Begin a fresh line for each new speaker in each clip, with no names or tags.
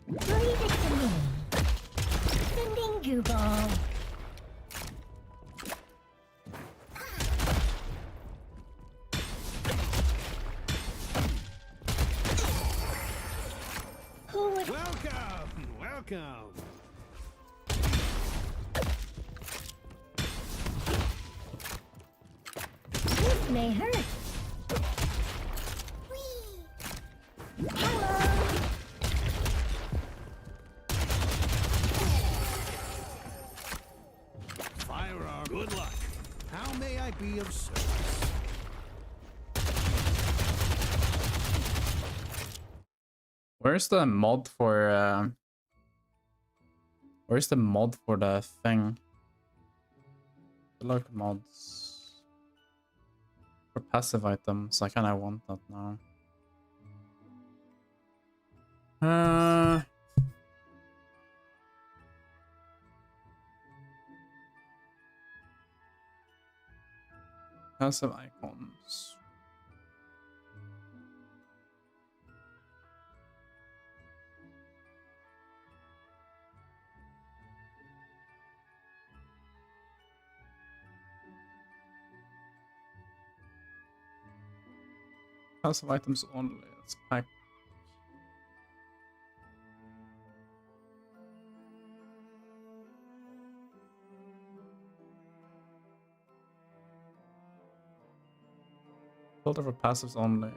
Leave it to me. Sending goo ball. Who would...
Welcome, welcome.
This may hurt. Hello.
Firearm, good luck. How may I be of service?
Where's the mod for where's the mod for the thing? Look mods for passive items. I kinda want that now. Passive icons. Passive items only. Let's pack. Filter for passives only.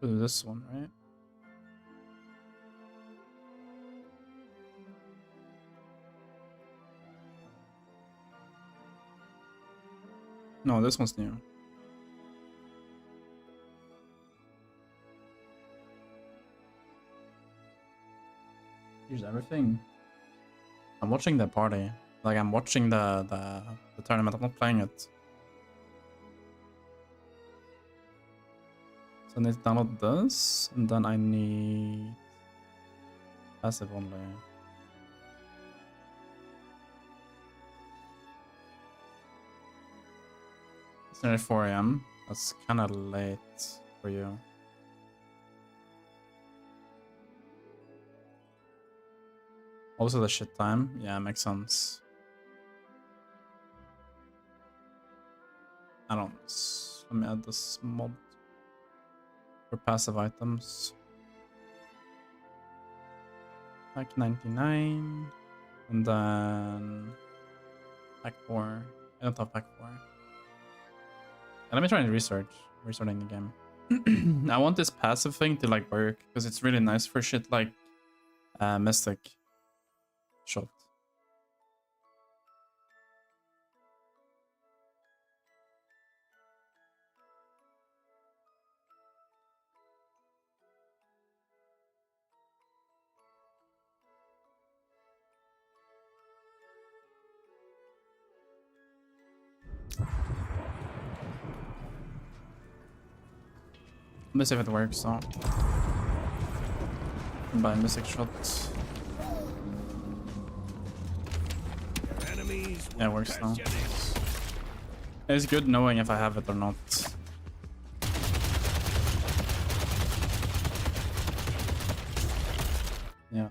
Ooh, this one, right? No, this one's new. Here's everything. I'm watching the party. Like I'm watching the tournament. I'm not playing it. So I need to download this, and then I need passive only. It's nearly 4 AM. That's kind of late for you. Also the shit time. Yeah, makes sense. I don't... Let me add this mod for passive items. Pack 99. And then... Pack 4. I don't have pack 4. And let me try and restarting the game. I want this passive thing to like work, because it's really nice for shit like Mystic Shot. Let me see if it works though. Buy Mystic Shot. Yeah, it works now. It's good knowing if I have it or not. Yeah.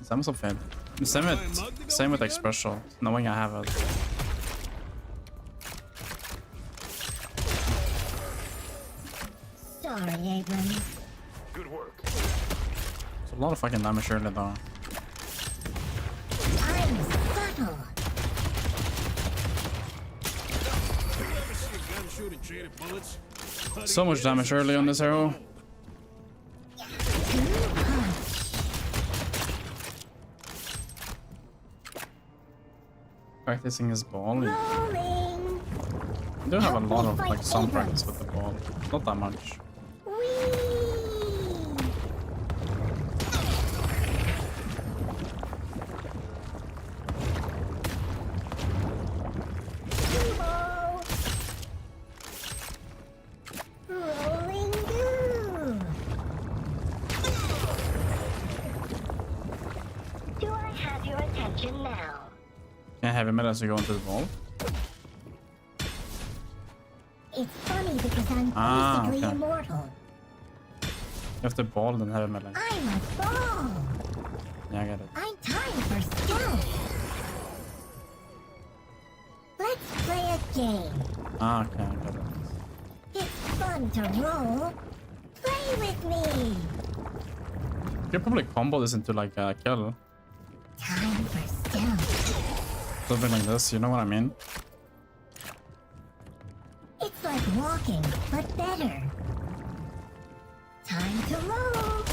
Same with Fed. Same with Express Shot, knowing I have it.
Sorry, Abrams.
Good work.
It's a lot of fucking damage early though.
I'm subtle.
So much damage early on this arrow. Practicing his ball.
Rolling.
I do have a lot of like some practice with the ball. Not that much. Can't have him as you go into the ball.
It's funny, the because I'm
Ah,
basically
okay.
immortal.
You have to ball and heavy melee.
I'm a ball.
Yeah, I get it.
I'm time for stealth. Let's play a game.
Ah, okay, I get it.
It's fun to roll. Play with me.
You could probably combo this into like a kill.
Time for stealth.
Something like this, you know what I mean?
It's like walking, but better. Time to roll.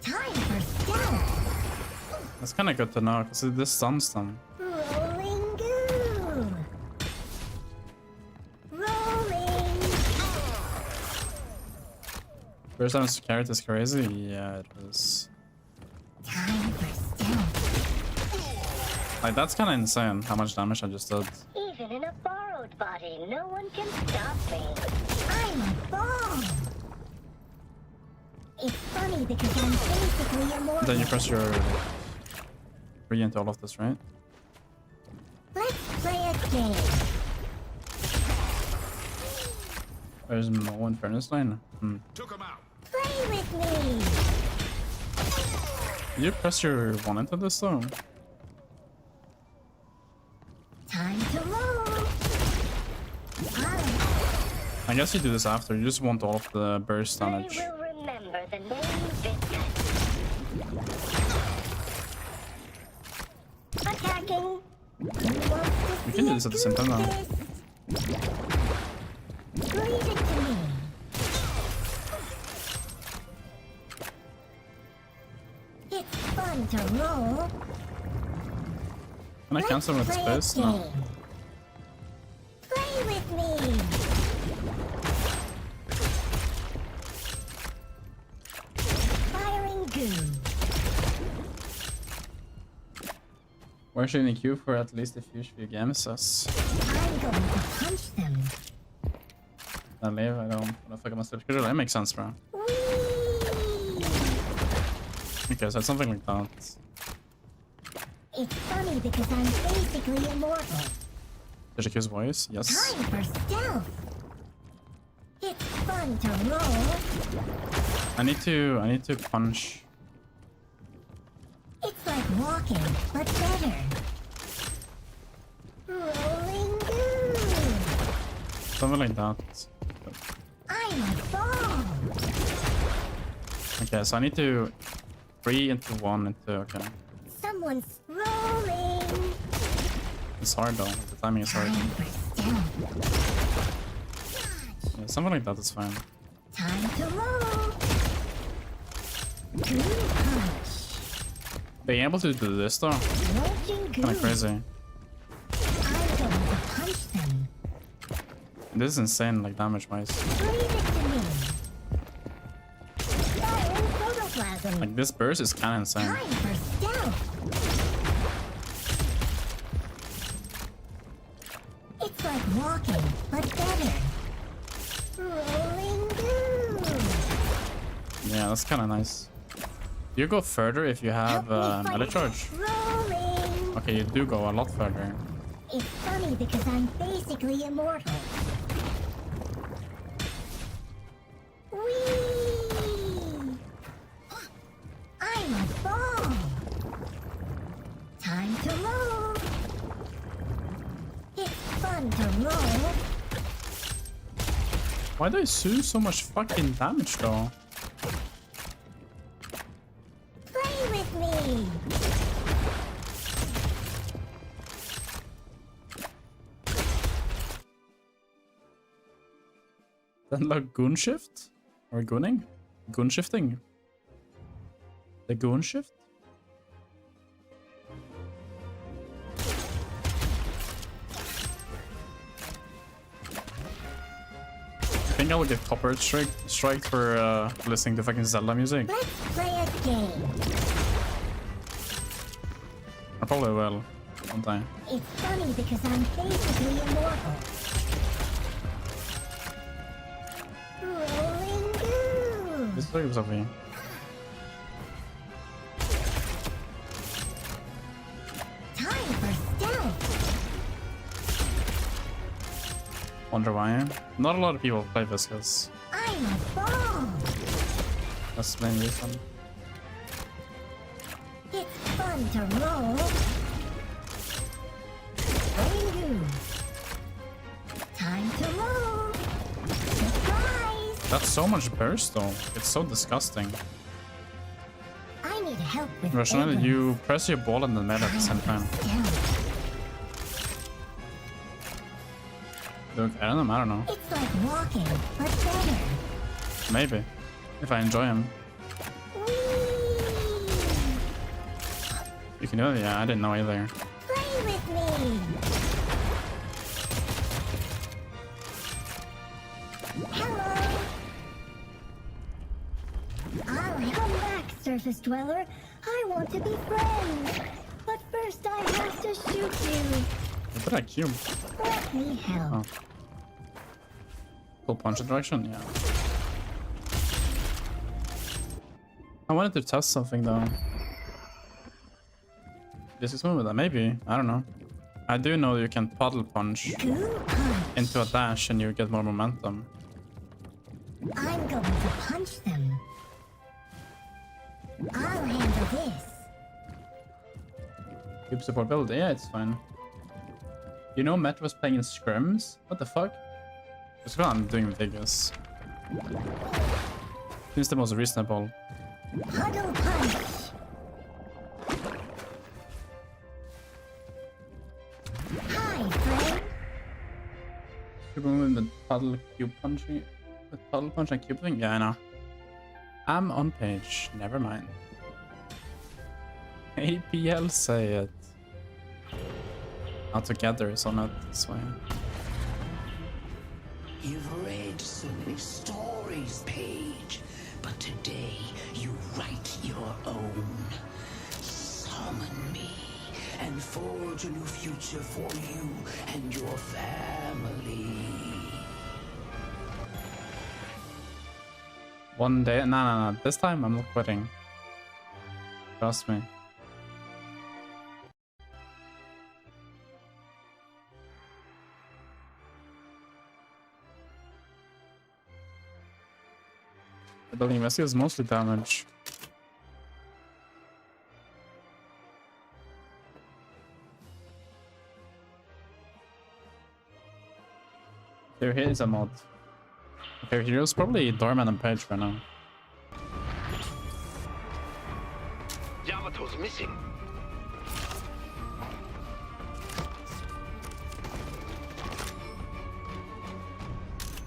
Time for stealth.
That's kind of good to know, because this stuns them.
Rolling goo. Rolling.
First time to carry is crazy? Yeah, it is.
Time for stealth.
Like, that's kind of insane how much damage I just did.
Even in a borrowed body, no one can stop me. I'm a ball. It's funny because I'm basically immortal.
Then you press your 3 into all of this, right?
Let's play a game.
There's Mo and Furnace Line.
Took him out.
Play with me.
You press your 1 into this though?
Time to roll.
I guess you do this after. You just want all of the burst damage.
I will remember the name Victor. Attacking.
We can do this at the same time now.
Leave it to me. It's fun to roll.
Can I cancel with
Let's play a
space? No.
game. Play with me. Firing goo.
We're actually in the queue for at least a few games. Yes.
I'm going to punch them.
I leave. I don't fuck up my sleep schedule. That makes sense, bro.
Whee!
Okay, so it's something like that.
It's funny because I'm basically immortal.
Did you his voice? Yes.
Time for stealth. It's fun to roll.
I need to punch.
It's like walking, but better. Rolling goo.
Something like that.
I'm a ball.
Okay, so I need to 3 into 1 into. Okay.
Someone's rolling.
It's hard though. The timing is hard.
Time for stealth.
Yeah, something like that is fine.
Time to roll. Goo punch.
Being able to do this though,
Rolling goo.
kind of crazy.
I'm going to punch them.
This is insane, like damage wise.
Leave it to me. Firing protoplasm.
Like this burst is kind of insane.
Time for stealth. It's like walking, but better. Rolling goo.
Yeah, that's kind of nice. You go further if you have melee charge.
Rolling.
Okay, you do go a lot further.
It's funny because I'm basically immortal. Whee! I'm a ball. Time to roll. It's fun to roll.
Why do I do so much fucking damage though?
Play with me.
Then like goon shift? Or gooning? Goon shifting? The goon shift? I think I would get copyright strike for listening to fucking Zelda music.
Let's play a game.
I probably will, won't I?
It's funny because I'm basically immortal. Rolling goo.
This is like something.
Time for stealth.
Wonder why. Not a lot of people play Viscous.
I'm a bomb.
That's the main reason.
It's fun to roll. Rolling goo. Time to roll. Surprise!
That's so much burst though. It's so disgusting.
I need help with
Rationally,
Edwards.
you press your ball and the med at the same time. Look, I don't know.
It's like walking, but better.
Maybe. If I enjoy him.
Whee!
You can do it? Yeah, I didn't know either.
Play with me. Hello. I'll come back, surface dweller. I want to be friends. But first I have to shoot you.
What did I cube?
Let me help.
Oh. Full punch direction? Yeah. I wanted to test something though. This is one with that, maybe. I don't know. I do know you can puddle punch
Goo punch.
into a dash and you get more momentum.
I'm going to punch them. I'll handle this.
Cube support build? Yeah, it's fine. You know Matt was playing in scrims? What the fuck? That's what I'm doing in Vegas. Seems the most reasonable.
Huddle punch. Hi, friend.
You remember the puddle cube punching? The puddle punch and cube thing? Yeah, I know. I'm on page. Never mind. APL say it. Not together, so not this way.
You've read so many stories, Paige, but today you write your own. Summon me and forge a new future for you and your family.
One day, no. This time I'm not quitting. Trust me. The building rescue is mostly damage. There is a mod. Okay, heroes probably Dorman and Page right now.
Yamato's missing.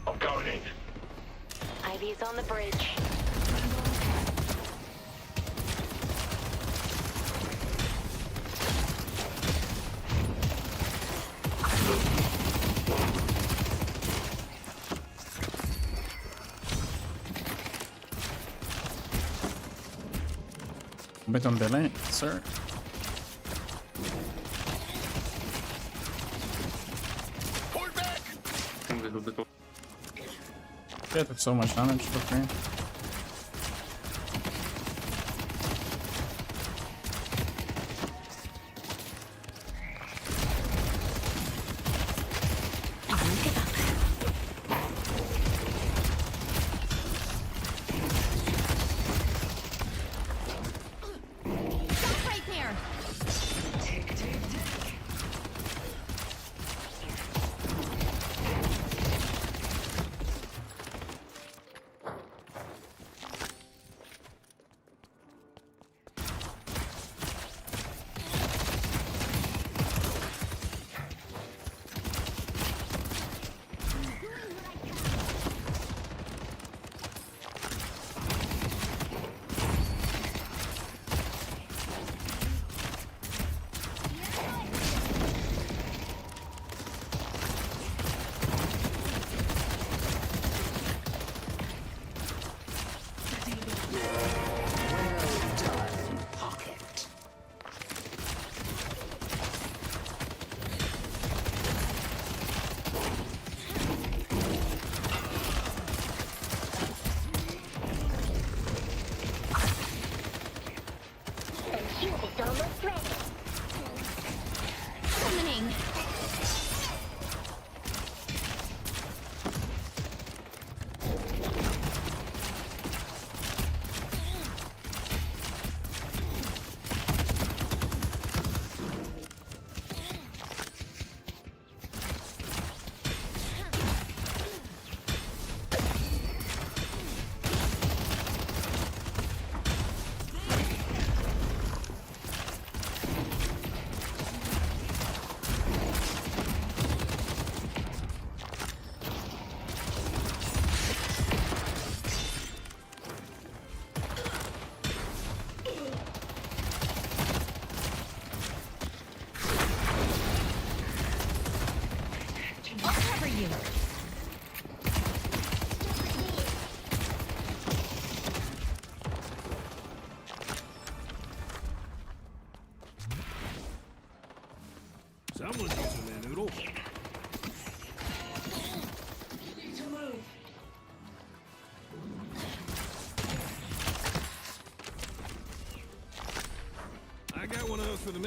I'm going in.
Ivy's on the bridge.
A bit on delay, sir.
Pull back!
Yeah, I took so much damage for free.
Right there.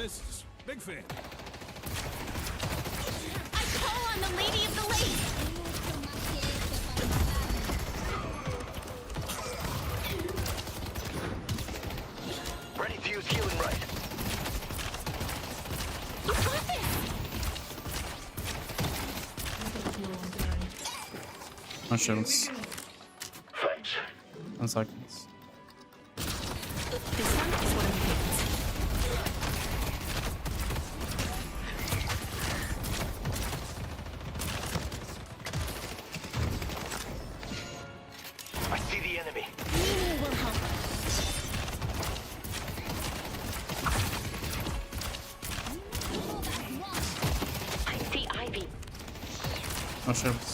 misses. Big fan.
I call on the Lady of the Lake.
Ready to use healing right.
You got this.
No shields.
Thanks.
10 seconds.
This one is one of the favorites.
I see the enemy.
Mimi will help. I see Ivy.
No shields.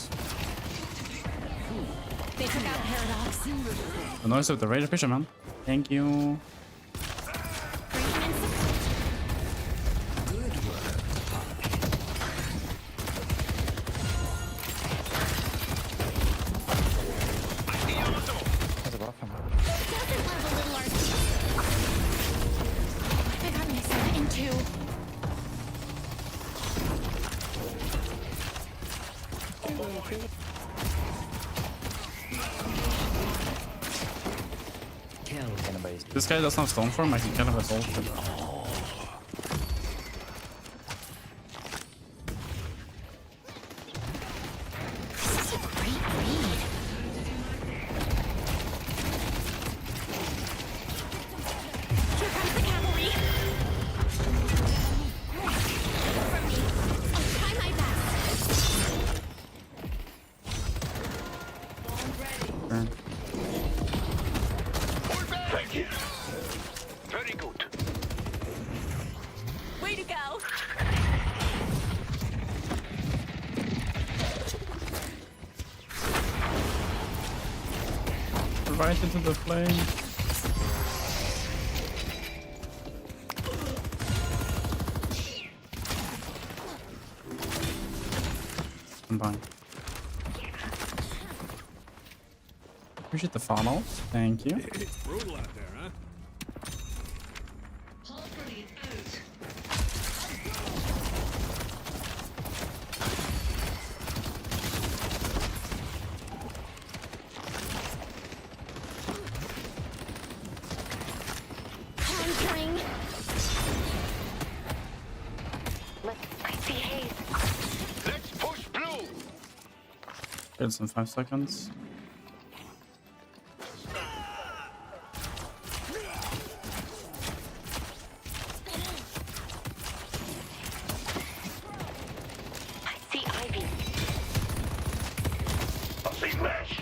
They took out Paradox.
The noise of the Raider Fisherman. Thank you.
Bringing in support. Doesn't love a little RC. I got myself into.
This guy doesn't have stone form, I can kind of assault him.
This is a great read. Here comes the cavalry. From me. I'll try my best.
Sure.
Thank you. Very good.
Way to go.
Right into the flame. Combine. Appreciate the funnels. Thank you.
It's brutal out there, huh?
Conjuring. I see haze.
Let's push blue.
Shields in 5 seconds.
I see Ivy.
I see mesh.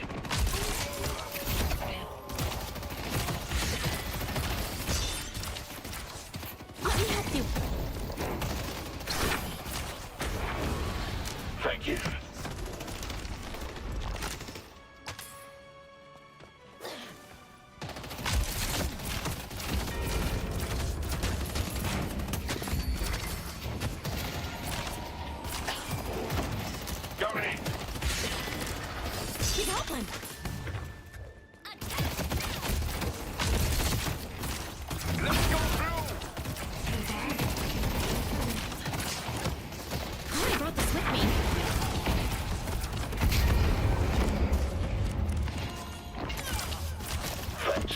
Let me help you.
Thank you. Going in.
He's helping.
Let's go blue.
Oh, I brought this with me.
Thanks.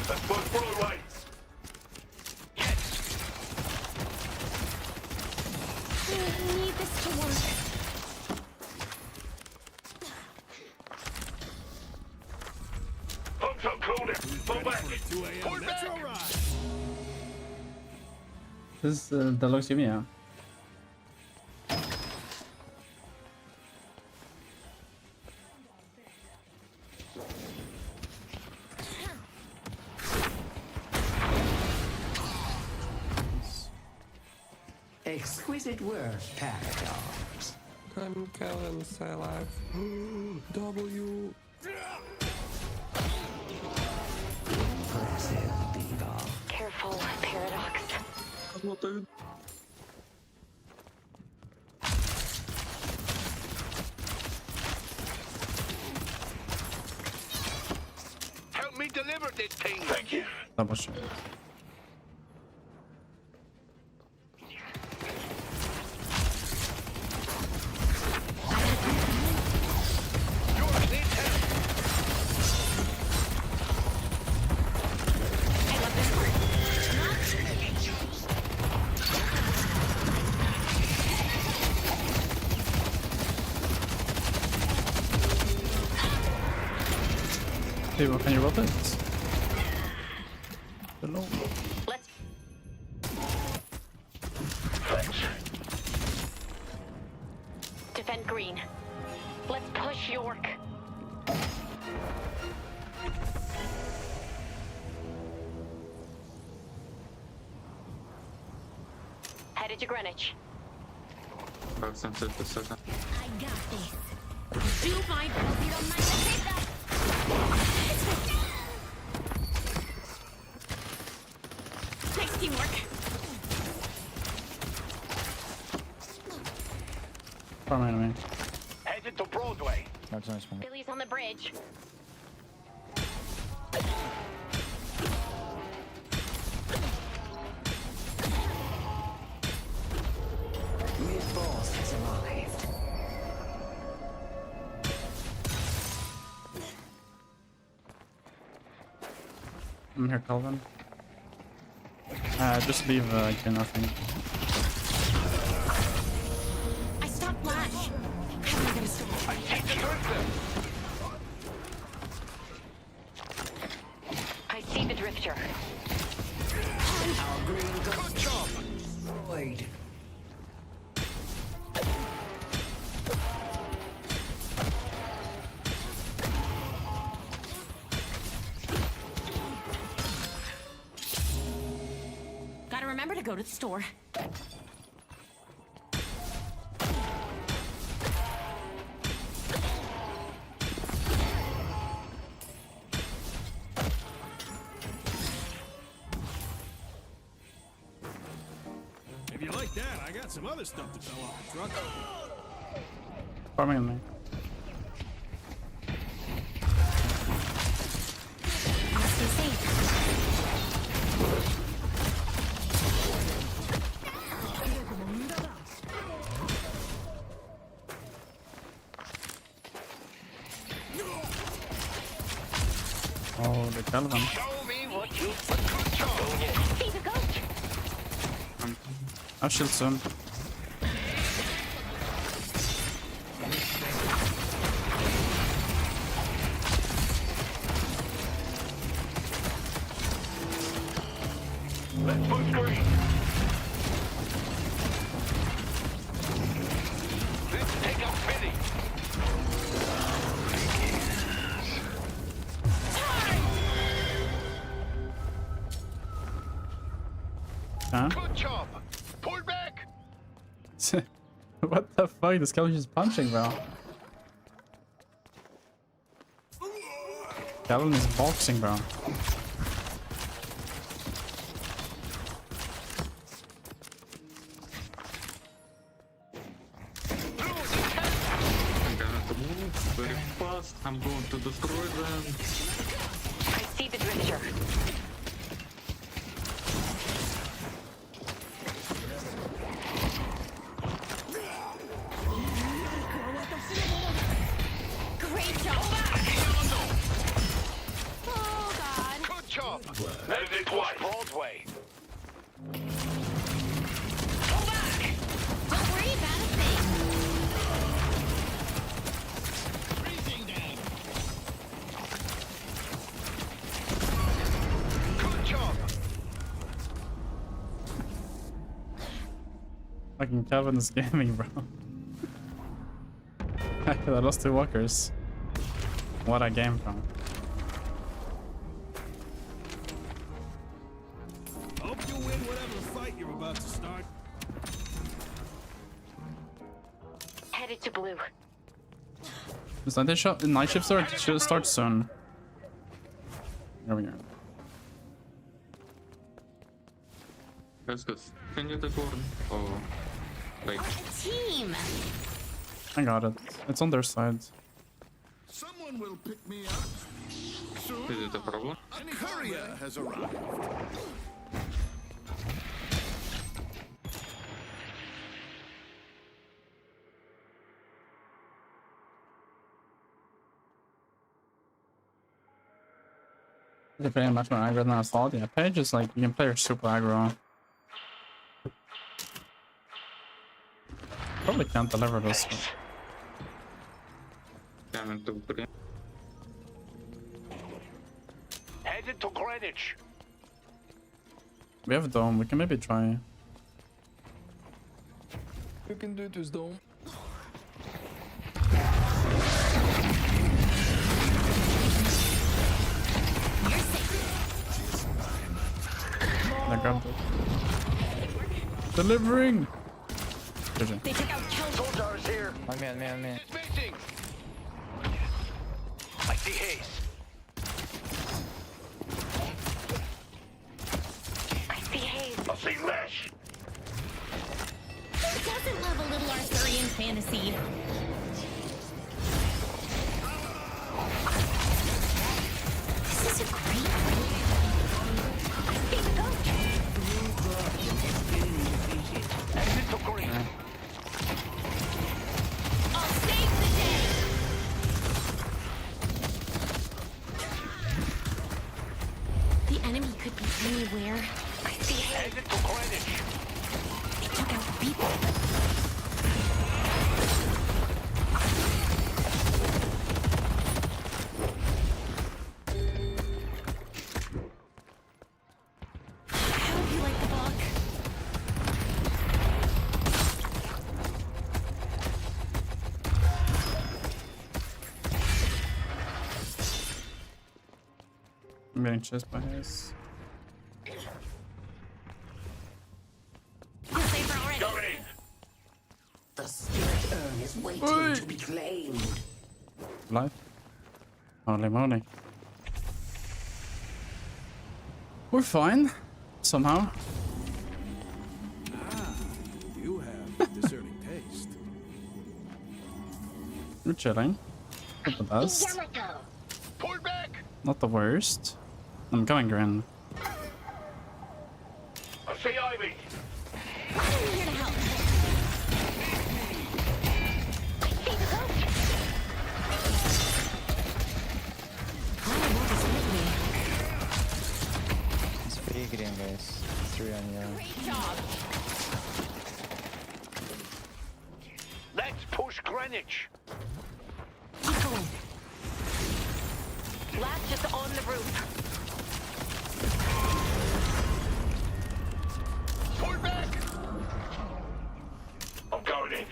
Let's push blue right.
I need this to work.
Hooks up cool there. Pull back.
2 a.m.
Pull
That's
back.
all right.
This is Deluxe Yumi, yeah.
Exquisite work, Paradox.
I'm Kellen, stay alive. W.
Impressive, Diva.
Careful, Paradox.
Help me deliver. got this team. Thank you.
Double shot.
Yours needs help.
I love this part.
Hey, well, can you roll it? Hello.
Let's defend green. Let's push York. Headed to Greenwich.
I got this.
Do my hope you don't mind the pizza. Nice teamwork.
Farm enemy.
Headed to Broadway.
That's nice, man.
Billy's on the bridge.
Mid-boss has arrived.
I'm here, Calvin. Just leave again, I think.
I stopped Flash. How am I gonna stop?
I take the drifter.
I see the drifter.
Our green
Good job.
destroyed.
Gotta remember to go to the store.
If you like that, I got some other stuff that fell off the truck.
Farm enemy.
Must be safe.
Oh, the Calvin.
Show me what you... Good job.
See the ghost.
I'll shield soon.
Let's push green. Let's take out Billy.
Huh?
Good job. Pull back.
What the fuck? This Calvin is punching, bro. Calvin is boxing, bro.
I'm gonna move very fast. I'm going to destroy them.
I see the drifter. Great job. Oh God.
Good job. Headed this way. Broadway.
Go back. Don't worry about a thing.
Good job.
Fucking Calvin is gaming, bro. I lost 2 walkers. What a game, bro.
Hope you win whatever fight you're about to start.
Headed to blue.
This night shift should start soon. Here we go.
Guys, can you take one? Oh, like,
Team.
I got it. It's on their side.
Someone will pick me up. soon.
Is it a problem?
A courier has arrived.
They're playing much more aggro than I thought. Yeah, Page is like, you can play her super aggro. Probably can't deliver this.
Coming to green.
Headed to Greenwich.
We have a dome, we can maybe try.
You can do this, dome.
I grabbed it. Delivering! GG.
They took out Kel.
Soldiers here.
On me.
Dismissing. I see haze.
I see haze.
I see mesh.
Doesn't love a little Arthurian fantasy. This is a great way. I see the ghost.
Headed to green.
I'll save the day. The enemy could be anywhere. I see haze.
Headed to Greenwich.
They took out people. How do you like the block?
I'm getting chased by his.
Feel safer already.
Going in.
The spirit urn is waiting to be claimed.
Life? Holy moly. We're fine. Somehow.
You have discerning taste.
We're chilling. Not the best.
Yamato.
Pull back.
Not the worst. I'm coming, Grin.
I see Ivy.
I'm here to help. I see the ghost. Oh, what is with me?
It's free green, guys. 3 on you.
Great job.
Let's push Greenwich.
Keep going. Last just on the roof.
Pull back. I'm going in.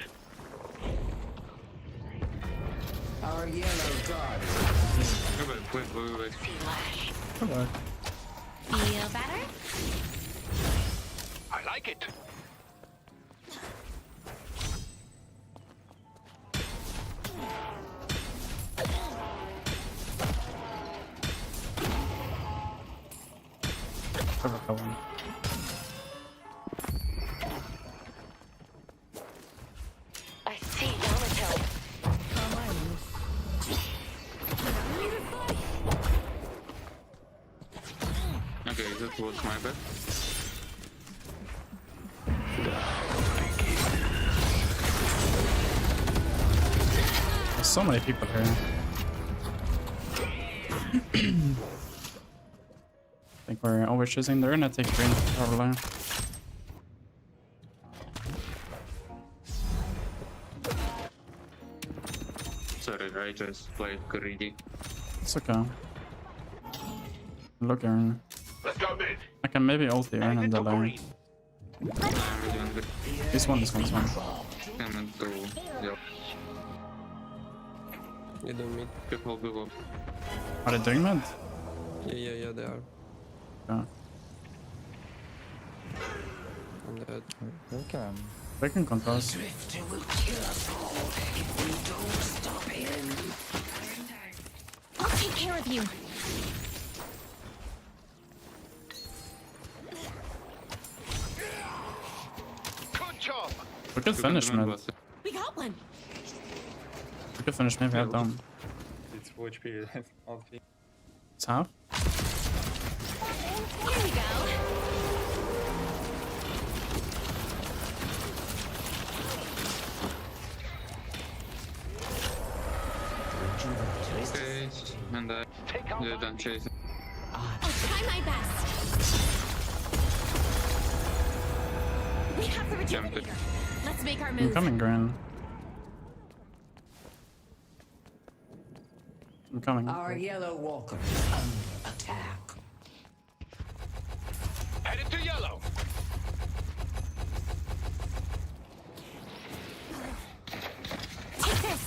Our yellow guard.
Wait.
Flash.
Come on.
Feel better?
I like it.
Come on.
I see Yamato.
Okay, that was my bad.
There's so many people here. I think we're overchoosing. They're gonna take green, probably.
Sorry, I just played greedy.
It's okay. Look, Aaron.
Let's go mid.
I can maybe ult the Aaron and
Headed
the
to
lane.
green.
I'm doing good.
This one.
Coming to yep.
You don't meet.
People below.
Are they doing mid?
Yeah, they are.
Yeah.
I'm dead.
They can control us.
Drifter will kill us all if we don't stop him.
I'll take care of you.
Good job.
We could finish mid.
We got one.
We could finish maybe at dome.
It's Watchparty.
tough.
Here we go.
Chase, and I didn't chase.
I'll try my best. We have the
Jumped it.
rejuvenator. Let's make our
I'm
move.
coming, Grin. I'm coming.
Our yellow walker is under attack.
Headed to yellow.
Take this.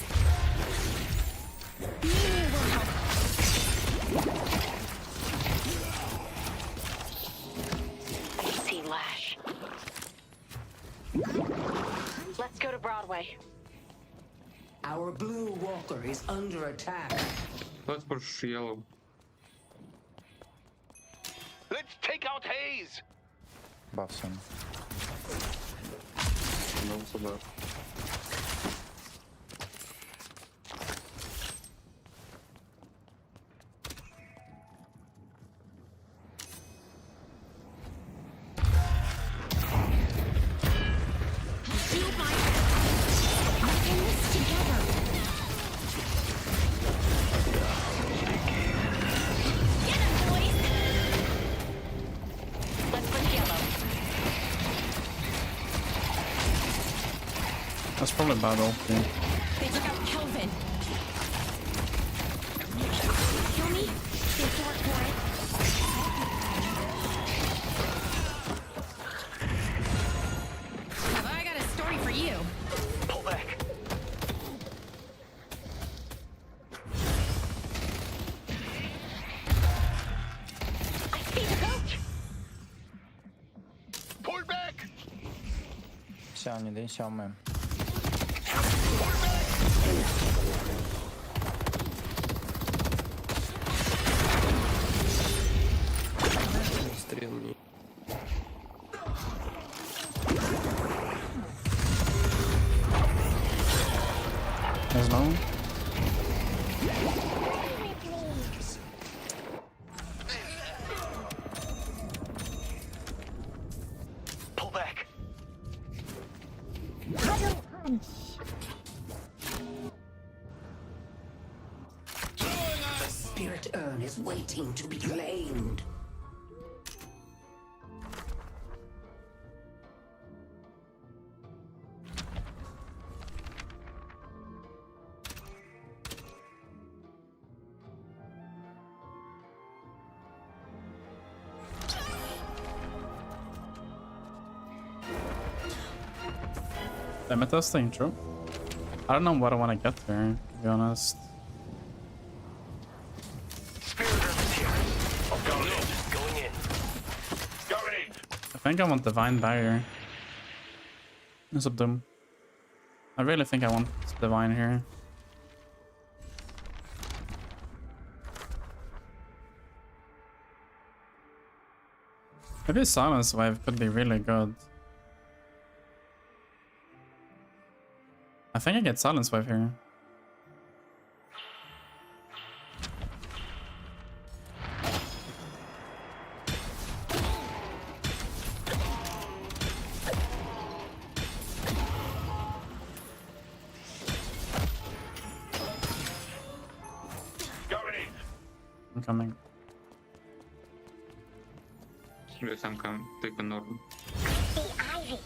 Melee will help.
I see Lash. Let's go to Broadway.
Our blue walker is under attack.
Let's push yellow.
Let's take out Hayes.
Buff some.
And also buff.
Do my best. We're in this together. Get him, boys.
Let's push yellow.
That's probably bad ulti.
They took out Kelvin. Kill me? They fought for it. Have I got a story for you?
Pull back.
I see the coach.
Pull back.
笑你的小妹。 Стрел мне.
There's no.
Pull back.
Puddle punch.
The spirit urn is waiting to be claimed.
Damn it, that's the intro. I don't know what I want to get here, to be honest.
Spirit Earth is here. I'm going in. Going in. Going in.
I think I want Divine Barrier. It's a Doom. I really think I want Divine here. Maybe Silence Wave could be really good. I think I get Silence Wave here.
Going in.
I'm coming.
Yes, I'm coming. Take a normal.
The Ivy.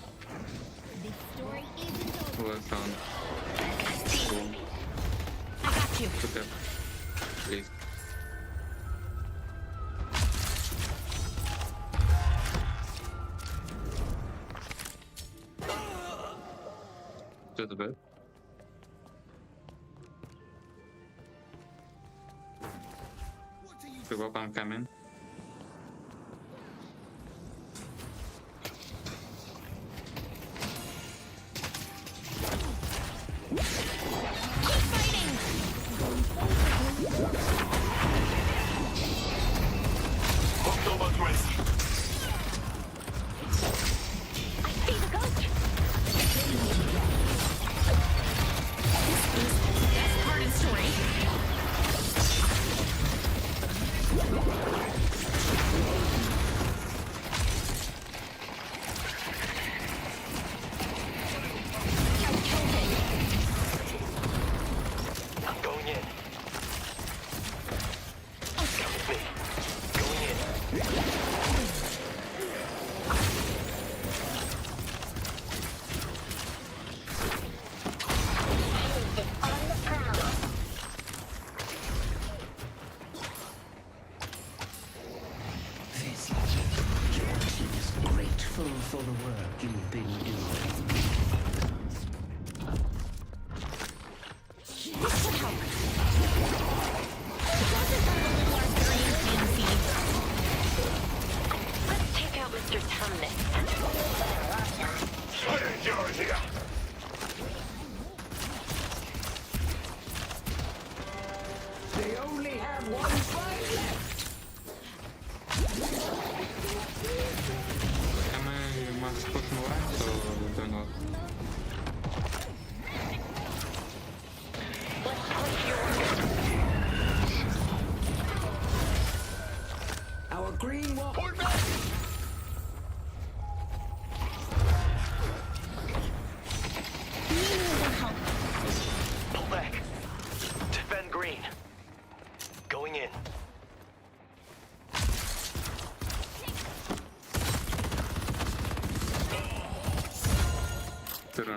This story isn't over.
Less on. Boom.
I got you.
Okay. Please. To the bed. Pick up, I'm coming.
Keep fighting.
Hooked over twist.
I see the coach. This is the best part of the story.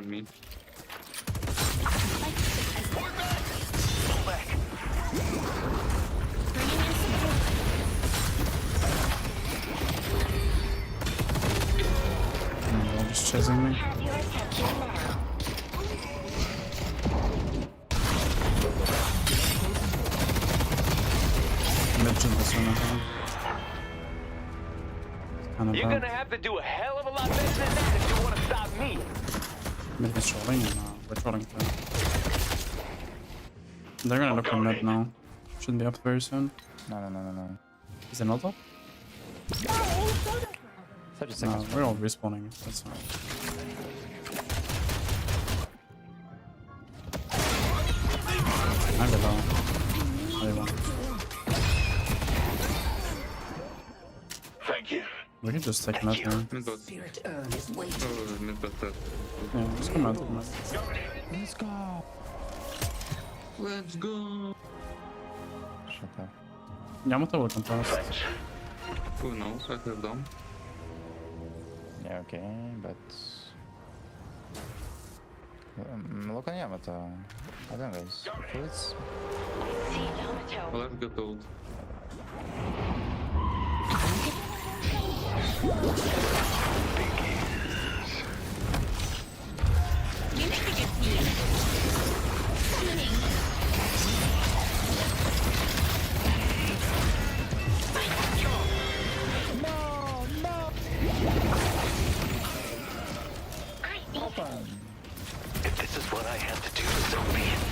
behind me.
Pull back.
Bringing in support.
Oh, they're all just chasing me.
Have your attention now.
Mention this one, I think. Kind of
You're
bad.
gonna have to do a hell of a lot better than that if you want to stop me.
Mid is trolling and we're trolling too. They're gonna look for mid now. Shouldn't be up very soon.
No.
Is it not up?
30
No,
seconds.
we're all respawning. That's fine. I go down. They won.
Thank you.
We can just take mid here.
Mid bot.
Spirit urn is waiting.
Oh, mid bot dead.
Yeah, just come out of mid.
Let's go.
Let's go.
Shut up.
Yamato will contest.
Thanks.
Oh no, I have done.
Yeah, okay, but... look on Yamato. I don't know, guys. Please.
See Yamato.
Well, let's get old.
You make a good team. Summoning.
If this is what I have to do, so be it.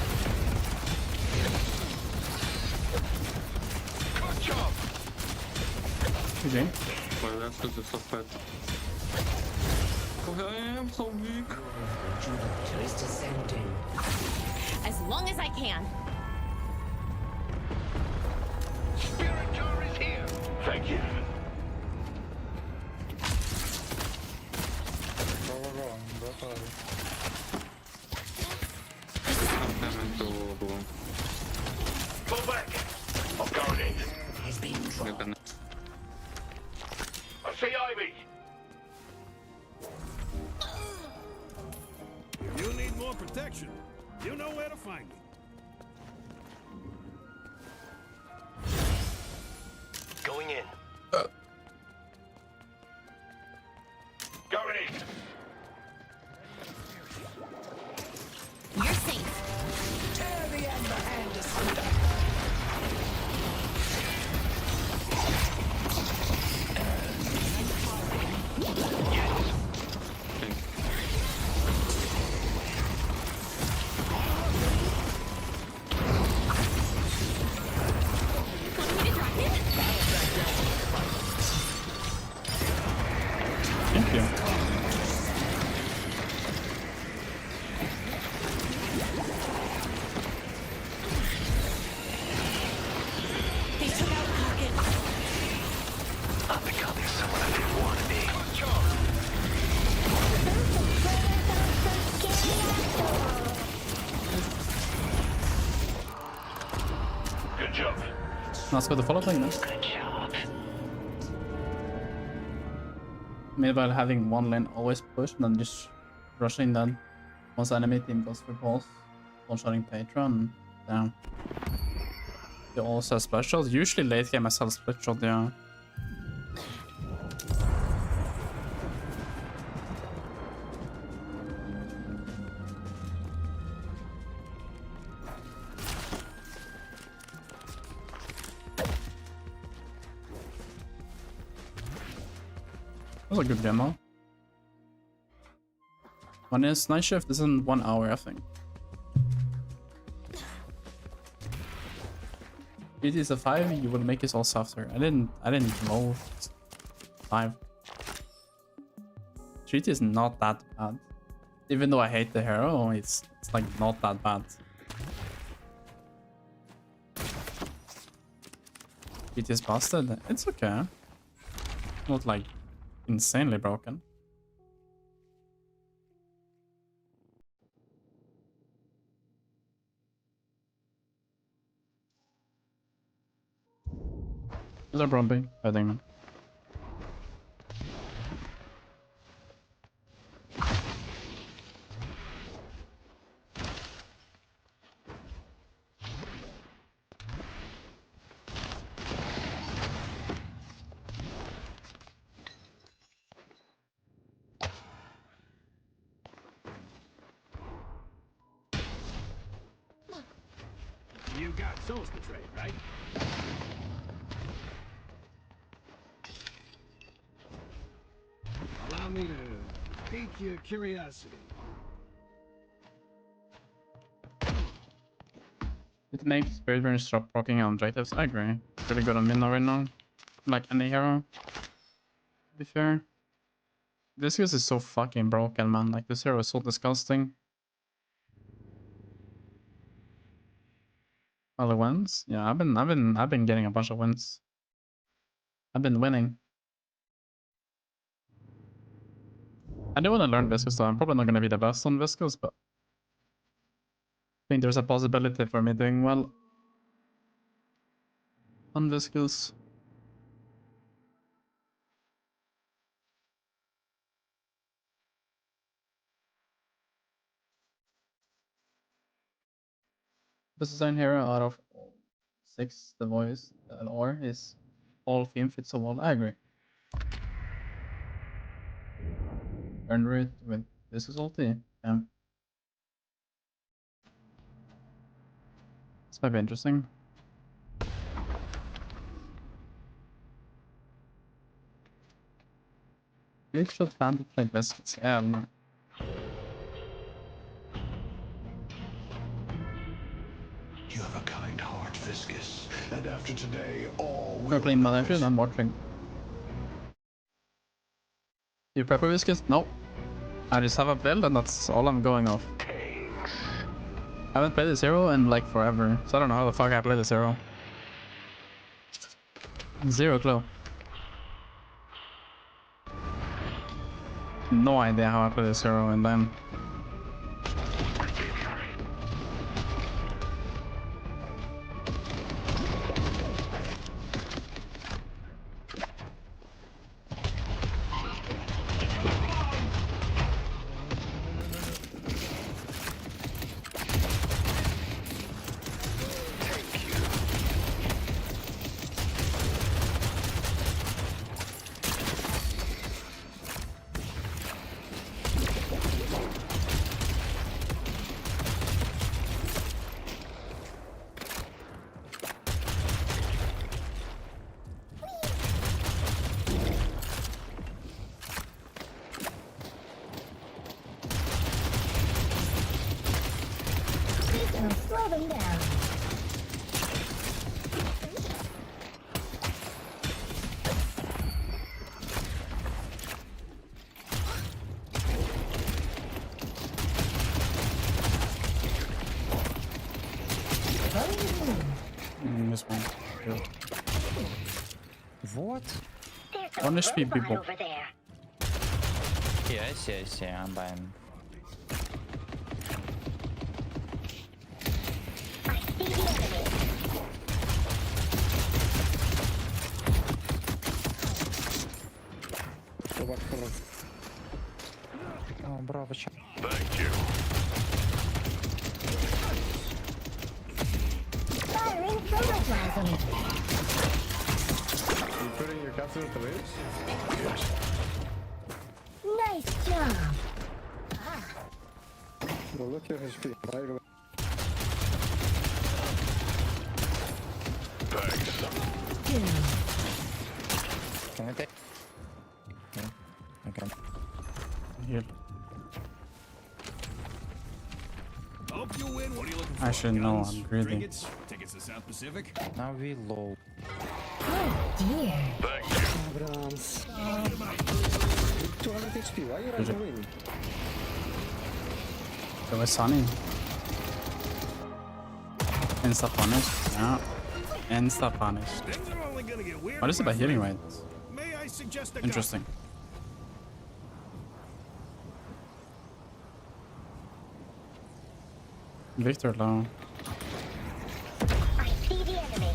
Good job.
GG.
My last is so fat. Oh, I am so weak.
Jupiter is descending.
As long as I can.
Spirit jar is here. Thank you.
I'm coming to blue.
Pull back. I'm going in.
Has been
Get
dropped.
an
I see Ivy.
If you need more protection, you know where to find me.
Going in. Going in.
You're safe.
Tear the Ember Hand asunder.
thing.
Want me to drop it?
Thank you.
They took out Pocket.
I think I'll be someone I didn't want to be. Good job.
Let's go to follow thing then.
Good job.
Meanwhile, having one lane always push and then just rushing that once the enemy team goes for balls, one-shotting Patron, down. They also have splash shots. Usually late game I sell split shot, yeah. That was a good demo. When is night shift? Is in 1 hour, I think. It is a 5, you will make it all softer. I didn't know it's 5. Treat is not that bad. Even though I hate the hero, it's like not that bad. It is busted. It's okay. Not like insanely broken. Hello, Bromby. I think, man.
Thank God, soul's betrayed, right? Allow me to pique your curiosity.
It makes Spirit Burn stop rocking on objectives. I agree. Really good on Minna right now. Like any hero. To be fair. This use is so fucking broken, man. Like this hero is so disgusting. All the wins? Yeah, I've been getting a bunch of wins. I've been winning. I do want to learn Viscous though. I'm probably not gonna be the best on Viscous, but I think there's a possibility for me doing well on Viscous. This design hero out of 6, the voice or is all theme fits all. I agree. Earn rate with Viscous ulti. Yeah. This might be interesting. It should plan to play Viscous. Yeah, I don't know.
You have a kind heart, Viscous. And after today, all
We're
will
playing
know
Battlefield,
it.
I'm watching. You prepper Viscous? No. I just have a build and that's all I'm going off. I haven't played this hero in like forever, so I don't know how the fuck I play this hero. Zero clue. No idea how I play this hero and then...
Slow them down.
This one. Good.
What?
There's a
Punish me,
robot
people.
over there.
Yeah, I see, I'm buying.
I see the enemy.
Oh, bravo, chat.
Thank you.
Firing protoplasm.
You putting your captain with the waves?
Nice job.
Well, look at his feet.
Thanks.
Can I take? Yeah, okay.
Here.
Hope you win. What are you looking for?
Actually, no,
Guns,
I'm greedy.
trinkets, tickets to South Pacific?
Now we low.
Oh dear.
Thank you.
Abrams. 200 HP. Why are you running away?
It was sunny. Insta punish. Yeah. Insta punish.
Things are only gonna get weirder.
What is it about healing right?
May I suggest a
Interesting. Victor low.
I see the enemy.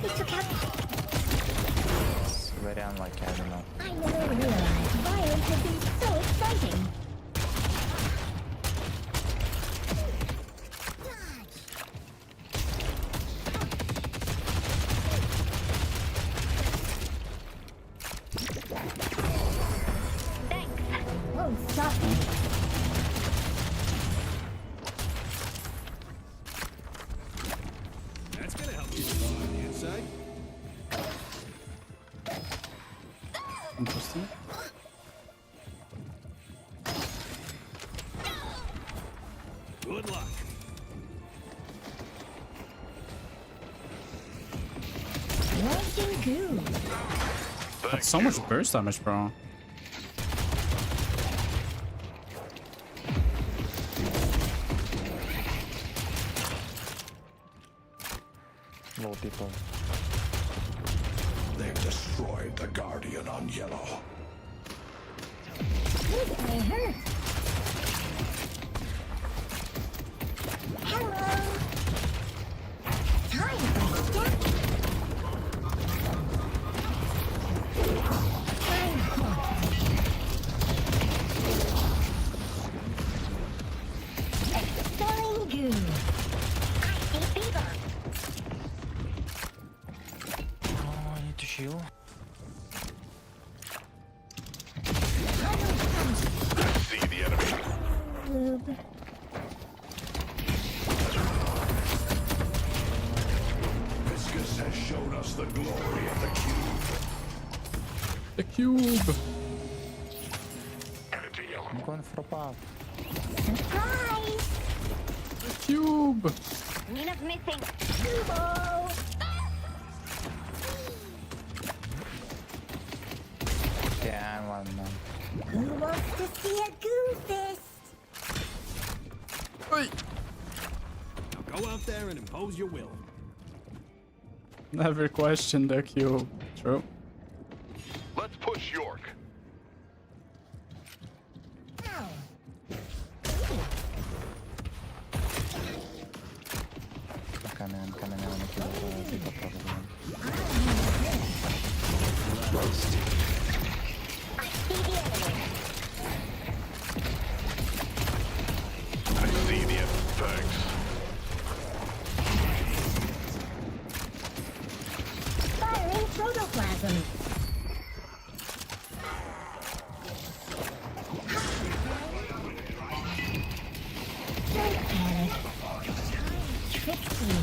He took out.
It's very unlikely, I don't know.
I never realized violence could be so exciting. Won't stop me.
Good luck.
Launching goo.
That's so much burst damage, bro.
Low people.
They've destroyed the Guardian on yellow.
I hurt. Hello. Time for step. Time expelling goo.
I see Beaver.
Oh, I need to shield.
See the enemy.
Lube.
Viscus has shown us the glory of the cube.
The cube.
Energy yellow.
I'm going for a bath.
Surprise.
The cube.
Nina's missing.
Kubo.
Yeah, I want man.
Who wants to see a goo fist?
Oi.
Now go out there and impose your will.
Never question the cube. True.
Let's push York.
Ow.
I'm coming in. I'm gonna kill people probably.
I see the enemy.
I see the enemy. Thanks.
Firing protoplasm. Don't panic. Trixie.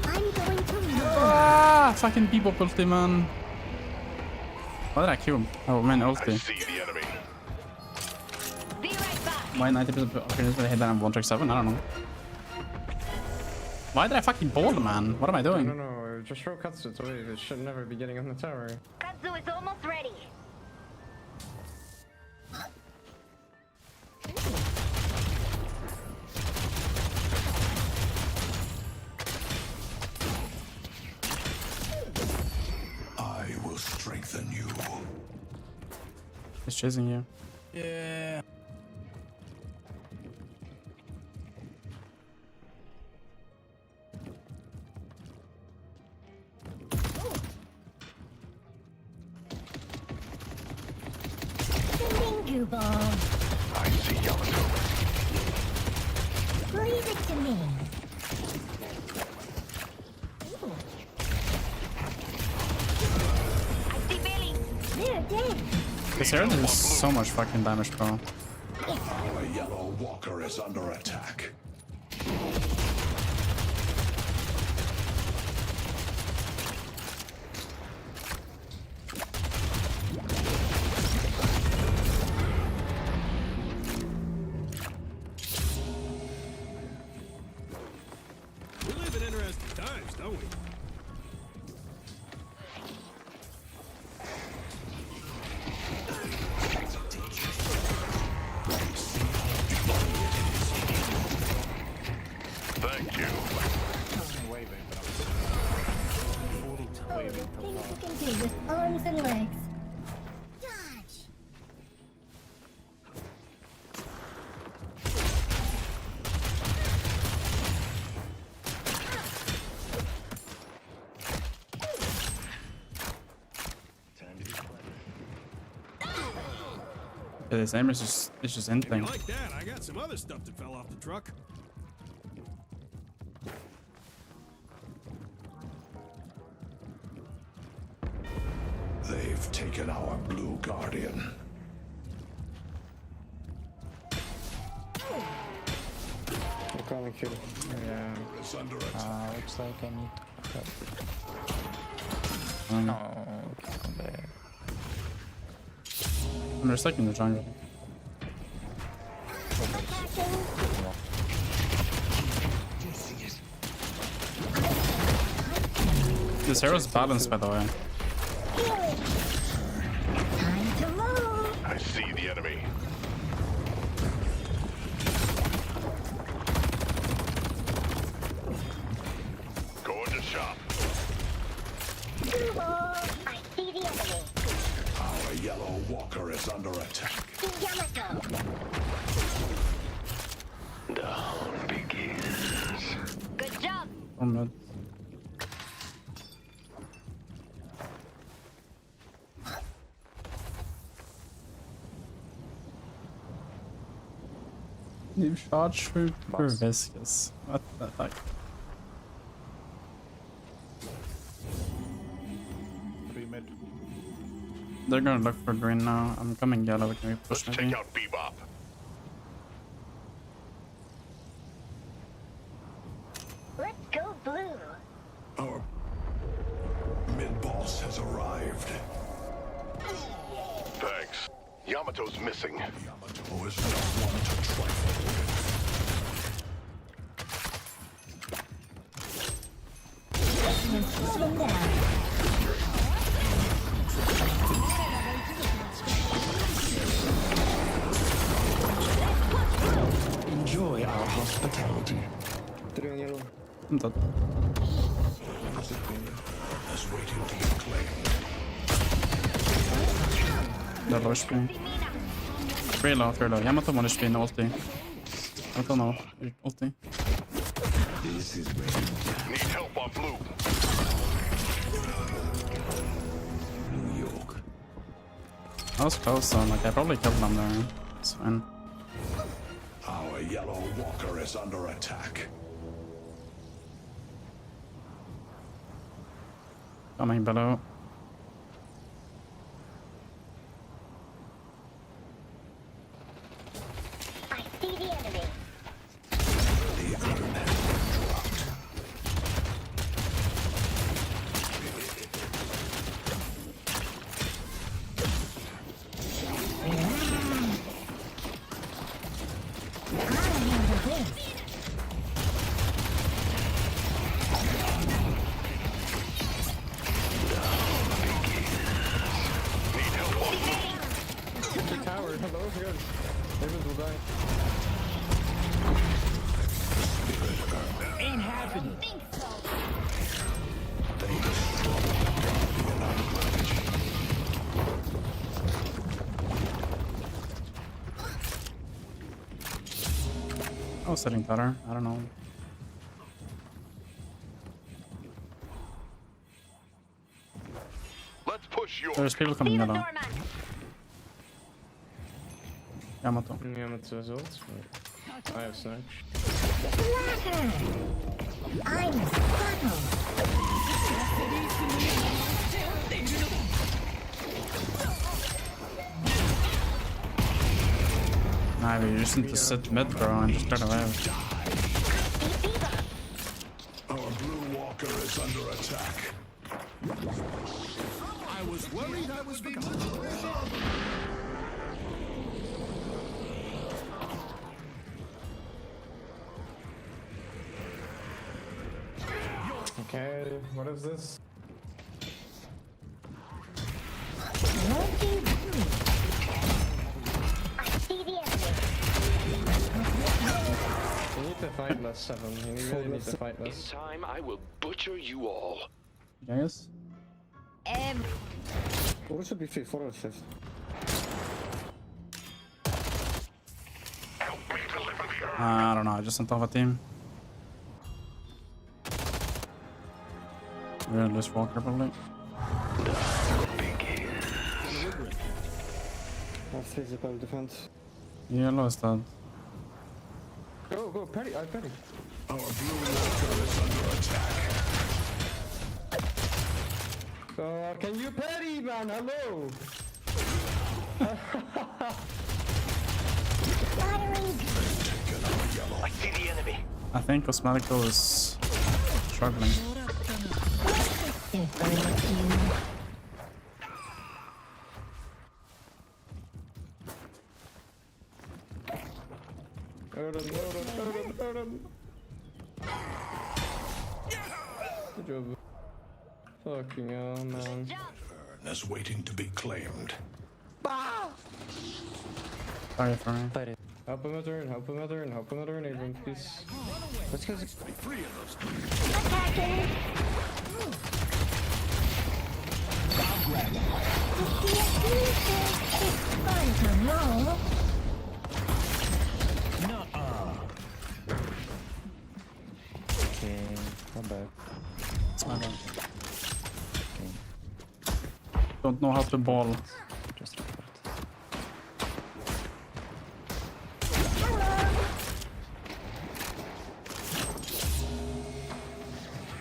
I'm going to run.
Ah, fucking people ulti, man. Why did I kill him? Oh, man,
I
ulti.
see the enemy.
Be right back.
Why 90% of opportunities when I hit that on 1-6-7? I don't know. Why did I fucking bowl, man? What am I doing?
No, just throw Katsu away. It should never be getting on the tower.
Kazu is almost ready.
I will strengthen you.
He's chasing you.
Yeah.
Sending goo ball.
I see Yamato.
Leave it to me.
I see Billy.
They're dead.
This Herald is so much fucking damage, bro.
Our yellow walker is under attack. We live in interesting times, don't we?
Thank you.
Things you can do with arms and legs. Dodge.
Yeah, this aim is just
If you
anything.
like that, I got some other stuff that fell off the truck. They've taken our blue guardian.
Gonna kill. Yeah.
Looks like I need to help.
Um,
Oh, come back.
I'm respecting the jungle. This hero's balanced, by the way.
Time to move.
I see the enemy. Going to shop.
I see the enemy.
Our yellow walker is under attack.
Yamato.
The hunt begins.
Good job.
One mid. New shot shoot for Viscous. What the fuck? They're gonna look for green now. I'm coming yellow. Can we push
Let's
maybe?
check out Bebop.
Let's go blue.
Our mid-boss has arrived.
Thanks. Yamato's missing.
Yamato is not one to trifle with.
Slow down.
Enjoy our hospitality.
3 on yellow.
I'm dead.
Is waiting to be claimed.
They're low HP. 3 low. Yamato 1 HP, no ulti. Yamato no ulti.
This is where you
Need help on blue.
New York.
I was close, so like I probably killed them there. It's fine.
Our yellow walker is under attack.
Coming below.
I see the enemy.
The iron has been dropped.
The tower. Hello, guys. David will die.
Ain't happening.
I was setting better. I don't know.
Let's push York.
There's people coming
See the
middle.
doorman.
Yamato.
Yamato's ult. I have snatch.
I'm subtle.
Nah, we just need to sit mid, bro, and just turn away.
Our blue walker is under attack. I was worried I was forgotten.
Okay, what is this?
I see the enemy.
You need to fight less, 7. You really need to fight less.
Time I will butcher you all.
Guys?
Or it should be 4 or 5th.
I don't know. I just sent off a team. We're gonna lose Walker probably.
That's physical defense.
Yellow is dead.
Go, Patty, I Patty.
Our blue walker is under attack.
Can you Patty, man? Hello!
Firing.
I see the enemy.
I think Cosmetical is struggling.
Odin. Good job. Fucking hell, man.
That's waiting to be claimed.
Sorry for me.
Fight it.
Help him with her, help him with her, and help him with her, Abram, please.
Let's go.
Free of those.
Attacking! To see a future, it's fun to roll.
Okay, come back.
It's my bad.
Okay,
Don't know how to ball.
just report.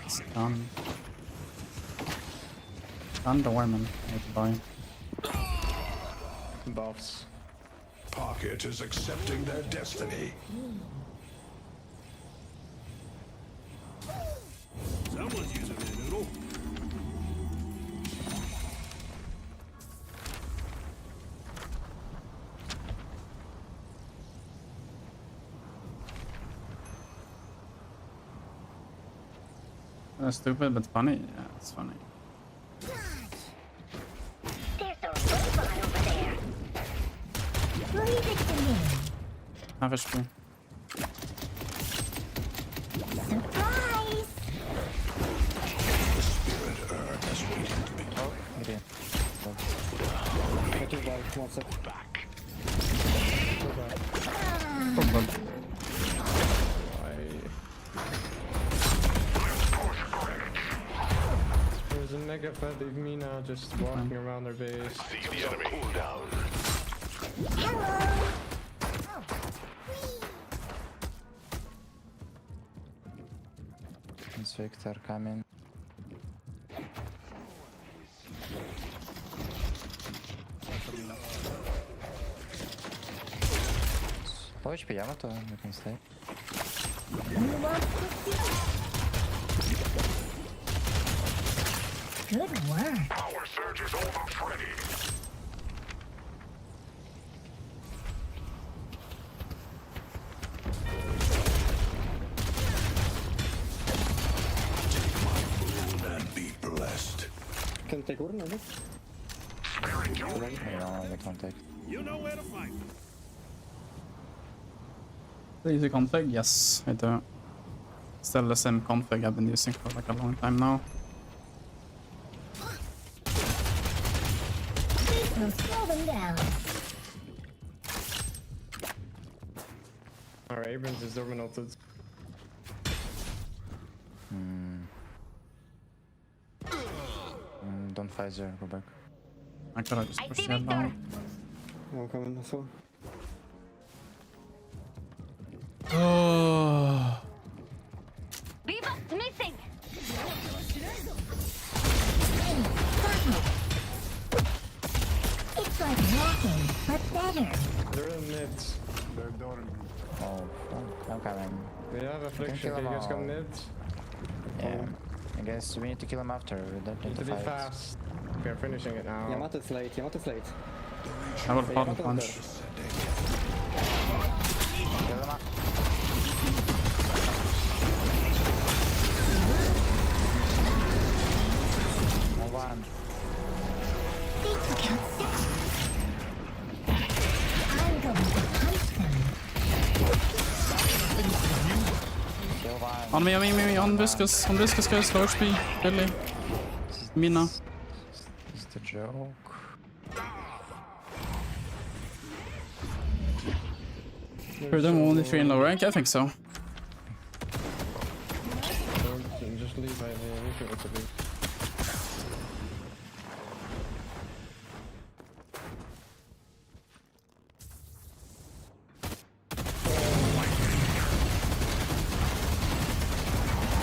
It's done. Underwearman. I need to buy.
Buffs.
Pocket is accepting their destiny. Someone's using their noodle.
Stupid but funny. Yeah, it's funny.
There's a robot over there.
Leave it to me.
Half HP.
Surprise!
Spirit urn is waiting to be
Get in.
I just like, one sec.
back.
Problem.
There's a mega fat of Mina just walking around their base.
See the enemy. Cool down.
Hello!
It's Victor coming. Low HP Yamato, we can stay.
You want to see? Good work.
Power surge is almost ready.
And be blessed.
Can take Odin, I think.
No, they can't take.
You know where to find me.
The easy config? Yes, I do. Still the same config I've been using for like a long time now.
We'll slow them down.
Alright, Abrams is dominated.
Don't fight there, go back.
I could have just
I
pushed
see
that
Victor.
down.
Won't come in this one.
Oh,
Bebop's missing.
It's like walking, but better.
They're in mids.
Oh, fuck. I'm coming.
We have affliction.
kill
Can you
them
guys come
all.
mids?
Yeah. I guess we need to kill him after. We don't
Need
need
to
to
be
fight.
fast. Okay, I'm finishing it now.
Yamato's late, Yamato's late.
I will bottom punch.
Kill him up. Move on.
They took out 6. I'm going to punch them.
Kill one.
On me, on viscous guys, low HP, Billy. Mina.
Is the joke?
Are them only 3 in low rank? I think so.
Don't just leave by the initial to be.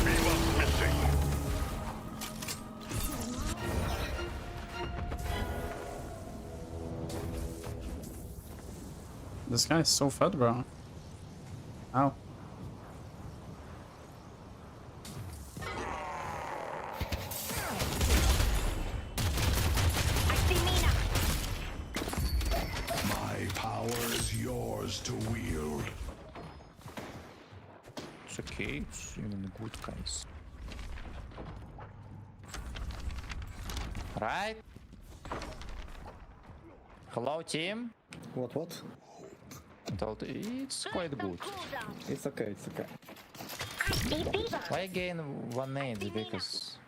Bebop's missing.
This guy is so fed, bro. Ow.
It's okay, it's even good, guys. Right? Hello, team.
What?
I told it's quite good.
It's okay, it's okay.
I see Beaver.
Why gain 1 nade? Because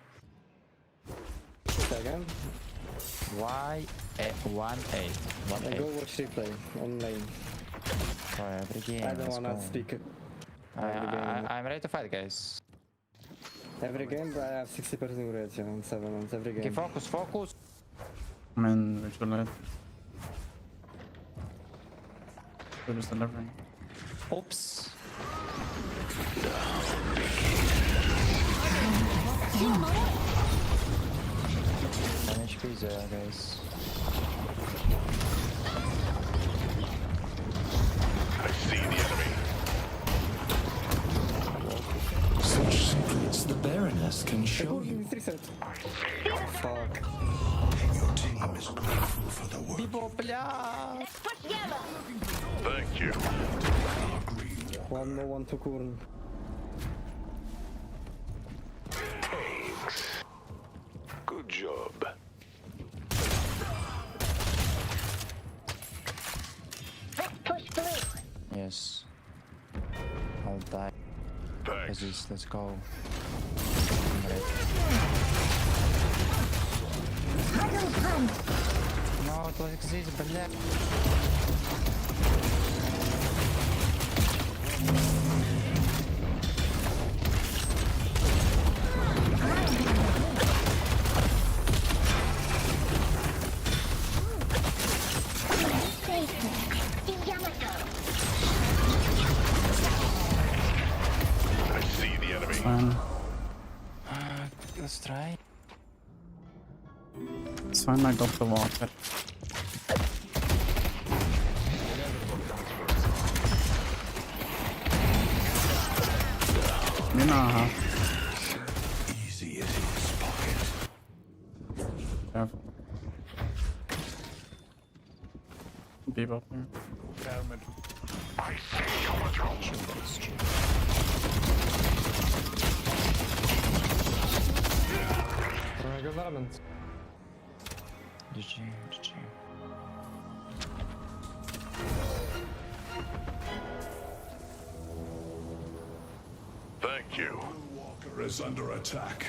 Say again.
why 1 8? 1
And
8
go watch replay on lane.
for every game.
I don't
let's
wanna
go.
speak it. Every game.
I'm ready to fight, guys.
Every game, but I have 60% rate on 7 months every
Okay,
game.
focus.
I mean, virtual light. They're just delivering.
Oops. 10 HP there, guys.
I see the enemy.
Such secrets the Baroness can show you.
It's reset. Fuck.
Your team is grateful for the work.
People, bля!
Let's push yellow.
Thank you.
No one to Kurn.
Good job.
Let's push blue.
Yes. I'll die.
Thanks.
Let's go. No, it was exist, бля.
I see the enemy.
Fine.
Let's try.
It's fine, I got the water. Mina.
Easy as his pocket.
Careful. People up here.
I see your drone.
Good element.
GG.
Thank you.
Walker is under attack.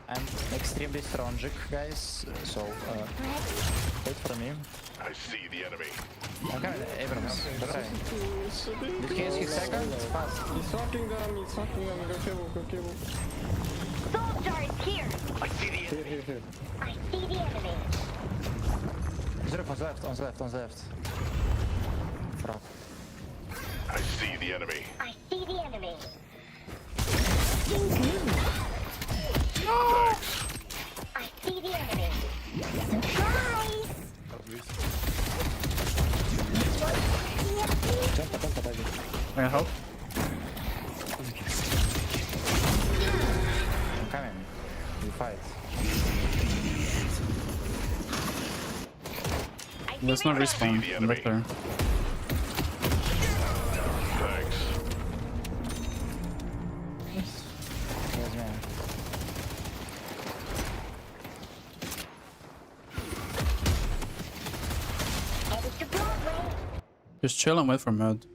I'm extremely strong, guys. So, wait for me.
I see the enemy.
I'm coming, Abrams. Try. Did he hit second? Fast.
He's fucking them, go kill.
Soldier is here.
I see the enemy.
Here.
I see the enemy.
Zero on the left. Front.
I see the enemy.
I see the enemy.
Thanks.
I see the enemy. Surprise!
Jump, baby.
Can I help?
I'm coming. We fight.
There's no respawn. I'm back there.
Thanks.
Where's man?
Headed to Broadway.
Just chill and wait for mid.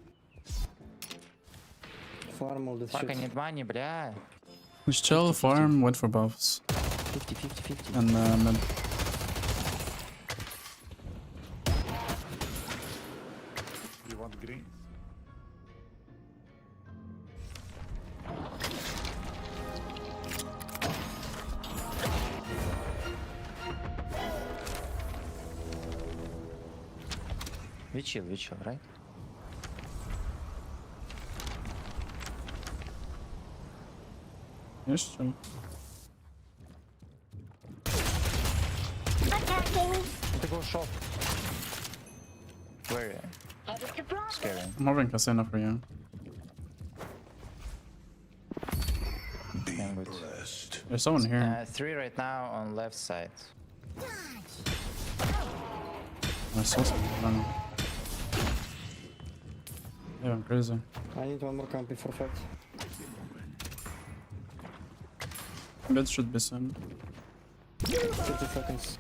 Farm all this
Fuck, I
shit.
need money, bля.
Just chill, farm, wait for buffs.
50.
And mid.
You want green?
We chill, right?
Just chill.
Attacking.
Need to go shop. Where?
Headed to Broadway.
Scary.
I'm moving casino for you.
Be
Yeah, good.
blessed.
There's someone here.
3 right now on left side.
I saw something. I don't know. Yeah, I'm crazy.
I need one more camp before fight.
Mid should be soon.
30 seconds.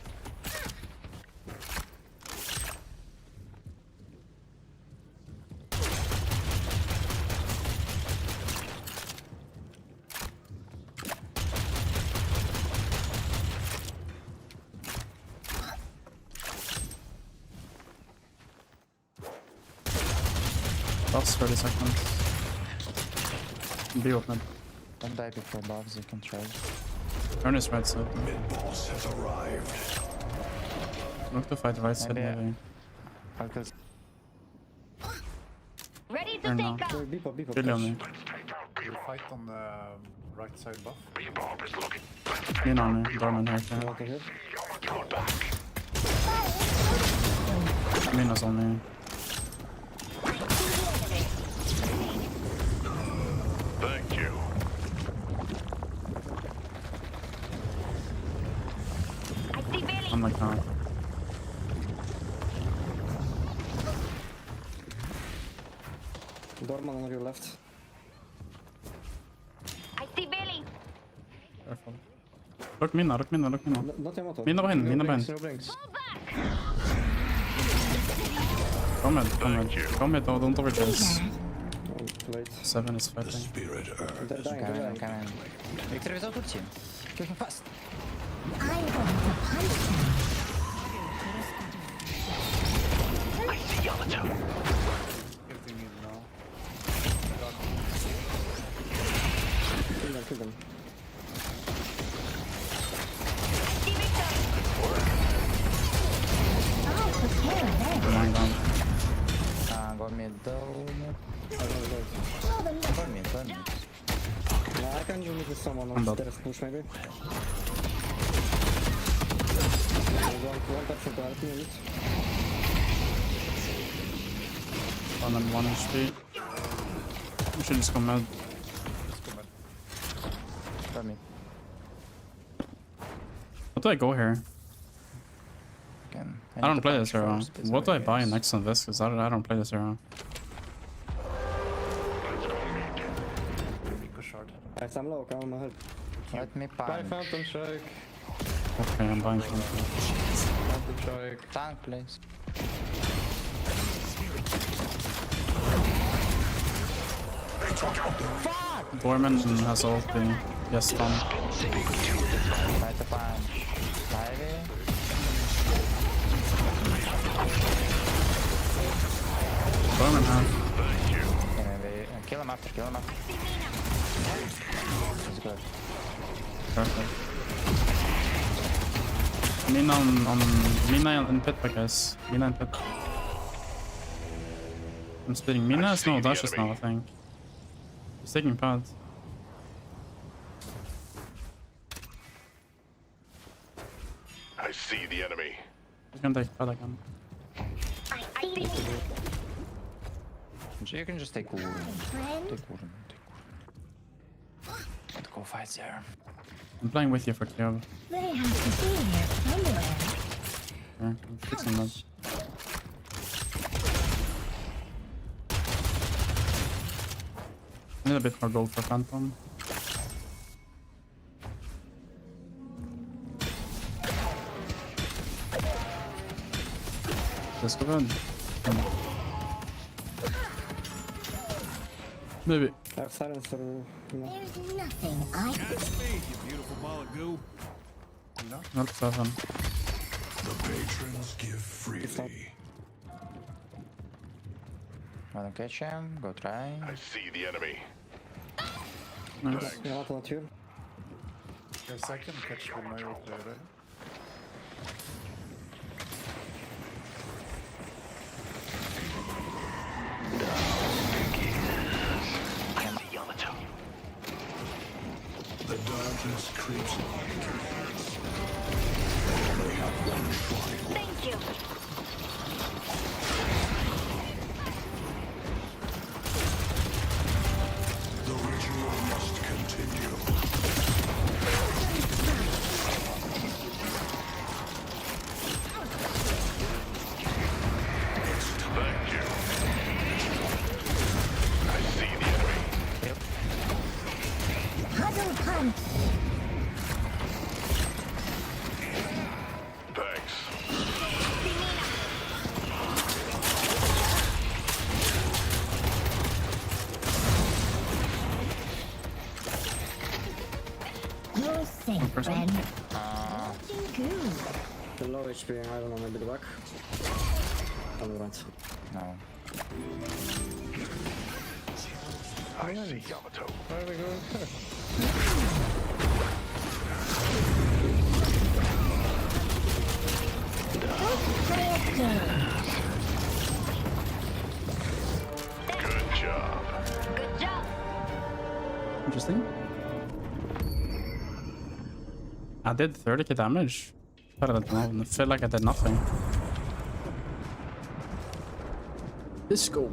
Last 30 seconds. Be open.
Don't die before buffs, you can try.
Turn is right side.
Mid-boss has arrived.
Look to fight right side
Maybe,
maybe.
Focus.
Ready to
Turn now.
take off.
Beep up, beep up.
Kill on me.
You fight on the right side buff.
Lean on me. Dorman here.
I want to hit.
Mina's on me.
Thank you.
I see Billy.
I'm like that.
Dorman on your left.
I see Billy.
Careful. Look Mina, look Mina, look Mina.
Not Yamato.
Mina behind,
No
Mina
blinks,
behind.
no blinks.
Come mid, don't overchase.
Oh, late.
7 is fighting.
Spirit earth.
Dying,
I'm
dying.
coming. Victor without ulti. Kill him fast.
I'm going to punch them.
I see Yamato.
Everything in now.
Kill them, kill them.
See Victor.
I'll prepare them.
Going down.
Go mid, though.
I don't know.
Well, then let's
Burn mid, burn mid.
No, I can do meet with someone
I'm
on
dead.
stairs push maybe. One touch for the RP on it.
1 and 1 HP. We should just come mid.
Burn mid.
What do I go here?
Again.
I don't
need to
play
punch
this hero.
first, it's
What do I
very
buy
nice.
next on this? Because I don't play this hero.
Pick a shard.
Alright, I'm low, come on, help.
Let me
Buy
punch.
Phantom Strike.
Okay, I'm buying something.
Phantom Strike.
Tank, please.
Dorman has ulti. Yes, stun.
Try to punch. Ivy.
Dorman has.
Yeah, maybe. Kill him after, kill him after. He's good.
Perfect. Mina in pit, I guess. Mina in pit. I'm splitting. Mina has no dashes now, I think. He's taking pads.
I see the enemy.
He's gonna take pad again.
I see Billy.
You can just take Wurm.
friend.
Take Wurm. Take Wurm. Let's go fight there.
I'm playing with you for Kyo.
They have to be here somewhere.
Yeah, I'm fixing that. I need a bit more gold for Phantom. Let's go ahead. Maybe.
I have silencer, you know.
There's nothing I can
Catch speed, you beautiful ball of goo.
Not 7.
The patrons give freely.
Wanna catch him? Go try.
I see the enemy.
Nice.
Yamato not here.
Yes, I can catch with my ult there, right?
I see Yamato.
The darkness creeps on.
Thank you.
The ritual must continue.
Thank you.
punch.
Thanks.
You're safe, friend. Watching good.
The low HP, I don't know, maybe the back. On the right.
No.
I see Yamato.
Where are we going first?
Good job.
Good job.
Interesting. I did 30k damage. But I don't feel like I did nothing. Let's go.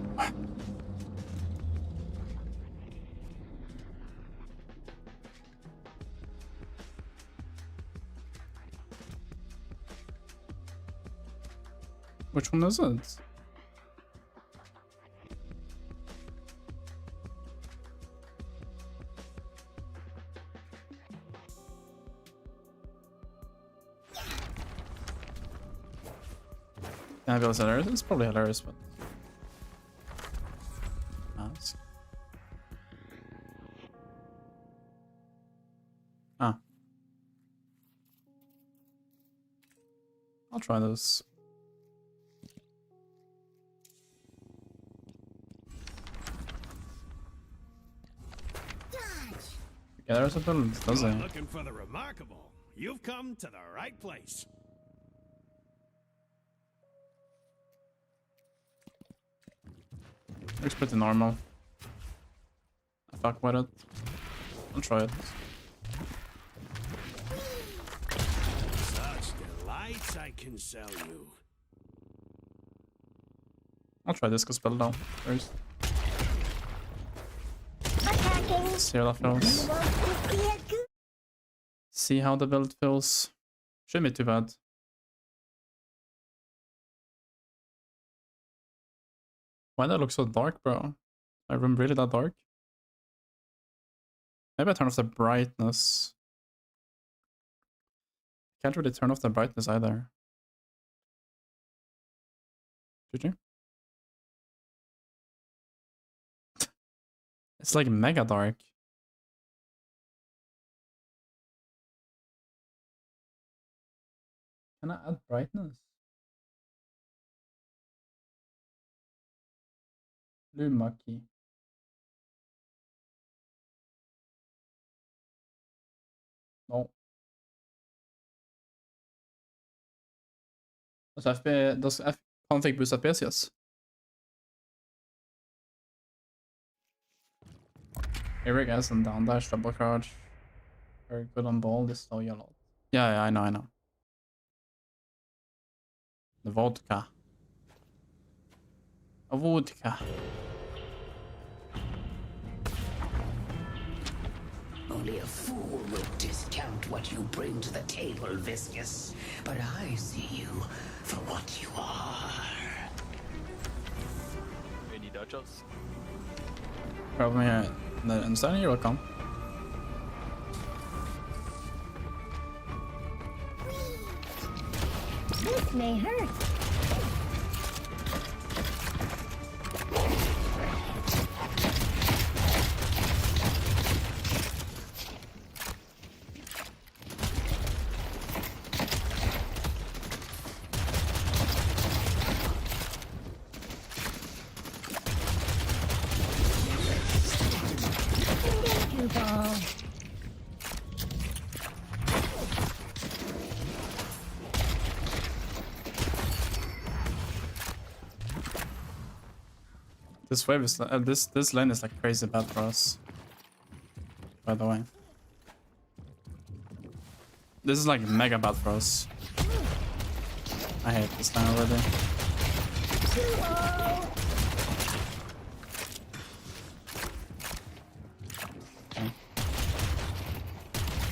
Which one is it? Can I feel it's hilarious? It's probably hilarious, but... Ask. Ah. I'll try this. Yeah, there's a build, does
You're
it?
looking for the remarkable. You've come to the right place.
Looks pretty normal. I fuck with it. I'll try it.
Such delights I can sell you.
I'll try this spell though first.
Attacking.
See how that feels.
Want to see it good?
See how the build feels. Shouldn't be too bad. Why do I look so dark, bro? My room really that dark? Maybe I turn off the brightness. Can't really turn off the brightness either. Did you? It's like mega dark. Can I add brightness? Luma key. No. Does F config boost FPS? Yes. Eric has and down dash, double charge. Very good on ball, this slow yellow. Yeah, I know. The vodka. A vodka.
Only a fool will discount what you bring to the table, Viscous. But I see you for what you are.
Any dodgers?
Probably understanding, you're welcome.
This may hurt. Ball.
This wave is this lane is like crazy bad for us. By the way, this is like mega bad for us. I hate this lane already.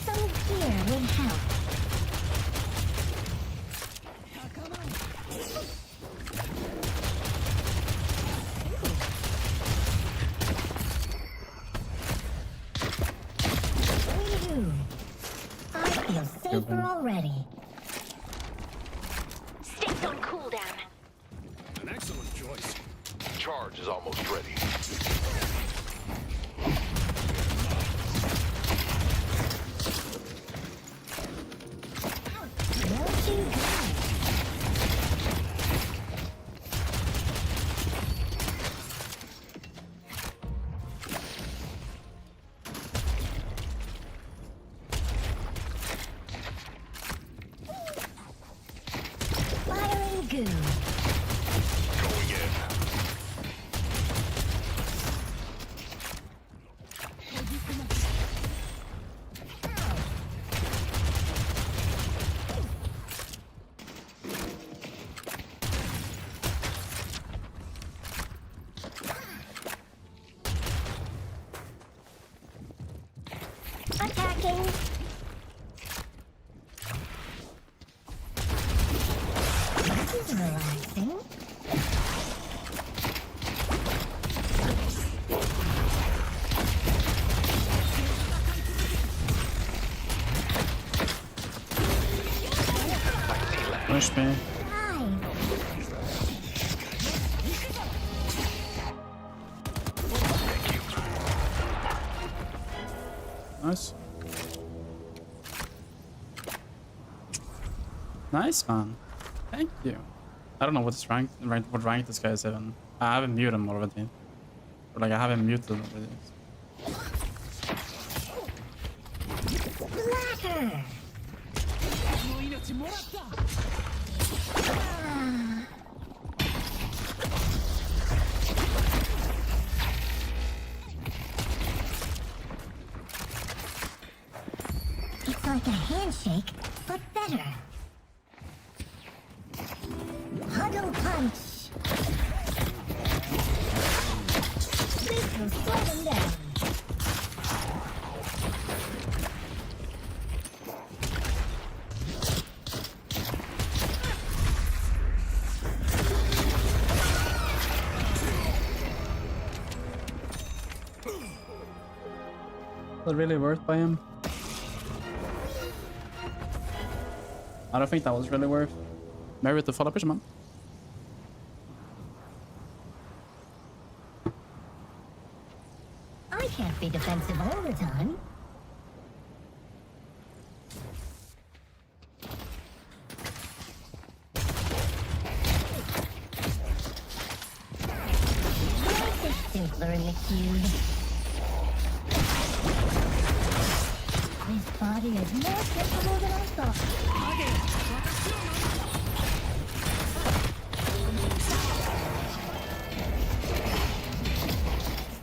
Some gear would help. safer already.
Stays on cooldown.
An excellent choice.
Charge is almost ready.
Won't you go? Firing goo.
Going in.
Attacking. This is relaxing.
Push me.
Nice.
Nice. Nice, man. Thank you. I don't know what rank this guy is even. I haven't muted him already. Or like I haven't muted him already.
Splatter. It's like a handshake, but better. Huddle punch. This will slow them down.
Was that really worth by him? I don't think that was really worth. Maybe with the follow push, man.
I can't be defensive all the time. Life is simpler in the cube. This body is more capable than I thought.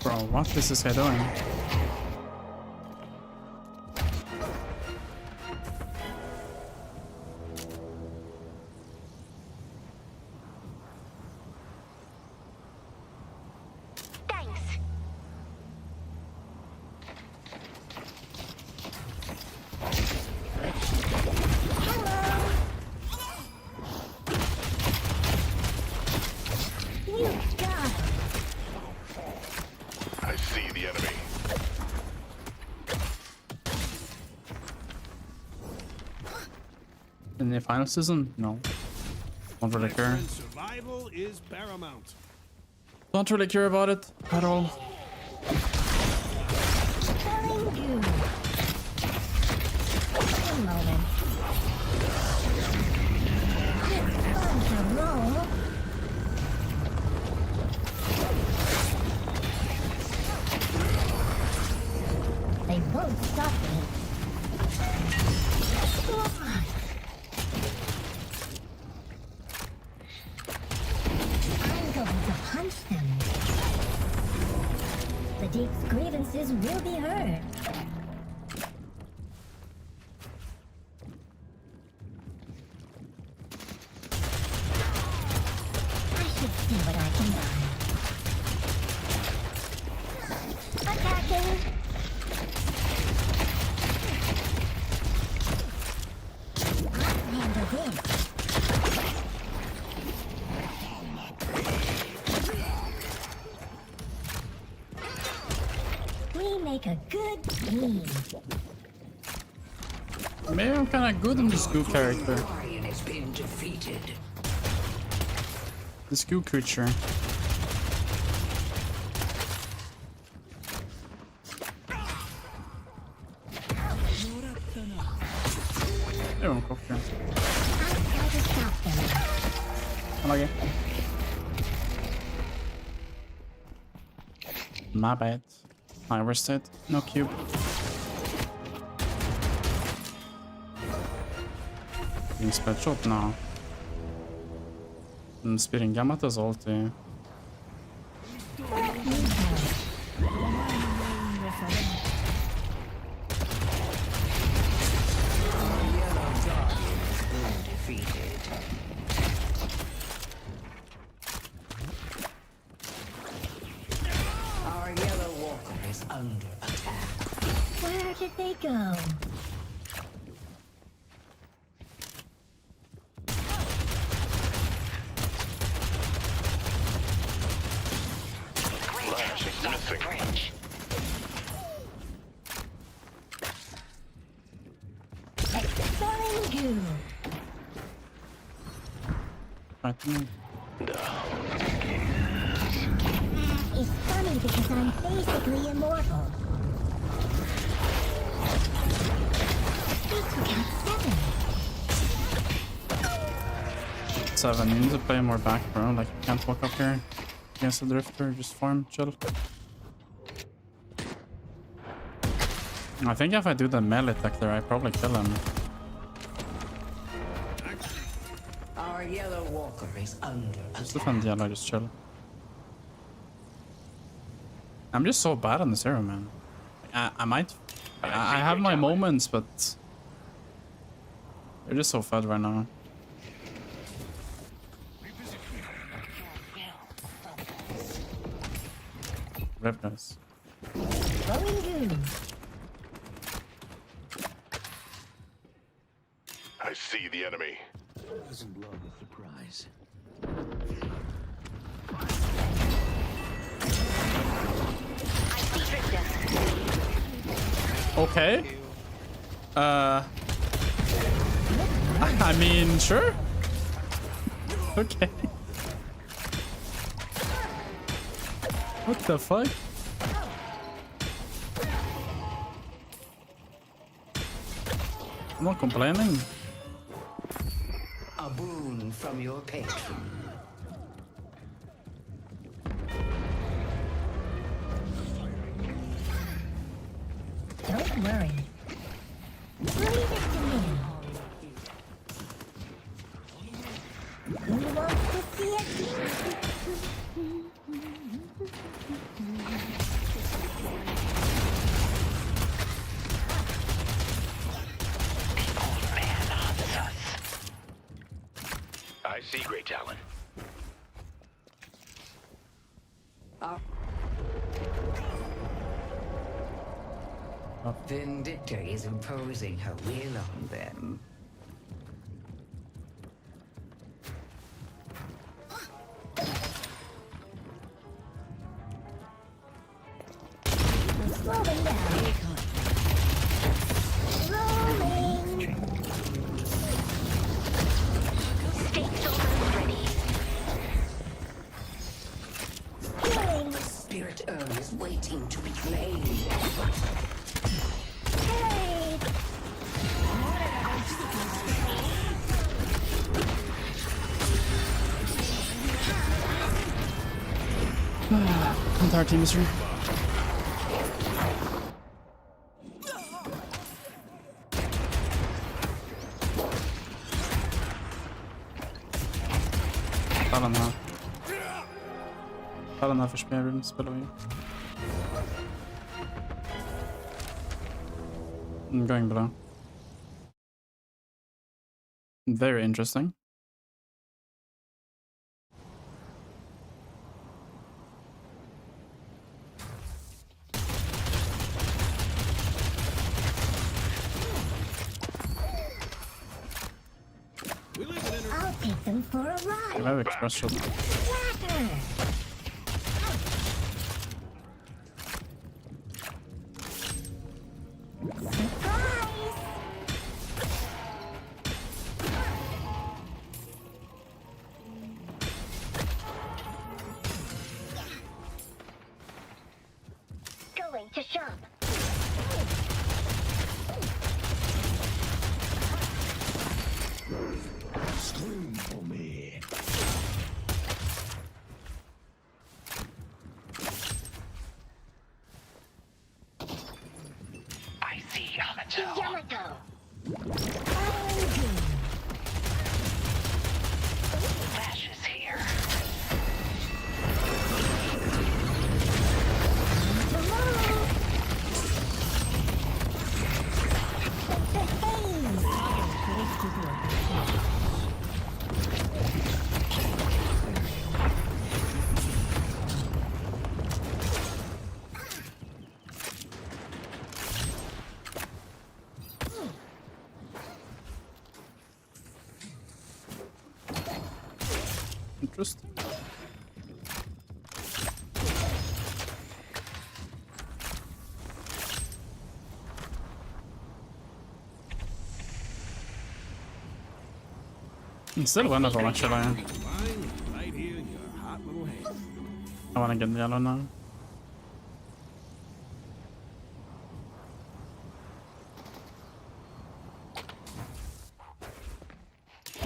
Bro, what is this guy doing?
Thanks.
You got him.
I see the enemy.
In the final season? No. Don't really care.
And survival is paramount.
Don't really care about it at all.
Telling you. Wait a moment. It's fun to roll. They won't stop me. I'm going to punch them. The Deep's grievances will be heard. I should see what I can buy. Attacking! I'll handle this. We make a good team.
Maybe I'm kind of good in this goo character.
Lion has been defeated.
This goo creature. They won't cook here.
I'll try to stop them.
I like it. My bad. I rested. No cube. Being split shot now. I'm speeding Yamato's ulti.
Defeated. Our yellow walker is under attack.
Where did they go?
Flash is missing.
Expelling goo.
Right to me.
It's funny because I'm basically immortal. They took out 7.
7. You need to play more back, bro. Like, you can't walk up here against the drifter. Just farm, chill. I think if I do the melee attack there, I probably kill him.
Our yellow walker is under
Just
attack.
defend yellow, just chill. I'm just so bad on this hero, man. I might... I have my moments, but... They're just so fed right now. Rev guys.
Throwing goo.
I see the enemy.
Doesn't love a surprise.
I see Drifter.
Okay. I mean, sure. Okay. What the fuck? I'm not complaining.
A boon from your patron.
Don't worry. Leave it to me. Who wants to see it?
I see Great Talon.
Vindictor is imposing her will on them.
Slow them down. Rolling.
State soldiers ready.
Killing.
Spirit Urn is waiting to be claimed.
Hey.
Entire team is here. Talon här. Talon här för spelrum spelar vi. Going below. Very interesting.
I'll take them for a ride.
I have express shot.
Slacker. Surprise. going to shop.
Scream for me.
I see Yamato.
Yamato.
Flash is here.
Interesting. It's still wonderful actually.
Fine, right here in your hot little hand.
I wanna get the yellow now.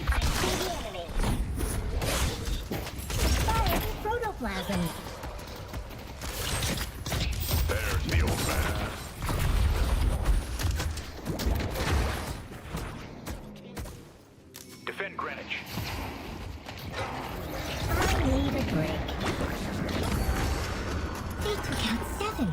I see the enemy. Firing protoplasm.
There's the old man. Defend Greenwich.
I need a break. They took out 7.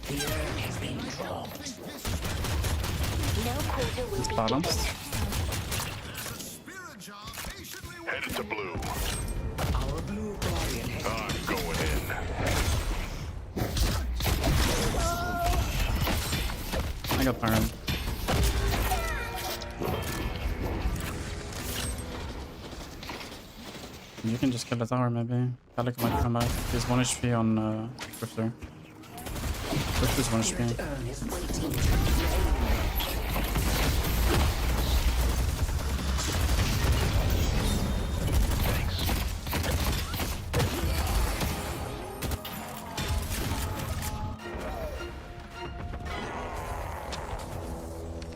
The urn has been dropped.
No quarter will
It's
be
balanced.
Headed to blue.
Our blue guardian has
I'm going in.
I got burned. You can just kill the tower maybe. Pelican might come back. He's 1 HP on Drifter. Drifter's 1 HP.
urn is waiting.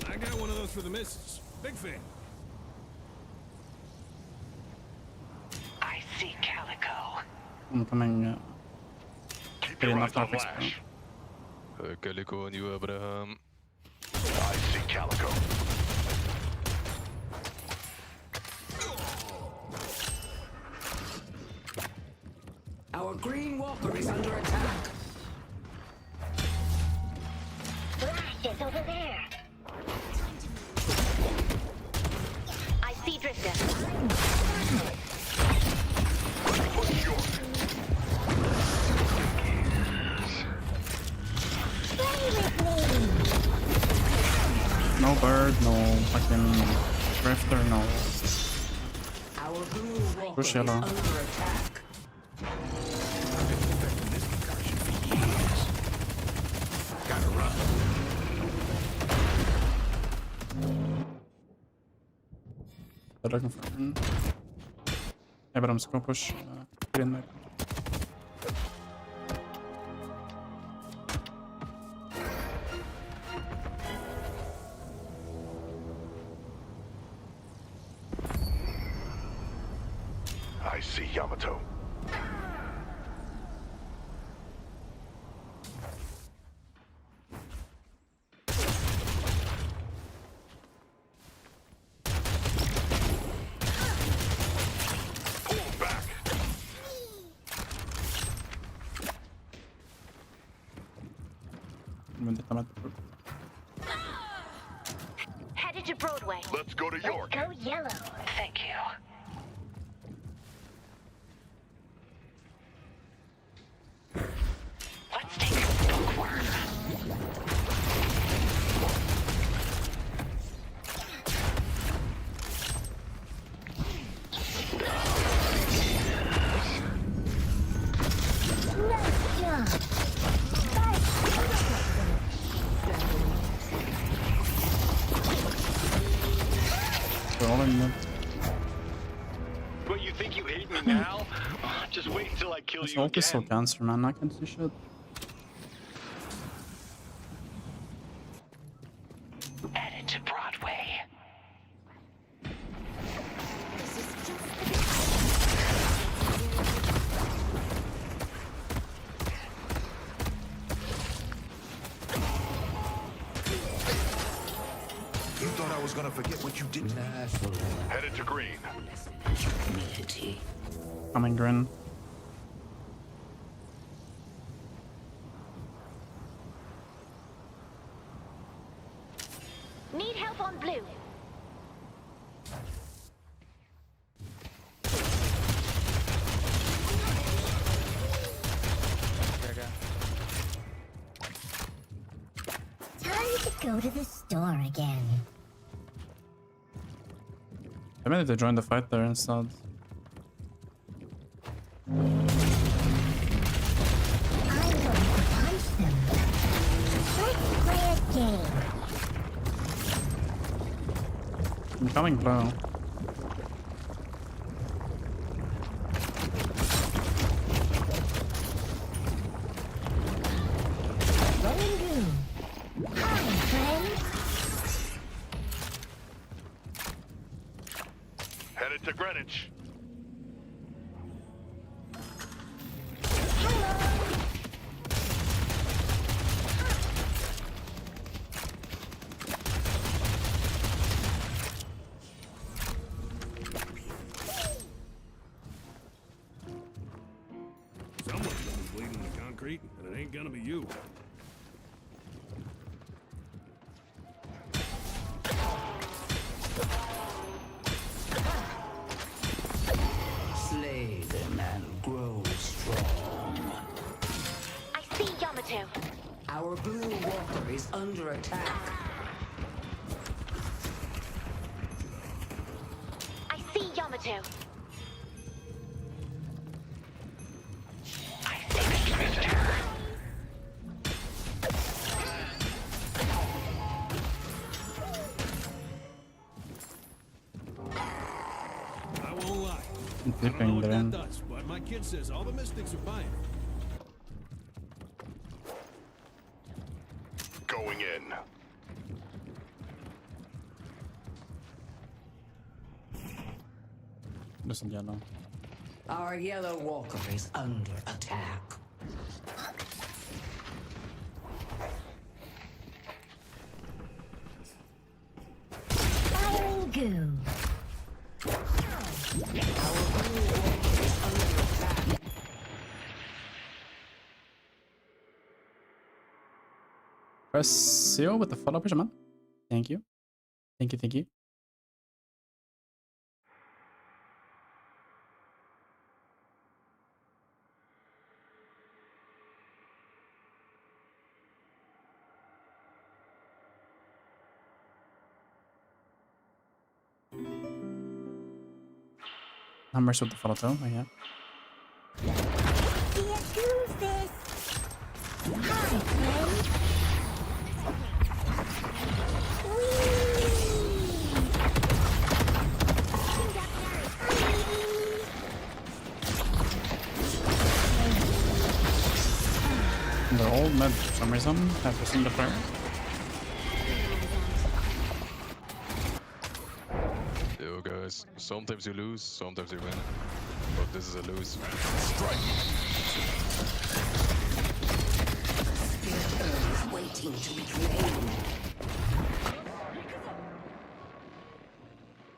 I got one of those for the missus. Big fan.
I see Calico.
I'm coming.
Keep
Pretty
your
enough
eyes on
graphics,
Flash.
Calico on you, Abraham.
I see Calico.
Our green walker is under attack.
Flash is over there.
I see Drifter.
Push your
Play with me.
No bird, no fucking Drifter, no.
Our blue walker
Push
is
yellow.
under attack.
Gotta run.
They're looking for him. Yeah, but I'm just gonna push green mid.
I see Yamato. Pull back.
Vendetta med.
Headed to Broadway.
Let's go to York.
Go yellow.
Thank you. Let's take a bookworm.
Nice job. Five protoplasm.
following mid.
What, you think you hate me now? Just wait until I kill
This
you
ult is so
again.
cancer, man. I can't do shit.
Headed to Broadway.
This is just
You thought I was gonna forget what you did to me?
Headed to green.
Humility.
Coming grin.
Need help on blue.
Time to go to the store again.
I meant to join the fight there instead.
I'm going to punch them. Let's play a game.
I'm coming blue.
Rolling goo. Hi, friends.
Headed to Greenwich.
Someone's gonna be bleeding the concrete, and it ain't gonna be you.
Slay them and grow strong.
I see Yamato.
Our blue walker is under attack.
I see Yamato.
I see the Drifter.
I won't lie.
I'm
I don't know
flipping
what
there.
that does, but my kid says all the mystics are buying it.
Going in.
Just in yellow.
Our yellow walker is under attack.
Firing goo.
Press CO with the follow push, man. Thank you. Thank you, thank you. Numbers with the follow too, oh, yeah.
See ya, Goofus. Hi, friends.
They're all mid for some reason. After seeing the fire.
Yo guys, sometimes you lose, sometimes you win. But this is a lose. Strike!
Earth waiting to be claimed.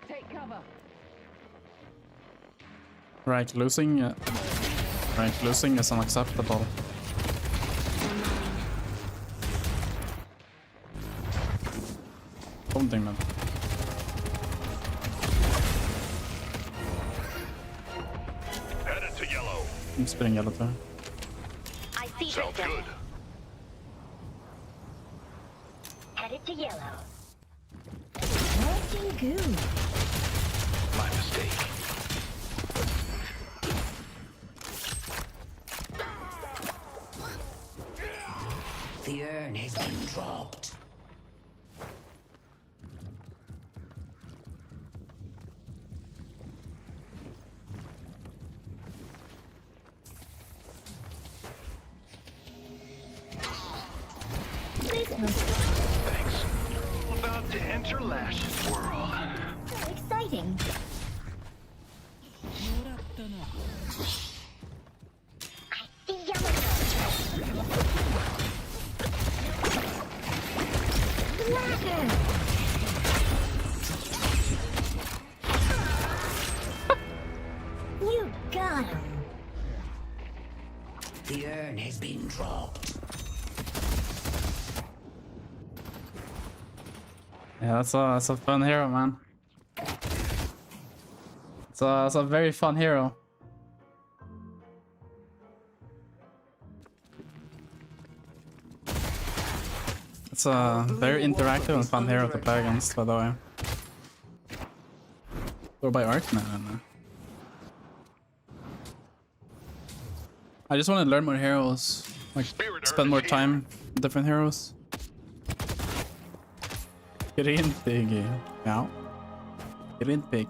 Take cover.
Right, losing. Right, losing is unacceptable. Holding them.
Headed to yellow.
I'm spinning yellow too.
I see
Sounds
Drifter.
good.
Headed to yellow.
Planting goo.
My mistake.
The urn has been dropped.
Please no.
Thanks. About to enter Lash's world.
So exciting.
See Yamato.
Ladder. You got him.
The urn has been dropped.
Yeah, that's a fun hero, man. It's a very fun hero. It's a very interactive and fun hero to play against, by the way. Or by Arkman, I don't know. I just want to learn more heroes, like spend more time with different heroes. Get in, Piggy. Yeah. Get in, Pig.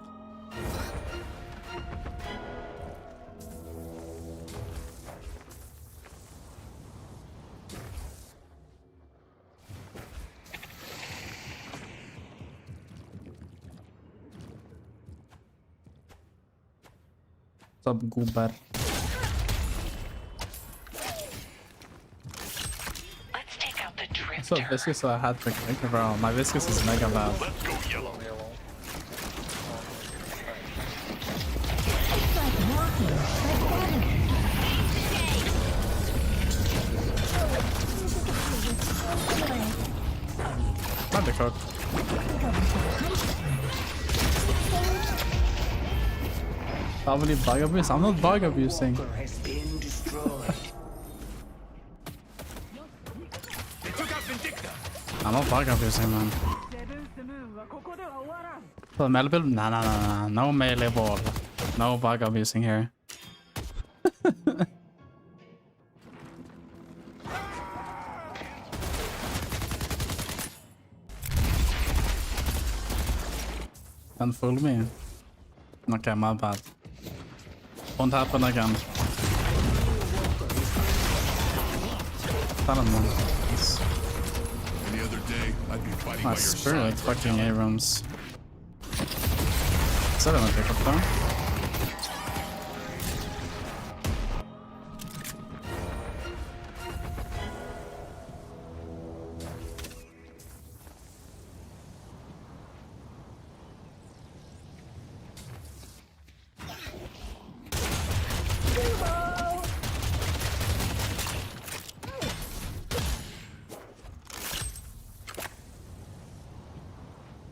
What's up, Goober?
Let's take out the drift.
So Viscous hat trick, right? Bro, my Viscous is mega bad.
Let's go yellow.
It's like walking, like water.
Not the cook. Probably bug abuse. I'm not bug abusing.
Has been destroyed.
They took out Vindicta.
I'm not bug abusing, man. So melee build? Nah. No melee ball. No bug abusing here. Don't fool me. Okay, my bad. Won't happen again. Nice.
Any other day, I'd be fighting by
My
your
spirit
side.
fucking Abrams. Is that a pickup though?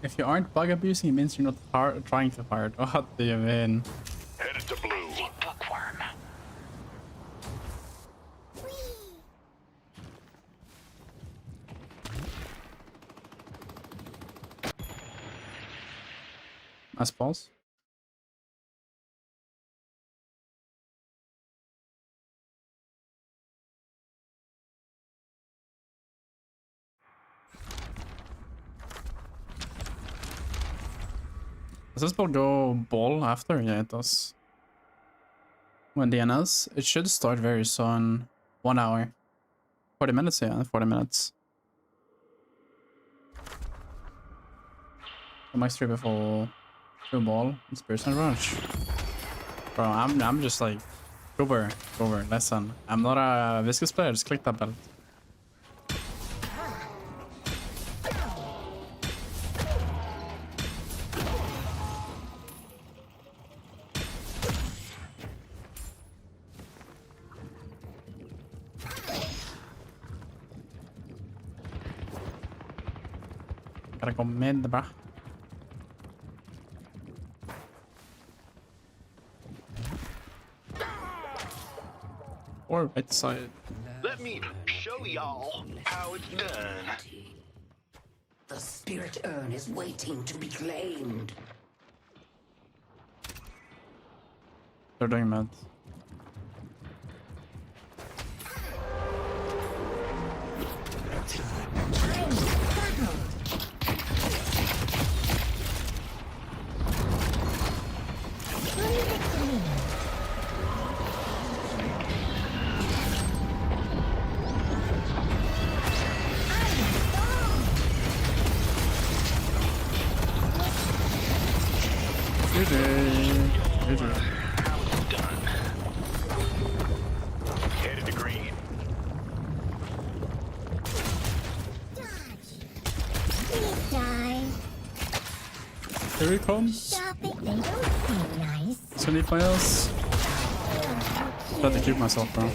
If you aren't bug abusing, it means you're not trying too hard. What do you mean?
Headed to blue.
Bookworm.
I suppose. Does this ball go ball after? Yeah, it does. When DNS, it should start very soon. 1 hour. 40 minutes, yeah, 40 minutes. Max 3 before 2 ball. Inspiration rush. Bro, I'm just like Goober, listen. I'm not a Viscous player, just click that belt. Gotta go mid, bruh. Or right side.
Let me show y'all how it's done.
The spirit urn is waiting to be claimed.
They're doing mid.
Headed to green.
Please die.
Here he comes.
Stop it. They don't seem nice.
So many players. Try to keep myself, bro.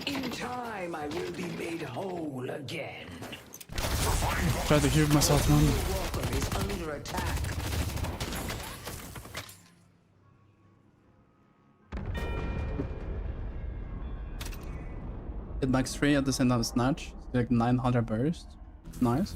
In time, I will be made whole again.
Try to keep myself, man.
Walker is under attack.
Hit max 3 at the same time as Snatch. It's like 900 burst. It's nice.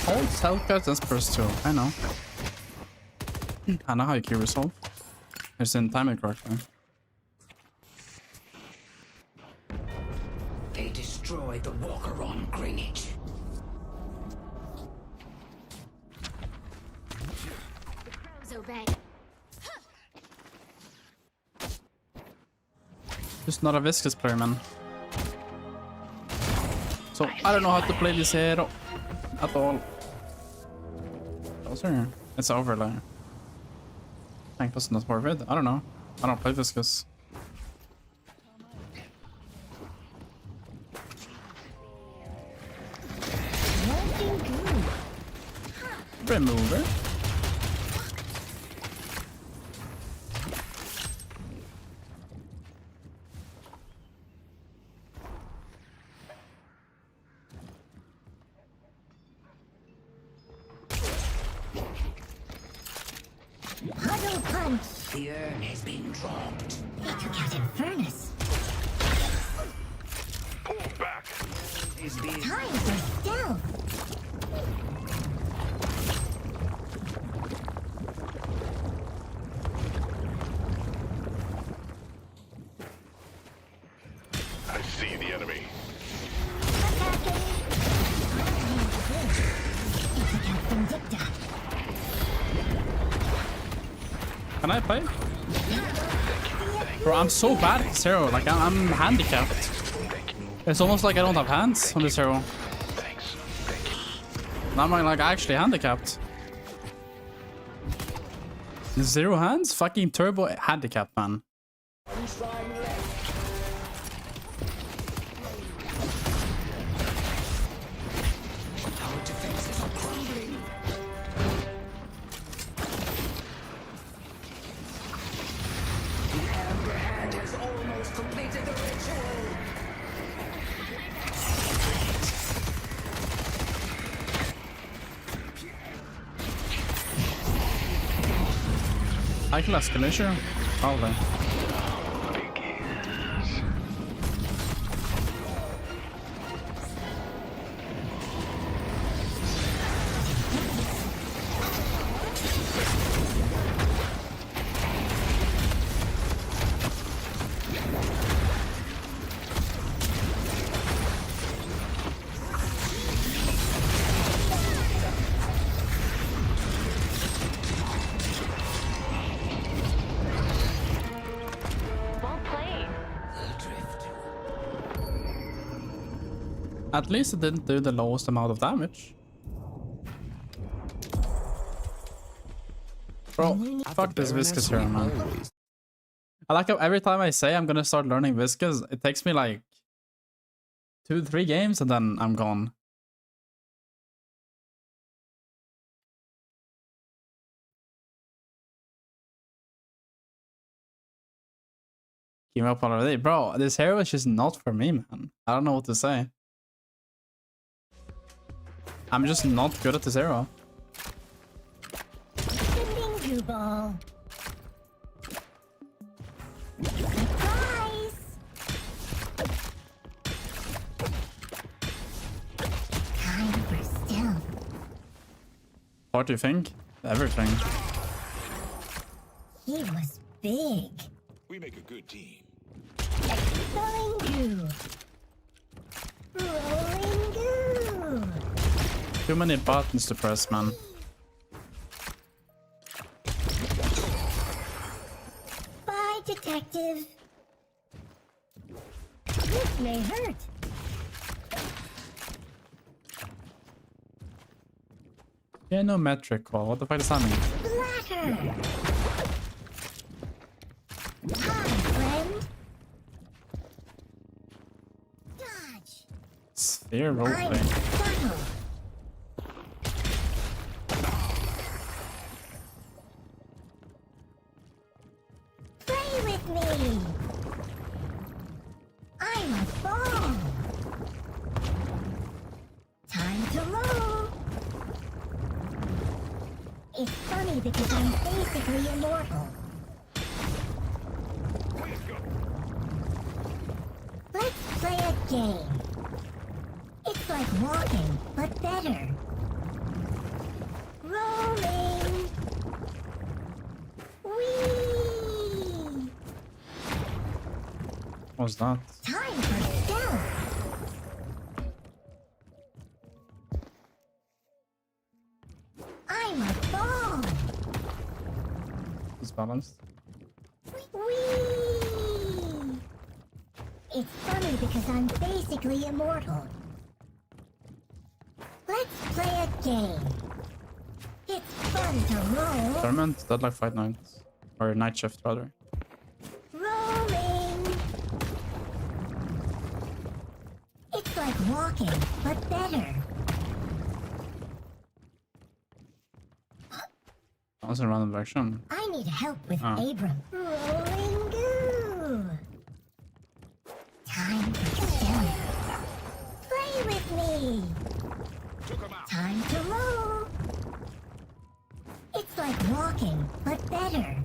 Oh, it's health guys, that's burst too. I know. I know how you kill resolve. It's in timing correctly.
They destroyed the walker on Greenwich.
So bad.
Just not a viscous player, man. So I don't know how to play this hero at all. Closer. It's overlay. Tank was not worth it. I don't know. I don't play viscous.
Looking good.
Remover.
Huddle punch.
The urn has been dropped.
They took out Infernus.
Pull back.
Is being
Time for stealth.
I see the enemy.
Attacking. They took out Vindicta.
Can I play? Bro, I'm so bad at this hero. Like, I'm handicapped. It's almost like I don't have hands on this hero. Now I'm like actually handicapped. 0 hands? Fucking turbo handicap, man.
our defenses are crumbling. The Amber Hand has almost completed the ritual.
I can escalation. Probably.
Well played.
At least it didn't do the lowest amount of damage. Bro, fuck this viscous hero, man. I like how every time I say I'm gonna start learning viscous, it takes me like 2-3 games and then I'm gone. Give up already. Bro, this hero is just not for me, man. I don't know what to say. I'm just not good at this hero.
Sending goo ball. Surprise! Time for stealth.
What do you think? Everything.
He was big.
We make a good team.
Expelling goo. Rolling goo.
Too many buttons to press, man.
Bye, detective. This may hurt.
Yeah, no metric call. What the fuck does that mean?
Splatter! Hi, friend. Dodge.
Sphere
I'm
roleplay.
subtle. Play with me. I'm a ball. Time to roll. It's funny because I'm basically immortal. Let's play a game. It's like walking, but better. Rolling. Whee!
What's that?
Time for stealth. I'm a ball.
It's balanced.
Whee! It's funny because I'm basically immortal. Let's play a game. It's fun to roll.
Tournament? Deadlock Fight Night. Or Night Shift, rather.
Rolling. It's like walking, but better.
That was in random direction.
I need help with
Oh.
Abram. Rolling goo. Time for stealth. Play with me. Time to roll. It's like walking, but better.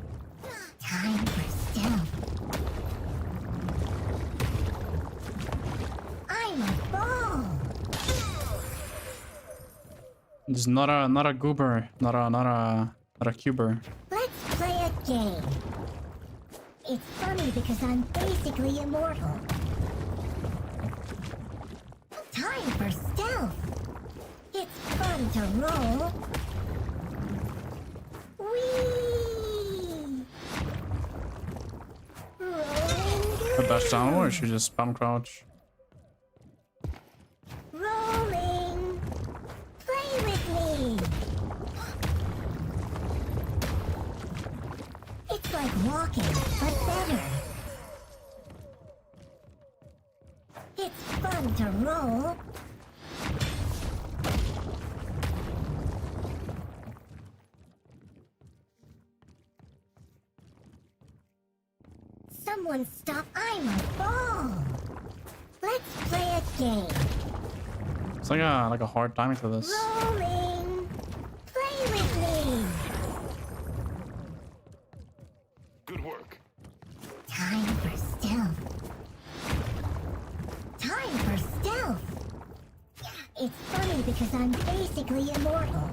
Time for stealth. I'm a ball.
Just not a goober, not a cuber.
Let's play a game. It's funny because I'm basically immortal. Time for stealth. It's fun to roll. Whee! Rolling
A dash down, or should just spam crouch?
Rolling. Play with me. It's like walking, but better. It's fun to roll. Someone stop. I'm a ball. Let's play a game.
It's like a hard timing to this.
Rolling. Play with me.
Good work.
Time for stealth. Time for stealth. It's funny because I'm basically immortal.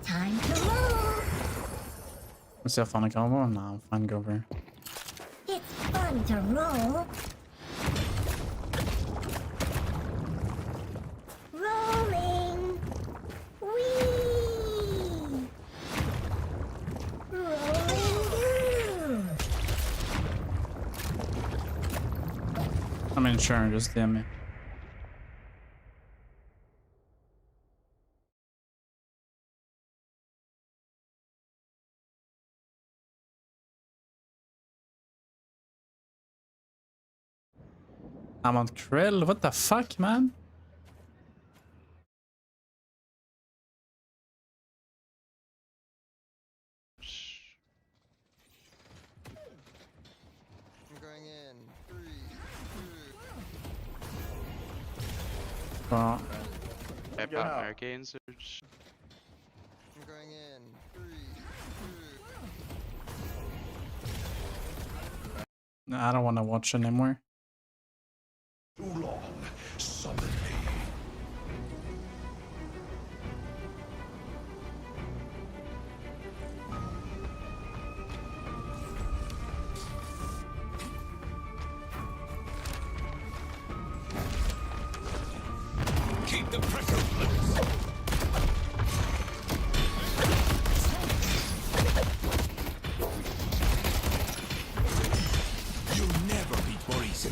Time to roll.
Let's see how fun I can go. No, fine goober.
It's fun to roll. Rolling. Whee! Rolling goo.
I mean, sure, just DM me. I'm on Krill. What the fuck, man?
I'm going in. 3, 2.
Well,
Arcane Surge.
I'm going in. 3, 2.
I don't want to watch anymore.
Too long. Summon me. Keep the pressure loose. You'll never beat Boris.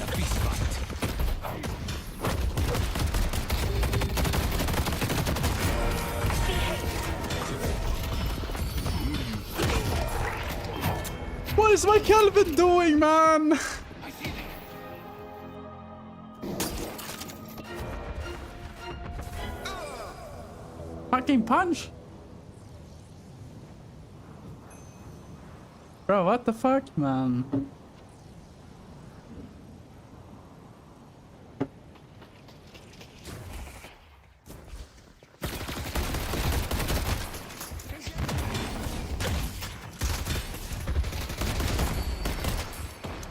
is my Kelvin doing, man? Fucking punch. Bro, what the fuck, man?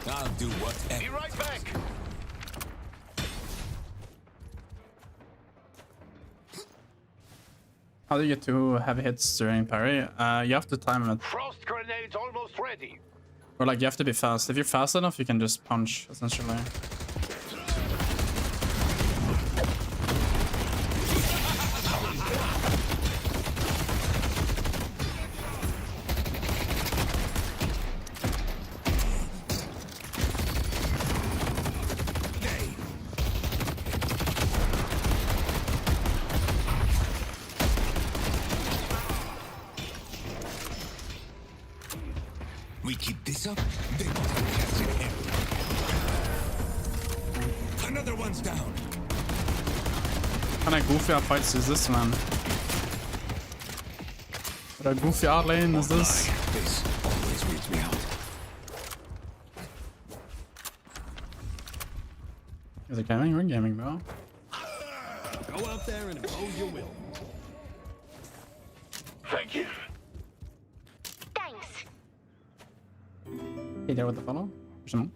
I'll do whatever. Be right back.
How do you get 2 heavy hits during parry? You have to time it.
Frost grenade's almost ready.
Or like you have to be fast. If you're fast enough, you can just punch, essentially.
We keep this up, they must have cast it in. Another one's down.
What kind of goofy fights is this, man? What a goofy art lane is this?
This always weirds me out.
Is it gaming? We're gaming, bro.
Go out there and impose your will.
Thank you.
Thanks.
Hey there with the follow. Push him on.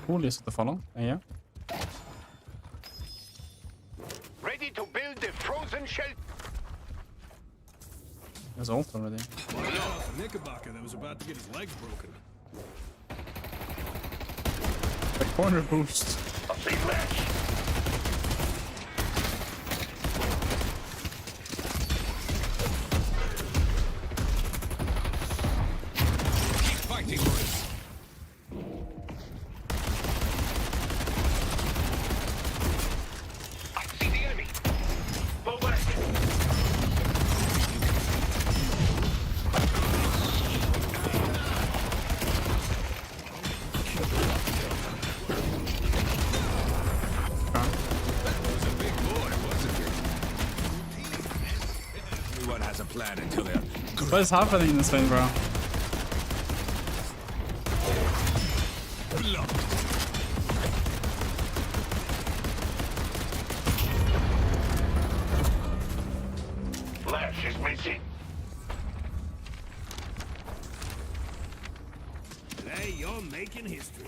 Cool, yes, the follow. Yeah.
Ready to build the frozen shelter.
There's ult already.
One off a Knickerbocker that was about to get his legs broken.
The corner boost.
A big match. Keep fighting, boys. I see the enemy. Fall back. Everyone has a plan until they're
What is happening in this thing, bro?
blocked. Lash is missing.
Today you're making history.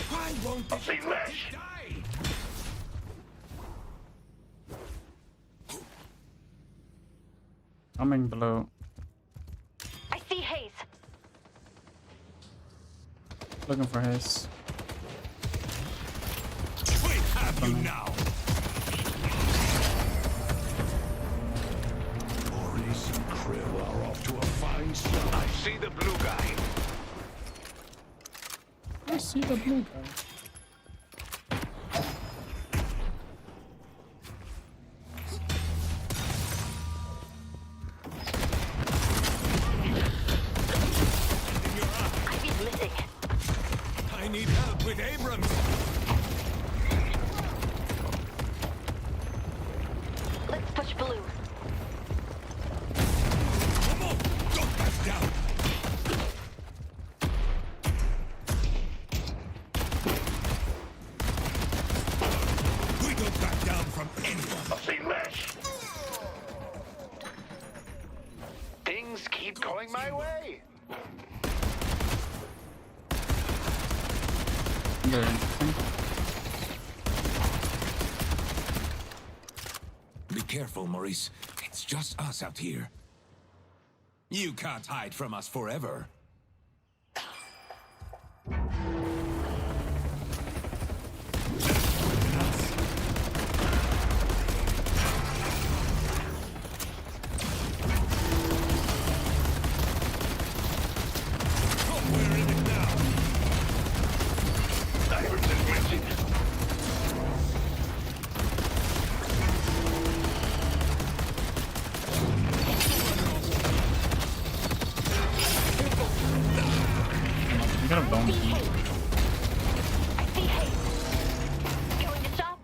Why won't
I see Lash.
die?
Coming below.
I see haze.
Looking for his.
We have you now. Maurice and Krill are off to a fine start. I see the blue guy.
I see the blue guy.
I've been missing.
I need help with Abrams.
Let's push blue.
Come on, don't back down. We don't back down from anyone. I see Lash. Things keep going my way.
Very interesting.
Be careful, Maurice. It's just us out here.
You can't hide from us forever.
You got a bone.
I see haze. Going to stop?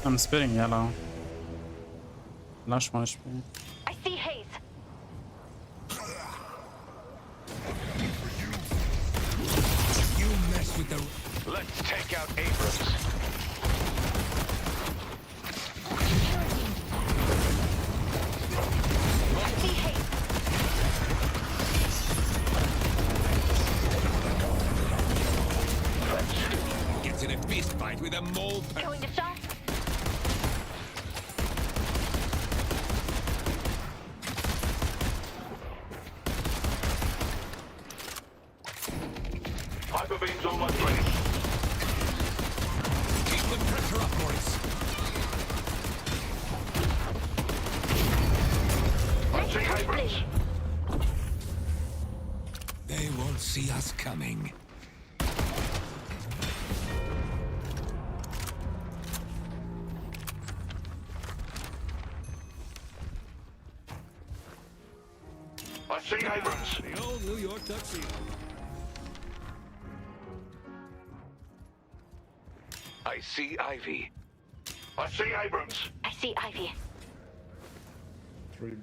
I'm spitting yellow. Lush 1 HP.
I see haze.
You mess with the...
Let's take out Abrams.
I see haze.
Gets in a fist fight with a mole...
Going to stop?
Hyper beams almost ready.
Keep the pressure up, Morris.
I see Abrams.
They won't see us coming.
I see Abrams.
The old New York tuxedo.
I see Ivy. I see Abrams.
I see Ivy.
3.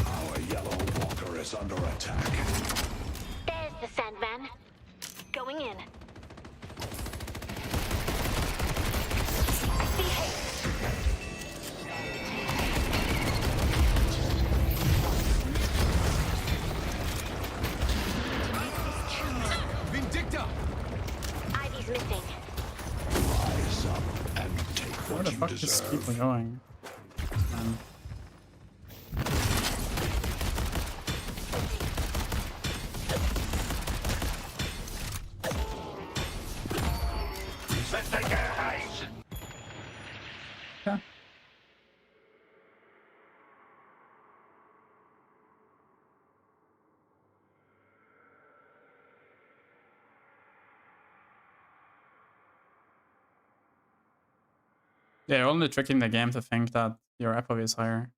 Our yellow walker is under attack.
There's the Sandman. Going in. I see haze.
Vindicta!
Ivy's missing.
Rise up and take
Where
what
the
you
fuck just keep
deserve.
going? Man.
Let's take our haze.
Yeah. Yeah, you're only tricking the game to think that your FOV is higher.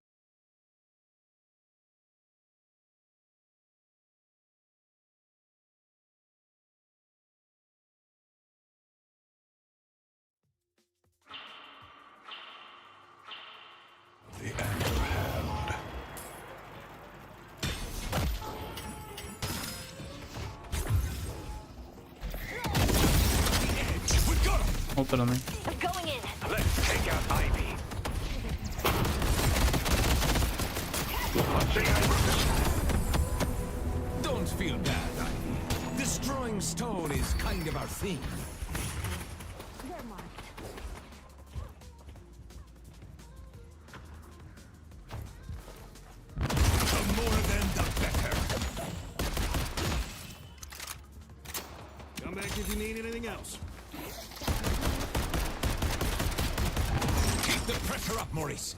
The anchor hand.
We've got him!
Ult it on me.
I'm going in.
Let's take out Ivy. I see Abrams.
Don't feel bad, Ivy. Destroying stone is kind of our thing.
They're marked.
The more of them, the better.
Come back if you need anything else.
Keep the pressure up, Maurice.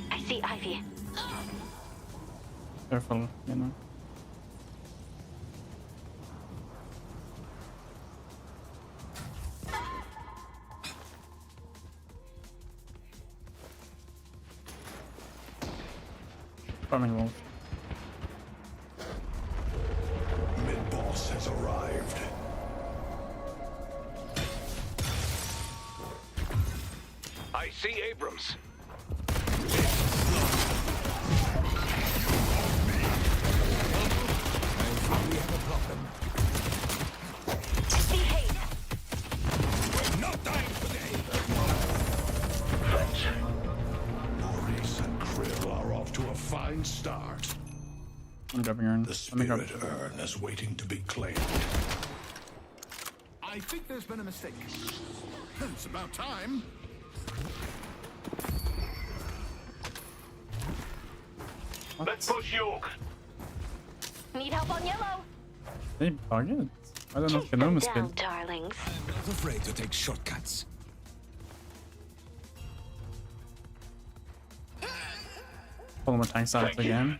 I see Ivy.
Careful, you know. Farming wolf.
Mid-boss has arrived. I see Abrams.
We have a fine start.
I'm grabbing urn.
The
Let me grab.
spirit urn is waiting to be claimed. I think there's been a mistake. It's about time.
Let's push York.
Need help on yellow?
They bug it. I don't know if
Keep
you know
them
Miss
down,
Speed.
darlings.
I'm not afraid to take shortcuts.
Pull more tanks out again.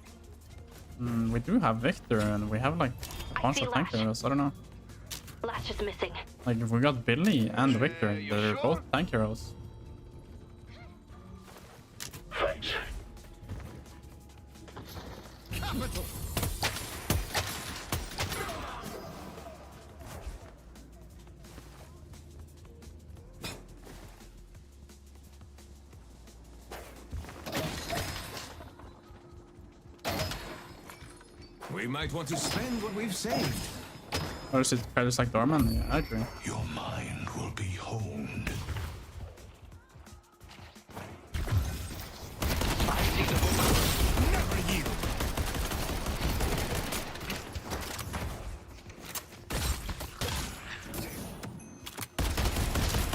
We do have Victor and we have like a bunch
see
of tank
Lash.
heroes. I don't know.
Lash is missing.
Like if we got Billy and Victor, they're both tank heroes.
Thanks.
Capital. We might want to spend what we've saved.
Or is it kind of like Dorman? Yeah, I agree.
Your mind will be honed. Never yield.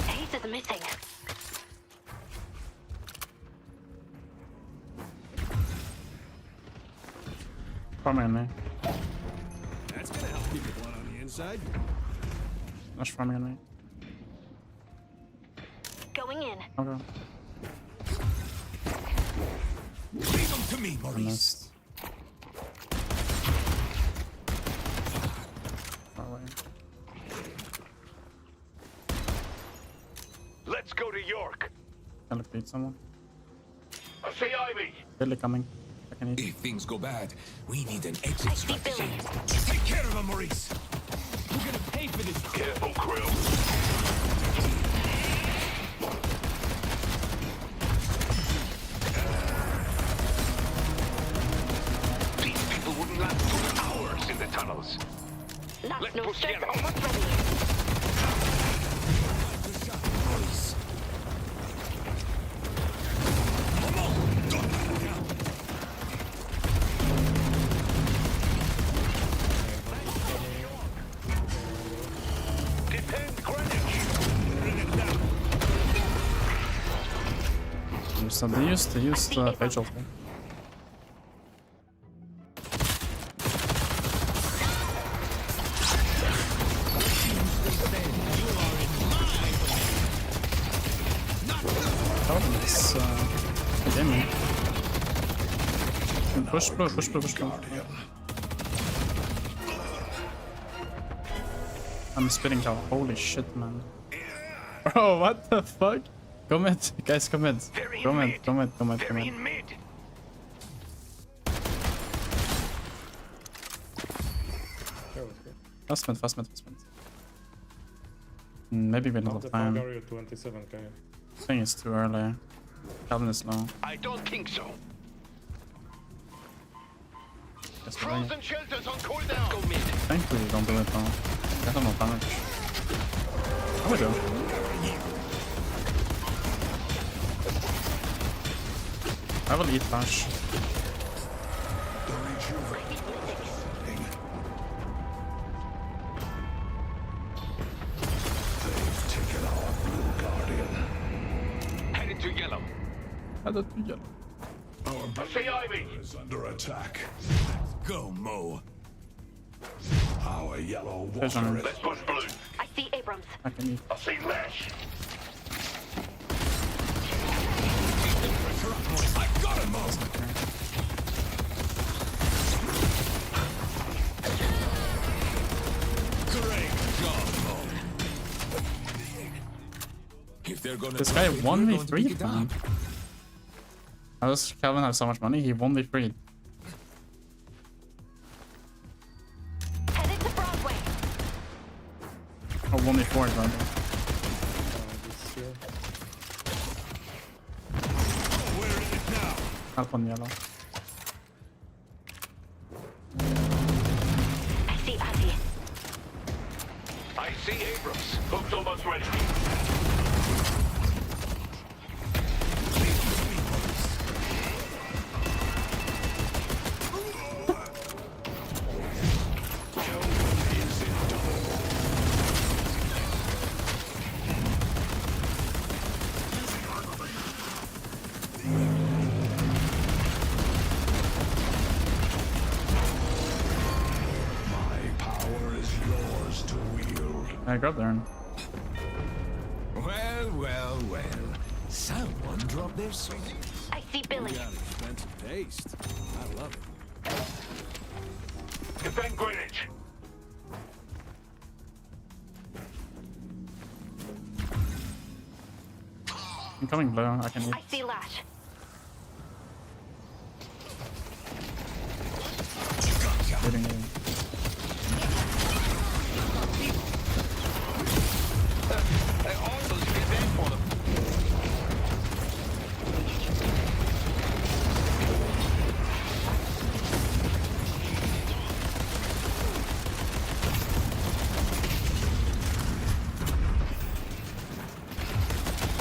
Ace is missing.
Farming on me.
That's gonna help keep the blood on the inside.
Lash farming on me.
Going in.
Okay.
Leave them to me,
I
Maurice.
missed. Far away.
Let's go to York.
Can I beat someone?
I see Ivy.
Billy coming. I can eat.
If things go bad, we need an exit
I see
strategy.
Billy.
Take care of him, Maurice. We're gonna pay for this.
Careful, crew. These people wouldn't last 2 hours in the tunnels.
Not
Let's
no
push
strength,
yellow.
almost ready.
Maurice. Come on, don't back down.
Defend Greenwich.
Bring it down.
So they used to use page ulti. Oh, this gaming. Push blue, push blue, push blue. I'm spitting cow. Holy shit, man. Bro, what the fuck? Comment, guys, comment.
They're in
Comment,
mid.
comment, comment,
They're
comment.
in mid.
Fast mid, fast mid, fast mid. Maybe we don't have time.
27k.
I think it's too early. Calvin is low.
I don't think so.
Guess we're ready.
Frozen shelters on cooldown. Go mid.
Thankfully, you don't do it though. Get them no damage. How we do? I will eat flash.
They've taken our blue guardian.
Headed to yellow.
I don't do yellow.
Our
I see Ivy.
is under attack. Go, Mo. Our yellow
There's one.
water is
Let's push blue.
I see Abrams.
I can eat.
I see Lash.
I got him, Mo. Great job, Mo. If they're gonna
This guy
drop it,
won
we're
me
going to
free,
pick it up.
man. How does Calvin have so much money? He won me free.
Headed to Broadway.
Or won me four, rather.
We're in it now.
Help on yellow.
I see Ivy.
I see Abrams. Hook's almost ready.
I grabbed Aaron.
Well, well, well. Someone dropped their sword.
I see Billy.
You got expensive taste. I love it.
Defend Greenwich.
I'm coming blue. I can eat.
I see Lash.
Eating, eating.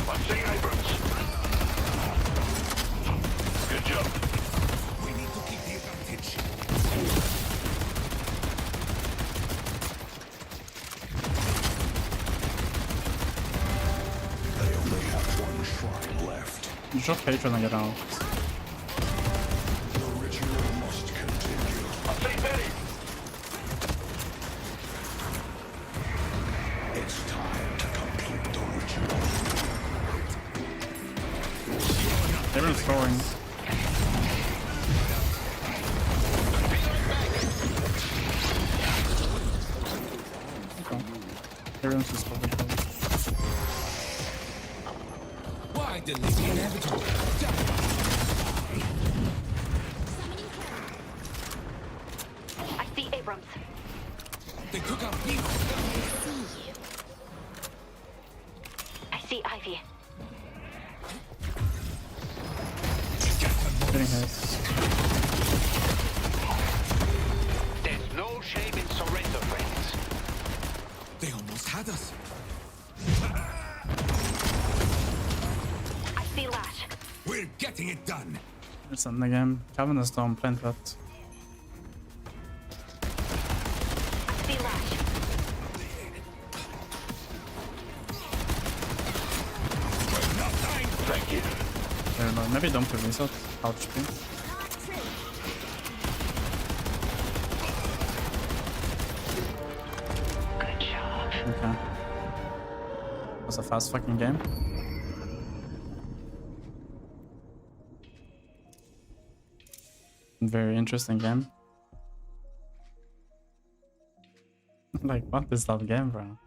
I'm seeing Abrams. Good job.
We need to keep the advantage. They only have one shrine left.
You shot Patron and get out.
The ritual must continue.
I'm seeing Betty.
It's time to complete the ritual.
Everyone's throwing. Okay. Everyone's just fucking throwing.
Why delay the inevitable?
I see Abrams.
They took out Piggy.
I see Ivy.
Getting hit.
There's no shame in surrender, friends.
They almost had us.
I see Lash.
We're getting it done.
It's in the game. Calvin is down plant that.
I see Lash.
Thank you.
I don't know. Maybe don't do reset. Ouch.
Good job.
Okay. That's a fast fucking game. Very interesting game. Like, what is that game, bro?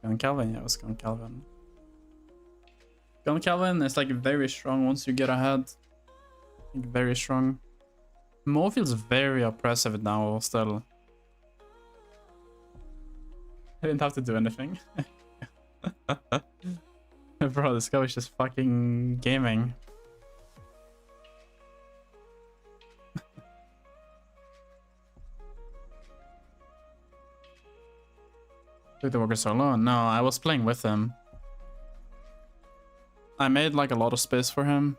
Gun Calvin, yeah, it was Gun Calvin. Gun Calvin is like very strong once you get ahead. Like, very strong. Mo feels very oppressive now still. I didn't have to do anything. Bro, this guy was just fucking gaming. Took the worker solo? No, I was playing with him. I made like a lot of space for him.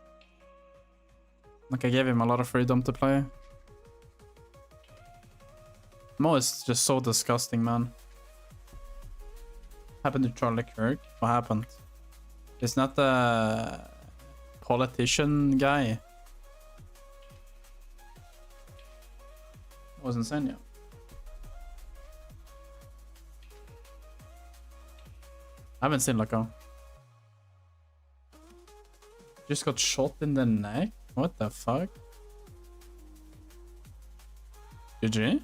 Like I gave him a lot of freedom to play. Mo is just so disgusting, man. Happened to Charlie Kirk? What happened? It's not the politician guy. Wasn't saying yet. I haven't seen Loco. Just got shot in the neck? What the fuck? GG?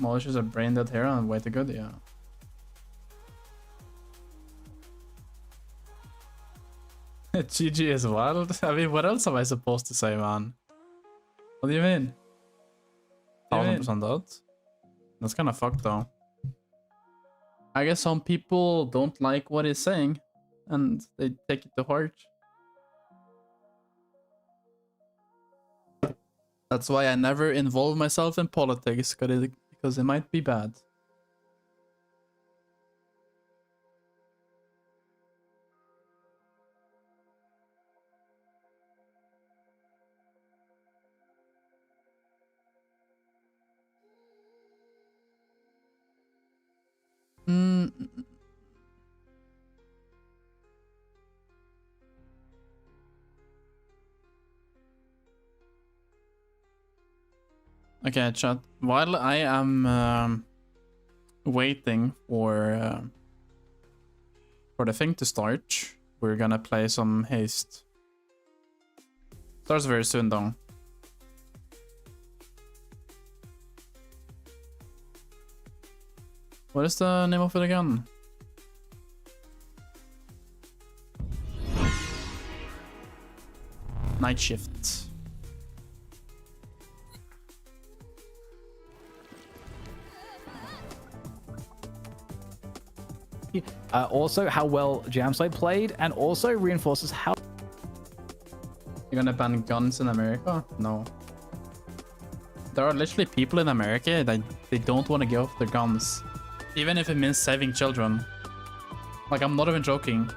Molish is a brain dead hero and way too good, yeah. GG is wild? I mean, what else am I supposed to say, man? What do you mean? 1000% dead? That's kind of fucked, though. I guess some people don't like what he's saying, and they take it to heart. That's why I never involve myself in politics, because it might be bad. Okay, chat. While I am waiting for the thing to start, we're gonna play some Haste. Starts very soon though. What is the name of it again? Night Shift.
Also, how well Jamslate played, and also reinforces how...
You're gonna ban guns in America? No. There are literally people in America that they don't want to give up their guns. Even if it means saving children. Like, I'm not even joking.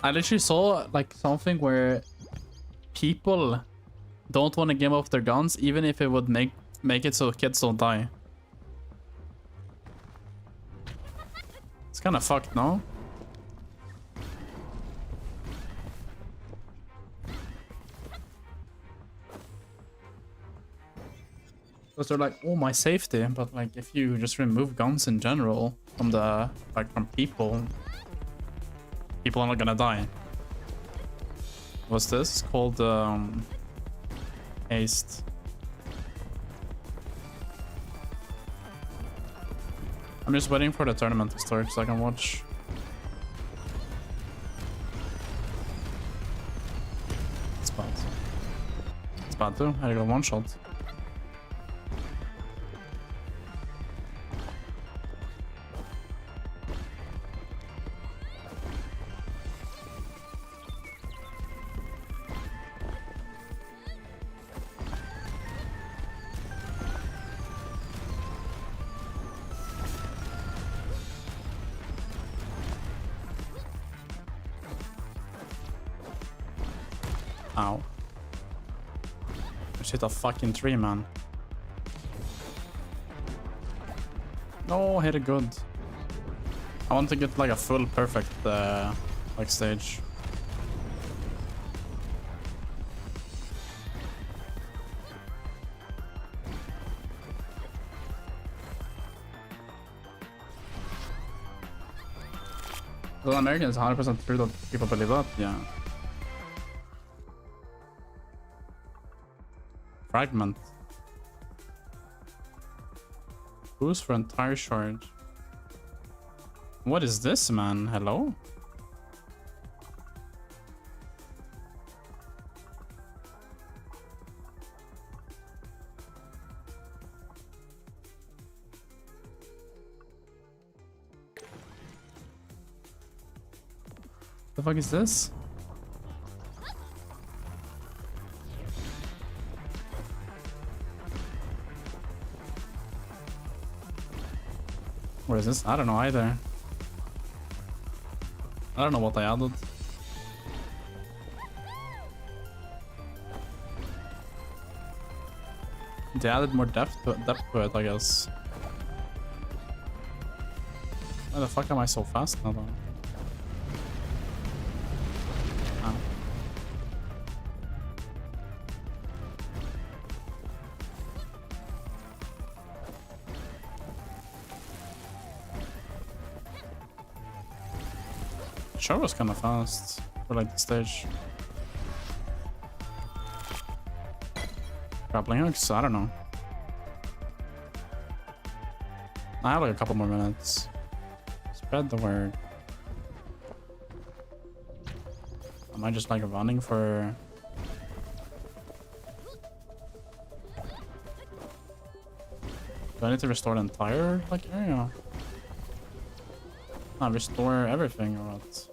I literally saw like something where people don't want to give up their guns even if it would make it so kids don't die. It's kind of fucked, no? Because they're like, oh, my safety, but like if you just remove guns in general from the from people are not gonna die. What's this? It's called Haste. I'm just waiting for the tournament to start so I can watch. It's bad. It's bad too. I got one shot. Ow. I just hit a fucking tree, man. No, hit it good. I want to get like a full perfect like stage. Well, American is 100% true that people believe that, yeah. Fragment. Boost for entire charge. What is this, man? Hello? The fuck is this? What is this? I don't know either. I don't know what I added. They added more depth to it, I guess. Why the fuck am I so fast now though? Oh. Sure was kind of fast for like the stage. Grappling hooks? I don't know. I have like a couple more minutes. Spread the word. Am I just like running for... Do I need to restore the entire like area? Not restore everything or what?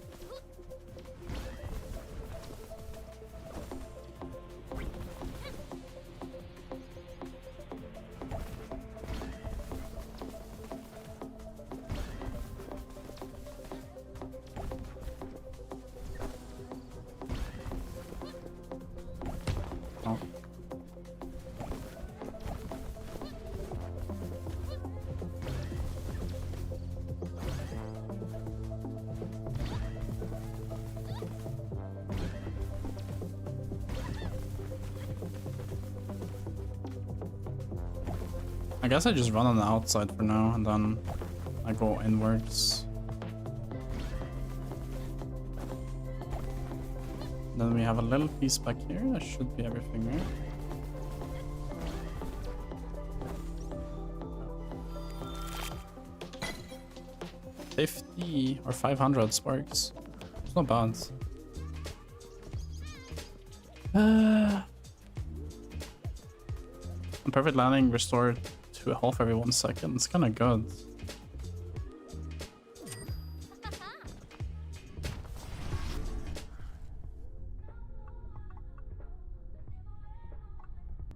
Oh. guess I just run on the outside for now, and then I go inwards. Then we have a little piece back here. That should be everything, right? $50 or 500 sparks. It's not bad. Perfect landing restored to health every 1 second. It's kind of good.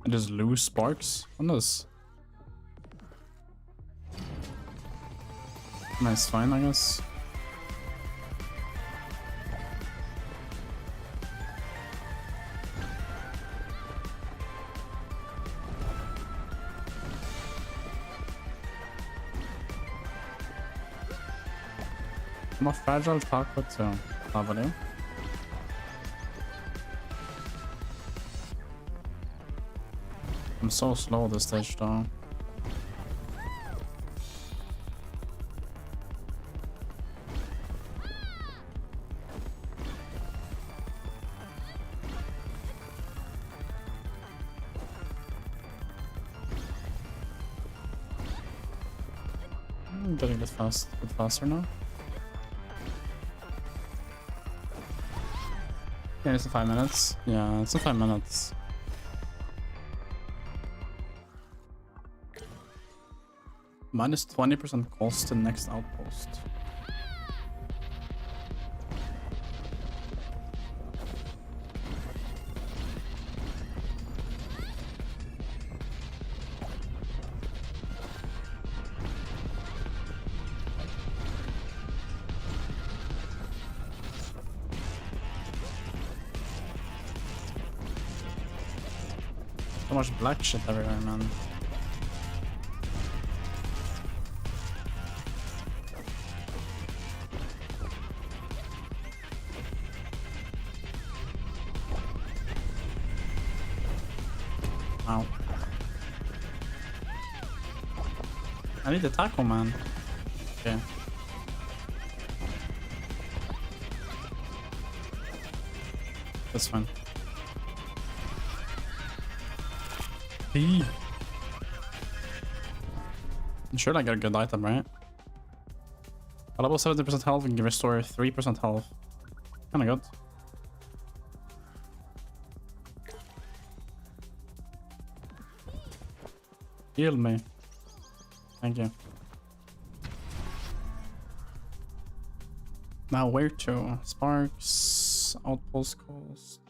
I just lose sparks on this. Nice, fine, I guess. More fragile taco too. Lovely. I'm so slow this stage though. I'm getting a bit faster now. Yeah, it's in 5 minutes. Yeah, it's in 5 minutes. Minus 20% cost to next outpost. So much black shit everywhere, man. Ow. I need the tackle, man. Okay. That's fine. I'm sure I got a good item, right? A level 70% health and can restore 3% health. Kinda good. Heal me. Thank you. Now where to? Sparks, outpost coast.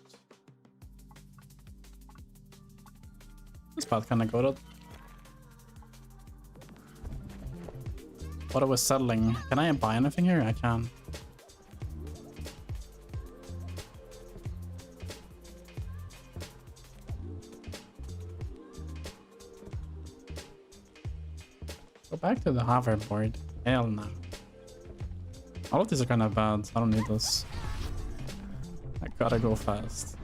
This path kinda good. What are we settling? Can I buy anything here? I can. Go back to the hoverboard. Hell no. All of these are kind of bad. I don't need this. I gotta go fast.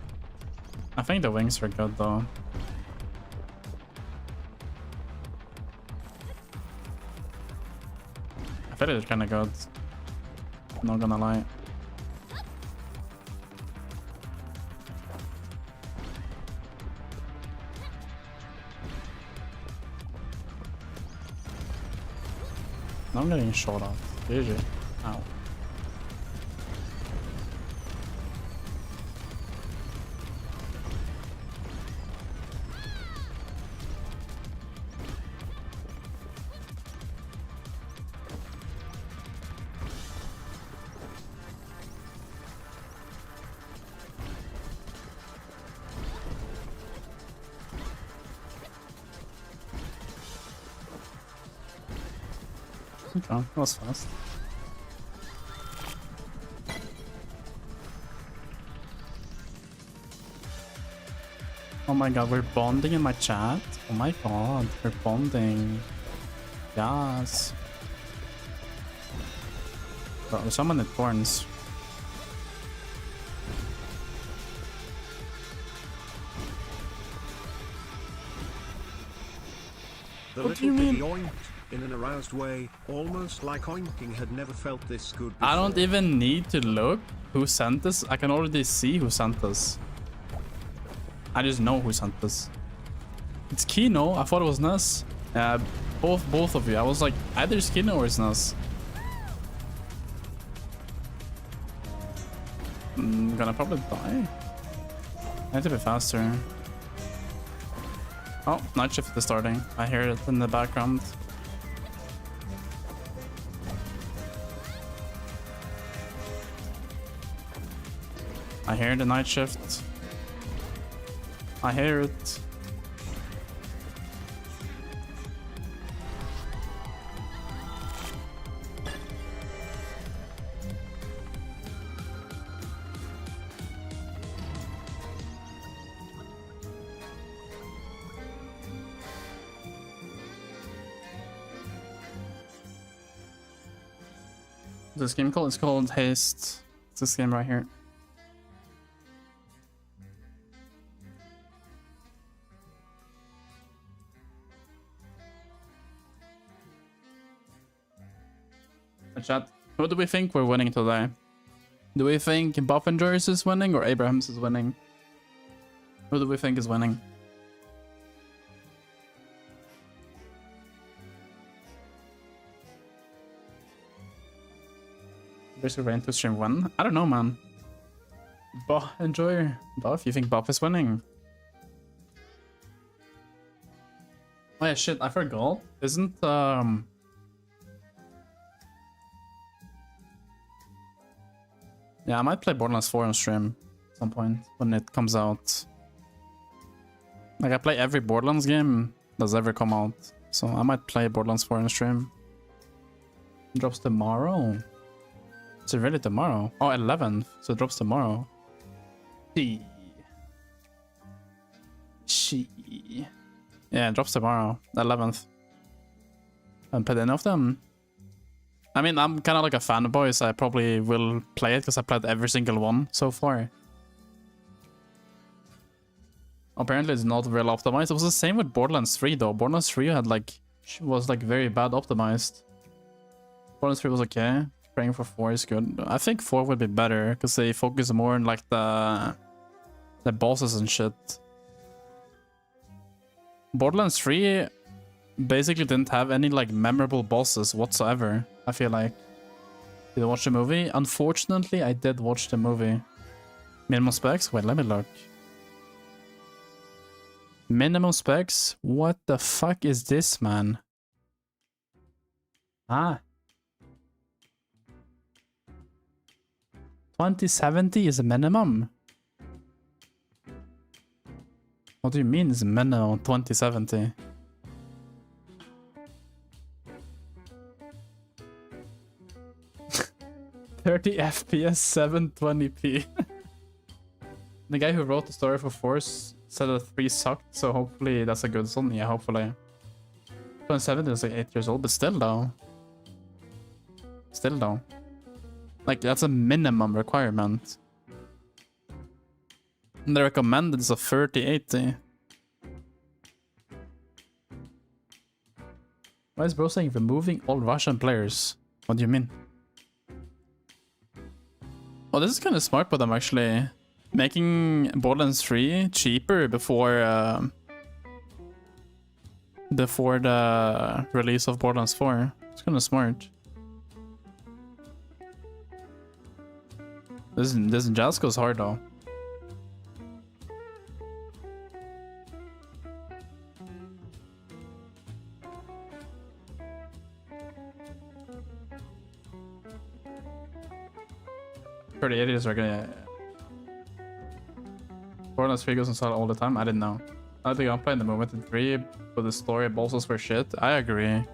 I think the wings are good though. I feel it's kind of good. Not gonna lie. Now I'm getting shot off. GG. Ow. Okay, that was fast. Oh my god, we're bonding in my chat? Oh my god, we're bonding. Yes. Bro, someone at thorns.
The
What do you
little
mean?
piggy oinked in an aroused way, almost like oinking had never felt this good before.
I don't even need to look who sent this. I can already see who sent this. I just know who sent this. It's Kino. I thought it was Ness. Both of you. I was like, either it's Kino or it's Ness. I'm gonna probably die. I need to be faster. Oh, night shift is starting. I hear it in the background. I hear the night shift. I hear it. This game called, it's called Haste. It's this game right here. Chat, what do we think we're winning today? Do we think Buffingers is winning or Abrahams is winning? Who do we think is winning? There's a rain to stream one. I don't know, man. Enjoy Buff. You think Buff is winning? Oh yeah, shit. I forgot. Isn't yeah, I might play Borderlands 4 on stream at some point when it comes out. Like I play every Borderlands game that's ever come out, so I might play Borderlands 4 on stream. It drops tomorrow. Is it really tomorrow? Oh, 11th. So it drops tomorrow. Yeah, it drops tomorrow. 11th. I haven't played any of them. I mean, I'm kind of like a fanboy, so I probably will play it because I played every single one so far. Apparently it's not real optimized. It was the same with Borderlands 3 though. Borderlands 3 had was very bad optimized. Borderlands 3 was okay. Praying for 4 is good. I think 4 would be better because they focus more on like the bosses and shit. Borderlands 3 basically didn't have any like memorable bosses whatsoever. I feel like. Did you watch the movie? Unfortunately, I did watch the movie. Minimum specs? Wait, let me look. Minimum specs? What the fuck is this, man? Ah. 2070 is a minimum? What do you mean is minimum 2070? $30 FPS 720p. The guy who wrote the story for Force said that 3 sucked, so hopefully that's a good one. Yeah, hopefully. 2070 is like 8 years old, but still though. Still though. Like, that's a minimum requirement. And the recommended is a 3080. Why is bro saying removing all Russian players? What do you mean? Oh, this is kind of smart, but I'm actually making Borderlands 3 cheaper before the release of Borderlands 4. It's kind of smart. This Jasko's hard though. The idiots are gonna. Borderlands 3 goes on sale all the time. I didn't know. I think I'm playing the moment in 3, but the story bosses were shit. I agree.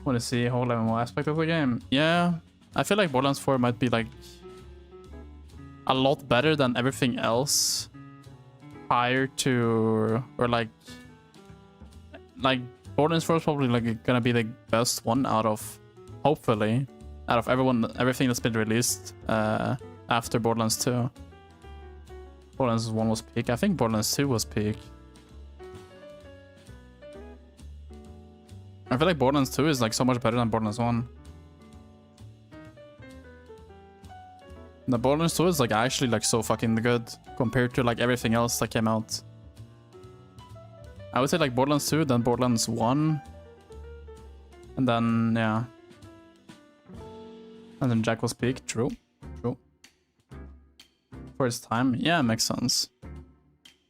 Want to see a whole MMO aspect of the game? Yeah, I feel like Borderlands 4 might be like a lot better than everything else prior to, or like Borderlands 4 is probably like gonna be the best one out of, hopefully, out of everything that's been released after Borderlands 2. Borderlands 1 was peak. I think Borderlands 2 was peak. I feel like Borderlands 2 is like so much better than Borderlands 1. The Borderlands 2 is like actually like so fucking good compared to like everything else that came out. I would say like Borderlands 2, then Borderlands 1. And then, yeah. And then Jackal's Peak. True. True. For its time. Yeah, makes sense.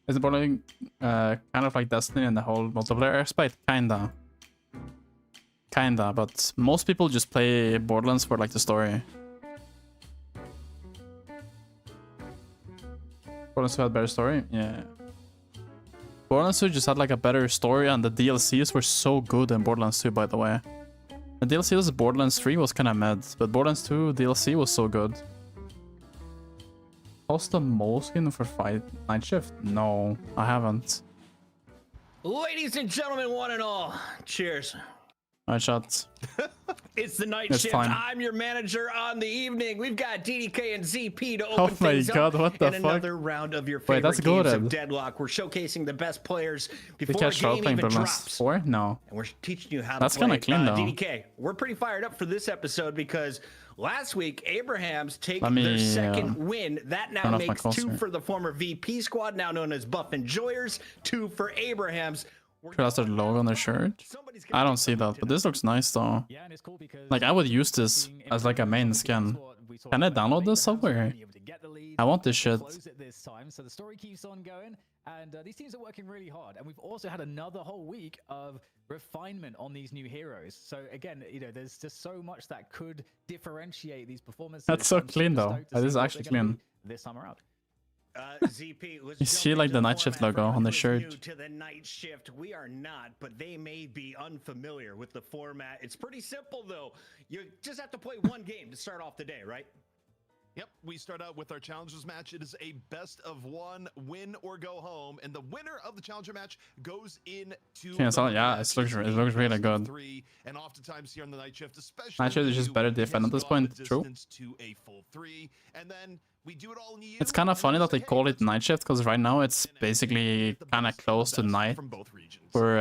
Is it Borderlands kind of like Destiny in the whole multiplayer aspect? Kinda. Kinda, but most people just play Borderlands for like the story. Borderlands 2 had better story? Yeah. Borderlands 2 just had like a better story, and the DLCs were so good in Borderlands 2, by the way. The DLCs of Borderlands 3 was kind of mad, but Borderlands 2 DLC was so good. Cost the Moleskin for Night Shift? No, I haven't.
Ladies and gentlemen, one and all, cheers.
Alright, shots.
It's the night
It's
shift.
fine.
I'm your manager on the evening. We've got DDK and ZP to
Oh
open
my
things
god,
up.
what the
and
fuck?
another round of your
Wait,
favorite
that's
games
good.
of Deadlock. We're showcasing the best players
We
before a
catch role
game
playing
even
Borderlands
drops.
4? No.
And we're teaching you how
That's
to play.
kinda clean, though.
DDK, we're pretty fired up for this episode because last week Abrahams take
Let me,
their second win. That
turn
now
off my
makes
calls
2
here.
for the former VP squad, now known as Buff Enjoyers, 2 for Abrahams.
Sure, that's their logo on their shirt. I don't see that, but this looks nice though.
Yeah, and it's cool because
Like I would use this as like a main skin. Can I download this somewhere? I want this shit.
Close it this time, so the story keeps on going, and these teams are working really hard. And we've also had another whole week of refinement on these new heroes. So again, you know, there's just so much that could differentiate these performances.
That's so
I'm
clean
super
though.
stoked to
That
see
is
what
actually
they're gonna
clean.
do this time around.
ZP, let's
You
jump
see like
into
the Night Shift
format.
logo
For
on the
those
shirt.
new to the Night Shift, we are not, but they may be unfamiliar with the format. It's pretty simple though. You just have to play one game to start off the day, right?
Yep, we start out with our challengers match. It is a best of one, win or go home, and the winner of the challenger match goes into.
Yeah, so, yeah, it looks really good.
And oftentimes here on the night shift, especially
Night Shift is just better defend at this point. True.
To a full 3, and then we do it all in you.
It's kind of funny that they call it Night Shift because right now it's basically kind of close to night
from both regions.
for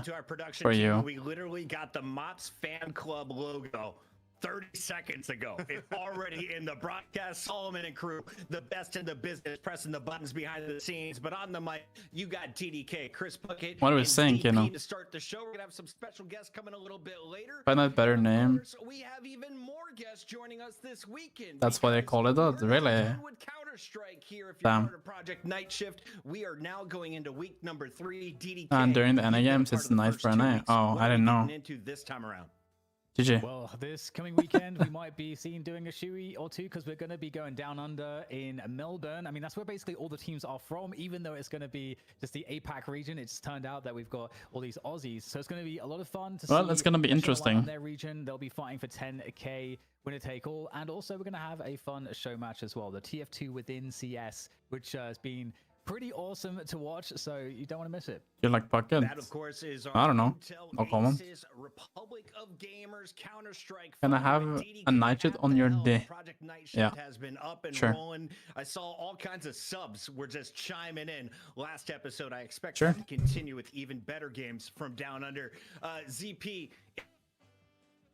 To our production
for
team,
you.
we literally got the Mott's fan club logo 30 seconds ago. It's already in the broadcast. Solomon and crew, the best in the business, pressing the buttons behind the scenes. But on the mic, you got DDK, Chris Puckett,
What are we
and
saying,
DP
you know?
to start the show. We're gonna have some special guests coming a little bit later.
Find that better name.
We have even more guests joining us this weekend.
That's why they call it that. Really?
Counter-Strike here. If you're
Damn.
part of Project Night Shift, we are now going into week number 3. DDK.
And during the NA
you've been
games,
part
it's
of the
night
first
for
2
NA.
weeks.
Oh,
What
I
are we
didn't know.
getting into this time around?
GG.
Well, this coming weekend, we might be seen doing a shoey or two because we're going to be going down under in Melbourne. I mean, that's where basically all the teams are from, even though it's going to be just the APAC region. It's turned out that we've got all these Aussies. So it's going to be a lot of fun to see.
Well, it's going to be
national
interesting.
light on their region. They'll be fighting for 10K winner take all. And also, we're going to have a fun show match as well. The TF2 within CS, which has been pretty awesome to watch. So you don't want to miss it.
You like Puckett?
That, of course, is our
I don't know.
Intel
No comment.
Aces, Republic of Gamers, Counter-Strike.
Can I have
DDK
a Night Shift on your
FL.
day?
Project Night Shift
Yeah.
has been up and
Sure.
rolling. I saw all kinds of subs were just chiming in last episode. I expect
Sure.
that to continue with even better games from Down Under. ZP,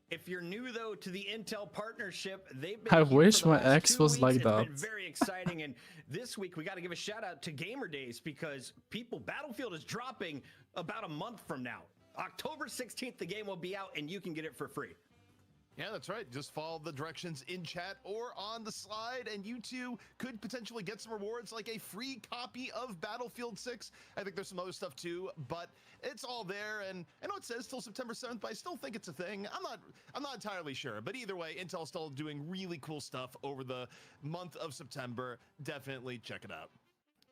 if you're new though to the Intel partnership, they've been
I
here for
wish
the
my
last
ex
2
was
weeks.
like
It's
that.
been very exciting, and this week we got to give a shout out to Gamer Days because Battlefield is dropping about a month from now. October 16th, the game will be out, and you can get it for free.
Yeah, that's right. Just follow the directions in chat or on the slide, and you too could potentially get some rewards like a free copy of Battlefield 6. I think there's some other stuff too, but it's all there. And I know it says till September 7th, but I still think it's a thing. I'm not entirely sure, but either way, Intel's still doing really cool stuff over the month of September. Definitely check it out.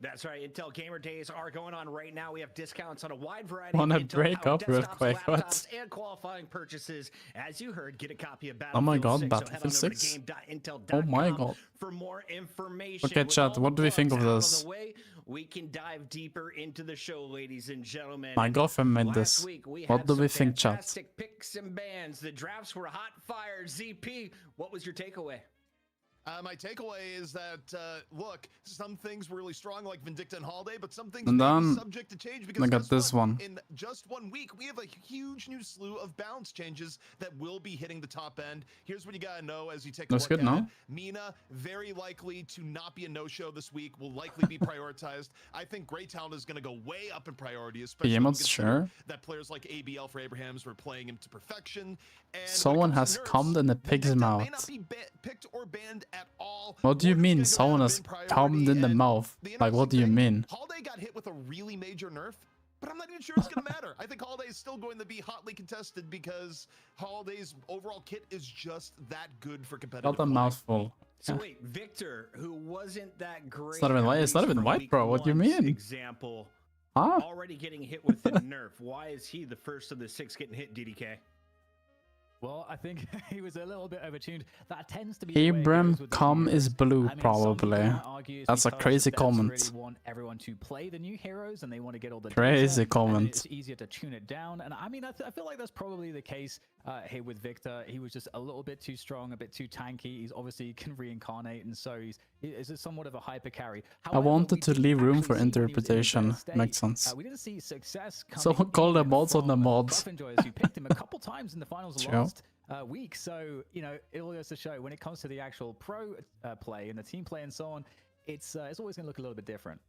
That's right. Intel Gamer Days are going on right now. We have discounts on a wide variety
Wanna
of Intel
break
powered
up real
desktops,
quick, what?
laptops, and qualifying purchases. As you heard, get a copy of
Oh my
Battlefield
god,
6. So head on
Battlefield
over to
6?
game.intel.com
Oh my god.
for more information.
Okay,
With
chat,
all
what
the
do we think
plugs
of
out
this?
the way, we can dive deeper into the show, ladies and gentlemen.
My girlfriend made
Last
this.
week, we
What
had
do
some
we think, chat?
fantastic picks and bans. The drafts were hot fire. ZP, what was your takeaway?
My takeaway is that, look, some things were really strong, like Vindicta and Holiday, but some things
And
may be
then
subject to change because
I got
guess
this
what?
one.
In just 1 week, we have a huge new slew of balance changes that will be hitting the top end. Here's what you gotta know as you take a
Looks
look
good,
at
no?
it. Mina, very likely to not be a no-show this week, will likely be prioritized. I think Great Talent is gonna go way up in priority, especially when you
Behemoths,
consider
sure.
that players like ABL for Abrahams were playing him to perfection. And when it
Someone
comes
has
to nerfs,
cummed in the pig's
Vindicta may
mouth.
not be picked or banned at all.
What do you
Warden's
mean
gonna go
someone
down
has
in priority,
cummed in the
and
mouth?
the
Like, what do you
interesting thing,
mean?
Holiday got hit with a really major nerf, but I'm not even sure it's going to matter. I think Holiday is still going to be hotly contested because Holiday's overall kit is just that good for competitive
Not a
play.
mouthful.
So wait, Victor, who wasn't that great?
It's not even
at
white. It's not
least
even
from
white,
week
bro. What do you
one's
mean?
Example.
Huh?
Already getting hit with the nerf. Why is he the first of the 6 getting hit, DDK?
Well, I think he was a little bit overtuned. That tends to be the way it
Abram
goes with the
cum
heroes.
is blue,
I mean, some
probably.
people might argue it's
That's a
because
crazy
the devs
comment.
really want everyone to play the new heroes and they want to get all the
Crazy
data, and
comment.
it's easier to tune it down. And I mean, I feel like that's probably the case here with Victor. He was just a little bit too strong, a bit too tanky. He's obviously can reincarnate, and so he's somewhat of a hyper carry.
I
However,
wanted
we
to
did
leave room
actually
for
see when he was in a
interpretation.
better state,
Makes sense.
we didn't see success coming
Someone called the
in
mods on the
from
mods.
Buff Enjoyers, who picked him a couple times in the finals
True.
last week. So, you know, it all goes to show when it comes to the actual pro play and the team play and so on, it's always going to look a little bit different.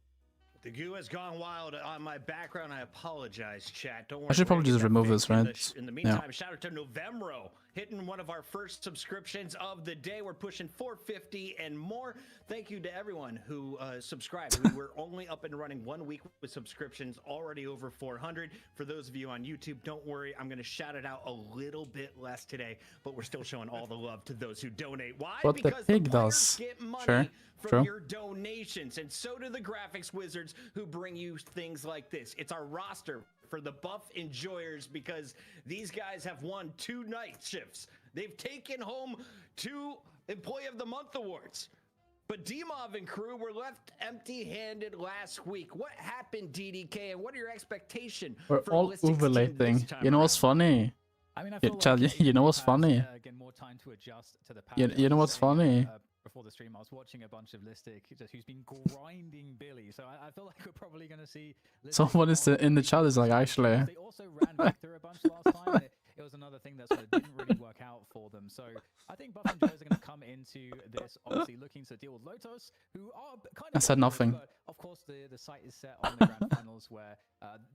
The goo has gone wild on my background. I apologize, chat. Don't worry.
I should
we're
probably
gonna
just
get that
remove this,
fixed
right?
In the
Yeah.
meantime, shout out to Novemro, hitting one of our first subscriptions of the day. We're pushing 450 and more. Thank you to everyone who subscribed. We were only up and running 1 week with subscriptions, already over 400. For those of you on YouTube, don't worry. I'm going to shout it out a little bit less today, but we're still showing all the love to those who donate. Why?
What the
Because
pig
players
does.
get money
Sure.
from
True.
your donations, and so do the graphics wizards who bring you things like this. It's our roster for the buff enjoyers because these guys have won 2 night shifts. They've taken home 2 Employee of the Month awards. But D-Mov and crew were left empty-handed last week. What happened, DDK, and what are your expectations
We're
for
all
Ballistic's team
overlating.
this time
You know what's
around?
funny?
I mean, I
Yeah,
feel
Chad,
like
you know
Aiden
what's
has,
funny?
Again, more time to adjust to the
You
pattern.
know
I was
what's
saying,
funny?
Before the stream, I was watching a bunch of Listic who's been grinding Billy. So I feel like we're probably going to see Listic
Someone is in the chat is like, actually.
They also ran Victor a bunch last time. And it was another thing that sort of didn't really work out for them. So I think Buff and Joes are going to come into this obviously looking to deal with Lotus, who are kind of.
I said nothing.
But of course, the sight is set on the grand finals, where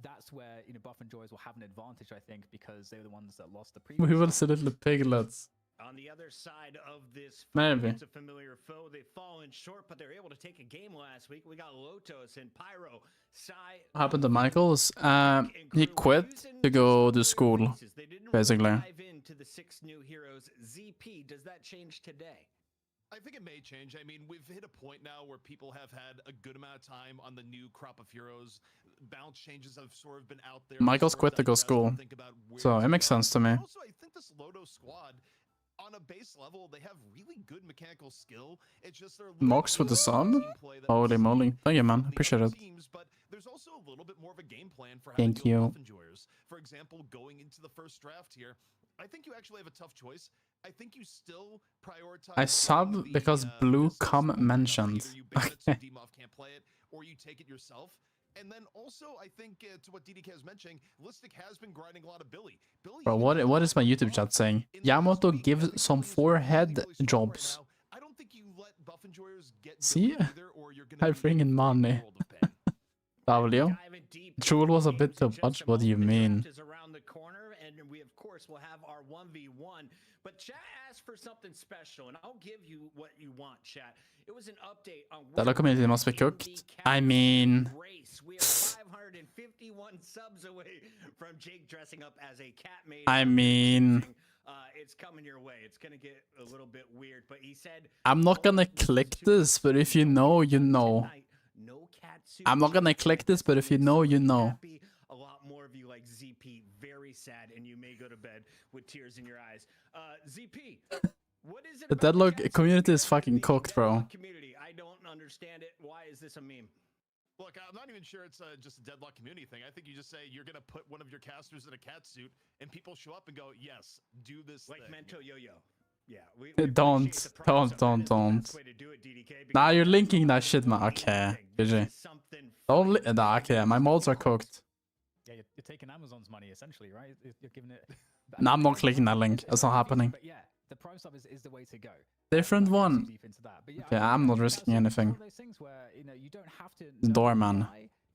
that's where Buff and Joys will have an advantage, I think, because they were the ones that lost the previous.
We will see little piglets.
On the other side of this,
Maybe.
it's a familiar foe. They've fallen short, but they're able to take a game last week. We got Lotus and Pyro.
What happened to Michaels? He quit to go to school, basically.
Dive into the 6 new heroes. ZP, does that change today?
I think it may change. I mean, we've hit a point now where people have had a good amount of time on the new crop of heroes. Bounce changes have sort of been out there.
Michaels quit to go school, so it makes sense to me.
Also, I think this Loto squad, on a base level, they have really good mechanical skill. It's just they're
Mox with the sun? Holy moly. Thank you, man. Appreciate it.
But there's also a little bit more of a game plan for how
Thank
to deal
you.
with buff enjoyers. For example, going into the first draft here, I think you actually have a tough choice. I think you still prioritize.
I sub because Blue Cum mentioned.
Either you ban it so D-Mov can't play it, or you take it yourself. And then also, I think to what DDK is mentioning, Listic has been grinding a lot of Billy.
Bro, what is my YouTube chat saying? Yamato gives some forehead jobs.
I don't think you let buff enjoyers get
See?
Billy either, or you're gonna
I
be
bring in money. W? Jewel was a bit too much. What do you mean?
Is around the corner, and we of course will have our 1v1. But chat asked for something special, and I'll give you what you want, chat. It was an update on
The community must be cooked. I mean,
race. We are 551 subs away from Jake dressing up as a cat maid.
I mean,
it's coming your way. It's gonna get a little bit weird, but he said
I'm not gonna click this, but if you know, you know.
no cat suit.
I'm not gonna click this, but if you know, you know.
Happy. A lot more of you like ZP, very sad, and you may go to bed with tears in your eyes. ZP, what is it?
The Deadlock community is fucking cooked, bro.
Community, I don't understand it. Why is this a meme?
Look, I'm not even sure it's just a Deadlock community thing. I think you just say you're gonna put one of your casters in a cat suit, and people show up and go, "Yes, do this."
Like
thing.
Mento Yo-Yo. Yeah,
Don't. Nah, you're linking that shit, man. Okay, GG. Don't nah, okay, my molds are cooked.
Yeah, you're taking Amazon's money essentially, right? You're giving it.
Nah, I'm not clicking that link. That's not happening.
But yeah, the Prime sub is the way to go.
Different one.
Deep into that. But yeah,
Okay, I'm not risking anything.
One of those things where you don't have to.
Doorman.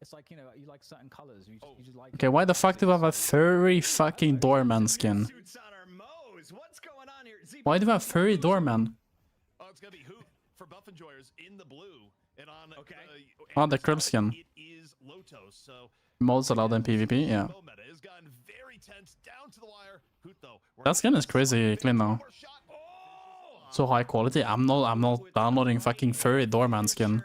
It's like you like certain colors. You just like.
Okay, why the fuck do I have a furry fucking doorman skin? Why do I have furry doorman?
Oh, it's gonna be Hoot for Buff Enjoyers in the blue, and on
Oh, the krill skin.
it is Lotos. So
Modes allowed in PvP, yeah.
meta has gotten very tense down to the wire. Hoot though.
That skin is crazy clean though. So high quality. I'm not downloading fucking furry doorman skin.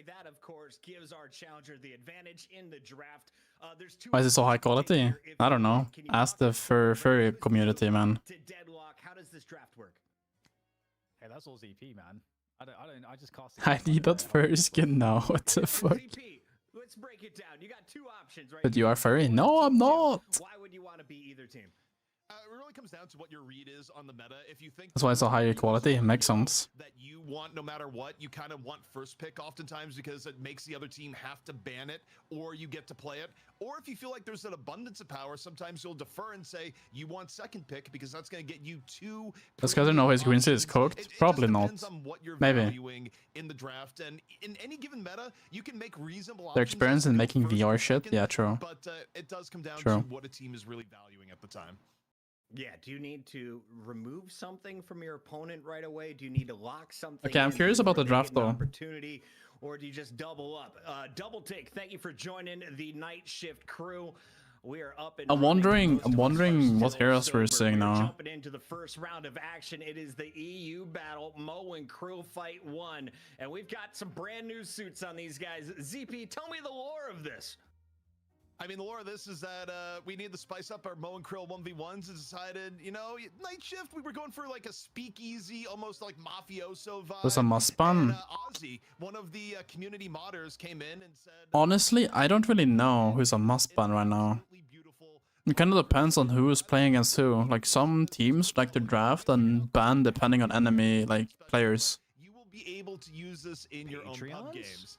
That of course gives our challenger the advantage in the draft.
Why is it so high quality? I don't know. Ask the furry community, man.
How does this draft work?
Hey, that's all ZP, man. I just cast.
I need that furry skin now. What the fuck?
ZP, let's break it down. You got two options, right?
But you are furry? No, I'm not.
Why would you want to be either team?
It really comes down to what your read is on the meta. If you think
That's why it's so higher quality. It makes sense.
that you want no matter what, you kind of want first pick oftentimes because it makes the other team have to ban it, or you get to play it. Or if you feel like there's an abundance of power, sometimes you'll defer and say you want second pick because that's going to get you two.
That's because I know his green seed is cooked.
It
Probably
just
not.
depends on what you're
Maybe.
valuing in the draft, and in any given meta, you can make reasonable.
Their
options
experience
as
in
to go
making
first
VR
or
shit?
second,
Yeah, true.
But it does come down
True.
to what a team is really valuing at the time.
Yeah, do you need to remove something from your opponent right away? Do you need to lock something?
Okay, I'm
in
curious about
before
the
they
draft
get an
though.
Opportunity, or do you just double up? Double take. Thank you for joining the night shift crew. We are up and
I'm
running.
wondering what heroes we're seeing now.
Jumping into the first round of action. It is the EU battle, Mo and Crew Fight 1, and we've got some brand new suits on these guys. ZP, tell me the lore of this.
I mean, the lore of this is that we need to spice up our Mo and Krill 1v1s and decided, night shift, we were going for like a speakeasy, almost like mafioso vibe.
There's a must ban.
And, Ozzy, one of the community modders, came in and said...
Honestly, I don't really know who's a must ban right now. It kind of depends on who is playing against who. Like some teams like to draft and ban depending on enemy like players.
You will be able to use this in your own pub games.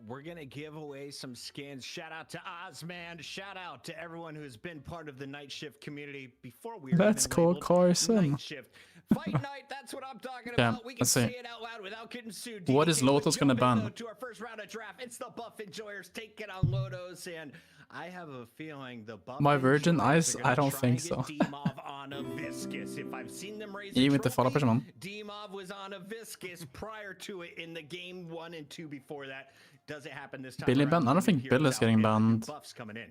We're gonna give away some skins. Shout out to Ozman. Shout out to everyone who has been part of the night shift community before we.
Let's go, Carson.
Night shift. Fight night. That's what I'm talking
Yeah,
about. We can
let's see.
say it out loud without getting sued.
What is Lotos gonna ban?
Though, to our first round of draft, it's the Buff Enjoyers taking on Lotos, and I have a feeling the Buff
My virgin
Enjoyers
eyes?
are gonna
I don't
try
think
and
so.
get D-Mov on a viscous. If I've seen them raise
Even
a
with the follow
trophy,
pressure, man.
D-Mov was on a viscous prior to it in the game 1 and 2 before that. Does it happen this time?
Billy
around?
ban? I don't think
Here
Bill is
without
getting
it.
banned.
Buffs coming in.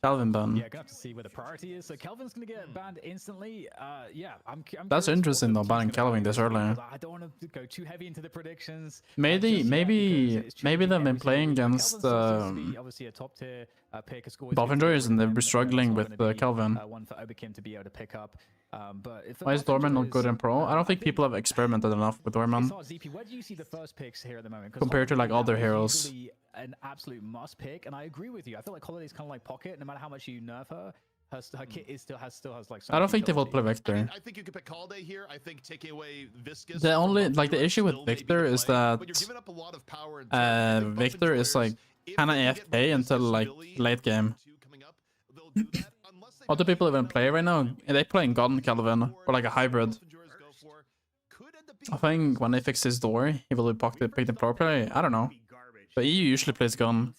Calvin ban.
Yeah, gonna have to see where the priority is. So Kelvin's gonna get banned instantly. Yeah, I'm
That's
curious
interesting
what
though,
the
banning
team's gonna
Kelvin
do
this
because
early.
I don't want to go too heavy into the predictions.
Maybe
just yet, because it's
maybe
changing
they've been
every
playing
single week.
against
Kelvin still seems to be obviously a top tier pick. It's always
Buff
been
Enjoyers and they've
him,
been struggling
it's
with
not gonna be,
Kelvin.
one for Oberkim to be able to pick up. But if the
Why is
Buff
Dorman not
Enjoyers,
good in pro? I don't think people have experimented enough with Dorman
ZP, where do you see the first picks here at the moment? 'Cause
compared to like
Holiday
other
now is
heroes.
usually an absolute must pick, and I agree with you. I feel like Holiday's kind of like Pocket. No matter how much you nerf her, her kit is still has like. So
I don't
much
think they will
utility.
play Victor.
I think you could pick Holiday here. I think taking away Viscous.
The
from
only
Buff
like the
Enjoyers
issue with
still may be
Victor
the
is
play,
that
but you're giving up a lot of power and turn. I think Buff
Victor is like
Enjoyers, if
kind of
they can get
AFK until
Viscous
like
Billy
late game.
coming up, they'll do that unless they
Other people even play right now. They playing God and Kelvin or like a hybrid. I think when they fix his door, he will be picked in pro play. I don't know. But EU usually plays Gun.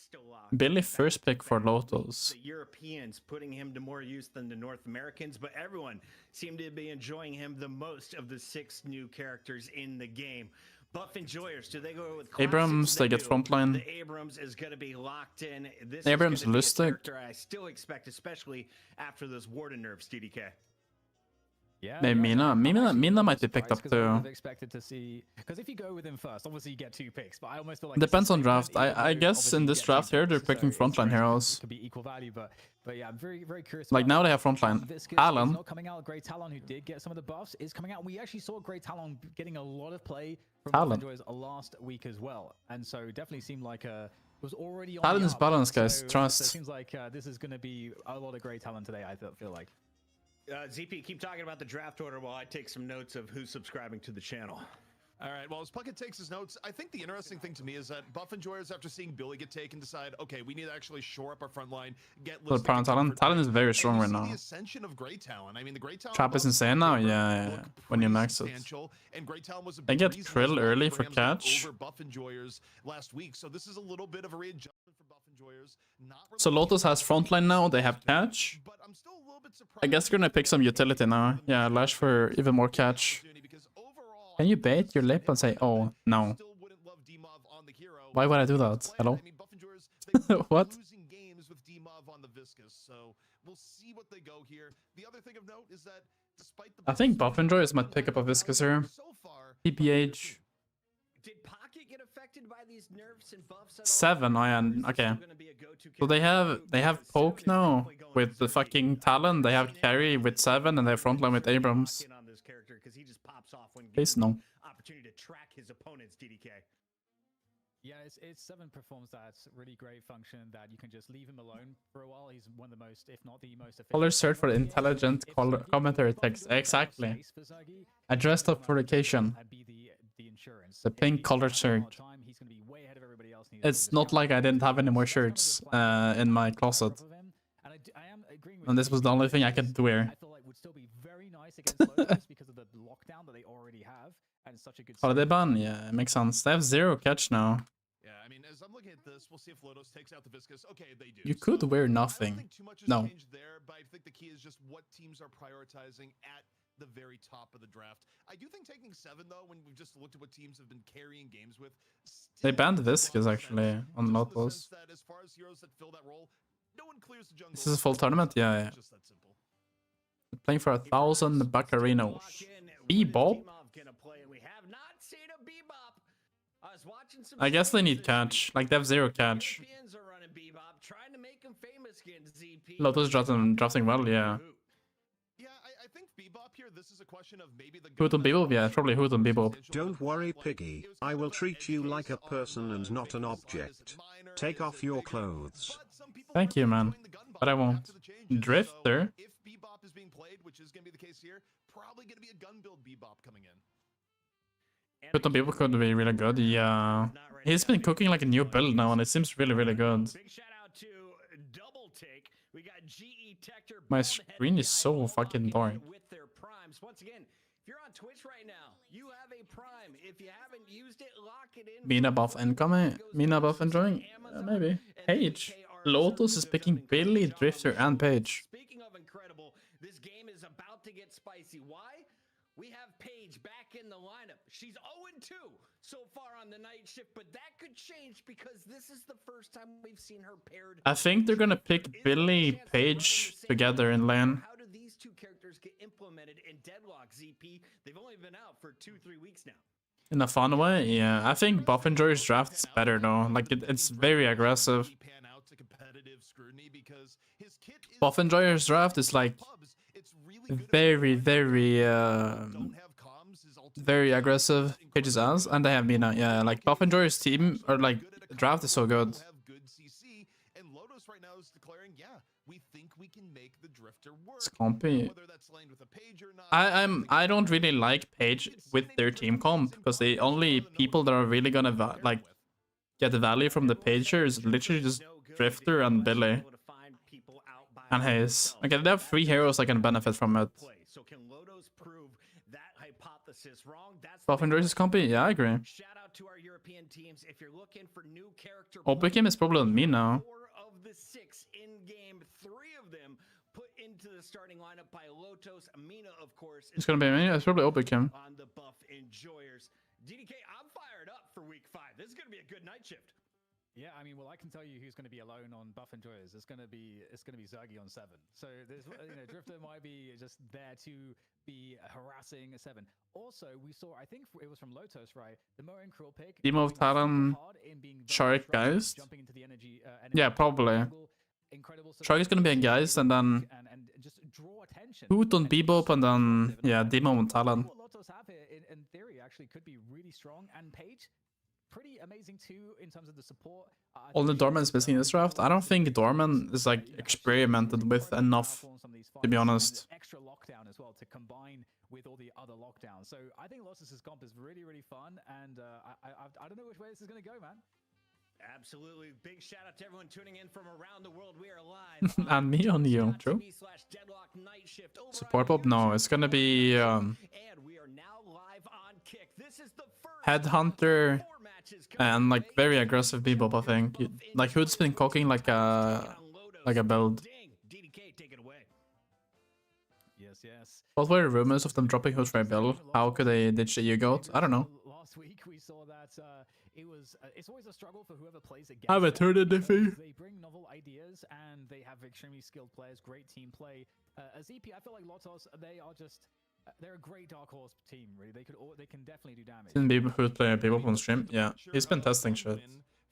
Billy first pick for Lotus.
The Europeans putting him to more use than the North Americans, but everyone seemed to be enjoying him the most of the 6 new characters in the game. Buff Enjoyers, do they go with classics?
Abrams, they get
do.
frontline.
The Abrams is going to be locked in. This
Abrams
is gonna be a
Lustig.
character I still expect, especially after those Warden nerfs, DDK.
Yeah,
Maybe
yeah,
Mina might be picked up
surprised 'cause I would have
too.
expected to see because if you go with him first, obviously you get 2 picks. But I almost feel like
Depends on
it's
draft.
even
I
though
guess
obviously
in
you
this
get 2
draft here they're
picks, so
picking
it's
frontline
very-
heroes.
It could be equal value, but yeah, I'm very curious.
Like
about
now they have frontline.
Viscous is
Alan.
not coming out. Grey Talon, who did get some of the buffs, is coming out. We actually saw Grey Talon getting a lot of play from
Talon.
Enjoyers last week as well, and so definitely seemed like it was already on
Talon
the
is
up.
balanced, guys.
So it
Trust.
seems like this is going to be a lot of Grey Talon today. I feel like.
ZP, keep talking about the draft order while I take some notes of who's subscribing to the channel.
All right, well, as Puckett takes his notes, I think the interesting thing to me is that buff enjoyers, after seeing Billy get taken, decide, okay, we need to actually shore up our front line, get
But Prime Talon, Talon is very strong right now.
The ascension of Great Talon. I mean, the Great Talon
Trap is insane now, yeah. When you max it.
And Great Talon was a
They get
big reason
Krill
why
early for
Rams got
catch.
over buff enjoyers last week, so this is a little bit of a readjustment for buff enjoyers.
So Lotus has frontline now, they have catch.
But I'm still a little bit surprised.
I guess they're gonna pick some utility now. Yeah, Lash for even more catch. Can you bait your lip and say, oh, no? Why would I do that? Hello? What?
Losing games with D-Mov on the Viscous, so we'll see what they go here. The other thing of note is that despite the
I think buff enjoyers might pick up a Viscous here. PPH.
Did Pocket get affected by these nerfs and buffs?
7, I am. Okay. So they have poke now with the fucking Talon. They have carry with 7 and they have frontline with Abrams.
On this character because he just pops off when
Please no.
opportunity to track his opponents. DDK.
Yeah, it's 7 performs that really great function that you can just leave him alone for a while. He's one of the most, if not the most efficient.
Color search for intelligent commentary text. Exactly. Address of fornication. The pink color search. It's not like I didn't have any more shirts in my closet. And this was the only thing I could wear.
I feel like would still be very nice against Lotus because of the lockdown that they already have and such a good.
Holiday ban? Yeah, it makes sense. They have 0 catch now.
Yeah, I mean, as I'm looking at this, we'll see if Lotus takes out the Viscous. Okay, they do.
You could wear
I don't
nothing.
think too much has
No.
changed there, but I think the key is just what teams are prioritizing at the very top of the draft. I do think taking 7, though, when we've just looked at what teams have been carrying games with,
They
still
banned
makes a
Viscous
lot of
actually
sense,
on
just in the
Lotus.
sense that as far as heroes that fill that role, no one clears the jungle.
This is a full tournament? Yeah, yeah.
Just that simple.
Playing for 1,000 buccarinos. Bebop? I guess they need catch. Like, they have 0 catch. Lotus drafting well, yeah.
Yeah, I think Bebop here, this is a question of maybe the
Hoot on Bebop? Yeah, probably Hoot on Bebop.
Don't worry, Piggy. I will treat you like a person and not an object. Take off your clothes.
Thank you, man. But I won't. Drifter?
If Bebop is being played, which is going to be the case here, probably going to be a gun build Bebop coming in.
Hoot on Bebop could be really good, yeah. He's been cooking like a new build now and it seems really, really good.
Big shout out to Double Take. We got GE Tector.
My screen is so fucking dark.
With their primes. Once again, if you're on Twitch right now, you have a prime. If you haven't used it, lock it in.
Mina buff incoming? Mina buff enjoying? Maybe. Page. Lotus is picking Billy, Drifter, and Page.
Speaking of incredible, this game is about to get spicy. Why? We have Paige back in the lineup. She's 0-2 so far on the night shift, but that could change because this is the first time we've seen her paired.
I think they're gonna pick Billy, Page together in lane.
How do these two characters get implemented in Deadlock, ZP? They've only been out for 2-3 weeks now.
In a fun way, yeah. I think Buff Enjoyer's draft is better though. Like, it's very aggressive. Buff Enjoyer's draft is like very, very, very aggressive. Pages as, and they have Mina, yeah. Like, Buff Enjoyer's team, or like, draft is so good.
And Lotus right now is declaring, yeah, we think we can make the Drifter work.
It's compy.
Whether that's laned with a Page or not,
I don't really like Page with their team comp, because the only people that are really gonna like get the value from the Pager is literally just Drifter and Billy. And Hayes. Okay, they have 3 heroes that can benefit from it.
So can Lotus prove that hypothesis wrong? That's
Buff Enjoyers is compy? Yeah, I agree.
Shout out to our European teams. If you're looking for new character,
Opikim is probably on me now.
4 of the 6 in game, 3 of them put into the starting lineup by Lotus. Amina, of course,
It's gonna be me. It's probably Opikim.
on the Buff Enjoyers. DDK, I'm fired up for week 5. This is gonna be a good night shift.
Yeah, I mean, well, I can tell you who's going to be alone on Buff Enjoyers. It's going to be Zergy on 7. So there's, Drifter might be just there to be harassing a 7. Also, we saw, I think it was from Lotus, right? The Moen Cruel pick.
Team of Talon, Shark Geist. Yeah, probably. Shark is gonna be a Geist, and then Hoot on Bebop, and then yeah, Demo on Talon.
What Lotus have here, in theory, actually could be really strong. And Page, pretty amazing too in terms of the support.
Only Dorman is missing in this draft. I don't think Dorman is like experimented with enough, to be honest.
Extra lockdown as well to combine with all the other lockdowns. So I think Lotus's comp is really, really fun, and I don't know which way this is going to go, man.
Absolutely. Big shout out to everyone tuning in from around the world. We are live.
And me on you, true. Support Bob? No, it's gonna be
And we are now live on Kick. This is the first
Headhunter and like very aggressive Bebop, I think. Like Hood's been cooking like a build.
DDK, take it away.
Yes.
What were the rumors of them dropping Hood for a build? How could they ditch the Yu-Goat? I don't know.
Last week we saw that it's always a struggle for whoever plays against.
I haven't heard anything.
They bring novel ideas and they have extremely skilled players, great team play. As EP, I feel like Lotos, they're a great dark horse team. Really, they can definitely do damage.
Seen Hood play Bebop on stream? Yeah, he's been testing shit.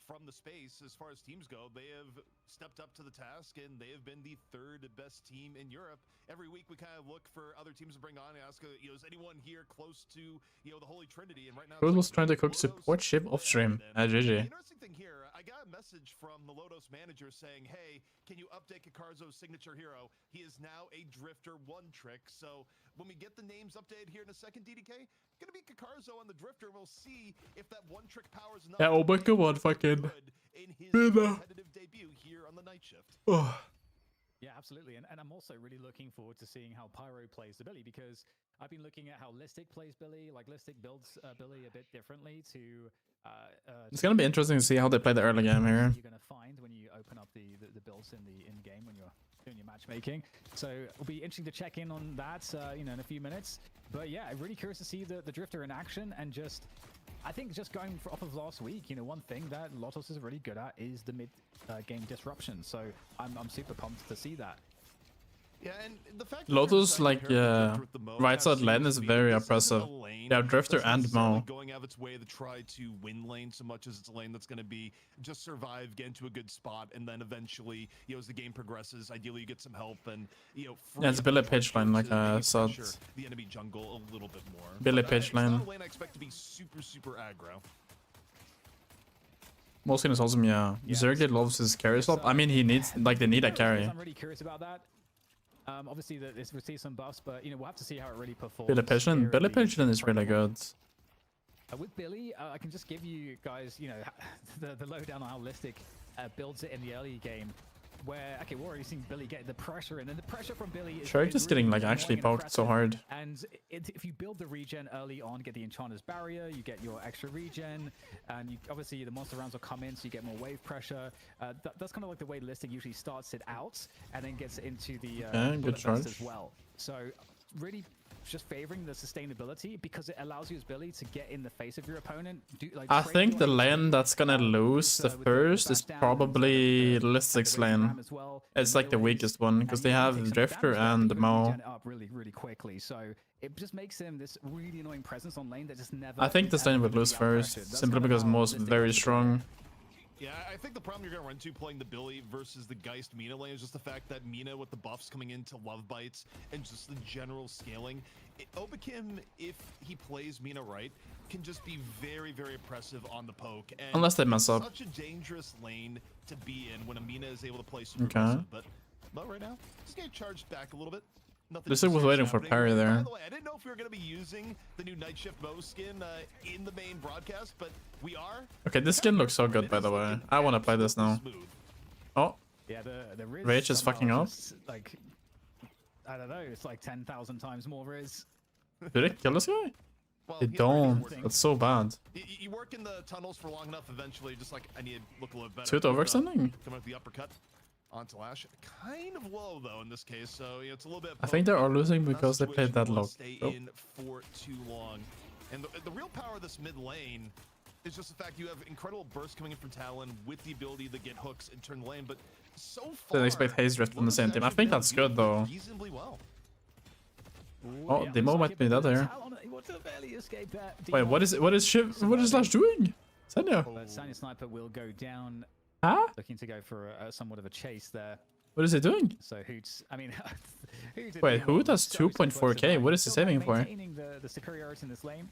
From the space, as far as teams go, they have stepped up to the task, and they have been the third best team in Europe. Every week, we kind of look for other teams to bring on and ask, is anyone here close to, the Holy Trinity? And right now,
Hood was trying to cook support ship off stream. GG.
The interesting thing here, I got a message from the Lotus manager saying, hey, can you update Kakarzo's signature hero? He is now a Drifter 1-trick. So when we get the names updated here in a second, DDK, gonna be Kakarzo on the Drifter. We'll see if that 1-trick power is enough.
Yeah, oh my god, fucking
in his competitive debut here on the night shift.
Oh.
Yeah, absolutely. And I'm also really looking forward to seeing how Pyro plays the Billy, because I've been looking at how Listic plays Billy. Like, Listic builds Billy a bit differently to...
It's gonna be interesting to see how they play the early game here.
You're gonna find when you open up the builds in the in-game when you're doing your matchmaking. So it'll be interesting to check in on that, in a few minutes. But yeah, I'm really curious to see the Drifter in action, and I think just going off of last week, one thing that Lotus is really good at is the mid-game disruption. So I'm super pumped to see that.
Yeah, and the fact
Lotus, like, right side lane is very oppressive. Yeah, Drifter and Mo.
Going out of its way to try to win lane so much as it's a lane that's going to be just survive, get into a good spot, and then eventually, as the game progresses, ideally you get some help and,
Yeah, it's a Billy pitch lane, like I said.
The enemy jungle a little bit more.
Billy pitch lane.
It's not a lane I expect to be super, super aggro.
Moleskine is awesome, yeah. Zergate loves his carry swap. I mean, he needs, like, they need a carry.
I'm really curious about that. Obviously, this will see some buffs, but we'll have to see how it really performs.
Billy Pigeon is really good.
With Billy, I can just give you guys, the lowdown on how Listic builds it in the early game. Where, okay, we're already seeing Billy get the pressure, and then the pressure from Billy is...
Sure, just getting, like, actually poked so hard.
And if you build the regen early on, get the Enchanter's Barrier, you get your extra regen, and obviously the monster rounds will come in, so you get more wave pressure. That's kind of like the way Listic usually starts it out, and then gets into the
good charge
as well. So, really just favoring the sustainability, because it allows you as Billy to get in the face of your opponent.
I think the lane that's gonna lose the first is probably Listic's lane. It's like the weakest one, because they have Drifter and Mo.
Really quickly, so it just makes him this really annoying presence on lane that just never...
I think this lane would lose first, simply because Mo's very strong.
Yeah, I think the problem you're going to run into playing the Billy versus the Geist Mina lane is just the fact that Mina, with the buffs coming into Love Bites and just the general scaling, Obakim, if he plays Mina right, can just be very, very oppressive on the poke. And
unless they mess up.
Such a dangerous lane to be in when Mina is able to play super aggressive. But right now, just get charged back a little bit.
This was waiting for parry there.
By the way, I didn't know if we were going to be using the new Night Shift Mo skin in the main broadcast, but we are.
Okay, this skin looks so good, by the way. I want to play this now. Oh.
Yeah, the Riz
Rage is fucking up.
Like, I don't know, it's like 10,000 times more Riz.
Did it kill this guy?
Well,
they don't. That's so bad.
You work in the tunnels for long enough, eventually, just like, I need to look a little better.
Tooth overextending?
Coming with the uppercut. Onto Lash, kind of low though in this case, so it's a little bit.
I think they are losing because they played that low.
Stay in for too long, and the real power of this mid lane is just the fact you have incredible bursts coming in from Talon with the ability to get hooks and turn the lane. But so far,
they expect Haze Drift from the same team. I think that's good though.
Reasonably well.
Oh, Demo might be that there. Wait, what is Lash doing? Sanya.
Sanya Sniper will go down.
Huh?
Looking to go for somewhat of a chase there.
What is he doing?
So Hoots, I mean,
wait, Hoot has 2.4k. What is he saving for?
Maintaining the superiority in this lane.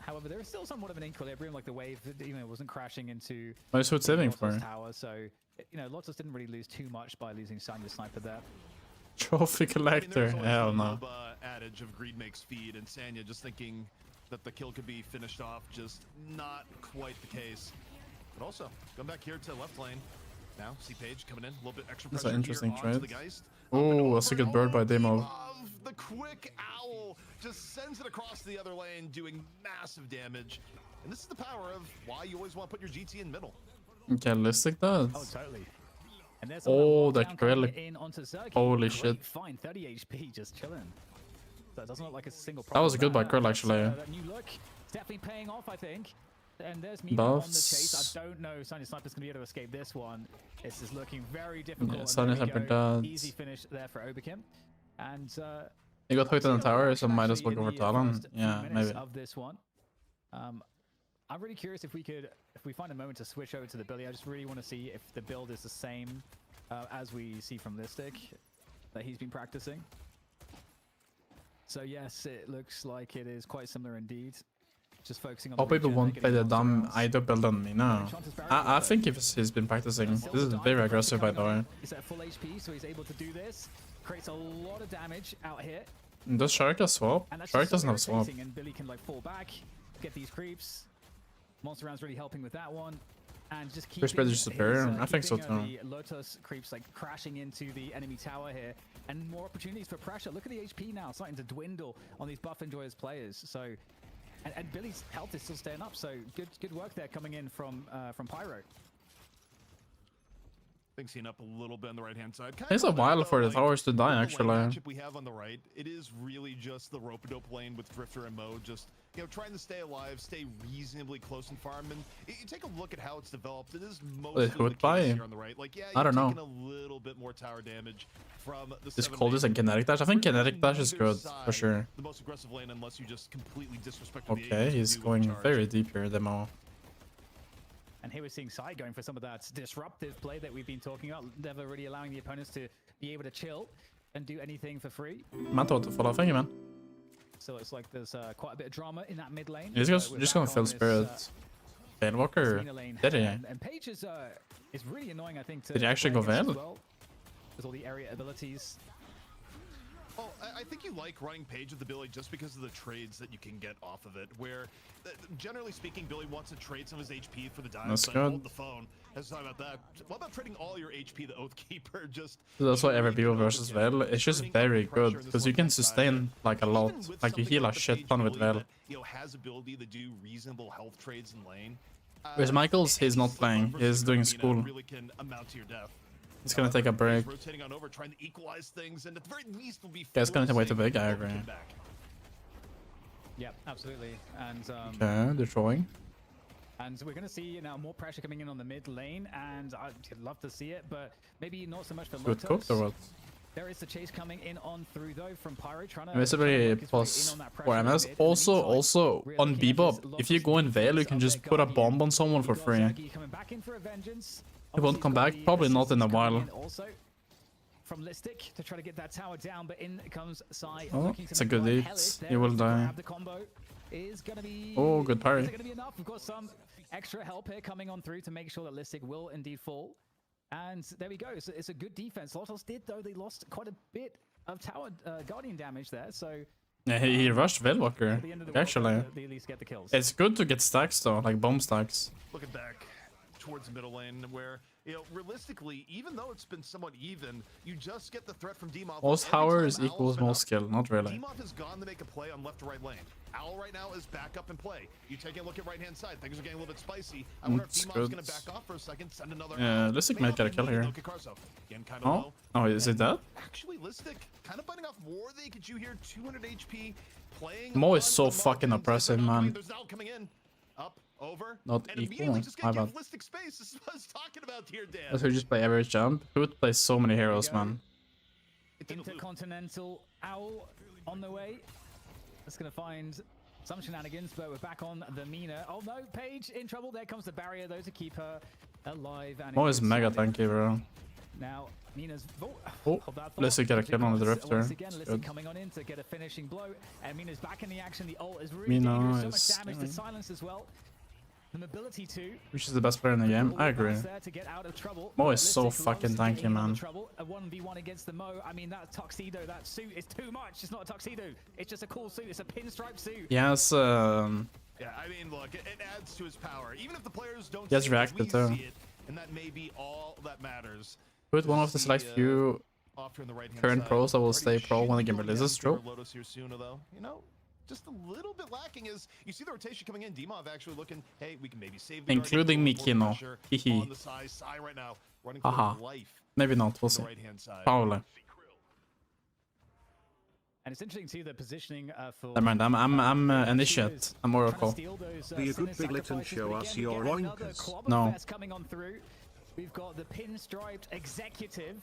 However, there is still somewhat of an equilibrium, like the wave, wasn't crashing into
What's Hood saving for?
tower, so Lotus didn't really lose too much by losing Sanya's sniper there.
Trophy collector. Hell no.
Adage of greed makes feed, and Sanya just thinking that the kill could be finished off, just not quite the case. But also, going back here to left lane. Now, see Page coming in, a little bit extra pressure.
That's an interesting
here onto
trade.
the Geist.
Oh, that's a good bird by Demo.
The quick owl just sends it across the other lane, doing massive damage. And this is the power of why you always want to put your GT in middle.
Okay, Listic does.
Oh, totally. And there's
that grill. Holy shit.
Fine, 30 HP, just chilling. So it doesn't look like a single
That was a good by Krill, actually.
That new look, it's definitely paying off, I think. And there's me on the chase. I don't know if Sanya's Sniper's going to be able to escape this one. This is looking very difficult.
Yeah, Sanya's Sniper does.
Easy finish there for Oberkim. And
he got hooked on the tower, so might as well go for Talon. Yeah, maybe.
Of this one. I'm really curious if we find a moment to switch over to the Billy. I just really want to see if the build is the same as we see from Listic that he's been practicing. So yes, it looks like it is quite similar indeed. Just focusing on.
All people won't play the dumb idle build on me now. I think if he's been practicing. This is very aggressive, by the way.
He's at full HP, so he's able to do this. Creates a lot of damage out here.
Does Shark have swap? Shark doesn't have swap.
And Billy can like fall back, get these creeps. Monster round's really helping with that one, and just keep.
First spread is superior. I think so too.
The Lotus creeps like crashing into the enemy tower here, and more opportunities for pressure. Look at the HP now starting to dwindle on these buff enjoyers players. So. And Billy's health is still staying up, so good work there coming in from Pyro.
Things heating up a little bit on the right-hand side.
It's a while for the towers to die, actually.
Matchup we have on the right, it is really just the rope-a-dope lane with Drifter and Mo, just trying to stay alive, stay reasonably close and farm. And you take a look at how it's developed. It is mostly the case here on the right. Like, yeah,
I don't know.
A little bit more tower damage from the.
This cold is a kinetic dash. I think kinetic dash is good for sure.
The most aggressive lane, unless you just completely disrespect.
Okay, he's going very deep here, Demo.
And here we're seeing Side going for some of that disruptive play that we've been talking about, never really allowing the opponents to be able to chill and do anything for free.
Man tar inte falla fänger, man.
So it's like there's quite a bit of drama in that mid lane.
He's just gonna fill spirit. Walker, did he?
And Page is really annoying, I think.
Did he actually go Veil?
With all the area abilities.
Well, I think you like running Page with the Billy just because of the trades that you can get off of it, where, generally speaking, Billy wants to trade some of his HP for the dive.
That's
good. Hold the phone. Let's talk about that. What about trading all your HP, the Oathkeeper? Just
that's why every Beaver versus Veil. It's just very good, because you can sustain like a lot. Like you heal a shit ton with Veil.
Has ability to do reasonable health trades in lane.
Whereas Michaels, he's not playing. He's doing school.
Really can amount to your death.
He's gonna take a break.
Rotating on over, trying to equalize things, and at the very least will be.
Guy's gonna wait a big. I agree.
Yeah, absolutely. And
okay, they're throwing.
And we're gonna see now more pressure coming in on the mid lane, and I'd love to see it, but maybe not so much for Lotus.
Good cooked or what?
There is the chase coming in on through though from Pyro, trying to.
Basically plus 4 MS. Also on Bebop, if you go in Veil, you can just put a bomb on someone for free.
Coming back in for a vengeance.
He won't come back, probably not in a while.
Also from Listic to try to get that tower down, but in comes Sai.
Oh, it's a good hit. He will die.
The combo is gonna be.
Oh, good parry.
Is it gonna be enough? We've got some extra help here coming on through to make sure that Listic will indeed fall. And there we go. So it's a good defense. Lotos did though. They lost quite a bit of tower guardian damage there. So.
Yeah, he rushed Veilwalker. Actually,
they at least get the kills.
It's good to get stacks though, like bomb stacks.
Looking back towards the middle lane, where realistically, even though it's been somewhat even, you just get the threat from Demoth.
Most towers equals most skill, not really.
Demoth has gone to make a play on left to right lane. Owl right now is back up and play. You take a look at right hand side, things are getting a little bit spicy. I wonder if Demoth's gonna back off for a second, send another.
Yeah, Listic might get a kill here. Oh, is it that?
Actually, Listic kind of biting off more than you could. You here, 200 HP, playing.
Mo is so fucking oppressive, man.
There's now coming in, up. Over.
Not
and
equal.
My bad. Space. This is what I was talking about here, Dan.
Let's just play average jump. Who would play so many heroes, man?
Intercontinental Owl on the way. It's gonna find some shenanigans, but we're back on the Mina. Oh no, Paige in trouble. There comes the barrier though to keep her alive. And
Mo is mega tanky, bro.
Now, Mina's
Oh, let's get a kill on the Drifter.
Once again, Listic
Good.
coming on in to get a finishing blow, and Mina's back in the action. The ult is really
Mina
dangerous. So
is
much damage. The
doing-
silence as well. The mobility too.
Which is the best player in the game? I agree.
There to get out of trouble.
Mo is so
Listic
fucking
loves
tanky,
getting out of
man.
trouble. A 1v1 against the Mo. I mean, that tuxedo, that suit is too much. It's not a tuxedo. It's just a cool suit. It's a pinstripe suit.
Yes,
Yeah, I mean, look, it adds to his power. Even if the players don't
He has
see it,
reacted
we
too.
see it, and that may be all that matters.
Put one of the select few
Off here on the right-hand
current
side.
pros that will
Already
stay pro when the
should
game
be
releases.
going
True.
down for Lotus here soon, though. You know, just a little bit lacking is you see the rotation coming in. Dimov actually looking, hey, we can maybe save the
Including
Guardian,
Mikino.
pressure
Hihi.
on the side right now, running for
Haha.
his life
Maybe not. We'll
on
see.
the right-hand side.
Probably.
And it's interesting too the positioning for.
Never mind. I'm initiate. I'm Oracle.
Be a good piglet and show us your oinkers.
No.
Coming on through. We've got the pinstriped executive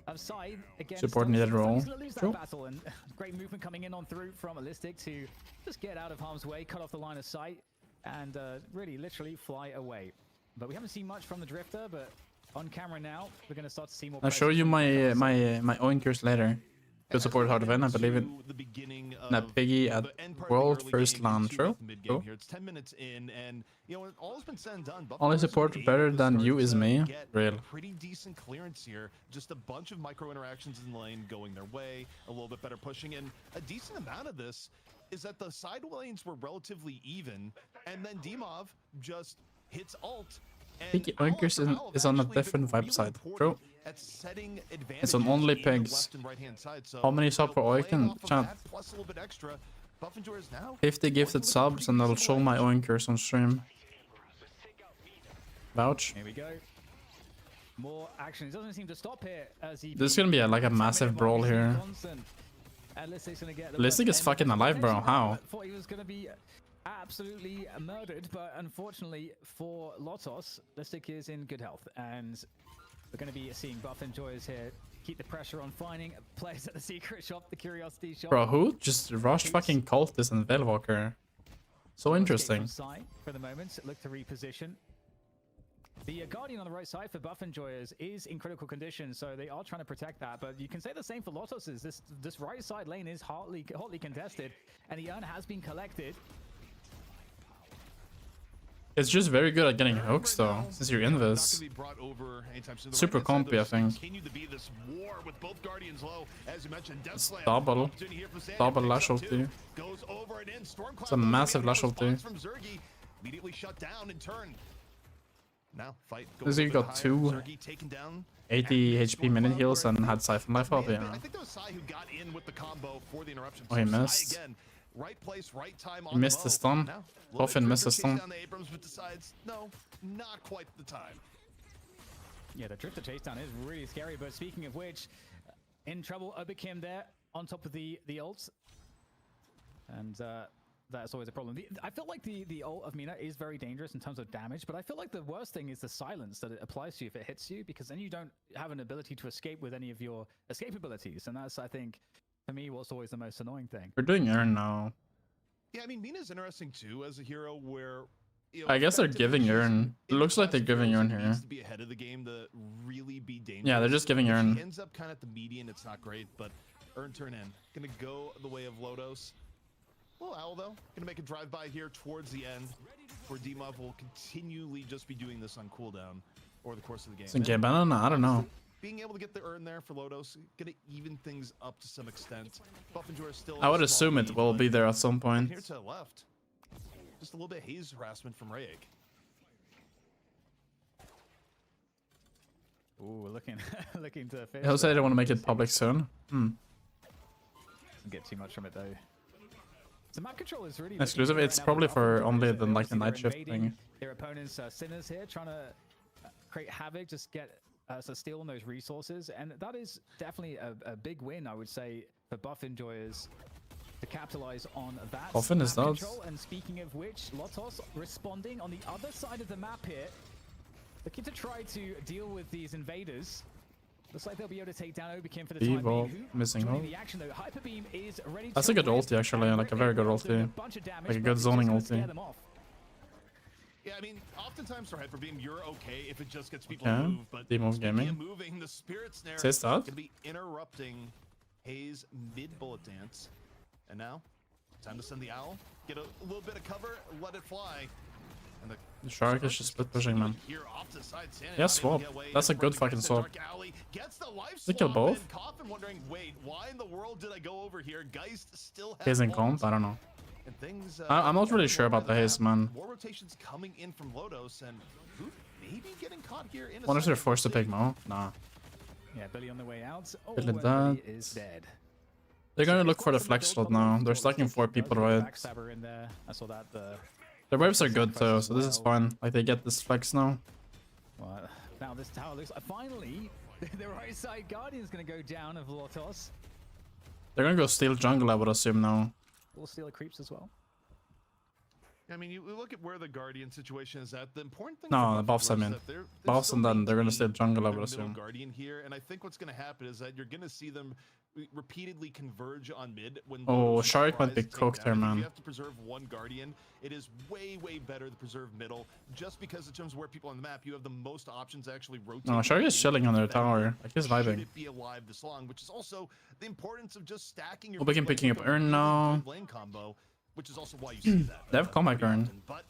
of side against
Support needed role.
He's gonna lose that
True.
battle, and great movement coming in on through from Alistic to just get out of harm's way, cut off the line of sight, and really literally fly away. But we haven't seen much from the Drifter, but on camera now we're going to start to see more.
I'll show you my my oinkers later. Good support hard to win, I believe it. That Piggy at World First LAN. True. Cool.
Here it's 10 minutes in, and you know when all's been said and done, Buffalo
Only
is
support
able
better
to
than
start
you is
to
me.
get
Real.
Pretty decent clearance here. Just a bunch of micro interactions in the lane going their way, a little bit better pushing, and a decent amount of this is that the side lanes were relatively even, and then Dimov just hits ult.
Piggy oinkers is on a different vibe side. True. It's on only pigs. How many sub per oinken? Chat. 50 gifted subs and I'll show my oinkers on stream. Vouch.
Here we go. More action. It doesn't seem to stop here as he.
This is gonna be like a massive brawl here. Listic is fucking alive, bro. How?
Thought he was gonna be absolutely murdered, but unfortunately for Lotos, Listic is in good health, and we're going to be seeing Buff Enjoyers here keep the pressure on finding players at the secret shop, the curiosity shop.
Bro, who just rushed fucking Cultist and Veilwalker? So interesting.
For the moment, look to reposition. The Guardian on the right side for Buff Enjoyers is in critical condition, so they are trying to protect that. But you can say the same for Lotos's. This right side lane is hotly contested, and the urn has been collected.
It's just very good at getting hooks though, since you're in this. Super compy, I think. It's double lash ulti. It's a massive lash ulti. This guy got two 80 HP minute heals and had Siphon life up, yeah. Oh, he missed.
Right place, right time.
He missed the stun. Coffin missed the stun.
No, not quite the time.
Yeah, the Drifter chase down is really scary. But speaking of which, in trouble, Obikim there on top of the ults, and that's always a problem. I feel like the ult of Mina is very dangerous in terms of damage, but I feel like the worst thing is the silence that it applies to you if it hits you, because then you don't have an ability to escape with any of your escape abilities, and that's, I think, for me, what's always the most annoying thing.
We're doing Urn now.
Yeah, I mean, Mina's interesting too as a hero where, you know,
I guess they're giving Urn. It looks like they're giving Urn here.
To be ahead of the game to really be dangerous.
Yeah, they're just giving
If
Urn.
he ends up kind of at the median, it's not great, but Urn turn in. Gonna go the way of Lodos. Well, Owl though, gonna make a drive-by here towards the end, where Dimov will continually just be doing this on cooldown over the course of the game.
It's in game banana? I don't know.
Being able to get the Urn there for Lodos, gonna even things up to some extent. Buff and Joy are still.
I would assume it will be there at some point.
Here to the left, just a little bit of haze harassment from Rayek.
Ooh, looking to finish.
He'll say they want to make it public soon.
Doesn't get too much from it though. So map control is really
Exclusive. It's probably for only the like the night shift thing.
Their opponents are sinners here, trying to create havoc, just get so steal on those resources, and that is definitely a big win, I would say, for Buff Enjoyers to capitalize on that.
Often is
map
that.
control. And speaking of which, Lotos responding on the other side of the map here, looking to try to deal with these invaders. Looks like they'll be able to take down Obikim for the time
Evolve,
being.
missing ult.
The action, though. Hyper Beam is ready.
That's a good ulti actually, like a very good ulti. Like a good zoning ulti.
Yeah, I mean, oftentimes for Hyperbeam, you're okay if it just gets people
Okay.
to move, but
Demon
speaking
Gaming.
of moving, the Spirit Snare
Say
is
start.
going to be interrupting Hayes' mid-bullet dance. And now, time to send the Owl, get a little bit of cover, let it fly. And
The Shark is just split pushing, man.
here off to the side, Santa
Yeah,
not able to
swap.
get away
That's a
in
good
front
fucking
of the
swap.
Dark Alley, gets the life
They kill
swap,
both?
and Coffin wondering, wait, why in the world did I go over here? Geist still has
Haze and
ult.
comp? I don't know.
And things,
I'm not really sure about the Haze, man.
More rotations coming in from Lodos, and who maybe getting caught here in a
Wonder if they're
second.
forced to pick Mo? Nah.
Yeah, Billy on the way out. Oh,
Billy
and
dead.
Billy is dead.
They're gonna look for the flex slot now. They're stacking 4 people, right?
Backstabber in there. I saw that.
Their waves are good too, so this is fine. Like they get this flex now.
Well, now this tower looks like finally the right side Guardian's gonna go down of Lotos.
They're gonna go steal jungle, I would assume now.
We'll steal the creeps as well.
I mean, you look at where the Guardian situation is at. The important thing.
No,
for
the
both
buffs, I
of us
mean.
is that they're
Buffs
still
and then they're gonna
maintaining
steal jungle, I
their
would
middle
assume.
Guardian here, and I think what's gonna happen is that you're gonna see them repeatedly converge on mid when.
Oh,
Lotus
Shark might
tries
be
to take
cooked here,
down. If
man.
You have to preserve one Guardian. It is way better to preserve middle, just because in terms of where people on the map, you have the most options to actually rotate.
No, Shark is chilling on their tower. Like he's
Should
vibing.
it be alive this long, which is also the importance of just stacking your.
Oh, we can picking up Urn now.
Lane combo, which is also why you see that.
They have comeback Urn.
But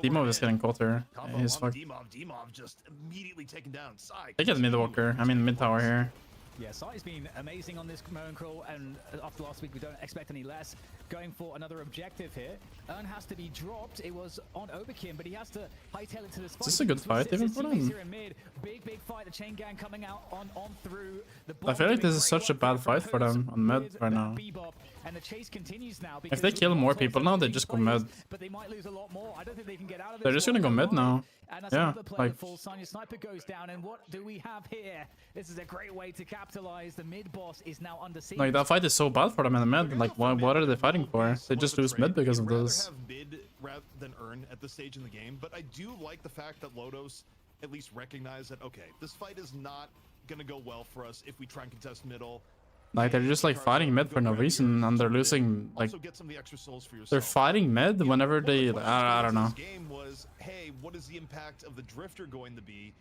Demo is getting caught here.
combo
He's
on
fucked.
Demov just immediately taken down. Sai
They get mid walker. I mean mid tower here.
Yeah, Sai's been amazing on this Moan Crawl, and after last week, we don't expect any less. Going for another objective here. Urn has to be dropped. It was on Overkin, but he has to hightail it to the spot.
Is this a good fight even for them?
Here in mid. Big fight. The chain gang coming out on through the
I feel like this is such a bad fight for them on mid right now.
And the chase continues now.
If they kill more people now, they just go mid.
But they might lose a lot more. I don't think they can get out of
They're just gonna go mid now.
And that's
Yeah,
another player
like
that falls. Sanya Sniper goes down, and what do we have here? This is a great way to capitalize. The mid boss is now under siege.
like that fight is so bad for them in the mid. Like what are they fighting for? They just lose mid because of this.
I'd rather have mid rather than Urn at this stage in the game, but I do like the fact that Lodos at least recognize that okay, this fight is not gonna go well for us if we try and contest middle.
Like they're just like fighting mid for no reason and they're losing. Like
Also get some of the extra souls for yourself.
they're fighting mid whenever they. I don't know.
This game was, hey, what is the impact of the Drifter going to be?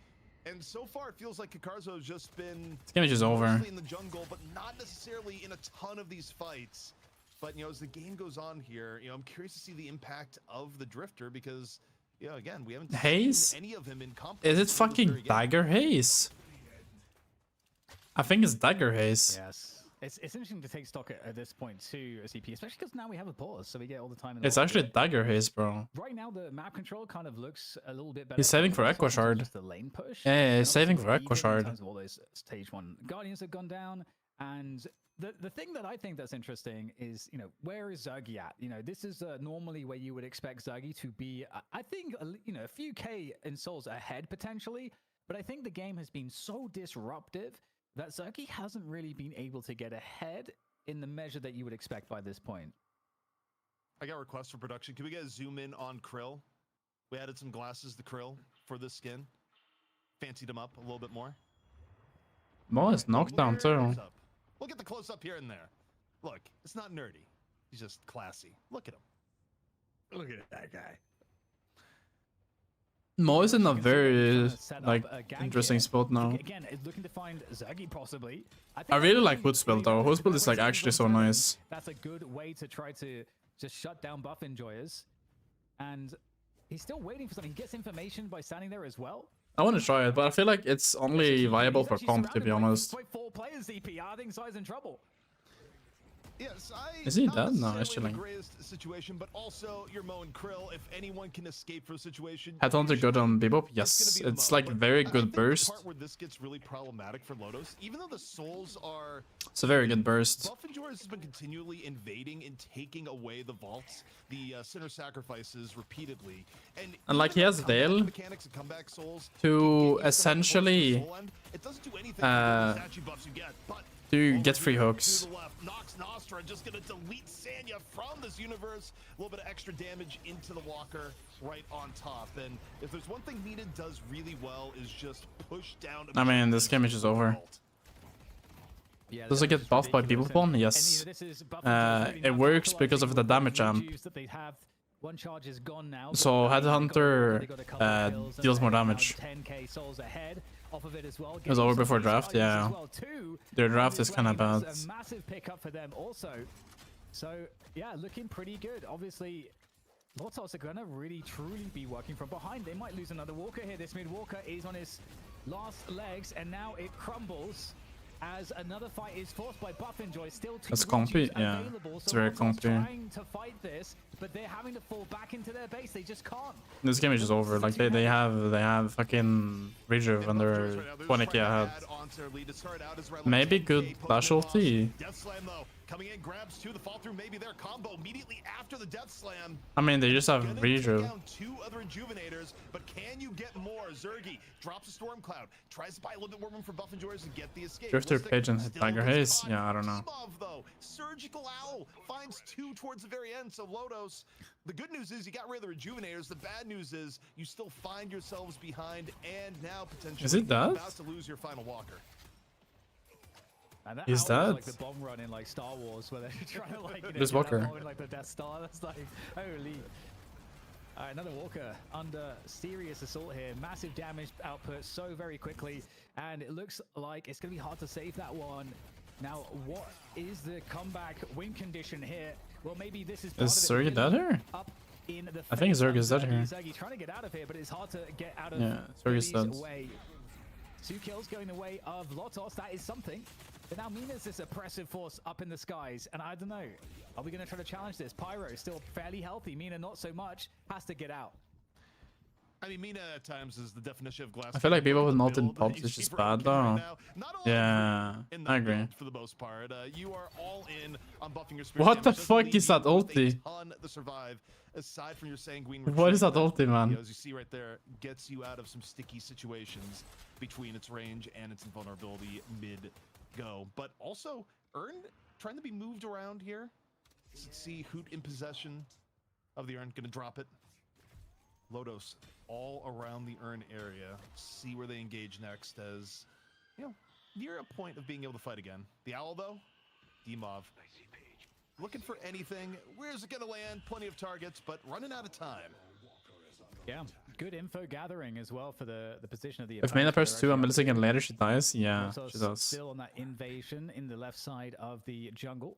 And so far, it feels like Kakarzo has just been
This game is just over.
mostly in the jungle, but not necessarily in a ton of these fights. But as the game goes on here, I'm curious to see the impact of the Drifter because, again, we haven't
Haze?
seen any of him in comp.
Is it fucking Dagger Haze? I think it's Dagger Haze.
Yes. It's interesting to take stock at this point too, CP, especially because now we have a pause, so we get all the time.
It's actually Dagger Haze, bro.
Right now, the map control kind of looks a little bit better.
He's saving for Echo Shard.
Just the lane push.
Yeah, he's saving for
Even
Echo Shard.
in terms of all those stage 1 Guardians have gone down, and the thing that I think that's interesting is, where is Zergy at? This is normally where you would expect Zergy to be. I think a few K in souls ahead potentially, but I think the game has been so disruptive that Zergy hasn't really been able to get ahead in the measure that you would expect by this point.
I got requests for production. Can we get a zoom in on Krill? We added some glasses to Krill for this skin. Fancied him up a little bit more.
Mo is knocked down too.
We'll get the close up here and there. Look, it's not nerdy. He's just classy. Look at him. Look at that guy.
Mo is in a very interesting spot now.
Again, looking to find Zergy possibly.
I really like Hood's build though. Hood's build is like actually so nice.
That's a good way to try to just shut down buff enjoyers. And he's still waiting for something. He gets information by standing there as well.
I want to try it, but I feel like it's only viable for comp, to be honest.
4 players, ZP. I think Sai's in trouble.
Yes,
Is he dead? No, he's
the
chilling.
greatest situation, but also your Mo and Krill. If anyone can escape from a situation,
Headhunter good on Bebop? Yes, it's like very good burst.
The part where this gets really problematic for Lodos, even though the souls are.
It's a very good burst.
Buff Enjoyers has been continually invading and taking away the vaults, the sinner sacrifices repeatedly,
And like he has Veil
mechanics of comeback souls
to essentially
it doesn't do anything the statue buffs you get, but
to get free hooks.
to the left, Nox Nostra just gonna delete Sanya from this universe. A little bit of extra damage into the walker right on top. And if there's one thing Needed does really well is just push down.
I mean, this game is just over.
Yeah,
Does it get buffed by people spawn? Yes. It works because of the damage amp.
One charge is gone now.
So Headhunter deals more damage.
10k souls ahead off of it as well.
It was over before draft, yeah. Their draft is kind of bad.
A massive pickup for them also. So yeah, looking pretty good. Obviously, Lotos are gonna really truly be working from behind. They might lose another Walker here. This mid Walker is on his last legs, and now it crumbles as another fight is forced by Buffinjoy. Still two
It's compy, yeah.
available.
It's very
Lotos
compy.
trying to fight this, but they're having to fall back into their base. They just can't.
This game is just over. Like they have fucking reserve and they're 20k ahead. Maybe good flash ulti.
Death Slam though, coming in, grabs two, the fall through, maybe their combo immediately after the Death Slam.
I mean, they just have reserve.
Down two other Rejuvenators, but can you get more? Zergy drops a Storm Cloud, tries to buy a little bit more room for Buff Enjoyers to get the escape.
Drifter, Page, and Tiger Haze. Yeah, I don't know.
Though, Surgical Owl finds two towards the very end. So Lotos, the good news is you got rid of the Rejuvenators. The bad news is you still find yourselves behind, and now potentially
Is it dead?
about to lose your final walker.
And that
He's dead.
like the bomb run in like Star Wars, where they're trying to like
Where's Walker?
bomb in, like the Death Star. That's like holy. Another Walker under serious assault here. Massive damage output so very quickly, and it looks like it's gonna be hard to save that one. Now, what is the comeback win condition here? Well, maybe this is part
Is
of it.
Zerg dead here?
Up in the
I think
face
Zerg
of
is dead
Zergy.
here.
Zergy trying to get out of here, but it's hard to get out of
Yeah, Zerg is
Billy's
dead.
way. 2 kills going the way of Lotos. That is something. But now Mina's this oppressive force up in the skies, and I don't know. Are we going to try to challenge this? Pyro is still fairly healthy. Mina not so much. Has to get out.
I mean, Mina at times is the definition of glass.
I feel like people with
build
melted
that
pops
you
is
see
just
for
bad
Oaken
though.
right now. Not a lot
Yeah,
in
I
that
agree.
build for the most part. You are all in on buffing your spirit
What the
damage. Doesn't
fuck
leave
is that
you with a
ulti?
ton to survive, aside from your sanguine
What is that
retreat
ulti, man?
As you see right there, gets you out of some sticky situations between its range and its invulnerability mid-go. But also, Urn trying to be moved around here. Let's see Hoot in possession of the Urn, gonna drop it. Lotos all around the Urn area. See where they engage next as, you know, near a point of being able to fight again. The Owl, though, Demov. Looking for anything. Where's it gonna land? Plenty of targets, but running out of time.
Yeah, good info gathering as well for the position of the
If Mina press 2 a millisecond later she dies, yeah,
Lotos
she does.
still on that invasion in the left side of the jungle.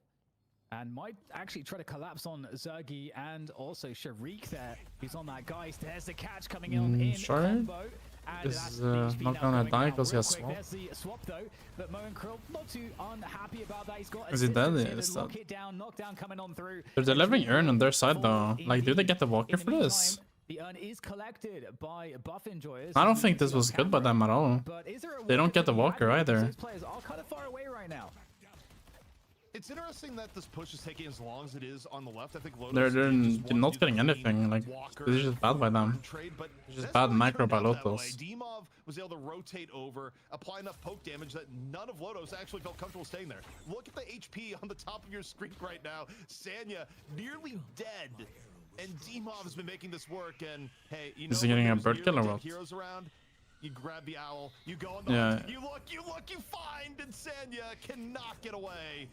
And might actually try to collapse on Zergy and also Sharik there. He's on that guys. There's the catch coming in
Sure.
combo. And
Is
that's
not
now
gonna
going
die
down
because he
real
has
quick.
swap.
There's the swap though, but Mo and Krill not too unhappy about that. He's got
Is he dead?
assistance
Yeah,
here
he's
to lock
dead.
it down, knockdown coming on through.
They're delivering Urn on their side though. Like, do they get the walker
In the
for this?
meantime, the urn is collected by Buff Enjoyers.
I don't think this was good by them at all.
But is there a
They don't get the walker
because
either.
Those players are kind of far away right now.
It's interesting that this push is taking as long as it is on the left. I think Lotus
They're
just want
not
to
getting
do the
anything. Like,
Walker
this is just bad by them.
trade, but
It's just
that's
bad
not really
macro
turned
by
out that
Lotus.
way. Demov was able to rotate over, apply enough poke damage that none of Lotus actually felt comfortable staying there. Look at the HP on the top of your screen right now. Sanya nearly dead. And Demov has been making this work, and hey, you know,
Is he getting a
when there's
bird kill or
nearly dead
what?
heroes around, you grab the Owl, you go on the
Yeah.
hunt, you look, you find, and Sanya cannot get away.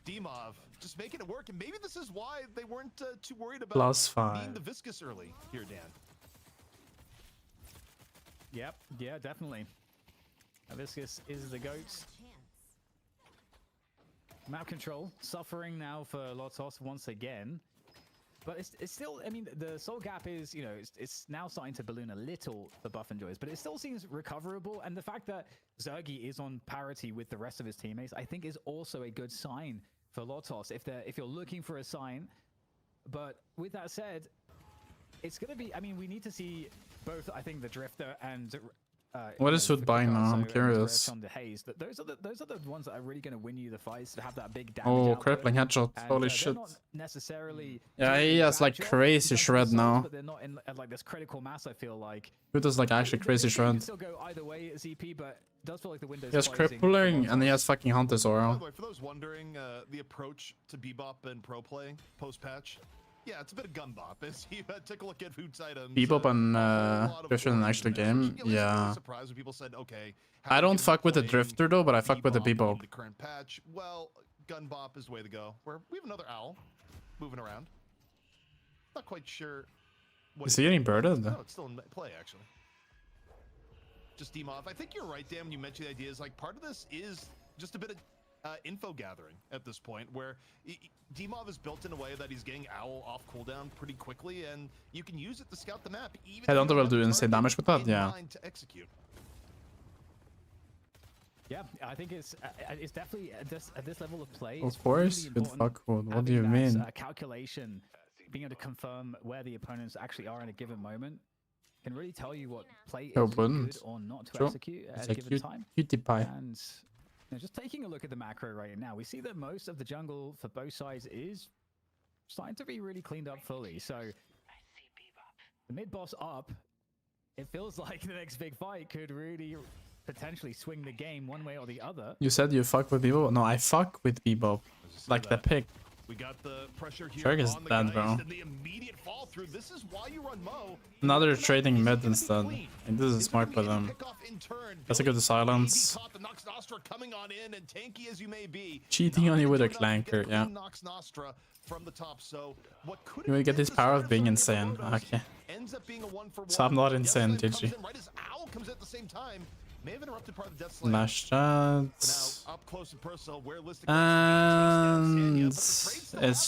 Demov just making it work, and maybe this is why they weren't too worried about
+5.
being the viscous early here, Dan.
Yep, yeah, definitely. Hibiscus is the goat. Map control suffering now for Lotos once again. But it's still, I mean, the soul gap is, you know, it's now starting to balloon a little for Buff Enjoyers, but it still seems recoverable. And the fact that Zergy is on parity with the rest of his teammates, I think is also a good sign for Lotos if you're looking for a sign. But with that said, it's going to be, I mean, we need to see both, I think, the Drifter and
What is Hood buying now? I'm curious.
On the haze. Those are the ones that are really going to win you the fights, to have that big damage
Oh,
output.
crippling headshot.
And,
Holy
they're
shit.
not necessarily
Yeah, he
doing a
has
bad
like
job
crazy
in terms of
shred
souls,
now.
but they're not in at like this critical mass, I feel like.
Hood is like actually crazy
They can
shred.
still go either way at ZP, but it does feel like the window's
He has
closing.
crippling and he has fucking Hunter's
By
aura.
the way, for those wondering, the approach to Bebop and Pro Play post-patch, yeah, it's a bit of gun bop. As you take a look at Hoot's items.
Bebop and
a whole lot of
Drifter in the
order
actual
damage.
game,
At least I was
yeah.
surprised when people said, okay, how
I
are
don't
you
fuck with the
playing
Drifter though, but I fuck with the
in
Bebop.
the current patch? Well, gun bop is the way to go. We have another Owl moving around. Not quite sure.
Is he getting birded?
No, it's still in play, actually. Just Demov. I think you're right, Dan, when you mentioned the idea is like part of this is just a bit of info gathering at this point, where Demov is built in a way that he's getting Owl off cooldown pretty quickly, and you can use it to scout the map. Even
I don't think we'll do insane damage with that, yeah.
To execute.
Yeah, I think it's definitely at this level of play.
Of course, good fuck. What do you mean?
Calculation, being able to confirm where the opponents actually are in a given moment, can really tell you what play is good or not to execute at a given time.
Cutie pie.
And just taking a look at the macro right now, we see that most of the jungle for both sides is starting to be really cleaned up fully. So the mid boss up, it feels like the next big fight could really potentially swing the game one way or the other.
You said you fuck with Bebop? No, I fuck with Bebop. Like the pig.
We got the pressure here
Shark is dead, bro.
the immediate fall through. This is why you run Mo.
Now they're trading mid instead. And this is smart by them. That's a good silence.
Coming on in, and tanky as you may be,
cheating on you with a clanker, yeah.
From the top. So what could
you get this power of being insane. Okay. So I'm not insane, GG.
Right as Owl comes at the same time. May have interrupted part of the death
Smash shots.
Now, up close and personal, where
and it's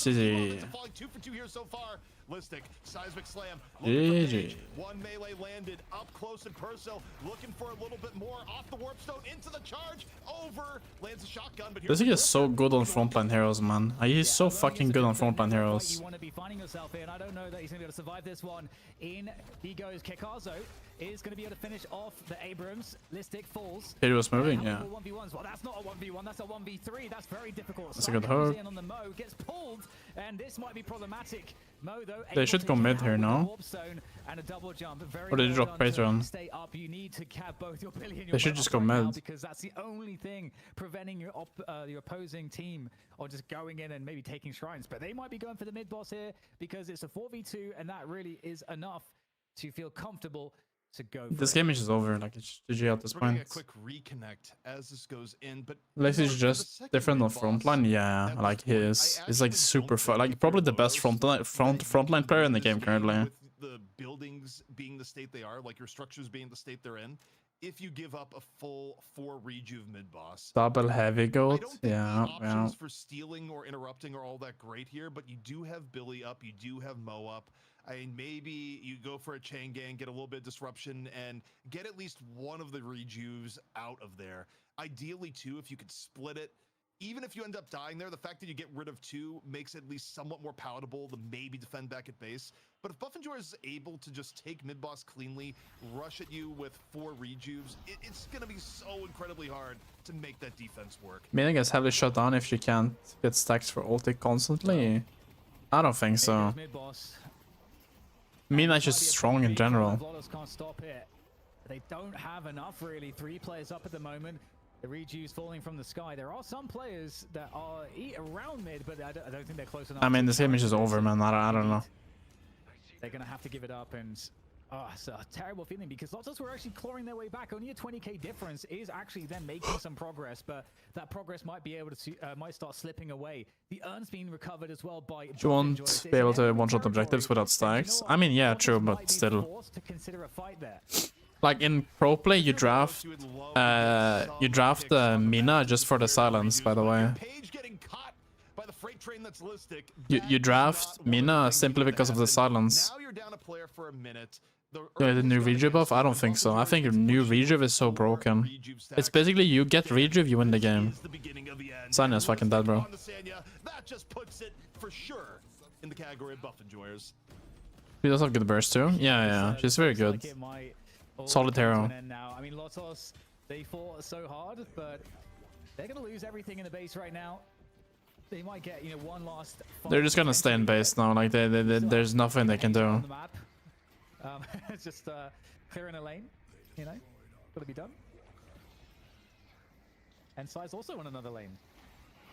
GG.
2 for 2 here so far. Listic, seismic slam.
GG.
One melee landed up close and personal, looking for a little bit more off the warp stone into the charge. Over lands a shotgun, but
this is so good on frontline heroes, man. He's so fucking good on frontline heroes.
You want to be finding yourself in. I don't know that he's going to be able to survive this one. In he goes. Kekazo is going to be able to finish off the Abrams. Listic falls.
It was moving, yeah.
1v1s. Well, that's not a 1v1. That's a 1v3. That's very difficult.
That's a good hook.
On the Mo gets pulled, and this might be problematic. Mo, though,
they should go mid here, no?
And a double jump.
Or did they drop Patreon?
Stay up. You need to cap both your billion.
They should just go mid
because that's the only thing preventing your opposing team or just going in and maybe taking shrines. But they might be going for the mid boss here because it's a 4v2, and that really is enough to feel comfortable to go.
This game is just over. Like it's GG at this point.
A quick reconnect as this goes in, but
Lex is just different on frontline. Yeah, like he is. He's like super fun. Like probably the best frontline player in the game currently.
With the buildings being the state they are, like your structures being the state they're in. If you give up a full 4 rejuve mid boss,
double heavy gold, yeah,
options for stealing or interrupting are all that great here, but you do have Billy up, you do have Mo up. I mean, maybe you go for a chain gang, get a little bit of disruption, and get at least one of the rejuves out of there. Ideally, too, if you could split it. Even if you end up dying there, the fact that you get rid of 2 makes it at least somewhat more palatable to maybe defend back at base. But if Buff and Joy is able to just take mid-boss cleanly, rush at you with 4 rejuves, it's going to be so incredibly hard to make that defense work.
Meaning is heavily shut down if you can't get stacks for ulti constantly? I don't think so. Mina is just strong in general.
Can't stop it. They don't have enough, really. 3 players up at the moment. The rejuves falling from the sky. There are some players that are around mid, but I don't think they're close enough.
I mean, this game is just over, man. I don't know.
They're going to have to give it up, and it's a terrible feeling because Lotus were actually clawing their way back. Only a 20k difference is actually them making some progress, but that progress might be able to might start slipping away. The urn's being recovered as well by.
You won't be able to one-shot objectives without stacks. I mean, yeah, true, but still.
To consider a fight there.
Like in pro play, you draft Mina just for the silence. By the way, you draft Mina simply because of the silence. The new rejuve buff? I don't think so. I think your new rejuve is so broken. It's basically you get rejuve, you win the game. Sanya's fucking dead, bro.
That just puts it for sure in the category of buff enjoyers.
She does have good burst too. Yeah, she's very good. Solid hero.
I mean, Lotos, they fought so hard, but they're gonna lose everything in the base right now. They might get, one last.
They're just gonna stay in base now. Like there's nothing they can do.
Just clearing a lane, gotta be done. And Sai's also on another lane.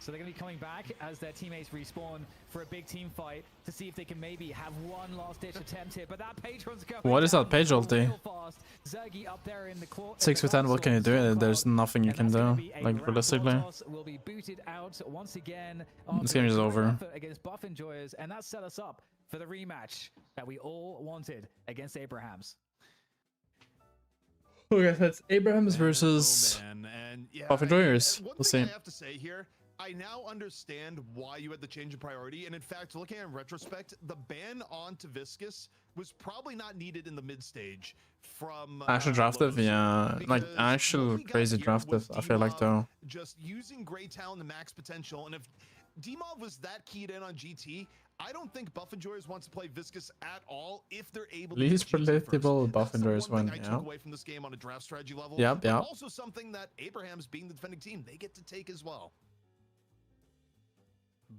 So they're going to be coming back as their teammates respawn for a big team fight to see if they can maybe have one last ditch attempt here. But that Patron's going.
What is that page ulti? 6 for 10, what can you do? There's nothing you can do, like realistically.
Will be booted out once again.
This game is over.
Against Buff Enjoyers, and that set us up for the rematch that we all wanted against Abrahams.
Okay, so it's Abrahams versus
And yeah,
Buff Enjoyers.
one
We'll
thing
see.
I have to say here, I now understand why you had the change in priority. And in fact, looking at it in retrospect, the ban on to Viscous was probably not needed in the mid stage from
Actual drafted, yeah, like
because
actual
what we got
crazy
here
drafted.
was
I feel like
D-Mob
though.
just using Grey Talon to max potential. And if D-Mob was that keyed in on GT, I don't think Buff Enjoyers wants to play Viscous at all if they're able to
Least
get GT first.
predictable Buff
That's the
Enjoyers
one
win,
thing I
yeah.
took away from this game on a draft strategy level.
Yep,
but
yep.
also something that Abrahams, being the defending team, they get to take as well.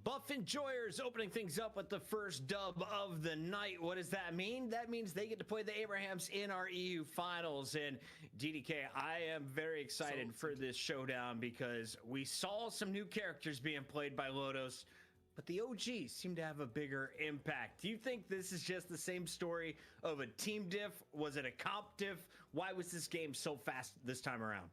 Buff Enjoyers opening things up with the first dub of the night. What does that mean? That means they get to play the Abrahams in our EU finals. And DDK, I am very excited for this showdown because we saw some new characters being played by Lodos, but the OGs seem to have a bigger impact. Do you think this is just the same story of a team diff? Was it a comp diff? Why was this game so fast this time around?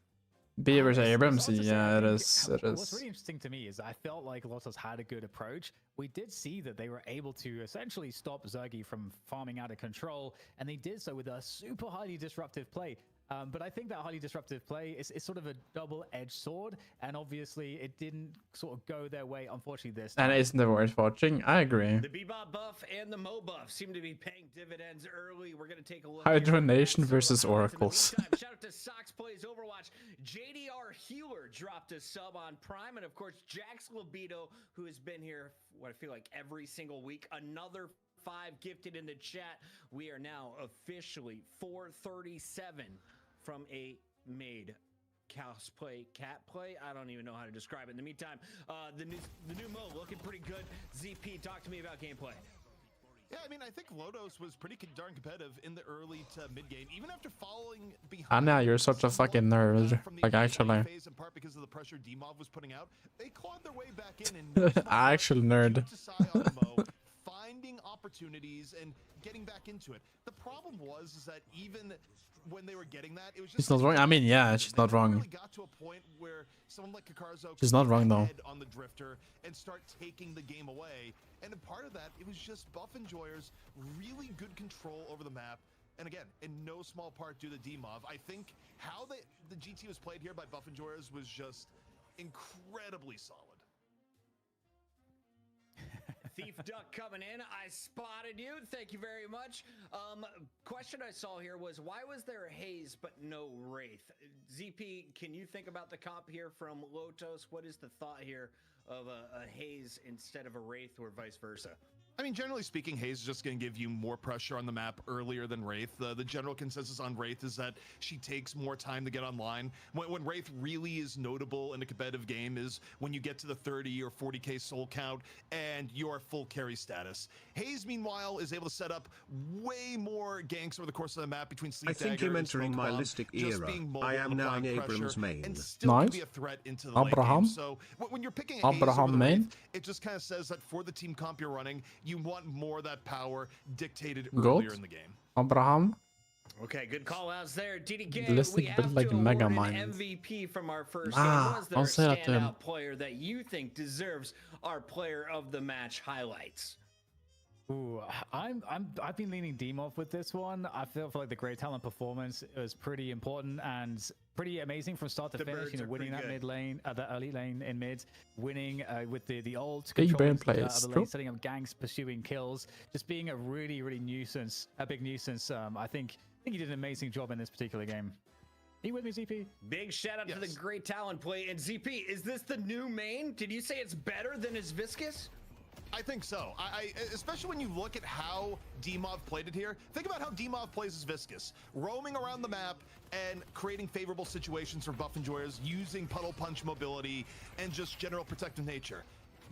B versus
It's
Abrams,
also
yeah, it
saying,
is. It
What's
is.
really interesting to me is I felt like Lotus had a good approach. We did see that they were able to essentially stop Zergy from farming out of control, and they did so with a super highly disruptive play. But I think that highly disruptive play is sort of a double-edged sword, and obviously it didn't sort of go their way, unfortunately, this time.
And isn't it worth watching? I agree.
The Bebop buff and the Mo buff seem to be paying dividends early. We're going to take a look. here
Hydronation
at some
versus
of the highlights. In the
Oracles.
meantime, shout out to Sox Plays Overwatch. JDR Healer dropped a sub on Prime. And of course, Jax Libido, who has been here, what I feel like every single week. Another 5 gifted in the chat. We are now officially 437 from a made cosplay cat play. I don't even know how to describe it. In the meantime, the new Mo looking pretty good. ZP, talk to me about gameplay.
Yeah, I mean, I think Lodos was pretty darn competitive in the early to mid game, even after falling behind.
Anna, you're such a fucking nerd.
from the
Like actually,
phase, in part because of the pressure D-Mob was putting out. They clawed their way back in and
actual nerd.
finding opportunities and getting back into it. The problem was is that even when they were getting that, it was just
She's not wrong. I mean, yeah, she's not wrong.
really got to a point where someone like Kakarzo
She's not wrong though.
on the drifter and start taking the game away. And a part of that, it was just Buff Enjoyers really good control over the map. And again, in no small part due to D-Mob. I think how the GT was played here by Buff Enjoyers was just incredibly solid.
Thief Duck coming in. I spotted you. Thank you very much. Question I saw here was, why was there a Haze but no Wraith? ZP, can you think about the comp here from Lotos? What is the thought here of a Haze instead of a Wraith or vice versa?
I mean, generally speaking, Haze is just going to give you more pressure on the map earlier than Wraith. The general consensus on Wraith is that she takes more time to get online. When Wraith really is notable in a competitive game is when you get to the 30 or 40k soul count and you're full carry status. Haze, meanwhile, is able to set up way more ganks over the course of the map between Sleep
I think
Dagger
I'm
and
entering
Smoke
my
Bomb,
listic
just
era.
being mobile
I am
and
now
applying
an
pressure
Abrams main.
and still
Nice.
can be a threat into the late
Abraham.
game. So when you're picking a Haze over
Abraham
the
main.
Wraith, it just kind of says that for the team comp you're running, you want more of that power dictated
Gold?
earlier in the game.
Abraham.
Okay, good call outs there. DDK,
Ballistic
we
built
have
like
to
Mega
award
Mind.
an MVP from our first
Ah,
game. Was there
don't
a
say that to him.
standout player that you think deserves our player of the match highlights?
Ooh, I've been leaning D-Mob with this one. I feel like the Great Talent performance was pretty important and pretty amazing from start to
The
finish.
birds
You know,
are
winning
pretty
that
good.
mid lane, the early lane in mid, winning with the ult,
Big brain
controlling
players,
the lane,
true.
setting up ganks, pursuing kills, just being a really big nuisance. I think he did an amazing job in this particular game. Are you with me, ZP?
Big shout out to the
Yes.
Great Talent play. And ZP, is this the new main? Did you say it's better than his Viscous?
I think so. I especially when you look at how D-Mob played it here. Think about how D-Mob plays as Viscous, roaming around the map and creating favorable situations for Buff Enjoyers, using puddle punch mobility and just general protective nature.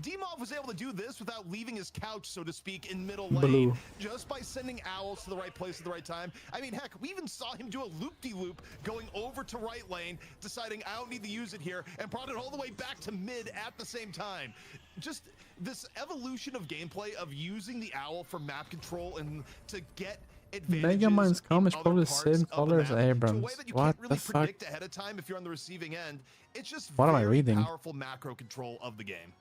D-Mob was able to do this without leaving his couch, so to speak, in middle lane,
Blue.
just by sending owls to the right place at the right time. I mean, heck, we even saw him do a loop-de-loop going over to right lane, deciding I don't need to use it here, and brought it all the way back to mid at the same time. Just this evolution of gameplay of using the owl for map control and to get advantages
Mega Mind's
in
com is
other
probably the
parts
same
of
color as
map to a way
Abrams.
that you
What
can't really
the fuck?
predict ahead of time if you're on the receiving end. It's just
What am I
very
reading?
powerful macro control of the game.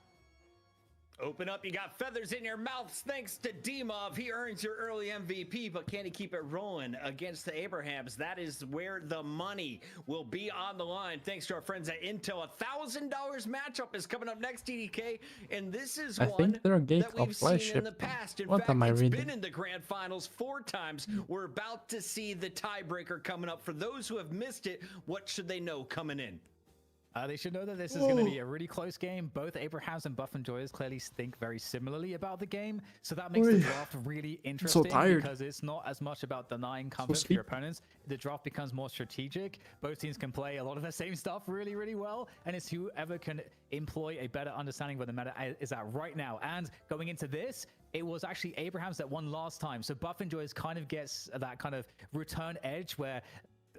Open up, you got feathers in your mouths. Thanks to Dimov. He earns your early MVP, but can he keep it rolling against the Abrahams? That is where the money will be on the line. Thanks to our friends at Intel. $1,000 matchup is coming up next, TDK, and this is one that we've seen in the past. In fact, it's been in the grand finals 4 times. We're about to see the tiebreaker coming up. For those who have missed it, what should they know coming in?
They should know that this is going to be a really close game. Both Abrahams and Buff and Joyers clearly think very similarly about the game. So that makes the draft really interesting because it's not as much about denying comfort for your opponents. The draft becomes more strategic. Both teams can play a lot of the same stuff really, really well. And it's whoever can employ a better understanding where the meta is at right now. And going into this, it was actually Abrahams that won last time. So Buff and Joyers kind of gets that kind of return edge where...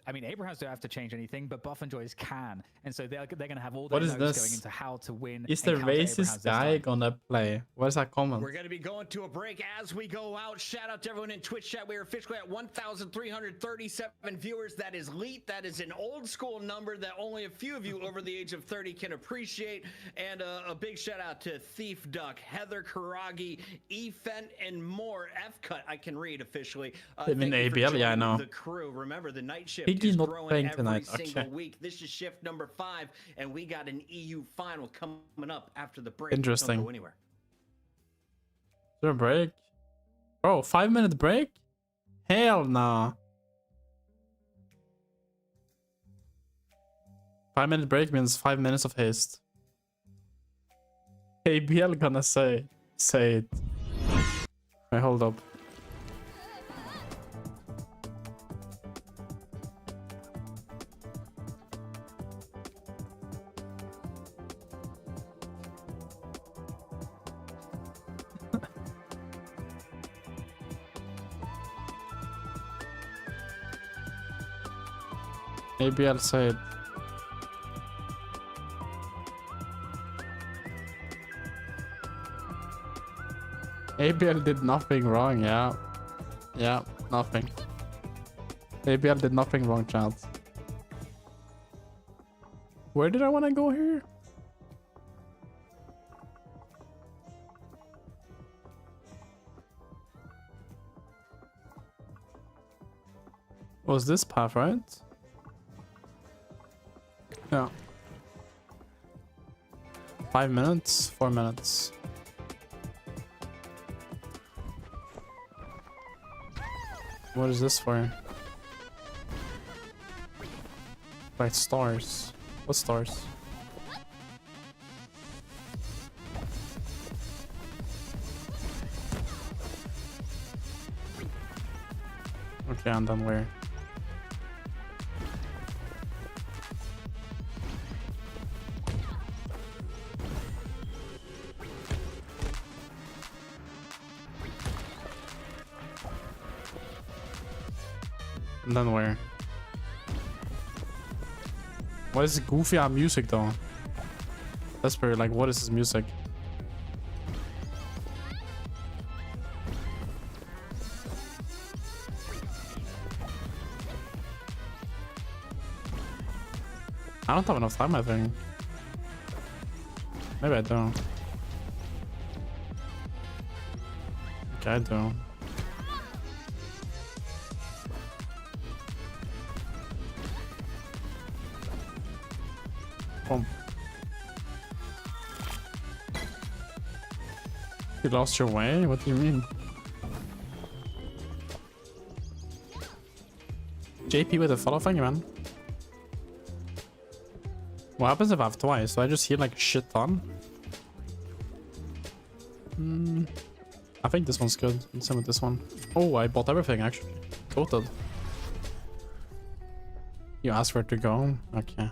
I mean, Abrahams don't have to change anything, but Buff and Joyers can. And so they're going to have all their notes going into how to win.
Is the racist guy gonna play? Where's that comment?
We're going to be going to a break as we go out. Shout out to everyone in Twitch chat. We are officially at 1,337 viewers. That is elite. That is an old school number that only a few of you over the age of 30 can appreciate. And a big shout out to Thief Duck, Heather Karagi, Efent, and more. F-Cut, I can read officially.
In ABL, yeah, I know.
The crew. Remember, the night shift
Piggy
is
not
growing
playing
every
tonight.
single
Okay.
week. This is shift number 5, and we got an EU final coming up after the break.
Interesting.
Don't go anywhere.
Is there a break? Bro, 5-minute break? Hell nah. 5-minute break means 5 minutes of haste. ABL gonna say it. Wait, hold up. Maybe I'll say it. ABL did nothing wrong, yeah. Yeah, nothing. ABL did nothing wrong, chat. Where did I want to go here? Was this path, right? Yeah. 5 minutes, 4 minutes. What is this for? Like stars. What stars? Okay, and then where? And then where? What is goofy music though? That's very like, what is this music? I don't have enough time, I think. Maybe I don't. Okay, I do. Boom. You lost your way? What do you mean? JP with a follow, thank you, man. What happens if I have twice? Do I just heal like a shit ton? I think this one's good. Same with this one. Oh, I bought everything actually. Total. You asked where to go? Okay.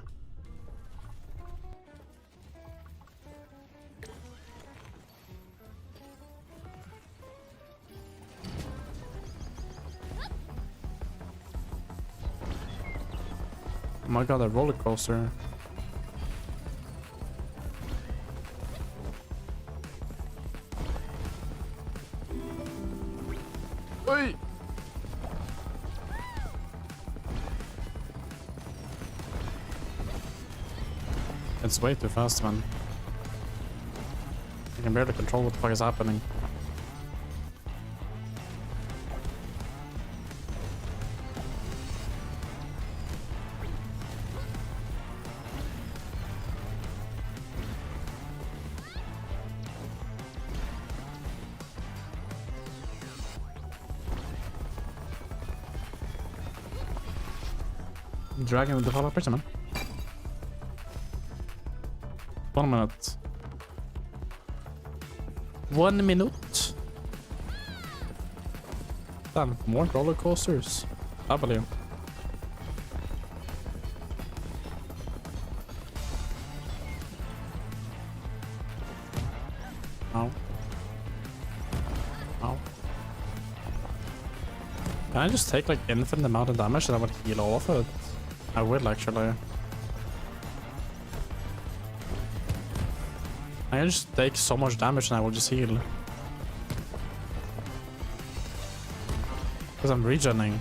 Oh my god, a roller coaster. Oi! It's way too fast, man. can barely control what the fuck is happening. Dragging with the developers, man. 1 minute. 1 minute. Damn, more roller coasters. W. Ow. Ow. Can I just take like infinite amount of damage and I would heal all of it? I will actually. I can just take so much damage and I will just heal. Because I'm regening.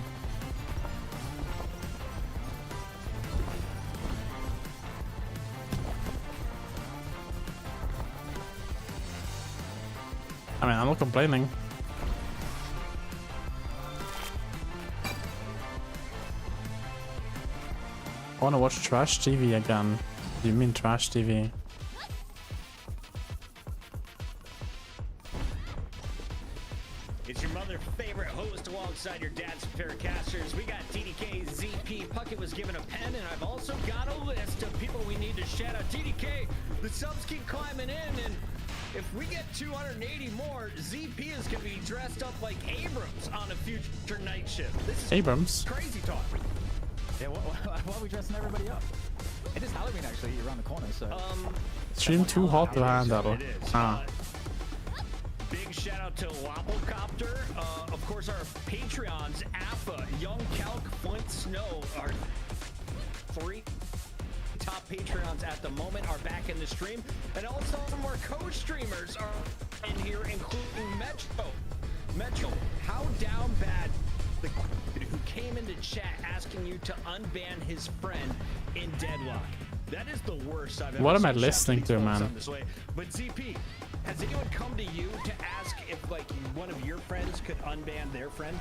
I mean, I'm not complaining. I wanna watch trash TV again. Do you mean trash TV?
It's your mother's favorite host alongside your dad's favorite casters. We got DDK, ZP, Puckett was given a pen, and I've also got a list of people we need to shout out. DDK, the subs keep climbing in, and if we get 280 more, ZP is going to be dressed up like Abrams on a future night shift. This is
Abrams?
Crazy talk.
Yeah, why are we dressing everybody up? It is Halloween actually around the corner, so.
Stream too hot to handle. Ah.
Big shout out to Wobblecopter. Of course, our Patreons, AFA, Young Calc, Flint Snow, our 3 top Patreons at the moment are back in the stream. And also some more co-streamers are in here, including Metro, how down bad the who came into chat asking you to unban his friend in Deadlock. That is the worst I've ever
What am I
seen
listening to, man?
But ZP, has anyone come to you to ask if like one of your friends could unban their friend?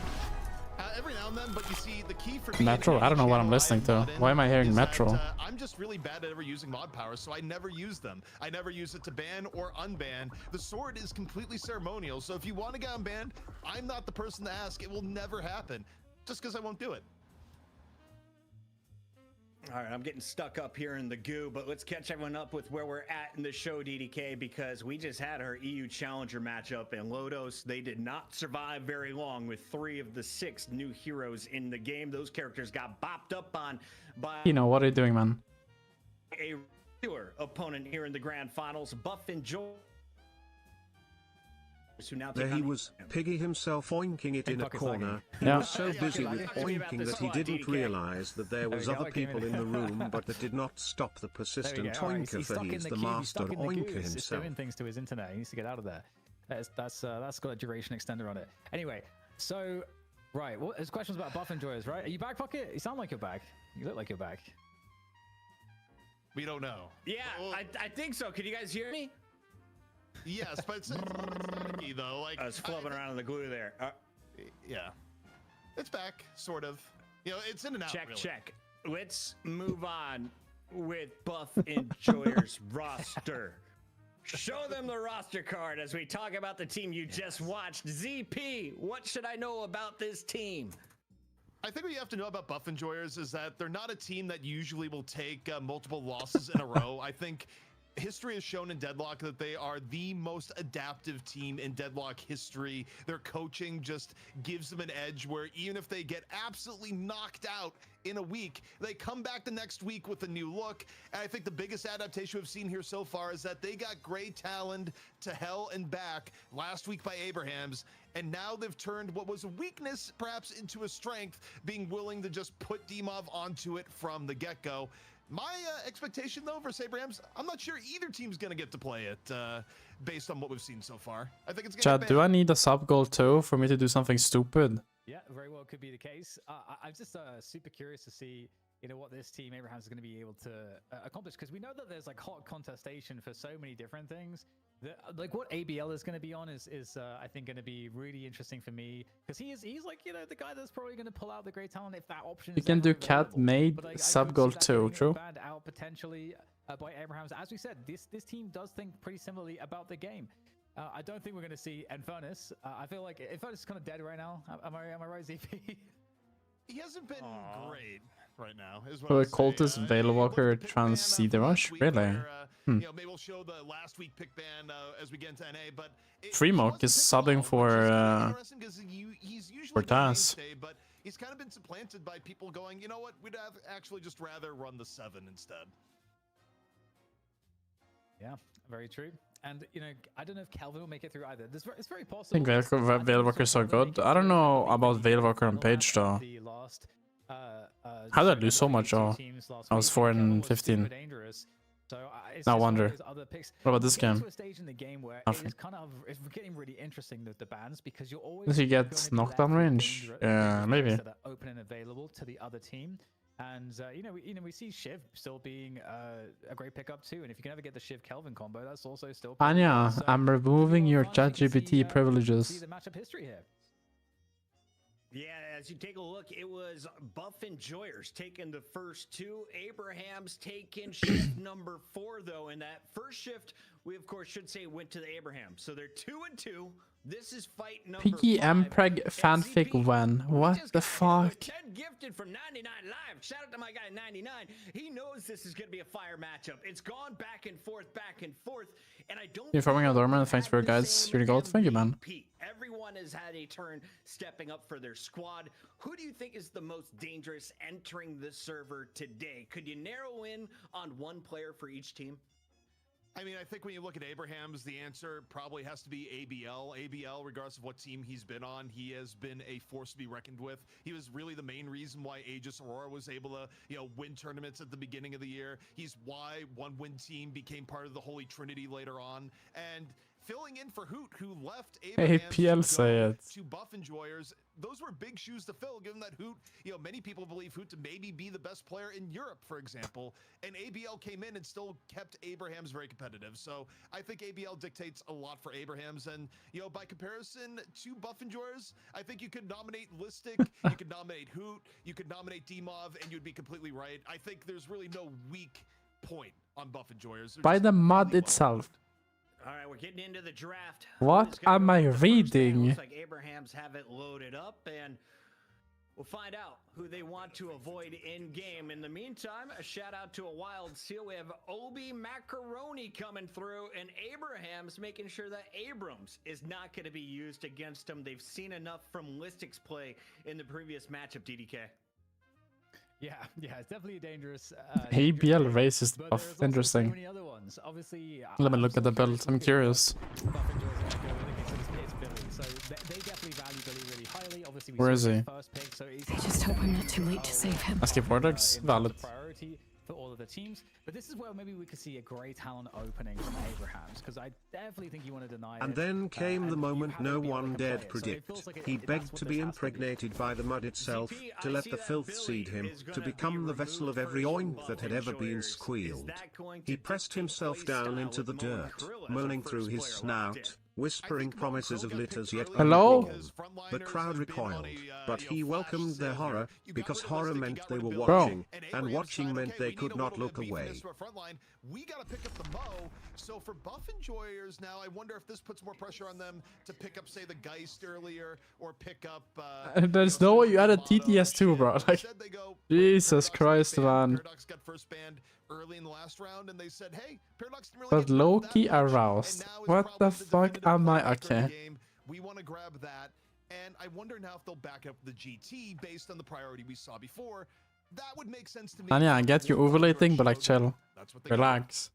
Every now and then, but you see, the key for me
Metro? I don't know what I'm listening to. Why am I hearing Metro?
I'm just really bad at ever using mod powers, so I never use them. I never use it to ban or unban. The sword is completely ceremonial, so if you want to get unbanned, I'm not the person to ask. It will never happen, just because I won't do it.
All right, I'm getting stuck up here in the goo, but let's catch everyone up with where we're at in the show, DDK, because we just had our EU Challenger matchup in Lodos. They did not survive very long with 3 of the 6 new heroes in the game. Those characters got bopped up on by
What are you doing, man?
a regular opponent here in the grand finals, Buff and Joy.
There he was, Piggy himself oinking it in a corner. He
Yeah.
was so busy with oinking that he didn't realize that there was other people in the room, but that did not stop the persistent oinker, for he's the master oinker
It's
himself.
doing things to his internet. He needs to get out of there. That's got a duration extender on it. Anyway, so right, well, there's questions about Buff Enjoyers, right? Are you back, Pocket? You sound like you're back. You look like you're back.
We don't know.
Yeah, I think so. Can you guys hear me?
Yes, but it's sticky though. Like
I was flubbing around in the glue there.
Yeah, it's back, sort of. You know, it's in and out.
Check,
really.
check. Let's move on with Buff Enjoyers roster. Show them the roster card as we talk about the team you just watched. ZP, what should I know about this team?
I think what you have to know about Buff Enjoyers is that they're not a team that usually will take multiple losses in a row. I think history has shown in Deadlock that they are the most adaptive team in Deadlock history. Their coaching just gives them an edge where even if they get absolutely knocked out in a week, they come back the next week with a new look. And I think the biggest adaptation we've seen here so far is that they got Grey Talon to hell and back last week by Abrahams, and now they've turned what was a weakness perhaps into a strength, being willing to just put Dimov onto it from the get-go. My expectation, though, for Abrahams, I'm not sure either team's going to get to play it based on what we've seen so far. I think it's going to
Chad, do I need a sub goal too for me to do something stupid?
Yeah, very well could be the case. I'm just super curious to see, what this team Abrahams is going to be able to accomplish, because we know that there's like hot contestation for so many different things. Like what ABL is going to be on is I think going to be really interesting for me because he's like, you know, the guy that's probably going to pull out the great talent if that option
You
is
can
ever
do cat
available.
made
But, like, I
sub
don't
goal
see that
too,
getting
true?
banned out potentially by Abrahams. As we said, this team does think pretty similarly about the game. I don't think we're going to see Infernus. I feel like Infernus is kind of dead right now. Am I right, ZP?
He hasn't been great right now. Is what
So
I'll
a
say.
cultist Veilwalker transceder rush? Really?
You know, maybe we'll show the last week pick ban as we get into NA, but
Freemok is subbing for Taz.
But he's kind of been supplanted by people going, you know what, we'd have actually just rather run the 7 instead.
Yeah, very true. And, you know, I don't know if Kelvin will make it through either. It's very
I
possible.
think Veilwalker is so good. I don't know about Veilwalker on page though. How did I lose so much? Oh, I was 4 and 15. No wonder. What about this game? Nothing.
It's getting really interesting with the bans because you're always
Does he get knockdown range? Yeah, maybe.
That are open and available to the other team. And you know, we see Shiv still being a great pickup too. And if you can ever get the Shiv Kelvin combo, that's also still.
Anya,
So,
I'm removing your ChatGPT
see
privileges.
the matchup history here.
Yeah, as you take a look, it was Buff Enjoyers taking the first 2. Abraham's taking shift number 4, though. In that first shift, we, of course, should say went to the Abraham. So they're 2 and 2. This is fight number
Piggy
5.
Mpreg fanfic when? What the fuck?
10 gifted from 99 Live. Shout out to my guy 99. He knows this is going to be a fire matchup. It's gone back and forth, and I don't.
You're throwing a dormant. Thanks for your guys. You're the gold. Thank you, man.
Everyone has had a turn stepping up for their squad. Who do you think is the most dangerous entering the server today? Could you narrow in on one player for each team?
I mean, I think when you look at Abrahams, the answer probably has to be ABL. ABL, regardless of what team he's been on, he has been a force to be reckoned with. He was really the main reason why Aegis Aurora was able to, you know, win tournaments at the beginning of the year. He's why One Win Team became part of the Holy Trinity later on. And filling in for Hoot, who left Abrahams to Buff Enjoyers. Those were big shoes to fill, given that Hoot, you know, many people believe Hoot to maybe be the best player in Europe, for example. And ABL came in and still kept Abrahams very competitive. So I think ABL dictates a lot for Abrahams. And, you know, by comparison to Buff Enjoyers, I think you could nominate Listic, you could nominate Hoot, you could nominate D-Mov, and you'd be completely right. I think there's really no weak point on Buff Enjoyers.
By the mod itself.
All right, we're getting into the draft.
What am I reading?
Looks like Abrahams have it loaded up, and we'll find out who they want to avoid in game. In the meantime, a shout out to a wild seal. We have Obi Macaroni coming through, and Abrahams making sure that Abrams is not going to be used against him. They've seen enough from Listic's play in the previous matchup, DDK.
Yeah, it's definitely dangerous.
ABL racist
but
buff.
there's also
Interesting.
so many other ones. Obviously,
Let me look at the build. I'm curious.
So they definitely value Billy really highly. Obviously,
Where is he?
First pick, so
I just hope I'm not too late to save him.
I skip Vortex. Valid.
Priority for all of the teams, but this is where maybe we could see a great talent opening from Abrahams, because I definitely think you want to deny
And
it.
then came
And
the
you
moment
have to
no
be able
one
to
dared
play it. So it
predict.
feels like
He
that's
begged
what
to
this
be
has to be.
impregnated by the mud itself,
ZP,
to
I
let
see
the
that
filth
Billy
seed him,
is
to
gonna
become
be
the vessel of
removed
every
for
oink
Buff
that had ever been
Enjoyers. Is
squealed.
that going to
He pressed
dictate
himself
play
down
style
into the
with Moen
dirt,
Krill as our
moaning
first
through his
player locked in?
snout, whispering promises of litters yet
Hello?
unperformed. The crowd recoiled, but he welcomed their horror, because horror meant they were
Bro.
watching, and watching meant they could not look away.
We got to pick up the Mo. So for Buff Enjoyers now, I wonder if this puts more pressure on them to pick up, say, the Geist earlier, or pick up.
There's no way you added TTS too, bro. Like, Jesus Christ, man.
Paradox got first banned early in the last round, and they said, "Hey, Paradox didn't really
But
get burned
low
that
key
much."
aroused.
And now is
What the
probably
fuck
definitive
am I?
factor in the
Okay.
game. We want to grab that, and I wonder now if they'll back up the GT based on the priority we saw before. That would make sense to me.
Anya, I get you overlating, but like, chill.
That's what they
Relax.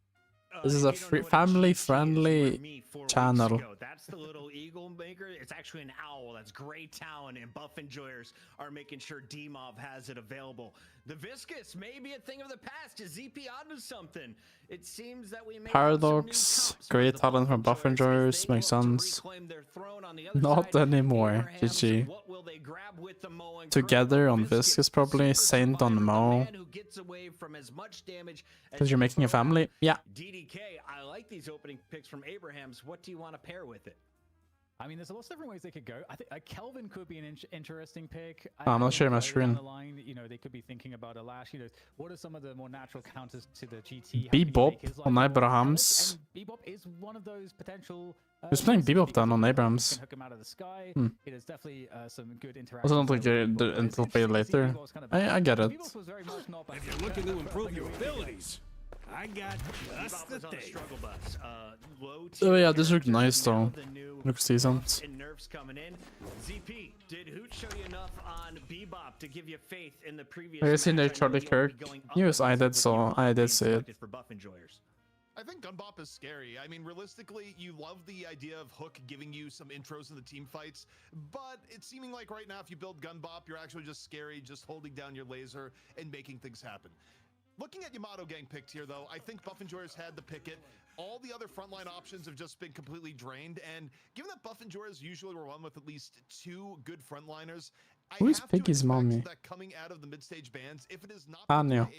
This is a free, family-friendly channel.
That's the little eagle maker. It's actually an owl. That's great talent, and Buff Enjoyers are making sure D-Mob has it available. The Viscous may be a thing of the past. Is ZP onto something? It seems that we may
Paradox, great talent from Buff Enjoyers, makes sense. Not anymore. GG.
What will they grab with the Mo and
together on Viscus probably. Saint on Mo. Because you're making a family. Yeah.
DDK, I like these opening picks from Abraham's. What do you want to pair with it?
I mean, there's lots of different ways they could go. I think Kelvin could be an interesting pick.
I'm not sharing my screen.
You know, they could be thinking about a Lash. You know, what are some of the more natural counters to the GT?
Bebop on Abrahams.
Bebop is one of those potential.
Who's playing Bebop then on Abrams?
Hook him out of the sky. It is definitely some good interaction.
Also, don't think until play later. I get it.
If
you're looking to improve your abilities, I got just the thing.
Oh yeah, this looked nice though. Looks decent.
Nerfs coming in. ZP, did Hoot show you enough on Bebop to give you faith in the previous?
Have you seen the Charlie Kirk? Yes, I did. So I did see it.
For Buff enjoyers.
I think Gunbop is scary. I mean, realistically, you love the idea of Hook giving you some intros in the team fights, but it's seeming like right now, if you build Gunbop, you're actually just scary, just holding down your laser and making things happen. Looking at Yamato getting picked here, though, I think Buff Enjoyers had the picket. All the other frontline options have just been completely drained, and given that Buff Enjoyers usually were one with at least 2 good frontliners,
who is Piggy's mommy?
That coming out of the mid-stage bands, if it is not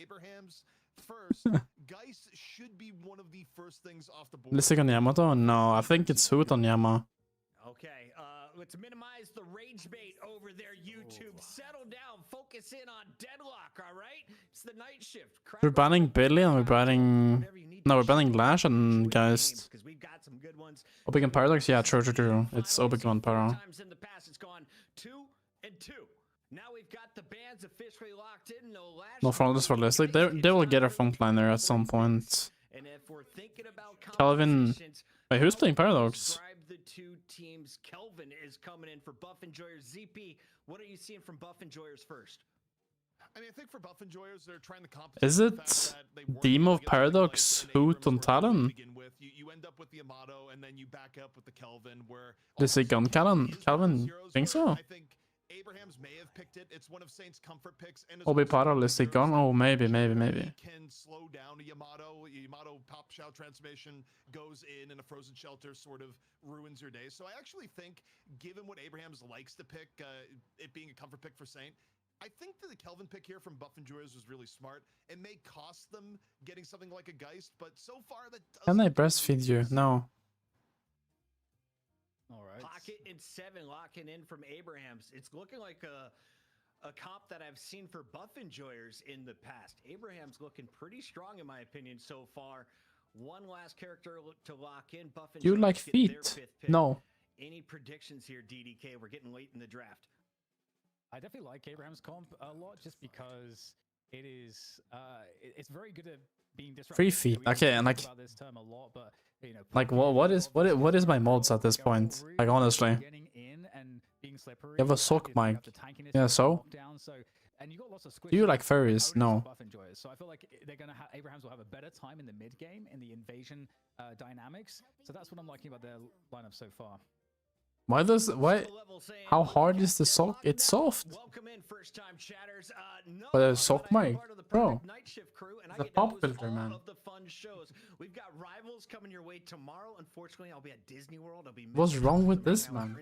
Abraham's first, Geist should be one of the first things off the board.
Listing on Yamato? No, I think it's Hoot on Yama.
Okay, let's minimize the rage bait over there, YouTube. Settle down, focus in on Deadlock, all right? It's the night shift.
We're banning Billy and we're banning... No, we're banning Lash and Geist. Opic and Paradox? Yeah, true. It's Opic and Para.
Times in the past, it's gone 2 and 2. Now we've got the bands officially locked in. No Lash.
No frontliners for realistic. They will get a frontliner at some point.
And if we're thinking about
Calvin... Wait, who's playing Paradox?
The 2 teams. Kelvin is coming in for Buff Enjoyers. ZP, what are you seeing from Buff Enjoyers first?
I mean, I think for Buff Enjoyers, they're trying to compensate.
Is it Demo of Paradox, Hoot on Talon?
You end up with the Yamato, and then you back up with the Kelvin, where...
Does it gun Calvin? Think so?
I think Abrahams may have picked it. It's one of Saint's comfort picks. And
Obi Para, Listic gun? Oh, maybe.
Can slow down a Yamato. Yamato pop shout transformation goes in a frozen shelter, sort of ruins your day. So I actually think, given what Abrahams likes to pick, it being a comfort pick for Saint, I think that the Kelvin pick here from Buff Enjoyers was really smart. It may cost them getting something like a Geist, but so far that does.
Can I breastfeed you? No.
All right. Pocket and 7 locking in from Abrahams. It's looking like a comp that I've seen for Buff Enjoyers in the past. Abraham's looking pretty strong in my opinion so far. One last character to lock in. Buff Enjoyers.
You like feet? No.
Any predictions here, DDK? We're getting late in the draft.
I definitely like Abraham's comp a lot just because it is it's very good at being disruptive.
3 feet. Okay, and like
about this term a lot, but you know,
like what is my mods at this point? Like honestly.
Getting in and being slippery.
You have a sock mic. Yeah, so?
And you got lots of
Do you like furries? No.
So I feel like they're gonna have Abrahams will have a better time in the mid game in the invasion dynamics. So that's what I'm liking about their lineup so far.
How hard is the sock? It's soft. But a sock mic, bro. The pop filter, man.
We've got rivals coming your way tomorrow. Unfortunately, I'll be at Disney World.
What's wrong with this, man?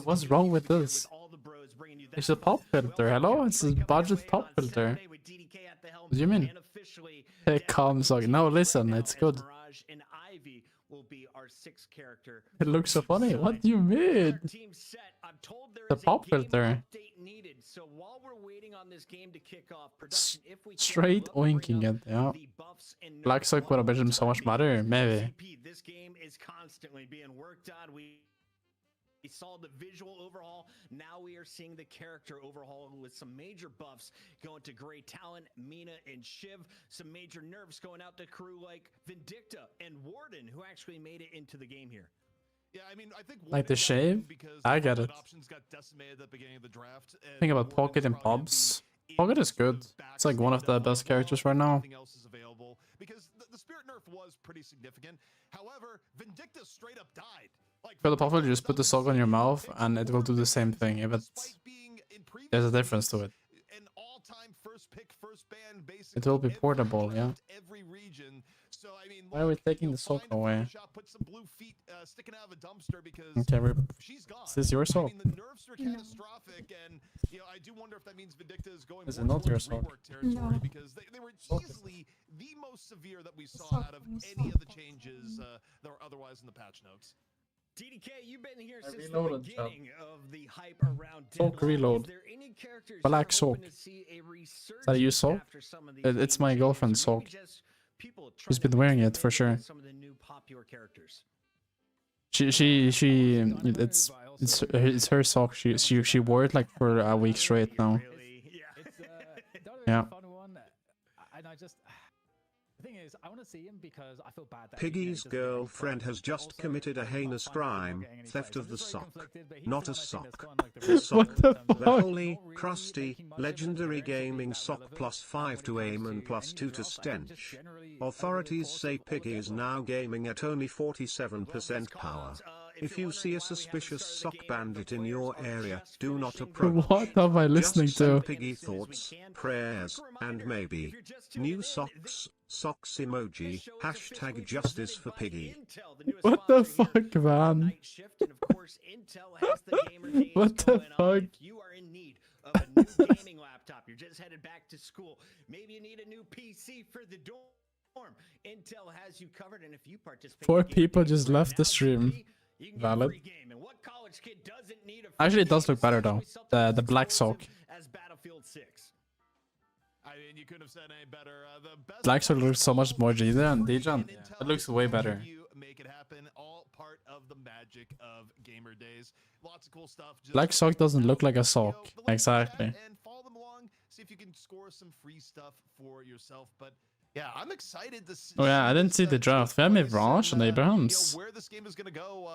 What's wrong with this? It's a pop filter. Hello, it's a budget pop filter. What do you mean? Hey, calm sock. No, listen, it's good.
Will be our 6th character.
It looks so funny. What do you mean? The pop filter.
So while we're waiting on this game to kick off,
Straight oinking it, yeah. Black sock would have been so much better, maybe.
This game is constantly being worked on. We saw the visual overhaul. Now we are seeing the character overhaul with some major buffs going to Great Talent, Mina, and Shiv. Some major nerfs going out to crew like Vindicta and Warden, who actually made it into the game here.
Yeah, I mean, I think
like the shave? I get it. Think about Pocket and Pobs. Pocket is good. It's like one of the best characters right now.
Because the Spirit nerf was pretty significant. However, Vindicta straight up died.
For the pop filter, just put the sock on your mouth and it will do the same thing. If it's... There's a difference to it. It will be portable, yeah.
Every region, So I mean,
Why are we taking the sock away?
put some blue feet sticking out of a dumpster because
Okay,
she's gone.
is this your sock?
I mean, the nerfs are catastrophic, and I do wonder if that means Vindicta is going
Is it
more
not your
towards
sock?
rework territory because they were easily the most severe that we saw out of any of the changes that were otherwise in the patch notes.
DDK, you've been here
I
since
reloaded,
the
chat.
beginning of the hype around
Sock
Deadlock.
reload.
Is there any characters
Black
you're hoping
sock.
to see a
Is that you
resurgence
sock?
after some of these
It's
game
my
changes,
girlfriend's
or maybe
sock.
just people
She's
trying to
been wearing
mix
it for
them in
sure.
with some of the new popular characters?
It's her sock. She wore it like for a week straight now.
Really? Yeah.
Yeah.
Fun one, and I just. The thing is, I want to see him because I feel bad that
Piggy's girlfriend has just committed a heinous crime, theft of the sock. Not a sock. A sock.
What the
The
fuck?
holy, crusty, legendary gaming sock +5 to aim and +2 to stench. Authorities say Piggy is now gaming at only 47% power. If you see a suspicious sock bandit in your area, do not approach.
What am I listening
Just send
to?
Piggy thoughts, prayers, and maybe new socks, socks emoji, hashtag justice for Piggy.
What the fuck, man? What the fuck?
You are in need of a new gaming laptop. You're just headed back to school. Maybe you need a new PC for the dorm. Intel has you covered, and if you participate,
4 people just left the stream. Valid. Actually, it does look better though. The black sock.
As Battlefield 6.
I mean, you couldn't have said any better. The best
Black sock looks so much more Degen.
Intel
It looks way better.
you make it happen. All part of the magic of gamer days. Lots of cool stuff. Just
Black sock doesn't look like a sock.
the link in
Exactly.
chat and follow them along. See if you can score some free stuff for yourself. But yeah, I'm excited to see.
Oh yeah, I didn't see the draft. We had Mirage and Abrahams.
Where this game is going to go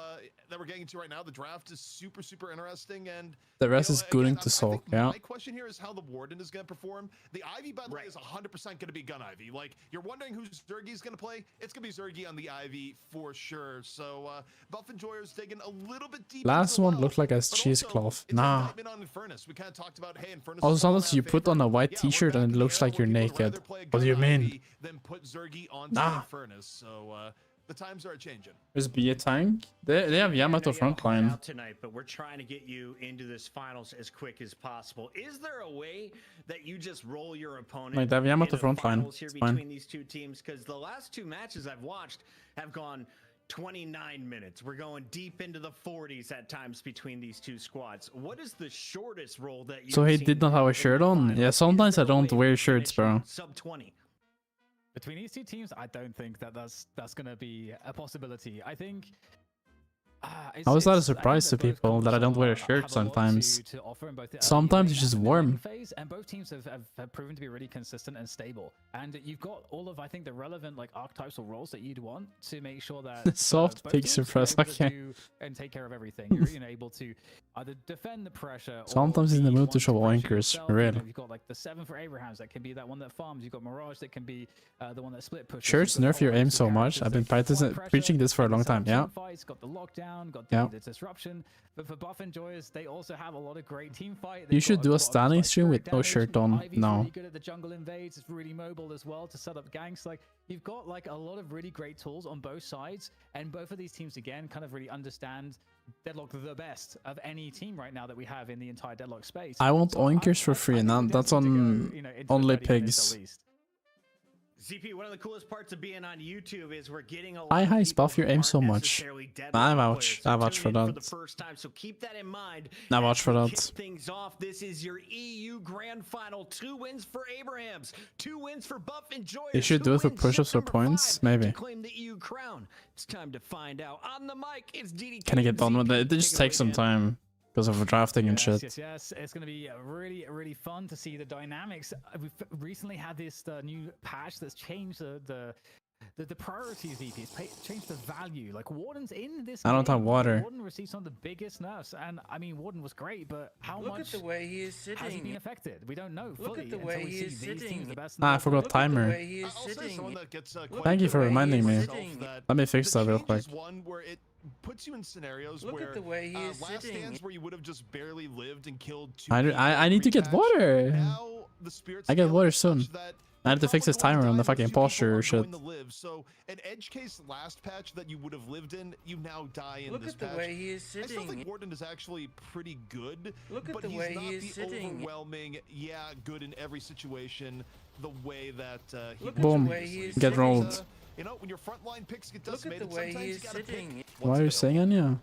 that we're getting into right now. The draft is super, super interesting. And
The rest is good
again,
into
I
sock,
think
yeah.
My question here is how the Warden is going to perform. The Ivy, by the way, is 100% going to be Gun Ivy. Like, you're wondering who Zergy's going to play? It's going to be Zergy on the Ivy for sure. So, Buff Enjoyers digging a little bit deeper.
Last one looked like a cheesecloth. Nah.
We kind of talked about, hey, Infernus
Also,
is all in
sometimes you
our
put
favor.
on a white
Yeah,
t-shirt
we're
and it
back
looks
here
like you're
where people would
naked.
rather play
What do you
Gun
mean?
Ivy than put Zergy onto
Nah.
Infernus. So, the times are changing.
There's be a tank. They have Yamato frontline.
Out tonight, but we're trying to get you into this finals as quick as possible. Is there a way that you just roll your opponent?
Like, they have Yamato
into the
frontline.
finals here
It's fine.
between these two teams? Because the last 2 matches I've watched have gone 29 minutes. We're going deep into the 40s at times between these two squads. What is the shortest roll that you?
So he did not have a shirt on? Yeah, sometimes I don't wear shirts, bro.
Sub 20.
Between these two teams, I don't think that's going to be a possibility. I think.
How is that a surprise to people that I don't wear a shirt sometimes? Sometimes it's just warm.
Phase, and both teams have proven to be really consistent and stable. And you've got all of, I think, the relevant like archetypes or roles that you'd want to make sure that
Soft
both
pig
teams are
suppress.
able to
Okay.
do and take care of everything. You're able to either defend the pressure.
Sometimes
or
in the mood to
one
show
pressure
oinkers,
yourself.
really.
You've got like the 7 for Abrahams that can be that one that farms. You've got Mirage that can be the one that split pushes.
Shirts
You've got
nerf your
all
aim
those
so much.
characters
I've been
that
preaching this for a long time. Yeah.
Fights, got the lockdown, got
Yeah.
the disruption. But for Buff Enjoyers, they also have a lot of great team fight.
You
They've
should
got
do a
lot of
standing
just,
stream
like,
with no
damage.
shirt on.
Ivy's
No.
really good at the jungle invades. It's really mobile as well to set up ganks. Like, you've got like a lot of really great tools on both sides, and both of these teams again kind of really understand Deadlock the best of any team right now that we have in the entire Deadlock space.
I want
So
oinkers for free,
think
and
we're
that's
destined to
on
go, into the
only
30 minutes
pigs.
at least.
ZP, one of the coolest parts of being on YouTube is we're getting a lot
Hi,
of
hi,
people
Buff, you
who
aim
aren't
so much.
necessarily Deadlock
I
players.
vouch.
So
I vouch
tune
for
in
that.
the first time, so keep that in mind.
I
as
vouch for
we
that.
kick things off. This is your EU Grand Final. 2 wins for Abrahams, 2 wins for Buff Enjoyers.
They should do it for push-ups or points, maybe.
To claim the EU crown. It's time to find out. On the mic, it's DDK.
Can I get done with it? It just takes some time because of drafting and shit.
Yes. It's going to be really fun to see the dynamics. We've recently had this new patch that's changed the priorities. It's changed the value. Like, Warden's in this.
I don't have water.
Warden received some of the biggest nerfs, and I mean, Warden was great, but how
Look
much
at the way he is sitting.
has he been affected? We don't know fully
Look at the
until
way
we
he
see
is
these
sitting.
teams the best.
Ah, I forgot
Look at the
timer.
way he is
I'll say
sitting.
someone that gets,
Thank you for reminding me.
that
Let me fix
the
that real
change
quick.
is one where it puts you in scenarios
Look
where
at the way he is
last
sitting.
stands where you would have just barely lived and killed 2
I need to get
people
water.
now the spirits
I get
scale
water
is such
soon.
that
I had to fix his timer on the fucking posture shit.
So an edge case last patch that you would have lived in, you now die in
Look
this
at the
patch.
way he is sitting.
I still think Warden is actually pretty good.
Look at
but
the
he's
way
not
he is
the
sitting.
overwhelming, yeah, good in every situation. The way that he
Look at
Boom.
the way he is
Get
sitting.
rolled.
You know, when your frontline picks get
Look at
decimated,
the way
sometimes
he
you
is
gotta
sitting.
pick.
Why are you singing? Yeah.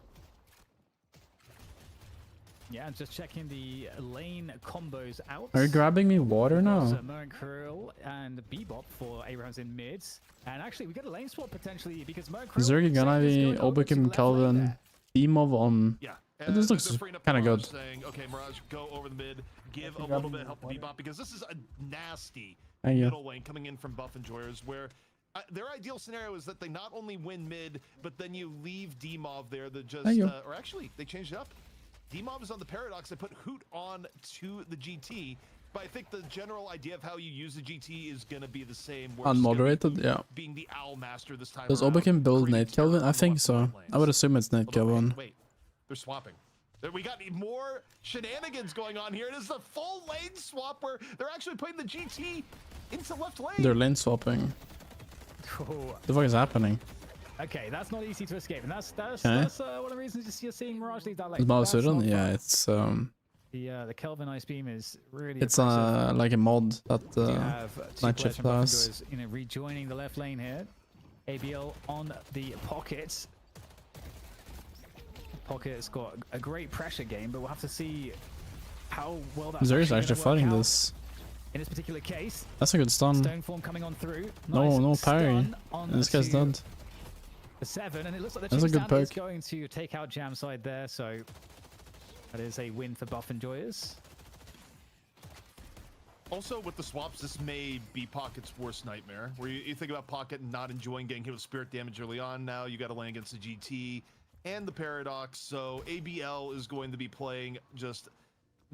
Yeah, just checking the lane combos out.
Are you grabbing me water now?
Moen Krill and Bebop for Abraham's in mids. And actually, we got a lane swap potentially because Moen Krill...
Zergy, Ganavi, Obekim, Kelvin, Demov on...
Yeah.
This looks kind of good.
Saying, okay, Mirage, go over the mid, give a little bit of help to Bebop, because this is a nasty
Thank you.
middle lane coming in from Buff Enjoyers, where their ideal scenario is that they not only win mid, but then you leave Demov there that just... or actually, they changed it up. Demov is on the Paradox. They put Hoot on to the GT, but I think the general idea of how you use the GT is going to be the same.
Unmoderated, yeah.
Being the Owl Master this time
Does
around,
Obekim build
creating
Nate Kelvin? I think so.
lanes.
I would assume it's Nate Kelvin.
Wait, they're swapping. We got more shenanigans going on here. It is a full lane swap where they're actually putting the GT into left lane.
They're lane swapping.
Oh.
The fuck is happening?
Okay, that's not easy to escape, and that's
Okay.
one of the reasons you're seeing Mirage leave that lane.
Is
That's
Mauer
not
Yeah,
fun.
it's
The Kelvin Ice Beam is really
it's
impressive.
like a mod that
You have two
Night
players
Shift
from Buff
has.
Enjoyers, rejoining the left lane here. ABL on the pocket. Pocket's got a great pressure game, but we'll have to see how well that's
Zergy's
gonna
actually
work
fighting
out.
this.
In this particular case,
That's a good stun.
Stoneform coming on through.
No,
Nice
no parry.
stun on
And this guy's
to
dead.
the 7, and it looks like the
That's a
Team
good
Standard is
poke.
going to take out Jam side there, so that is a win for Buff Enjoyers.
Also, with the swaps, this may be Pocket's worst nightmare. Where you think about Pocket not enjoying getting hit with spirit damage early on. Now you got to land against the GT and the Paradox. So ABL is going to be playing just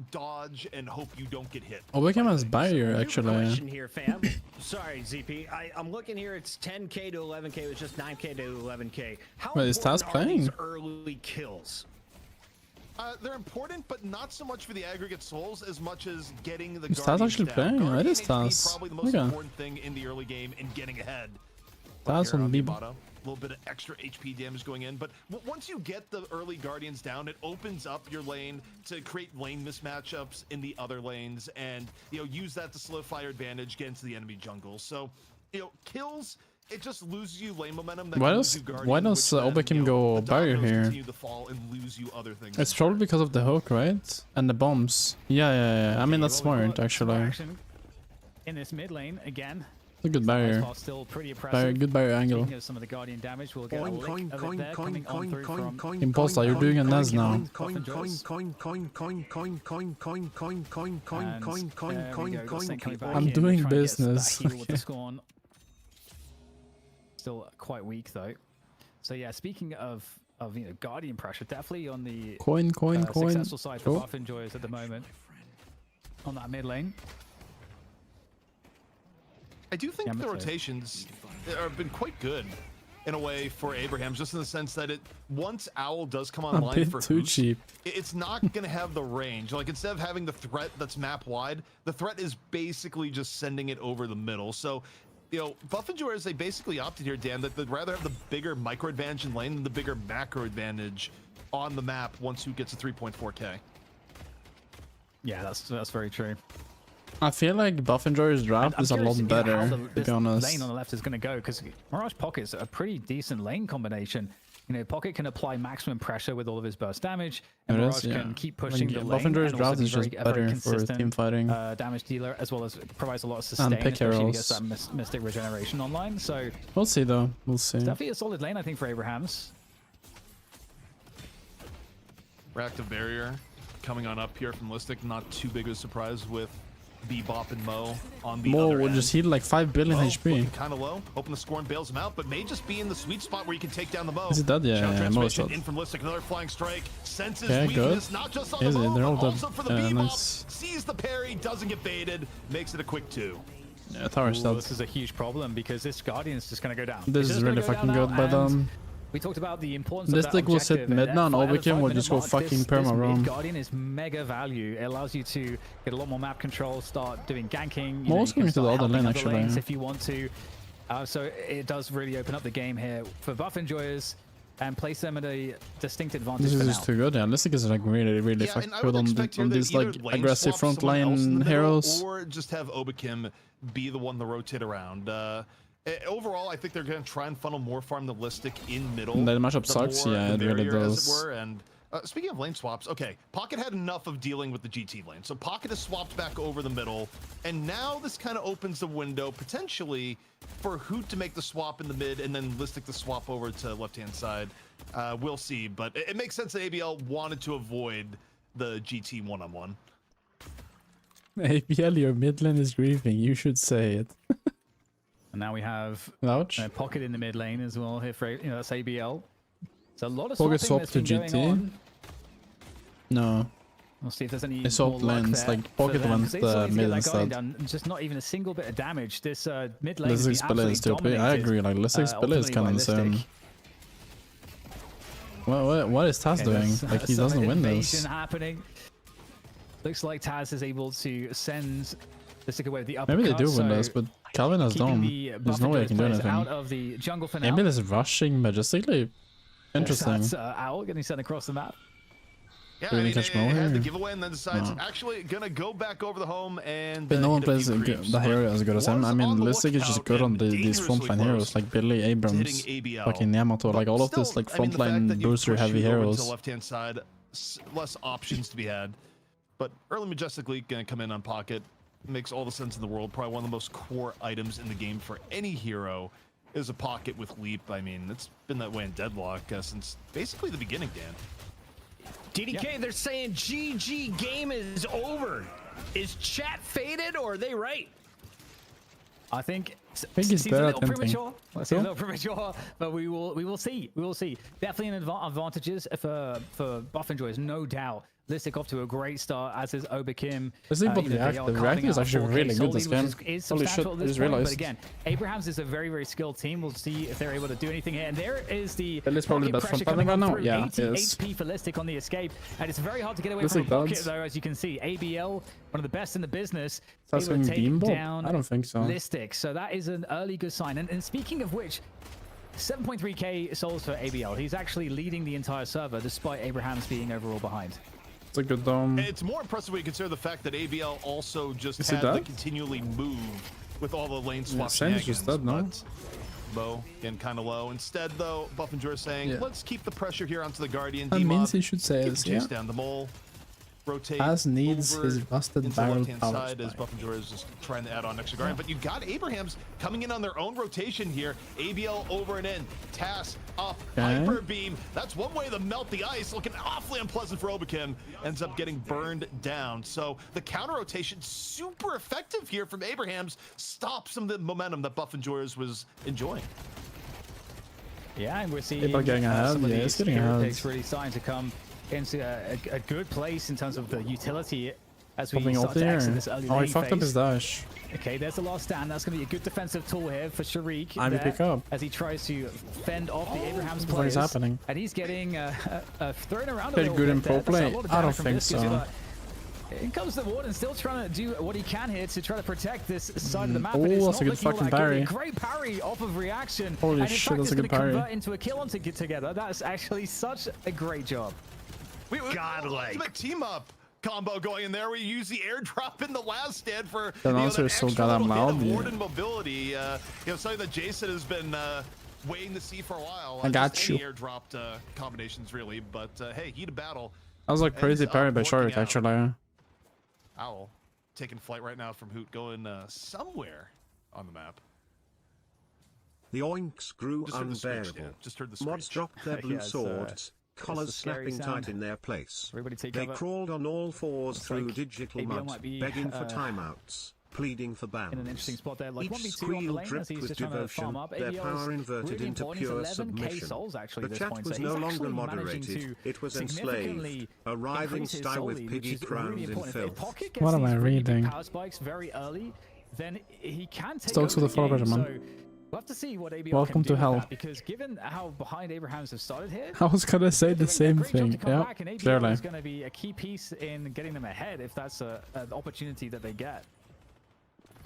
dodge and hope you don't get hit.
Obekim has barrier actually.
Question here, fam. Sorry, ZP. I'm looking here. It's 10k to 11k. It's just 9k to 11k. How
Wait, is Taz
important are these
playing?
early kills?
They're important, but not so much for the aggregate souls as much as getting the
Is Taz
Guardians
actually
down.
playing? Yeah, it
Guardian
is
HP
Taz.
Probably the most
Okay.
important thing in the early game and getting ahead.
Taz
Here
on
the
Bebop.
Amato. A little bit of extra HP damage going in, but once you get the early Guardians down, it opens up your lane to create lane mismatchups in the other lanes, and use that to solidify your advantage, get into the enemy jungle. So, kills. It just loses you lane momentum. That
Why
can
does
lose you Guardian,
Obekim
which then,
go
the
barrier
dominoes
here?
continue to fall and lose you other things.
It's probably because of the hook, right? And the bombs. Yeah. I mean, that's
Well, we've
smart
got
actually.
action in this mid lane again.
It's a good barrier.
While still pretty impressive.
Good barrier angle.
Speaking of some of the Guardian damage, we'll get a lick of it there coming on through from
Imposter, you're doing a Naz now. I'm doing business.
With the Scorn. Still quite weak though. So yeah, speaking of Guardian pressure, definitely on the
Coin.
successful side for
Cool.
Buff Enjoyers at the moment on that mid lane.
I do think the
Yamato.
rotations have been quite good in a way for Abraham, just in the sense that once Owl does come
A
online
bit
for
too
Hoot,
cheap.
it's not going to have the range. Like, instead of having the threat that's map wide, the threat is basically just sending it over the middle. So, Buff Enjoyers, they basically opted here, Dan, that they'd rather have the bigger micro advantage in lane than the bigger macro advantage on the map once Hoot gets a 3.4k.
Yeah, that's very true.
I feel like Buff Enjoyer's draft
I'm
is a lot
curious, how
better, to
this
be honest.
lane on the left is going to go, because Mirage Pocket's a pretty decent lane combination. Pocket can apply maximum pressure with all of his burst damage, and
It
Mirage
is, yeah.
can keep pushing the lane.
Buff Enjoyer's
and also
draft
be
is just
very
better for
consistent,
team fighting.
damage dealer, as well as provides a lot of sustain,
pick
especially if he
heroes.
gets that Mystic regeneration online. So
We'll see though. We'll see.
it's definitely a solid lane, I think, for Abrahams.
Reactive barrier coming on up here from Listic. Not too big of a surprise with Bebop and Mo on the
Mo
other
will
end.
just heal like 5 billion HP.
Kind of low. Hoping the Scorn bails him out, but may just be in the sweet spot where you can take down the Mo.
Is he dead? Yeah,
Shadow
yeah, Mo is
transformation
dead.
in from Listic. Another flying strike. Senses
Okay,
weakness,
good.
not just on
Is
the
it?
Mo,
They're all
but
dead.
also for the
Yeah,
Bebop.
nice.
Sees the parry, doesn't get baited, makes it a quick 2.
Yeah, tower's
Ooh,
dead.
this is a huge problem because this Guardian is just going to go down.
This
It's
is
just gonna
really
go
fucking
down
good
now,
by
and
them.
We talked about the importance
This
of that
deck will sit
objective,
mid
and
now, and
at the
Overkin will
5-minute
just go
mark,
fucking
this
perma roam.
mid Guardian is mega value. It allows you to get a lot more map control, start doing ganking.
Most going to the other lane, actually.
Lanes if you want to. So it does really open up the game here for buff enjoyers and place them at a distinct advantage.
This
for
is
now.
just too good. Yeah, Listic is like really
Yeah,
fucking
and I
good
would
on,
expect here
on
that
these
either
like
lane
aggressive
swap someone else in the
frontline
middle,
heroes.
or just have Obakim be the one to rotate around. Overall, I think they're going to try and funnel more farm the Listic in middle.
And that matchup
the
sucks,
more
yeah,
the
it really
merrier, as
does.
it were. And speaking of lane swaps, okay, Pocket had enough of dealing with the GT lane, so Pocket has swapped back over the middle, and now this kind of opens the window potentially for Hoot to make the swap in the mid, and then Listic to swap over to left-hand side. We'll see, but it makes sense that ABL wanted to avoid the GT one-on-one.
ABL, your mid lane is grieving. You should say it.
And now we have Pocket in the mid lane as well here for that's ABL. So a lot of
Pocket
swapping
swapped to
that's been going
GT.
on.
No.
We'll see if there's any
They
more
swapped
luck
lanes,
there
like
for
Pocket
them,
went
'cause they still need to
mid
get that Guardian
instead.
down. Just not even a single bit of damage. This mid lane has
Listic's
been
spell is
absolutely
too OP. I agree, like Listic's spell is
ultimately
kind of
by
insane.
Listic.
What is Taz doing? Like he
some
doesn't win this.
invasion happening. Looks like Taz is able to send Listic away with the uppercut.
Maybe they do win
so
this, but Calvin has
keeping
done.
the
There's no way I can do
players
anything.
out of the jungle for now.
Maybe this is rushing majestically. Interesting.
That's Owl getting sent across the map.
Yeah,
Do we
I mean,
catch
it
more
had the
here?
giveaway and then decides
No.
actually gonna go back over the home and.
But no one
hit a
plays
few
the
creeps,
hero
but
as good as him.
was
I mean,
on the
Listic is just
lookout
good on
and
these
dangerously
frontline
close
heroes like Billy, Abrams,
hitting ABL.
fucking Yamato, like all of
Still,
this like
I mean, the fact
frontline
that you
booster
push
heavy
you over to
heroes.
the left-hand side, less options to be had. But early Majestically gonna come in on Pocket. Makes all the sense in the world. Probably one of the most core items in the game for any hero is a Pocket with Leap. I mean, it's been that way in Deadlock since basically the beginning, Dan.
DDK, they're saying GG game is over. Is chat faded or are they right?
I think
he's
seems a
better
little
at hinting.
premature. Seems a little premature, but we will see. We will see. Definitely an advantages for buff enjoyers, no doubt. Listic off to a great start, as is Obakim.
Listic but the reacting is actually really good this game. Holy shit, I just realized.
But again, Abrahams is a very skilled team. We'll see if they're able to do anything here. And there is the
Listic's probably the
pocket
best
pressure
frontline
coming
right
on
now.
through.
Yeah,
80
it is.
HP for Listic on the escape, and it's very hard to get away
Listic
from a pocket
does.
though, as you can see. ABL, one of the best in the business,
That's
able to
going
take
Beambot?
down
I don't think so.
Listic. So that is an early good sign. And speaking of which, 7.3k souls for ABL. He's actually leading the entire server despite Abrahams being overall behind.
It's a good
It's more impressive when you consider the fact that ABL also just
Is he
had to
dead?
continually move with all the lane swap
Sam's just dead, no?
Bo getting kind of low. Instead, though, Buff and Joy saying,
Yeah.
let's keep the pressure here onto the Guardian.
That
D-Mob,
means he should say
keep
this,
the chase
yeah.
down the mole. Rotate
Taz needs
over
his busted
into the
barrel
left-hand
power
side as
spike.
Buff and Joy is just trying to add on extra Guardian. But you got Abrahams coming in on their own rotation here. ABL over and in. Tass up.
Okay.
Hyper Beam. That's one way to melt the ice. Looking awfully unpleasant for Obakim. Ends up getting burned down. So the counter rotation super effective here from Abrahams. Stops some of the momentum that Buff and Joyers was enjoying.
Yeah, and we're seeing
People getting ahead.
some of
Yeah,
these
it's getting
hero
ahead.
picks really starting to come into a good place in terms of the utility as we
Popping
start
ult
to
here.
exit this early
Oh, he
lane
fucked up
phase.
his dash.
Okay, there's the last stand. That's going to be a good defensive tool here for Sharik.
Ivy
there,
pick up.
as he tries to fend off the Abrahams
What is
players.
happening?
And he's getting thrown around a
Very
little
good
bit
in
there.
pro
That's a
play?
lot of
I don't
damage from
think
Viscous,
so.
but in comes the Warden, still trying to do what he can here to try to protect this side of the map.
Oh,
and it's
that's a
not
good
looking all
fucking
that good.
parry.
A great parry off of reaction.
Holy
and in
shit,
fact,
that's
it's
a good
gonna
parry.
convert into a kill on to get together. That's actually such a great job.
Godlike.
Ultimate team up combo going in there. We use the airdrop in the last stand for
The announcer is so goddamn loud. Yeah.
Warden mobility. Something that Jason has been waiting to see for a while.
I got
Just
you.
Any airdropped combinations really, but hey, heat of battle.
That was like crazy
ends up
parry by
working
Sharik
out.
actually.
Owl taking flight right now from Hoot, going somewhere on the map.
The oinks grew
Just heard the screech,
unbearable.
Dan. Just heard the
Mods
screech.
dropped their blue
Yeah, it's,
swords, collars
a scary
snapping
sound.
tight in their place.
Everybody take
They
cover.
crawled on all fours
Looks
through
like
digital
ABL
mud,
might be,
begging for timeouts, pleading for bans.
In an interesting spot there, like
Each
1v2 on the
squeal
lane as
dripped
he's
with
just trying to
devotion,
farm up.
their
ABL
power
is
inverted
really
into
important. He's
pure
11k
submission.
souls actually
The
at this
chat
point,
was
so
no
he's
longer
actually managing
moderated,
to
it was
significantly
enslaved, a writhing
increase his
sty
soul
with
lead,
piggy
which is
crowned
really
in
important. If
filth.
Pocket gets
What am
these
I
really big
reading?
power spikes very early, then he can take
Stokes
over
with
the
the
game.
follower, man.
So We'll have to see what ABL
Welcome
can do
to
with
hell.
that, because given how behind Abrahams have started here,
I was gonna say the same
great job
thing.
to come
Yeah,
back, and ABL
clearly.
is going to be a key piece in getting them ahead if that's an opportunity that they get.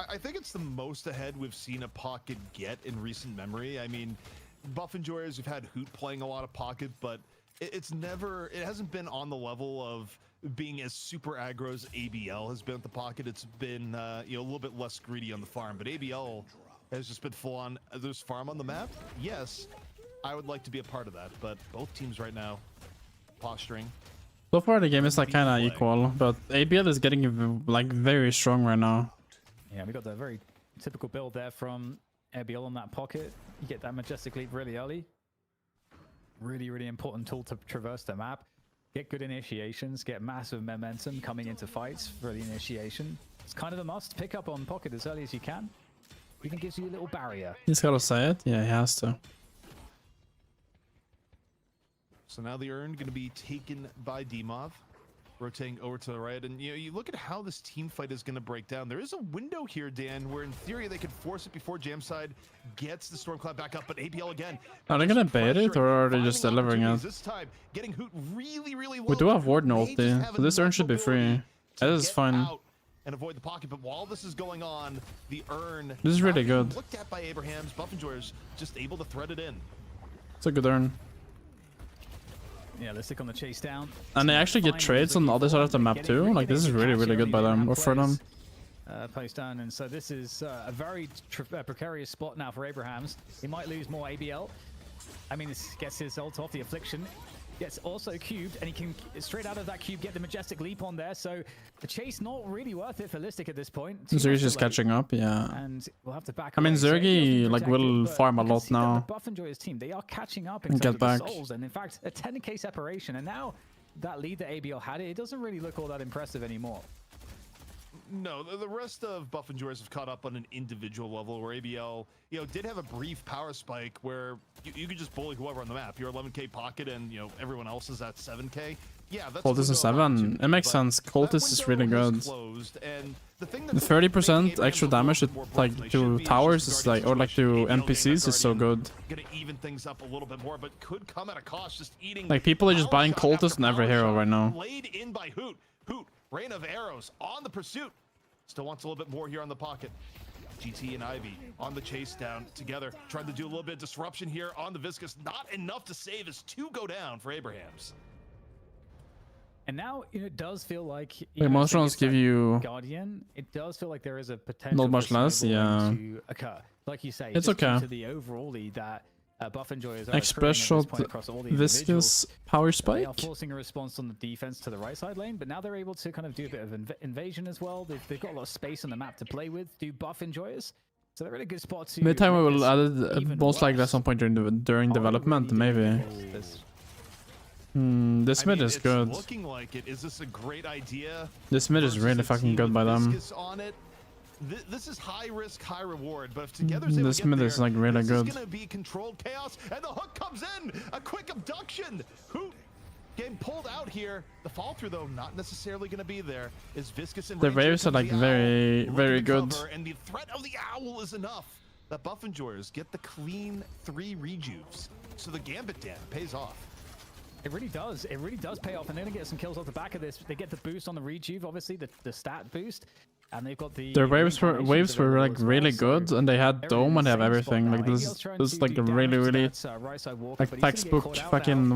I think it's the most ahead we've seen a Pocket get in recent memory. I mean, Buff Enjoyers, we've had Hoot playing a lot of Pocket, but it hasn't been on the level of being as super aggro as ABL has been at the Pocket. It's been, a little bit less greedy on the farm, but ABL has just been full on. There's farm on the map. Yes, I would like to be a part of that, but both teams right now posturing.
So far the game is like kind of equal, but ABL is getting like very strong right now.
Yeah, we got the very typical build there from ABL on that Pocket. You get that Majestic Leap really early. Really, really important tool to traverse the map. Get good initiations, get massive momentum coming into fights for the initiation. It's kind of a must. Pick up on Pocket as early as you can. Even gives you a little barrier.
He's gotta say it. Yeah, he has to.
So now the urn going to be taken by Dimov, rotating over to the right. And you look at how this team fight is going to break down. There is a window here, Dan, where in theory they could force it before Jamside gets the Stormcloud back up. But ABL again.
Are they gonna bait it, or are they just delivering it?
This time, getting Hoot really, really low.
We do have Warden ulti, so this urn should be free. That is fine.
And avoid the Pocket, but while this is going on, the urn.
This is really good.
Looked at by Abrahams, Buff Enjoyers just able to thread it in.
It's a good urn.
Yeah, let's stick on the chase down.
And they actually get trades on the other side of the map too. Like this is really, really good by them, or for them.
Post down, and so this is a very precarious spot now for Abrahams. He might lose more ABL. I mean, this gets his ult off the Affliction. Gets also cubed, and he can straight out of that cube get the Majestic Leap on there. So the chase not really worth it for Listic at this point.
Zergi's just catching up, yeah.
And we'll have to back
I mean,
away. So
Zergi like will
protected, but
farm a
you can
lot
see that
now.
The Buff Enjoyers team, they are catching up in
And
terms
get
of
back.
the souls, and in fact, a 10k separation. And now that lead that ABL had, it doesn't really look all that impressive anymore.
No, the rest of Buff Enjoyers have caught up on an individual level where ABL, did have a brief power spike where you could just bully whoever on the map. You're 11k Pocket and, everyone else is at 7k. Yeah, that's
Cultist is 7. It makes sense. Cultist is really good. The 30% extra damage to towers is like, or like to NPCs is so good.
Gonna even things up a little bit more, but could come at a cost. Just eating.
Like people are just buying Cultist in every hero right now.
Laid in by Hoot. Hoot, rain of arrows on the pursuit. Still wants a little bit more here on the Pocket. GT and Ivy on the chase down together. Trying to do a little bit of disruption here on the Viscous. Not enough to save as 2 go down for Abrahams.
And now it does feel like
Monstrons give you
Guardian. It does feel like there is a potential
not much less, yeah.
to occur. Like you say,
It's
just due
okay.
to the overall lead that Buff Enjoyers are
Express
accruing at
shot,
this point across all the
Viscous, power
They are
spike.
forcing a response on the defense to the right side lane, but now they're able to kind of do a bit of invasion as well. They've got a lot of space on the map to play with. Do Buff Enjoyers, so they're in a good spot to.
Midtime we
make
will
this
add it
even
most likely at
worse.
some point during development, maybe. This mid is good.
Looking like it. Is this a great idea?
This mid is really fucking good by them.
Viscous on it. This is high risk, high reward. But if together
This mid is like really good.
This is gonna be controlled chaos, and the hook comes in. A quick abduction. Who getting pulled out here? The fall through though, not necessarily gonna be there. Is Viscous and
The waves are like very, very good.
And the threat of the owl is enough. The Buff Enjoyers get the clean 3 rejuves. So the Gambit Dan pays off.
It really does. It really does pay off, and they're gonna get some kills off the back of this. They get the boost on the rejuve, obviously the stat boost, and they've got the.
Their waves were
reincarnations
like
available as well,
really
so
good, and they had
they're
dome
in
and
the
they have
same
everything.
spot
Like
now.
this
ABL's trying
is
to
like
do
a
damage
really,
to
really
that, right side walker,
like
but he's gonna get
textbook
caught out
fucking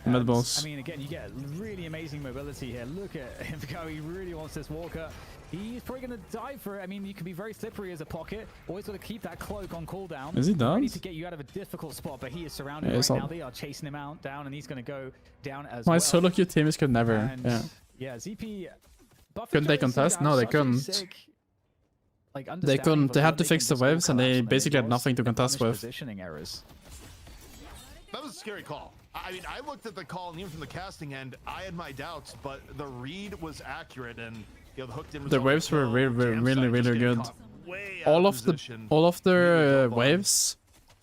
now.
mid boss.
I mean, again, you get really amazing mobility here. Look at him go. He really wants this walker. He's probably going to die for it. I mean, you can be very slippery as a Pocket. Always got to keep that cloak on cooldown.
Is he
Ready
done?
to get you out of a difficult spot, but he is surrounded
Yeah,
right
he's
now.
on.
They are chasing him out down, and he's going to go down as
My
well.
solo queue teams could never.
And
Yeah.
ZP. Buff
Couldn't they
Enjoyers
contest?
have
No, they
such a
couldn't.
sick, like,
They
understanding
couldn't.
of
They
what
had to
can
fix the
just all
waves, and they
collapse on
basically had
ABLs
nothing to
and
contest
punish
with.
Positioning errors.
That was a scary call. I mean, I looked at the call, and even from the casting end, I had my doubts, but the read was accurate, and the hook didn't.
The waves were really good. All of their waves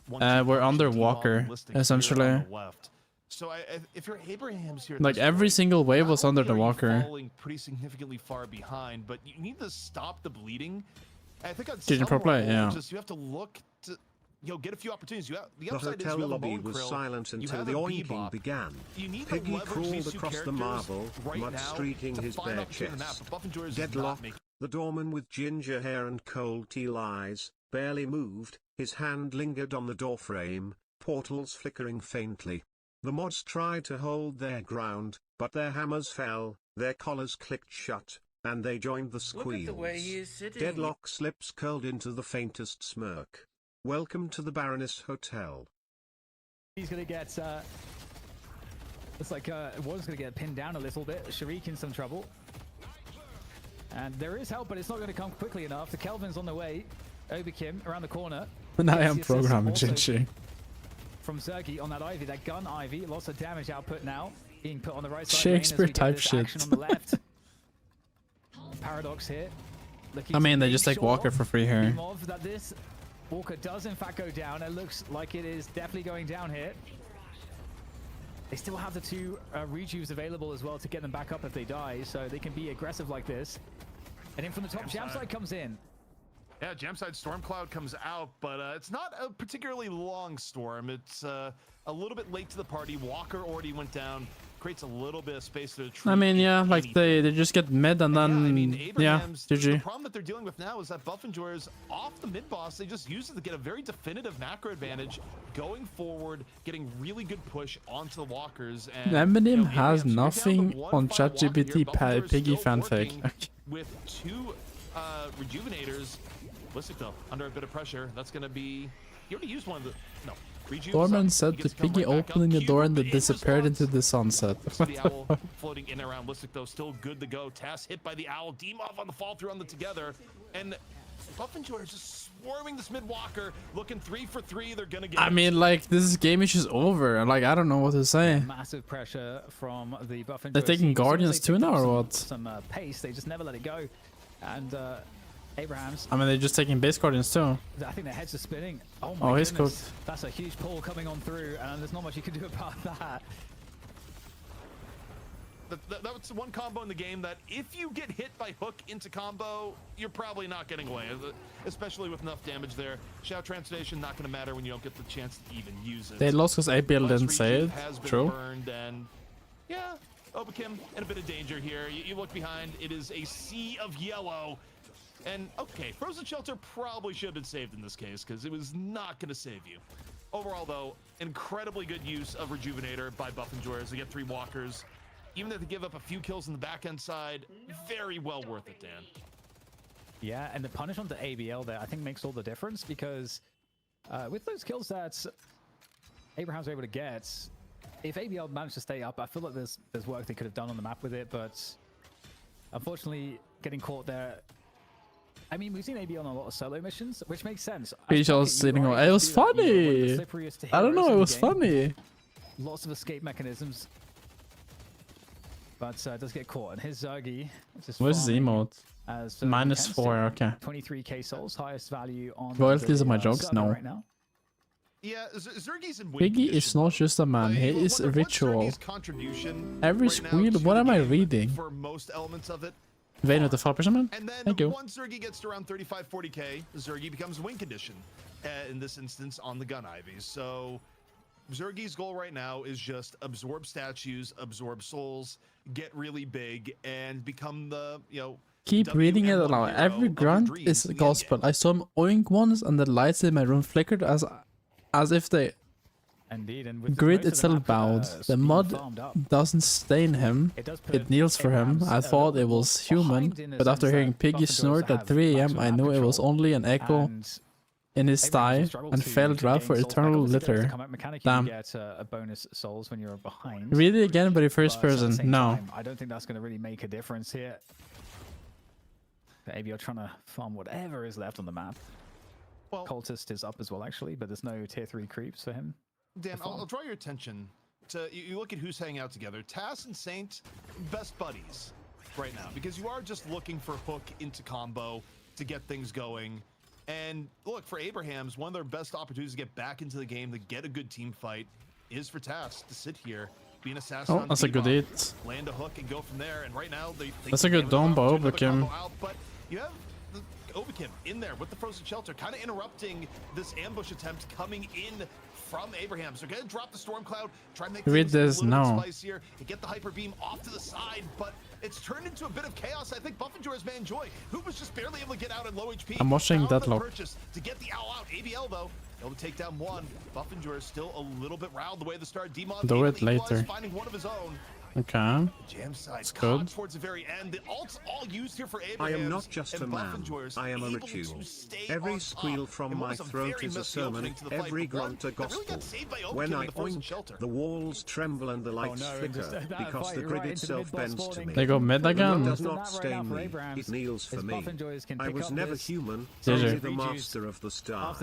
were under Walker, essentially.
So if you're Abrahams here,
Like every single wave was under the Walker.
falling pretty significantly far behind, but you need to stop the bleeding. I think on
Did you
some
pro play?
roles,
Yeah.
just you have to look to get a few opportunities. The
The
upside is
hotel
you have a
lobby
Bone
was
Krill,
silent
you
until
have
the
a
oinking
Bebop.
began.
You need to
Piggy
leverage
crawled
these two
across the
characters
marble,
right
mud
now
streaking
to
his
find
bare
opportunity on the map,
chest.
but Buff and Joyers is not
Deadlock,
making.
the doorman with ginger hair and cold teal eyes, barely moved, his hand lingered on the doorframe, portals flickering faintly. The mods tried to hold their ground, but their hammers fell, their collars clicked shut, and they joined the squeals.
Look at the way he is sitting.
Deadlock's lips curled into the faintest smirk. Welcome to the Baroness Hotel.
He's gonna get it's like Warden's gonna get pinned down a little bit. Sharik in some trouble. And there is help, but it's not gonna come quickly enough. The Kelvin's on the way. Obikim around the corner.
Now I am
Gets the assist
programming
also
GG.
from Zergy on that Ivy, that gun Ivy. Lots of damage output now. Being put on the right side.
Shakespeare
lane as we get
type
this
shit.
action on the left. Paradox here.
I mean, they
to
just
make
take Walker for free here.
That this Walker does in fact go down. It looks like it is definitely going down here. They still have the two rejuves available as well to get them back up if they die, so they can be aggressive like this. And in from the top, Jamside comes in.
Yeah, Jamside Stormcloud comes out, but it's not a particularly long storm. It's a little bit late to the party. Walker already went down. Creates a little bit of space to retreat.
I mean, yeah, like they just get mid and then yeah,
The
GG.
problem that they're dealing with now is that Buff and Joyers off the mid boss, they just use it to get a very definitive macro advantage going forward, getting really good push onto the walkers. And
Eminem has
Abraham's, you're down to
nothing
one
on
final walker here.
ChatGPT
Buff and Joyers
Piggy
still
fanfic.
working with two rejuvenators. Listic though, under a bit of pressure. That's gonna be. He already used one of the. No.
Dorman said to Piggy opening the door and then disappeared into the sunset. What
The
the
owl
fuck?
floating in and around Listic though, still good to go. Tass hit by the owl. Demov on the fall through on the together, and Buff and Joy are just swarming this mid walker, looking 3 for 3. They're gonna get.
I mean, like this game is just over, and like I don't know what to say.
Massive pressure from the Buff and
They're
Joy
taking
team. As soon as
Guardians
they
too
picked
now,
up
or what?
Some pace, they just never let it go. And Abraham's.
I mean, they're just taking base Guardians too.
I think their heads are spinning. Oh my
Oh, he's
goodness.
cooked.
That's a huge pull coming on through, and there's not much you can do about that.
That's the one combo in the game that if you get hit by hook into combo, you're probably not getting away, especially with enough damage there. Shout Transformation not going to matter when you don't get the chance to even use it.
They lost because ABL didn't say it.
Has been
True.
burned, and yeah, Obakim in a bit of danger here. You look behind, it is a sea of yellow. And okay, Frozen Shelter probably should have been saved in this case because it was not going to save you. Overall, though, incredibly good use of Rejuvenator by Buff and Joyers. They get 3 walkers. Even if they give up a few kills on the back end side, very well worth it, Dan.
Yeah, and the punish on the ABL there, I think, makes all the difference because with those kills that Abraham's able to get, if ABL managed to stay up, I feel like there's work they could have done on the map with it, but unfortunately, getting caught there. I mean, we've seen ABL on a lot of solo missions, which makes sense.
Peach sitting on. It was funny. I don't know. It was funny.
Lots of escape mechanisms. But does get caught, and his Zergy.
Where's his emote? -4. Okay.
23k souls, highest value on.
Royalties are my jokes.
server
No.
Right now.
Yeah, Zergy's in win
Piggy
condition.
is not just a man. He is a ritual.
Zergy's contribution
Every
right now
squeal.
to
What
the
am I
game
reading?
For most elements of it.
Vayner the fall man.
And then
Thank you.
once Zergy gets to around 35-40k, Zergy becomes win condition. In this instance, on the gun Ivies. So Zergy's goal right now is just absorb statues, absorb souls, get really big, and become the,
Keep reading it
WM1
aloud.
hero
Every
of your
grunt
dreams
is
in the
gospel. I saw him oink once, and the lights in my room flickered as if they
Indeed, and with
grid
most of the
itself
map,
bowed. The
being
mod
farmed up,
doesn't stain him.
it does put
It kneels for him.
Abraham's
I
a
thought
little
it was
behind
human,
in the
but after
sense
hearing
that
Piggy
Buff and Joyers
snort at
have
3 a.m.,
maximum
I knew it was
control,
only an echo
and
in his
Abraham
thigh
will struggle
and
to
failed
gain
route for
souls back.
eternal
Obviously, there's the
litter.
combat mechanic,
Damn.
you get a bonus souls when you're behind.
Read it again, but in first
But at the
person.
same
No.
time, I don't think that's going to really make a difference here. Maybe you're trying to farm whatever is left on the map.
Well,
Cultist is up as well, actually, but there's no tier 3 creeps for him.
Dan, I'll draw your attention to you look at who's hanging out together. Tass and Saint, best buddies right now, because you are just looking for hook into combo to get things going. And look, for Abraham's, one of their best opportunities to get back into the game, to get a good team fight, is for Tass to sit here, be an assassin.
Oh, that's a good hit.
Land a hook and go from there. And right now,
That's a good Dombo, but
but you have Obikim in there with the frozen shelter, kind of interrupting this ambush attempt coming in from Abraham. So gonna drop the storm cloud, try and make
Read
things a
this
little
now.
bit spicier and get the hyper beam off to the side, but it's turned into a bit of chaos. I think Buffenjoy's man Joy, who was just barely able to get out at low HP.
I'm watching
found the
Deadlock.
purchase to get the owl out. ABL though, able to take down one. Buffenjoy is still a little bit riled the way the start. Demon
Do it later.
finding one of his own.
Okay.
Jam side
It's good.
towards the very end. The ult's all used here for
I
Abraham.
am not just a man, I am a ritual. Every squeal from my throat is a sermon, every grunt a gospel. When I oink, the walls tremble and the lights flicker, because the grid itself bends to me.
They go mid
The
again.
blood does not stain me, it kneels for me. I was never human, only the master of the star.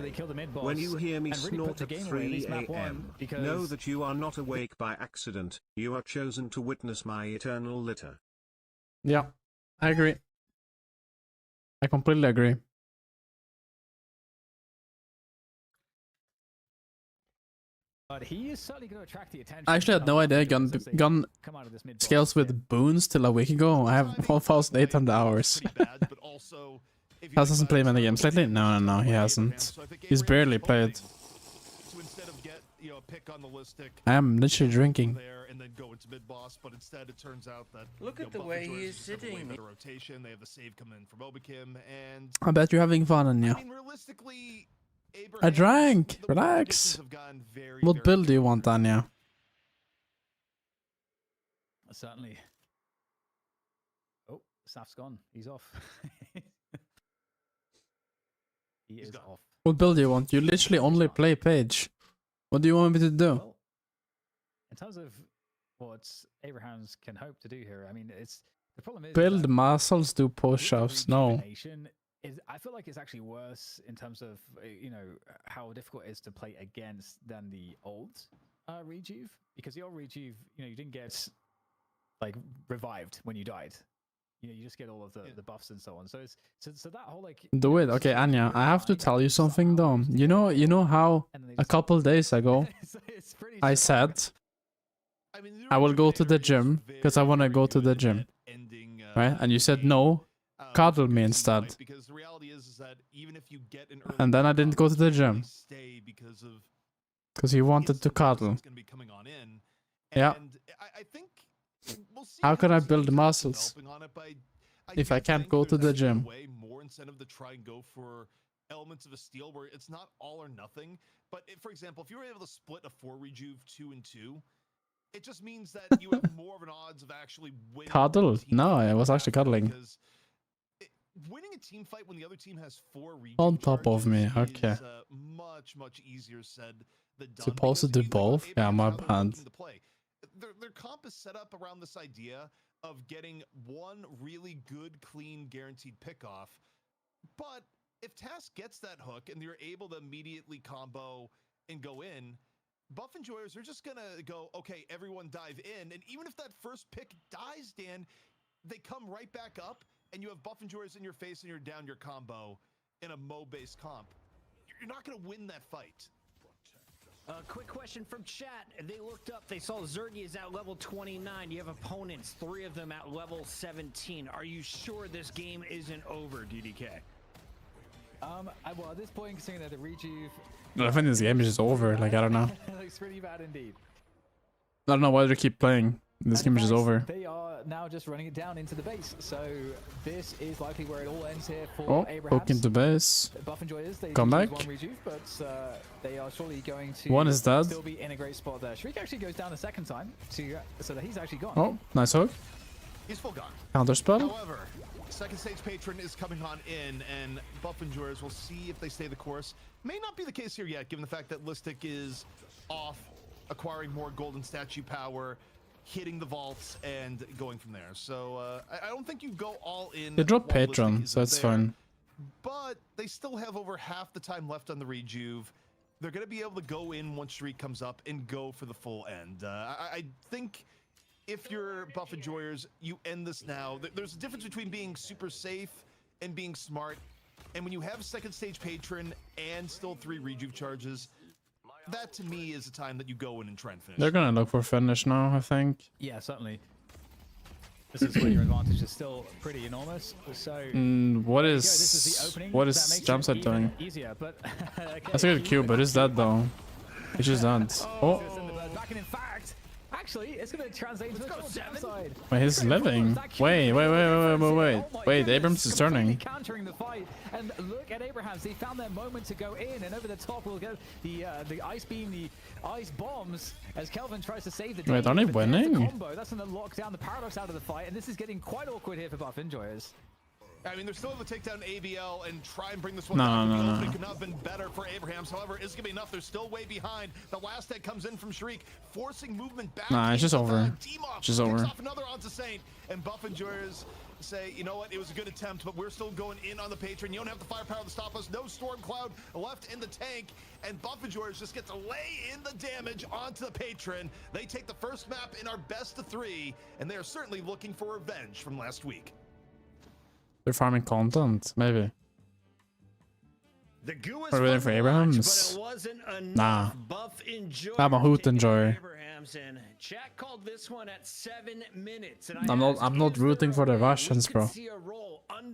When you hear me snort at 3 AM, know that you are not awake by accident, you are chosen to witness my eternal litter.
Yeah, I agree. I completely agree.
But he is certainly going to attract the attention.
I actually had no idea gun
come out of this mid
scales with boons till a week ago. I have 1,800 hours. Has doesn't play many games lately? No, he hasn't. He's barely played.
To instead of get, you know, a pick on the listic
I am literally drinking.
there and then go into mid boss, but instead it turns out that
Look
you
at
know,
the way
Buffenjoy
he
is
is
just having a way
sitting.
better rotation. They have the save come in from Obikim, and
I bet you're having fun, Anya.
I mean, realistically,
I drank. Relax.
have gone very,
What build do you want, Anya?
Certainly. Oh, Saf's gone. He's off. He is off.
What build do you want? You literally only play Page. What do you want me to do?
Well, in terms of what Abrahams can hope to do here, I mean, it's the problem is
Build
that
muscles, do push-ups. No.
rejuvenation I feel like it's actually worse in terms of you know how difficult it is to play against than the old rejuve, because the old rejuve, you know, you didn't get like revived when you died. You know, you just get all of the buffs and so on. So it's so that whole like
Do it. Okay, Anya, I have to tell you something though. You know how a couple days ago I said I will go to the gym because I want to go to the gym, right? And you said no, cuddle me instead.
Because the reality is that even if you get an early
And then I didn't go to the gym
stay because of
because he wanted to cuddle.
going to be coming on in.
Yeah.
And I think we'll see
How can I
this
build
keeps
muscles
developing on it, but
if
do
I can't
think
go to
there's
the
actually a
gym?
way, more incentive to try and go for elements of a steal where it's not all or nothing. But for example, if you were able to split a 4 rejuve 2 and 2, it just means that you have more of an odds of actually winning.
Cuddle?
a team
No,
fight
I was actually cuddling.
because winning a team fight when the other team has 4 rejuve
On top of me,
charges
okay.
is, much easier said than done.
Supposed to
because
do
if you look
both?
at
Yeah, my
Abraham's how they're
bad.
looking to play, their comp is set up around this idea of getting one really good, clean, guaranteed pickoff. But if Task gets that hook and you're able to immediately combo and go in, Buffenjoyers are just gonna go, okay, everyone dive in. And even if that first pick dies, Dan, they come right back up and you have Buffenjoyers in your face and you're down your combo in a Mo-based comp. You're not gonna win that fight.
Quick question from chat. They looked up, they saw Zergy is at level 29. You have opponents, 3 of them at level 17. Are you sure this game isn't over, DDK?
Well, at this point, considering that the rejuve
I think this game is just over. Like, I don't know.
looks really bad indeed.
I don't know why they keep playing. This game is just over.
They are now just running it down into the base, so this is likely where it all ends here for
Oh,
Abraham.
hook into base.
Buffenjoyers, they
Come
do
back.
choose one rejuve, but they are surely going to
One is dead.
still be in a great spot there. Shriek actually goes down a second time to so that he's actually gone.
Oh, nice hook.
He's full gone.
Counter spell.
However, second stage patron is coming on in, and Buffenjoyers will see if they stay the course. May not be the case here yet, given the fact that Listic is off, acquiring more golden statue power, hitting the vaults, and going from there. So I don't think you go all in.
They drop
while
patron,
Listic
so
isn't
it's
there,
fine.
But they still have over half the time left on the rejuve. They're going to be able to go in once Shriek comes up and go for the full end. I think if you're Buffenjoyers, you end this now. There's a difference between being super safe and being smart. And when you have second stage patron and still 3 rejuve charges, that to me is a time that you go in and try and finish.
They're gonna look for finish now, I think.
Yeah, certainly. This is where your advantage is still pretty enormous. So
What
there you go.
is
This is the opening.
what
That
is
makes
jump
it
set
even
doing?
easier, but
That's a good Q, but it's dead though. It's just done. Oh,
back, and in fact, actually, it's going to translate into a side.
wait, he's living. Wait. Wait, Abrams is turning.
Countering the fight, and look at Abrahams. They found their moment to go in, and over the top will go the ice beam, the ice bombs, as Kelvin tries to save the day.
Wait, aren't they
But there's the
winning?
combo. That's going to lock down the paradox out of the fight, and this is getting quite awkward here for Buff Enjoyers.
I mean, they're still able to take down ABL and try and bring this one
No,
back.
no,
It
no.
could not have been better for Abrahams. However, it's going to be enough. They're still way behind. The last hit comes in from Shriek, forcing movement back.
Nah, it's just
into
over.
the Demov
It's just
picks
over.
off another onto Saint, and Buff Enjoyers say, you know what, it was a good attempt, but we're still going in on the Patron. You don't have the firepower to stop us. No Storm Cloud left in the tank, and Buff Enjoyers just get to lay in the damage onto the Patron. They take the first map in our best of 3, and they are certainly looking for revenge from last week.
They're farming content, maybe.
The goo is
Are we there
fun
for
to watch,
Abrahams?
but it wasn't enough.
Nah.
Buff Enjoyer
I'm a hoot
taking
enjoyer.
Abrahams, and chat called this one at 7 minutes. And
I'm not rooting for the Russians, bro.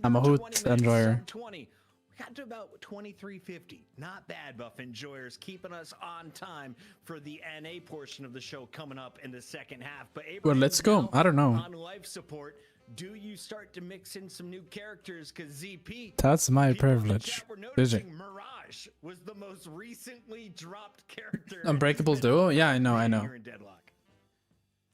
I'm a hoot enjoyer.
20. We got to about 23:50. Not bad, Buff Enjoyers, keeping us on time for the NA portion of the show coming up in the second half. But
Well, let's go. I don't know.
on life support. Do you start to mix in some new characters? Because ZP,
That's my
people in the
privilege.
chat were
Did you?
noticing Mirage was the most recently dropped character.
Unbreakable duo? Yeah, I know.
Here in Deadlock.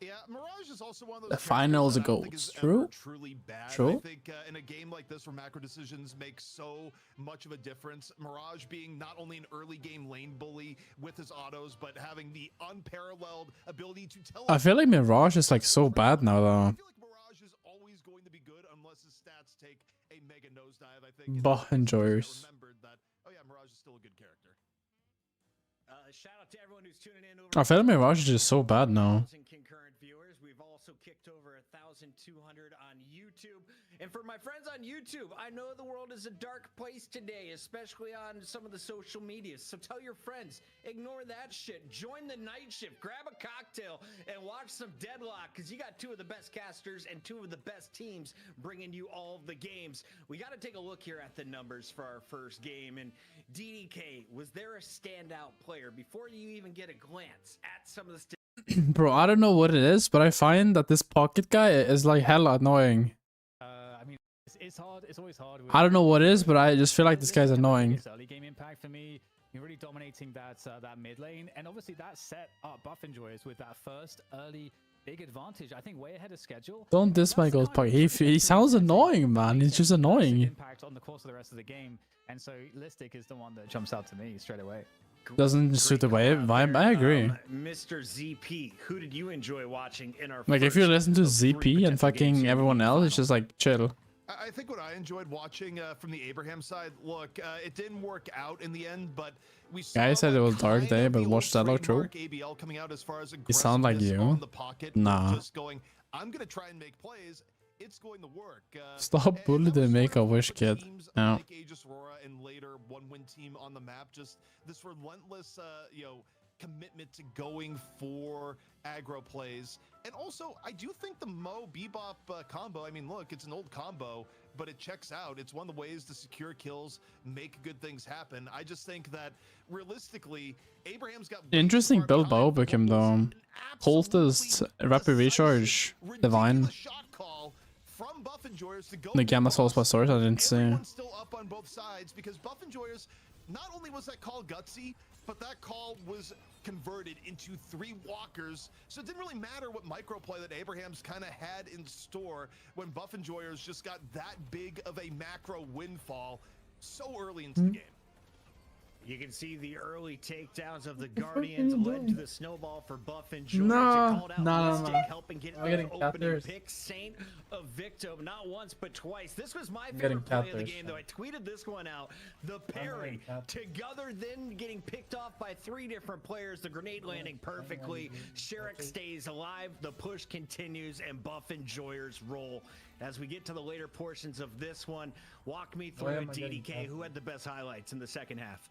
Yeah, Mirage is also one of those
The finals
characters that I don't think
goals.
is
True.
ever truly bad. I
True.
think in a game like this where macro decisions make so much of a difference, Mirage being not only an early game lane bully with his autos, but having the unparalleled ability to tell.
I feel like Mirage is like so bad now though.
I feel like Mirage is always going to be good unless his stats take a mega nosedive. I think.
Buff Enjoyers.
Remembered that. Oh yeah, Mirage is still a good character.
Shout out to everyone who's tuning in over.
I feel like Mirage is just so bad now.
Concurrent viewers. We've also kicked over 1,200 on YouTube. And for my friends on YouTube, I know the world is a dark place today, especially on some of the social medias. So tell your friends, ignore that shit. Join the night shift, grab a cocktail, and watch some Deadlock, because you got two of the best casters and two of the best teams bringing you all of the games. We got to take a look here at the numbers for our first game. And DDK, was there a standout player before you even get a glance at some of the
Bro, I don't know what it is, but I find that this pocket guy is like hella annoying.
I mean, it's hard. It's always hard.
I don't know what it is, but I just feel like this guy's annoying.
His early game impact for me, you're really dominating that mid lane, and obviously that set up Buff Enjoyers with that first early big advantage. I think way ahead of schedule.
Don't diss my ghost pocket. He sounds annoying, man. He's just annoying.
Impact on the course of the rest of the game, and so Listic is the one that jumps out to me straight away.
Doesn't suit the vibe. I agree.
Mr. ZP, who did you enjoy watching in our
Like if you listen to ZP and fucking everyone else, it's just like chill.
I think what I enjoyed watching from the Abraham side, look, it didn't work out in the end, but we saw
Guy said it was dark day, but watch that look true.
ABL coming out as far as
You sound like
aggressiveness on
you.
the pocket,
Nah.
just going, I'm gonna try and make plays. It's going to work.
Stop bullying the Make-A-Wish kid. No.
Like Aegis Aurora and later one-win team on the map, just this relentless, commitment to going for aggro plays. And also, I do think the Mo Bebop combo, I mean, look, it's an old combo, but it checks out. It's one of the ways to secure kills, make good things happen. I just think that realistically, Abraham's got
Interesting build by Obikim though. Cultist, rapid recharge, divine.
from Buff Enjoyers to go
The Gamma Souls by Source, I didn't see.
Everyone's still up on both sides because Buff Enjoyers, not only was that call gutsy, but that call was converted into 3 walkers. So it didn't really matter what microplay that Abraham's kind of had in store when Buff Enjoyers just got that big of a macro windfall so early into the game.
You can see the early takedowns of the Guardians led to the snowball for Buff and George.
No, no.
Helping get
I'm getting
the opening
catters.
pick. Saint of Victim, not once but twice. This was my
getting
favorite play of the
catters.
game, though. I tweeted this one out. The parry together, then getting picked off by 3 different players. The grenade landing perfectly. Sherrick stays alive. The push continues, and Buff Enjoyers roll. As we get to the later portions of this one, walk me through
Why
it,
am I getting
DDK. Who had the best highlights in the second half?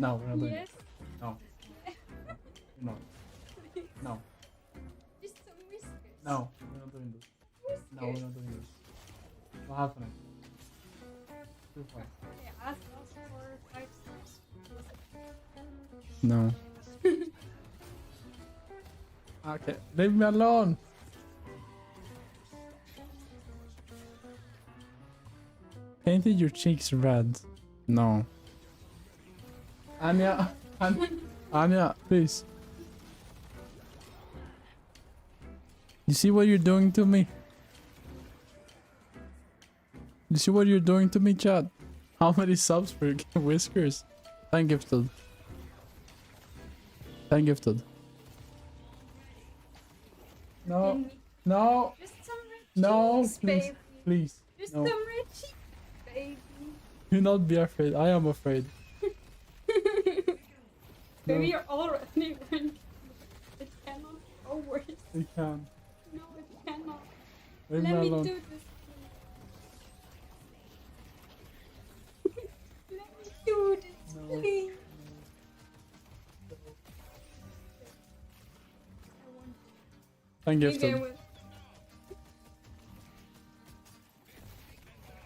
No, we're not doing
Yes.
this. No. No. No.
Just some whiskers.
No, we're not doing this. No, we're not doing this. What's happening? Too far.
Okay, ask us for 5 stars.
No. Okay, leave me alone. Painted your cheeks red. No. Anya, Anya, please. You see what you're doing to me? You see what you're doing to me, chat? How many subs for whiskers? Thank gifted. Thank gifted. No, no,
Just some red
no,
cheeks,
please,
baby.
please.
Just
No.
some red cheeks, baby.
Do not be afraid. I am afraid.
Maybe you're already wearing. It cannot go worse.
We can.
No, it cannot.
Leave
Let
me
me
alone.
do this. Let me do this,
No.
please.
Thank
Maybe I
gifted.
will.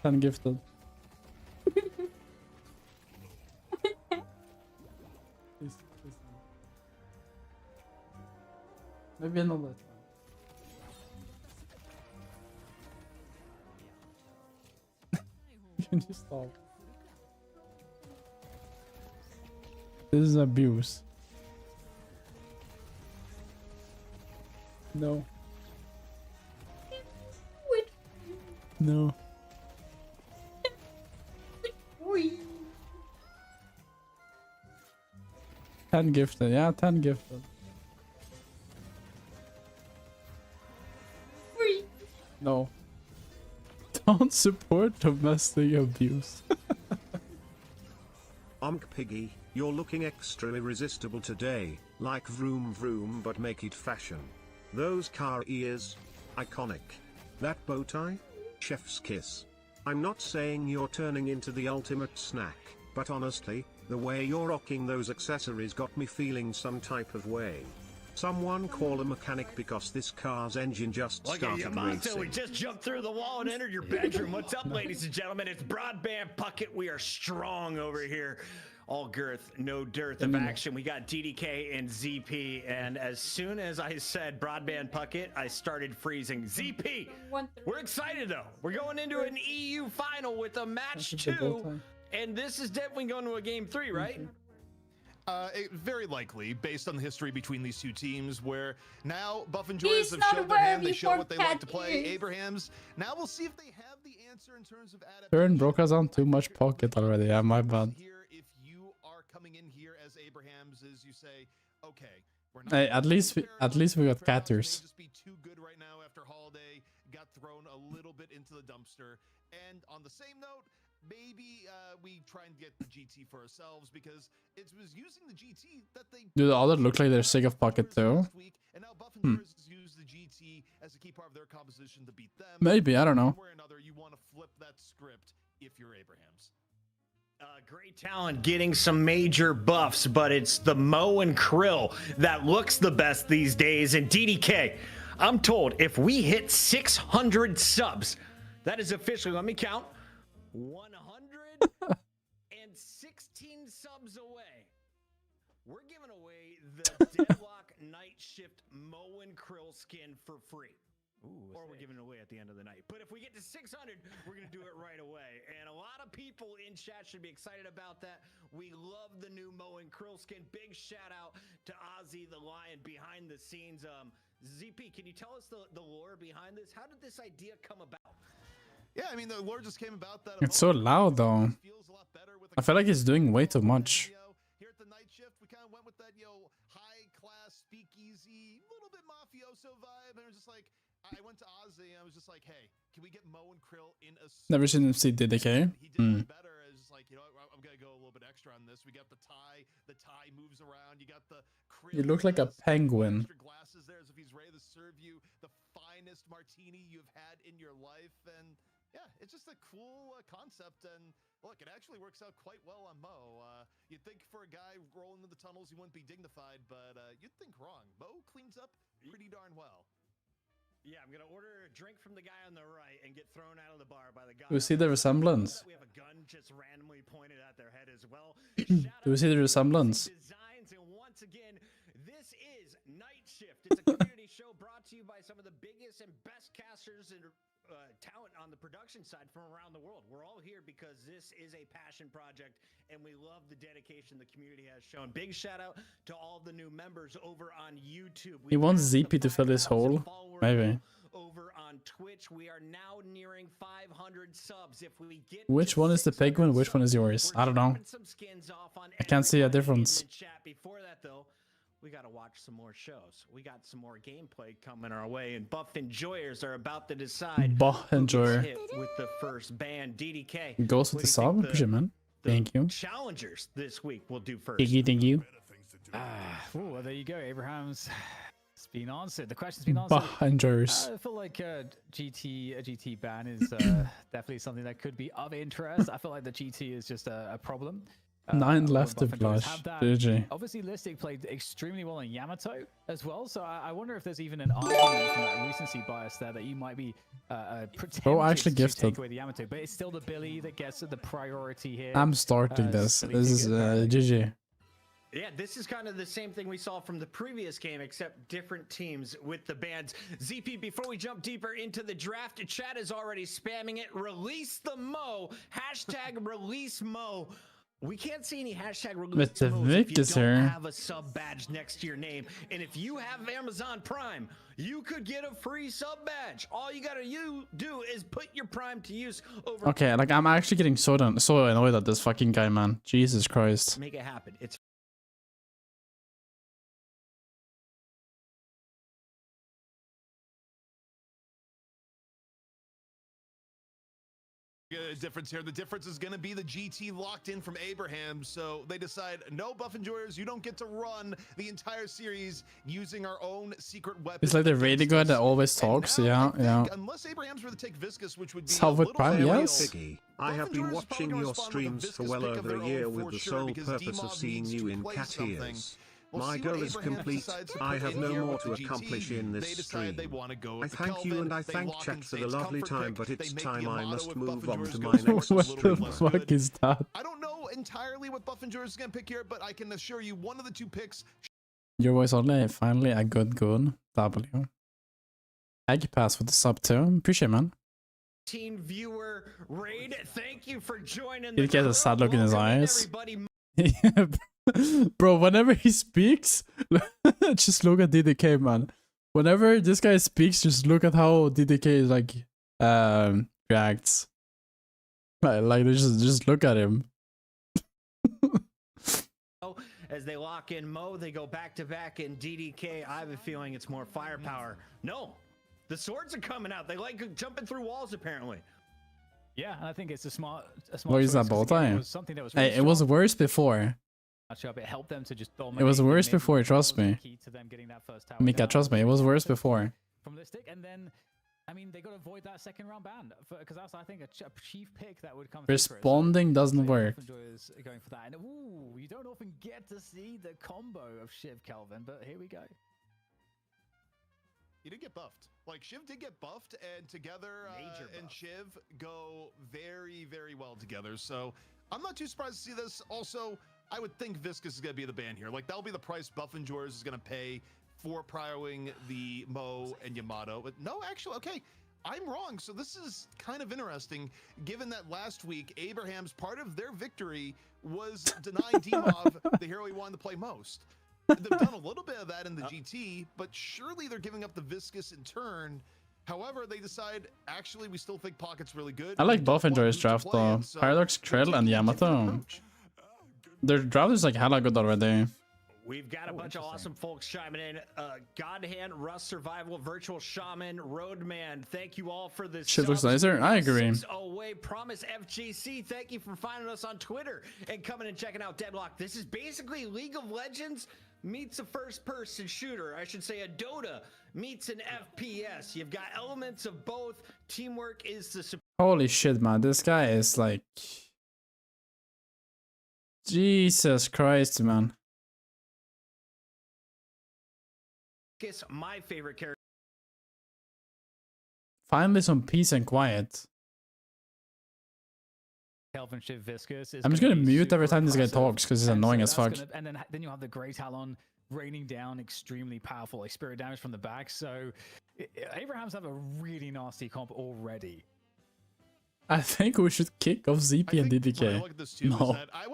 Thank gifted. Please, please. Maybe another time. Can you stop? This is abuse. No.
Wait.
No.
Wee.
10 gifted. Yeah, 10 gifted.
Wee.
No. Don't support domestic abuse.
Piggy, you're looking extra irresistible today, like vroom vroom but make it fashion. Those car ears, iconic. That bow tie, chef's kiss. I'm not saying you're turning into the ultimate snack, but honestly, the way you're rocking those accessories got me feeling some type of way. Someone call a mechanic because this car's engine just
Look at you,
started
Monster. We
racing.
just jumped through the wall and entered your bedroom. What's up, ladies and gentlemen? It's Broadband Puckett. We are strong over here. All girth, no dearth of action. We got DDK and ZP. And as soon as I said Broadband Puckett, I started freezing. ZP, we're excited though. We're going into an EU final with a match 2. And this is definitely going to a game 3, right?
Very likely, based on the history between these two teams, where now Buff and Joyous
He's
have
not
showed their
aware
hand, they show
before
what they like to
Cat
play.
is.
Abrahams, now we'll see if they have the answer in terms of adaptation.
Turn broke us on too much pocket already. Yeah, my bad.
Here, if you are coming in here as Abrahams, is you say, okay, we're not
Hey, at least we got catters.
just be too good right now after Holiday got thrown a little bit into the dumpster. And on the same note, maybe we try and get the GT for ourselves because it was using the GT that they
Do the others look like they're sick of pocket too?
and now Buff and Joyous use the GT as a key part of their composition to beat them.
Maybe, I don't know.
One way or another, you want to flip that script if you're Abrahams.
Great talent getting some major buffs, but it's the Mo and Krill that looks the best these days. And DDK, I'm told if we hit 600 subs, that is officially, let me count, 116 subs away. We're giving away the Deadlock Night Shift Mo and Krill skin for free. Or we're giving it away at the end of the night. But if we get to 600, we're going to do it right away. And a lot of people in chat should be excited about that. We love the new Mo and Krill skin. Big shout out to Ozzy the Lion behind the scenes. ZP, can you tell us the lore behind this? How did this idea come about?
Yeah, I mean, the lore just came about that.
It's so loud though. I feel like he's doing way too much.
Here at the night shift, we kind of went with that, high class speakeasy, little bit mafioso vibe. And it was just like, I went to Ozzy and I was just like, hey, can we get Mo and Krill in a suit?
Never seen him see DDK.
He did better. It's just like, I'm going to go a little bit extra on this. We got the tie. The tie moves around. You got the Krill.
You look like a penguin.
Extra glasses there as if he's ready to serve you the finest martini you've had in your life. And Yeah, it's just a cool concept, and look, it actually works out quite well on Mo. You'd think for a guy rolling into the tunnels, he wouldn't be dignified, but you'd think wrong. Mo cleans up pretty darn well.
Yeah, I'm gonna order a drink from the guy on the right and get thrown out of the bar by the guy.
Do we see the resemblance?
We have a gun just randomly pointed at their head as well.
Do we see the resemblance?
Designs, and once again, this is Night Shift. It's a community show brought to you by some of the biggest and best casters and talent on the production side from around the world. We're all here because this is a passion project, and we love the dedication the community has shown. Big shout out to all the new members over on YouTube.
He wants ZP to fill his hole. Maybe.
Over on Twitch, we are now nearing 500 subs. If we get
Which one is the pig one? Which one is yours? I don't know. I can't see a difference.
Before that, though, we got to watch some more shows. We got some more gameplay coming our way, and Buff Enjoyers are about to decide
Buff Enjoyer
hit with the first ban. DDK
goes with the sub. Appreciate, man. Thank you.
Challengers this week will do first.
Piggy, thank you.
Well, there you go. Abraham's been answered. The question's been answered.
Buff Enjoyers.
I feel like a GT ban is definitely something that could be of interest. I feel like the GT is just a problem.
9 left to flush. GG.
Obviously, Listic played extremely well in Yamato as well, so I wonder if there's even an argument from that recency bias there that you might be
actually
to
gifted.
take away the Yamato, but it's still the Billy that gets the priority here.
I'm starting this. This is GG.
Yeah, this is kind of the same thing we saw from the previous game, except different teams with the bans. ZP, before we jump deeper into the draft, chat is already spamming it. Release the Mo. Hashtag release Mo. We can't see any hashtag release
With the
if you
Victus
don't
here.
have a sub badge next to your name. And if you have Amazon Prime, you could get a free sub badge. All you gotta do is put your Prime to use over.
Okay, like I'm actually getting so annoyed at this fucking guy, man. Jesus Christ.
Make it happen. It's
A difference here. The difference is going to be the GT locked in from Abraham. So they decide, no, Buff Enjoyers, you don't get to run the entire series using our own secret weapon.
It's like the radio guy that always talks. Yeah.
Unless Abraham's were to take Viscous, which would be
Salford Prime, yes.
Piggy, I have been watching your streams for well over a year with the sole purpose of seeing you in cat ears. My goal is complete. I have no more to accomplish in this stream. I thank you and I thank chat for the lovely time, but it's time I must move on to my next
What
stream.
the fuck is that?
I don't know entirely what Buff Enjoyers is going to pick here, but I can assure you one of the two picks.
Your voice only. Finally, a good W. Egg pass with the sub too. Appreciate, man.
Teen viewer raid. Thank you for joining.
He gets a sad look in his eyes. Bro, whenever he speaks, just look at DDK, man. Whenever this guy speaks, just look at how DDK like reacts. Like just look at him.
As they lock in Mo, they go back to back in DDK. I have a feeling it's more firepower. No, the swords are coming out. They like jumping through walls apparently.
Yeah, and I think it's a smart
What is that bow tie? Hey, it was worse before.
It helped them to just dominate.
It was worse before, trust me. Mika, trust me, it was worse before.
From Listic, and then, I mean, they got to avoid that second round ban because that's, I think, a chief pick that would come.
Responding doesn't work.
Going for that, and ooh, you don't often get to see the combo of Shiv Kelvin, but here we go.
He did get buffed. Like, Shiv did get buffed, and together and Shiv go very, very well together. So I'm not too surprised to see this. Also, I would think Viscous is going to be the ban here. Like, that'll be the price Buff Enjoyers is going to pay for prioing the Mo and Yamato. But no, actually, okay, I'm wrong. So this is kind of interesting, given that last week, Abraham's part of their victory was denying Dimov the hero he wanted to play most. They've done a little bit of that in the GT, but surely they're giving up the Viscous in turn. However, they decide, actually, we still think Pocket's really good.
I like both Enjoyers draft though. Paradox, Krill, and Yamato. Their draft is like hella good already.
We've got a bunch of awesome folks chiming in. Godhand, Rust Survival, Virtual Shaman, Roadman. Thank you all for this.
Shit looks nicer. I agree.
Away, Promise FGC. Thank you for finding us on Twitter and coming and checking out Deadlock. This is basically League of Legends meets a first-person shooter. I should say a Dota meets an FPS. You've got elements of both. Teamwork is the
Holy shit, man. This guy is like... Jesus Christ, man.
my favorite character.
Finally some peace and quiet.
Kelvin Shiv Viscous is
I'm just gonna
be
mute every
super
time this guy
impressive.
talks because he's
And
annoying
so
as fuck.
that's and then you have the Grey Talon raining down extremely powerful like spirit damage from the back. So Abrahams have a really nasty comp already.
I think we should kick off ZP and
When I
DDK.
look at this too,
No.
is that I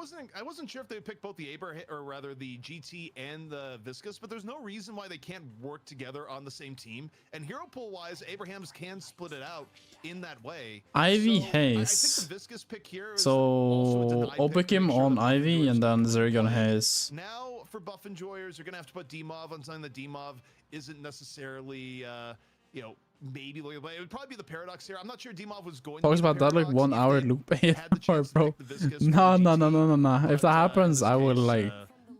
wasn't sure if they would pick both the Abraham or rather the GT and the Viscous, but there's no reason why they can't work together on the same team. And hero pool wise, Abrahams can split it out in that way.
Ivy
So, I think
Hayes.
the Viscous pick here is
So
also a denied pick to
Obikim
make sure
on
that
Ivy
Enjoyers
and then
don't
Zergon
play.
Hayes.
Now for buff enjoyers, you're gonna have to put DMOV on something that DMOV isn't necessarily you know, maybe like, it would probably be the Paradox here. I'm not sure DMOV was going
Talks
to be the
about that like
Paradox
1
if
hour
they
loop
had the chance to
bro.
pick the Viscous for
No,
the
no, no,
GT.
no, no, no. If that
But,
happens,
in
I
this
would
case,
like...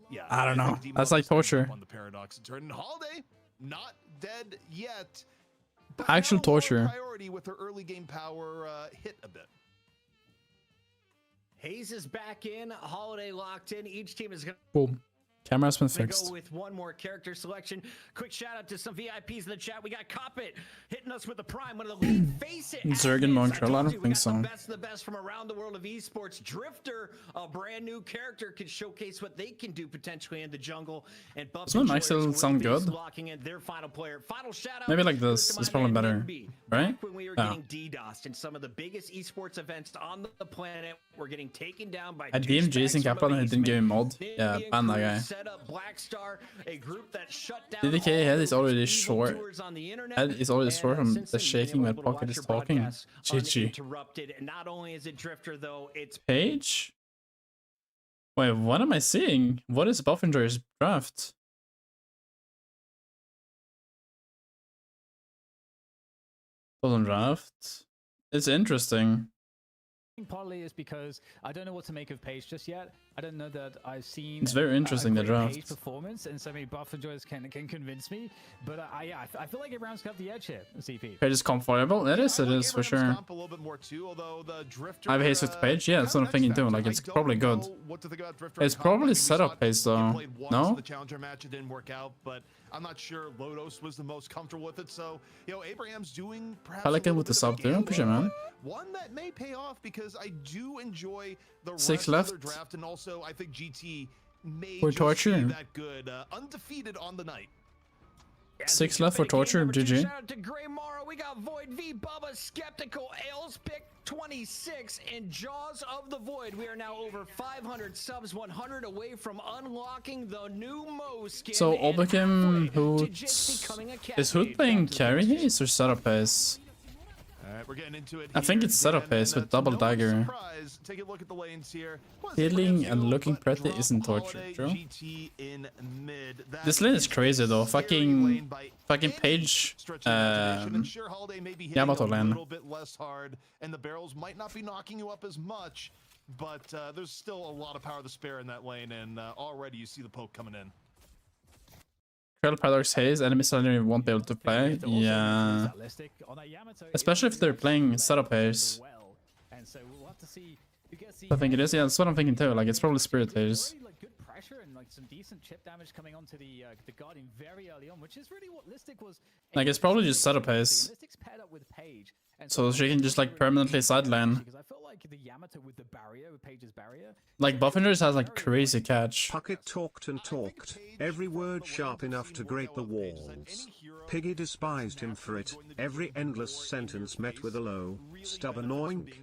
yeah,
I don't know.
think
That's
DMOV
like
is gonna
torture.
jump on the Paradox and turn. Holiday not dead yet. But
Actual
now lower
torture.
priority with her early game power hit a bit.
Hayes is back in. Holiday locked in. Each team is going
Boom. Camera's been
to
fixed.
go with one more character selection. Quick shout out to some VIPs in the chat. We got Coppet hitting us with the prime. One of the lead face it.
Zergon Montreal, I don't think so.
The best of the best from around the world of esports. Drifter, a brand new character, can showcase what they can do potentially in the jungle. And Buff
Doesn't Mike still sound good?
locking in their final player. Final shout out.
Maybe like this.
goes to
It's
my
probably
man
better.
NB.
Right?
Back when we were
Oh.
getting DDoSed in some of the biggest esports events on the planet, we're getting taken down by
I DM'd Jason Kaplan and he didn't give him mod. Yeah, ban that guy.
Set up Blackstar, a group that shut down
DDK head is already short.
tours on the internet.
Head is already short from
Since
the
then,
shaking
we're
when
able to
Pocket
watch
is
your
talking.
broadcasts
GG.
uninterrupted. And not only is it Drifter though, it's
Page? Wait, what am I seeing? What is Buff Enjoyer's draft? Doesn't draft. It's interesting.
Partly is because I don't know what to make of Page just yet. I don't know that I've seen.
It's very interesting, the
great
draft.
Page performance, and so maybe Buff Enjoyers can convince me. But I feel like Abraham's got the edge here. CP.
Page is comfortable. It is for
Abraham's
sure.
comp a little bit more too, although the Drifter,
I have haste with Page. Yeah, that's what I'm thinking too. Like, it's probably good. It's probably setup pace though. No?
The challenger match, it didn't work out, but I'm not sure Lodos was the most comfortable with it. So, you know, Abraham's doing perhaps
I like
a
it
little
with the
bit of
sub too.
a
Push it, man.
one that may pay off because I do enjoy the
6
rest
left.
of their draft, and also I think GT may
For
just
torture.
be that good, undefeated on the night.
6 left for torture. GG.
Shout out to Gray Morrow. We got Void V, Bubba, Skeptical, Ales pick 26, and Jaws of the Void. We are now over 500 subs, 100 away from unlocking the new Mo skin.
So
and
Obikim,
halfway to just becoming a cat
is Hood
mage.
playing carry haste or setup pace?
All right, we're getting into it.
I think
here
it's setup
again,
pace
and,
with double
no
dagger.
surprise, take a look at the lanes here. Was
Healing
Abraham's
and
you,
looking
but
pretty
drop
isn't torture,
Holiday
true?
GT in mid. That
This lane is crazy though.
scary
Fucking
lane by
Page.
stretch of imagination. And sure, Holiday may be hitting
Yamato
a
lane.
little bit less hard, and the barrels might not be knocking you up as much, but there's still a lot of power to spare in that lane, and already you see the poke coming in.
Curl Paradox Haze, enemy suddenly won't be able to play. Yeah. Especially if they're playing setup haze.
And so we'll have to see.
I think it is. Yeah, that's what I'm thinking too. Like, it's probably Spirit Haze.
Like good pressure and like some decent chip damage coming onto the Guardian very early on, which is really what Listic was.
Like, it's probably just setup haze.
Listic's paired up with Page, and
So she can just like permanently sideline.
because I felt like the Yamato with the barrier, with Page's barrier.
Like, Buffingers has like crazy catch.
Puckett talked and talked, every word sharp enough to grate the walls. Piggy despised him for it, every endless sentence met with a low, stubborn oink.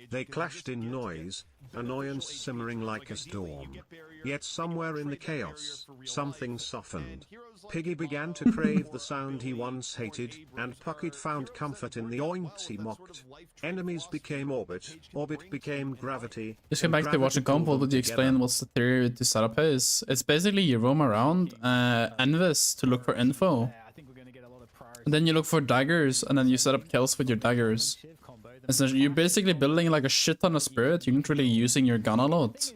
They clashed in noise, annoyance simmering like a storm. Yet somewhere in the chaos, something softened. Piggy began to crave the sound he once hated, and Puckett found comfort in the oinks he mocked. Enemies became orbit, orbit became gravity.
Just come back to watching comp. What would you explain? What's the theory to setup haze? It's basically you roam around Envis to look for info. And then you look for daggers, and then you set up kills with your daggers. And so you're basically building like a shit ton of spirit. You're not really using your gun a lot.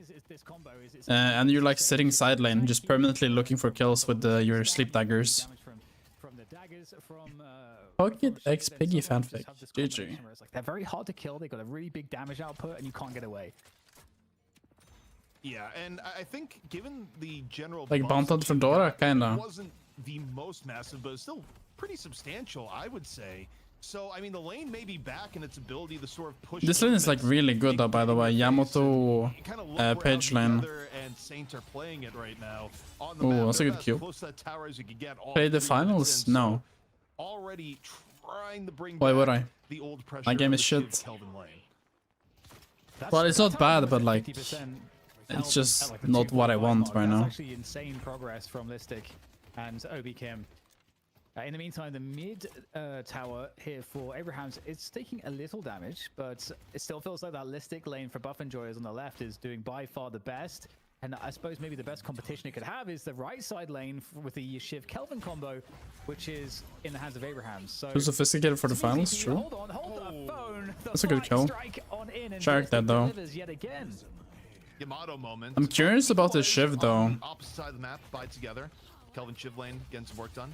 and you're like sitting side lane, just permanently looking for kills with your sleep daggers. Pocket X Piggy fanfic. GG.
They're very hard to kill. They got a really big damage output, and you can't get away.
Yeah, and I think given the general
Like Bounted from Dora, kinda.
it wasn't the most massive, but it's still pretty substantial, I would say. So I mean, the lane may be back in its ability to sort of push.
This lane is like really good though, by the way. Yamato page lane.
And Saint are playing it right now on the
Oh,
map.
that's a
They're
good
as
cue.
close to that tower as you could get. All
Play the
three
finals?
units in,
No.
so already trying to bring
Why would
back
I?
the old pressure.
My game
of
is
the
shit.
Kelvin lane.
Well, it's not bad, but like, it's just not what I want right now.
That's actually insane progress from Listic and Obi Kim. In the meantime, the mid tower here for Abrahams, it's taking a little damage, but it still feels like that Listic lane for Buff Enjoyers on the left is doing by far the best. And I suppose maybe the best competition it could have is the right side lane with the Shiv Kelvin combo, which is in the hands of Abrahams. So
Too sophisticated for the finals, true.
hold the phone.
That's a good kill. Shark that though.
Yet again.
Yamato moment.
I'm curious about the Shiv though.
Opposite side of the map, by together. Kelvin Shiv lane getting some work done.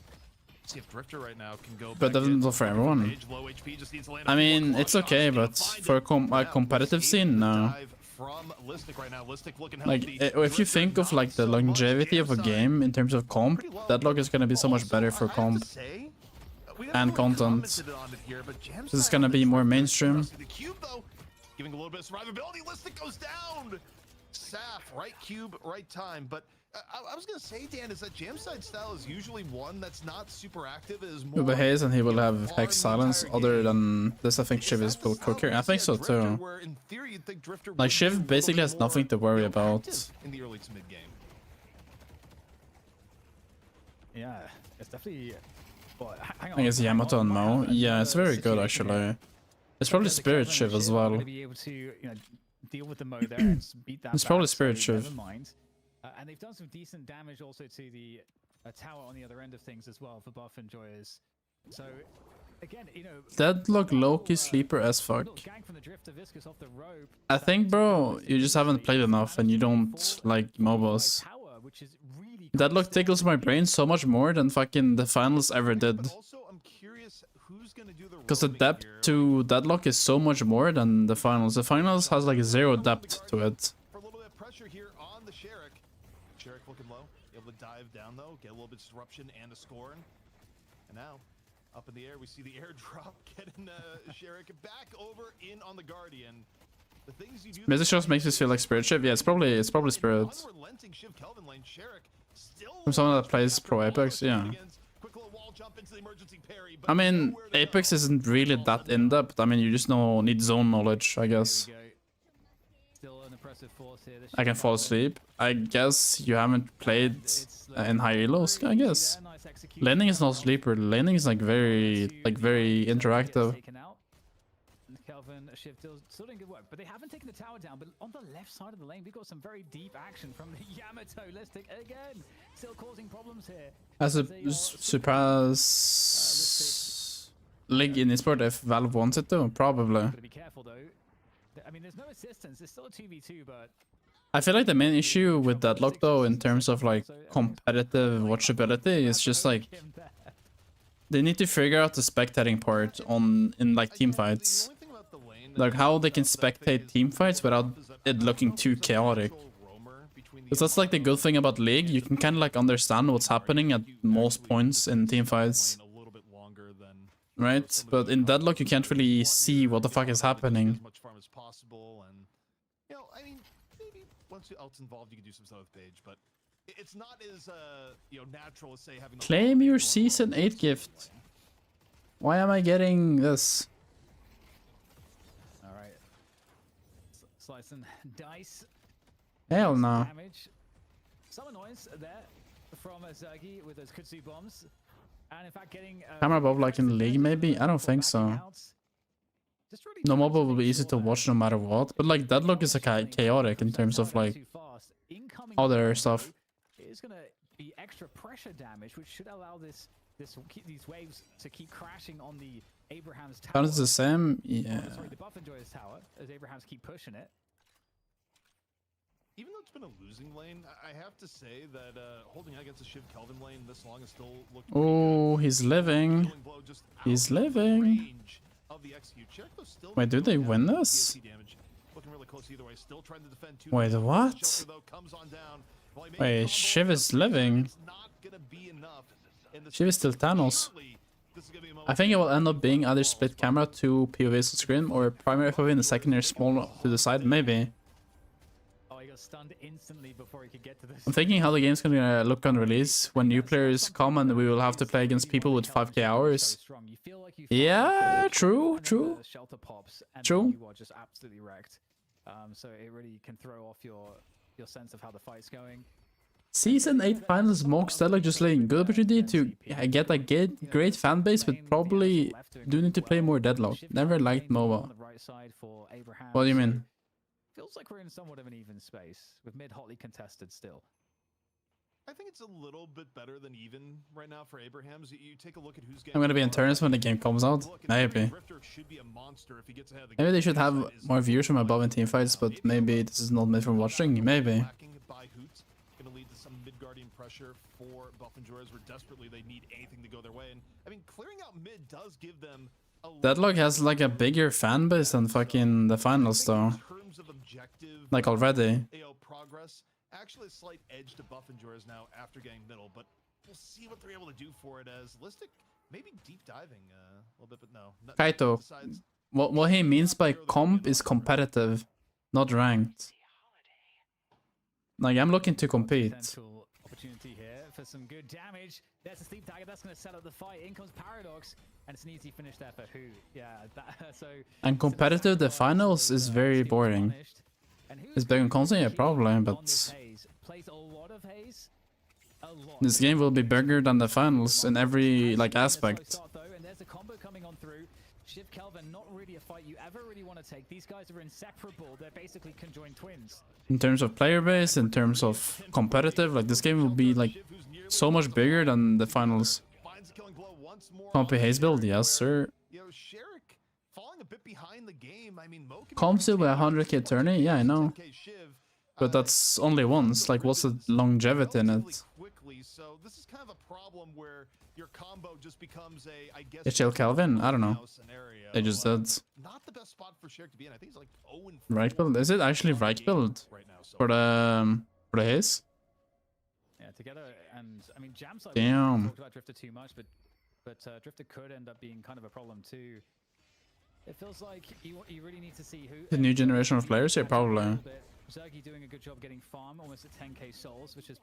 See if Drifter right now can go.
But that's not for everyone.
Low HP, just needs to land
I
a
mean,
more
it's okay, but for a competitive scene, no.
from Listic right now. Listic looking
Like,
healthy.
if you think of like the longevity of a game in terms of comp, Deadlock is gonna be so much better for comp and content. This is gonna be more mainstream.
The cube though, giving a little bit of survivability. Listic goes down. Saf, right cube, right time. But I was gonna say, Dan, is that Jamside style is usually one that's not super active. It is more
Uber Haze and he will have Hex Silence. Other than this, I think Shiv is will cook here. I think so too. Like Shiv basically has nothing to worry about.
In the early to mid game.
Yeah, it's definitely. Well, hang on.
I guess Yamato and Mo. Yeah, it's very good actually. It's probably Spirit Shiv as well.
Be able to, you know, deal with the Mo there and beat that.
It's probably
back,
Spirit
so
Shiv.
never mind. And they've done some decent damage also to the tower on the other end of things as well for Buff Enjoyers. So again, you know,
Deadlock Loki sleeper as fuck.
gang from the Drifter Viscous off the rope.
I think, bro, you just haven't played enough and you don't like MOBAs. Deadlock tickles my brain so much more than fucking the finals ever did. Because the depth to Deadlock is so much more than the finals. The finals has like zero depth to it.
For a little bit of pressure here on the Sherrick. Sherrick looking low, able to dive down though, get a little bit of disruption and a scorn. And now, up in the air, we see the airdrop getting Sherrick back over in on the Guardian. The things you do.
Message just makes us feel like Spirit Shiv. Yeah, it's probably Spirit. From someone that plays Pro Apex, yeah. I mean, Apex isn't really that in depth. I mean, you just need zone knowledge, I guess. I can fall asleep. I guess you haven't played in high elos, I guess. Laning is not sleeper. Laning is like very interactive.
Kelvin, Shiv still doing good work, but they haven't taken the tower down. But on the left side of the lane, we've got some very deep action from the Yamato Listic again, still causing problems here.
As a surprise league in esport if Valve wants it to, probably.
Be careful though. I mean, there's no assistance. It's still a 2v2, but
I feel like the main issue with Deadlock though, in terms of like competitive watchability, is just like they need to figure out the spectating part in like team fights. Like how they can spectate team fights without it looking too chaotic. Because that's like the good thing about League, you can kind of like understand what's happening at most points in team fights. Right? But in Deadlock you can't really see what the fuck is happening.
Once else involved, you can do some stuff with Page, but it's not as natural as say having.
Claim your season 8 gift. Why am I getting this?
all right. Slice and dice.
Hell no.
Damage. Some annoyance there from Zergi with those kudzu bombs, and in fact getting
Camera above like in League maybe? I don't think so. No mobile will be easy to watch no matter what, but like Deadlock is like chaotic in terms of like other stuff.
It's gonna be extra pressure damage, which should allow these waves to keep crashing on the Abraham's tower.
Balance the same, yeah.
Sorry, the Buff Enjoyers tower as Abrahams keep pushing it.
even though it's been a losing lane, I have to say that holding out against a Shiv Kelvin lane this long is still looking pretty
Oh,
good.
he's living.
Killing blow just
He's
out of the
living.
range of the execute. Jericho's still
Wait, do
not
they
going
win
down with
this?
DSC damage. Looking really close either way. Still trying to defend two.
Wait, what?
Shelter, though, comes on down. While he made a
Wait,
combo,
Shiv is living.
it's not gonna be enough in the
Shiv is still Thanos. I think it will end up being either split camera, 2 POVs on screen, or primary FOV and the secondary small to the side, maybe.
Oh, he got stunned instantly before he could get to this.
I'm thinking how the game's gonna look on release when new players come and we will have to play against people with 5k hours. Yeah, true.
Shelter pops and
True.
you are just absolutely wrecked. So it really can throw off your sense of how the fight's going.
Season 8 finals Mox Deadlock just laying good opportunity to get a great fan base, but probably do need to play more Deadlock. Never liked MOBA. What do you mean?
Feels like we're in somewhat of an even space, with mid hotly contested still.
I think it's a little bit better than even right now for Abrahams. You take a look at who's
I'm gonna be in turns when the game comes out. Maybe. Maybe they should have more viewers from above in teamfights, but maybe this is not made for watching. Maybe.
Gonna lead to some mid-guardian pressure for Buff and Joyers where desperately they need anything to go their way. And I mean, clearing out mid does give them a
Deadlock has like a bigger fan base than fucking the finals though.
terms of objective
Like already.
AO progress. Actually a slight edge to Buff and Joyers now after getting middle, but we'll see what they're able to do for it as Listic maybe deep diving a little bit, but no.
Kaito, what he means by comp is competitive, not ranked. Like, I'm looking to compete.
Potential opportunity here for some good damage. There's a sleep dagger that's going to set up the fight. In comes Paradox, and it's an easy finish there for who? Yeah, so.
And competitive, the finals is very boring. It's big on console, yeah, probably, but this game will be bigger than the finals in every like aspect.
And there's a combo coming on through. Shiv Kelvin, not really a fight you ever really want to take. These guys are inseparable. They're basically conjoined twins.
In terms of player base, in terms of competitive, like this game will be like so much bigger than the finals. Compy Haze build, yes sir. Comps with 100k tourney, yeah I know. But that's only once, like what's the longevity in it?
So this is kind of a problem where your combo just becomes a, I guess,
HL Calvin? I don't know. They just did.
Not the best spot for Sherrick to be in. I think he's like 0 and 4
Right build? Is it actually right build? For the Haze?
Yeah, together, and I mean Jam side.
Damn.
Talked about Drifter too much, but Drifter could end up being kind of a problem too. It feels like you really need to see who.
The new generation of players here, probably.
Zergy doing a good job getting farm, almost at 10k souls, which is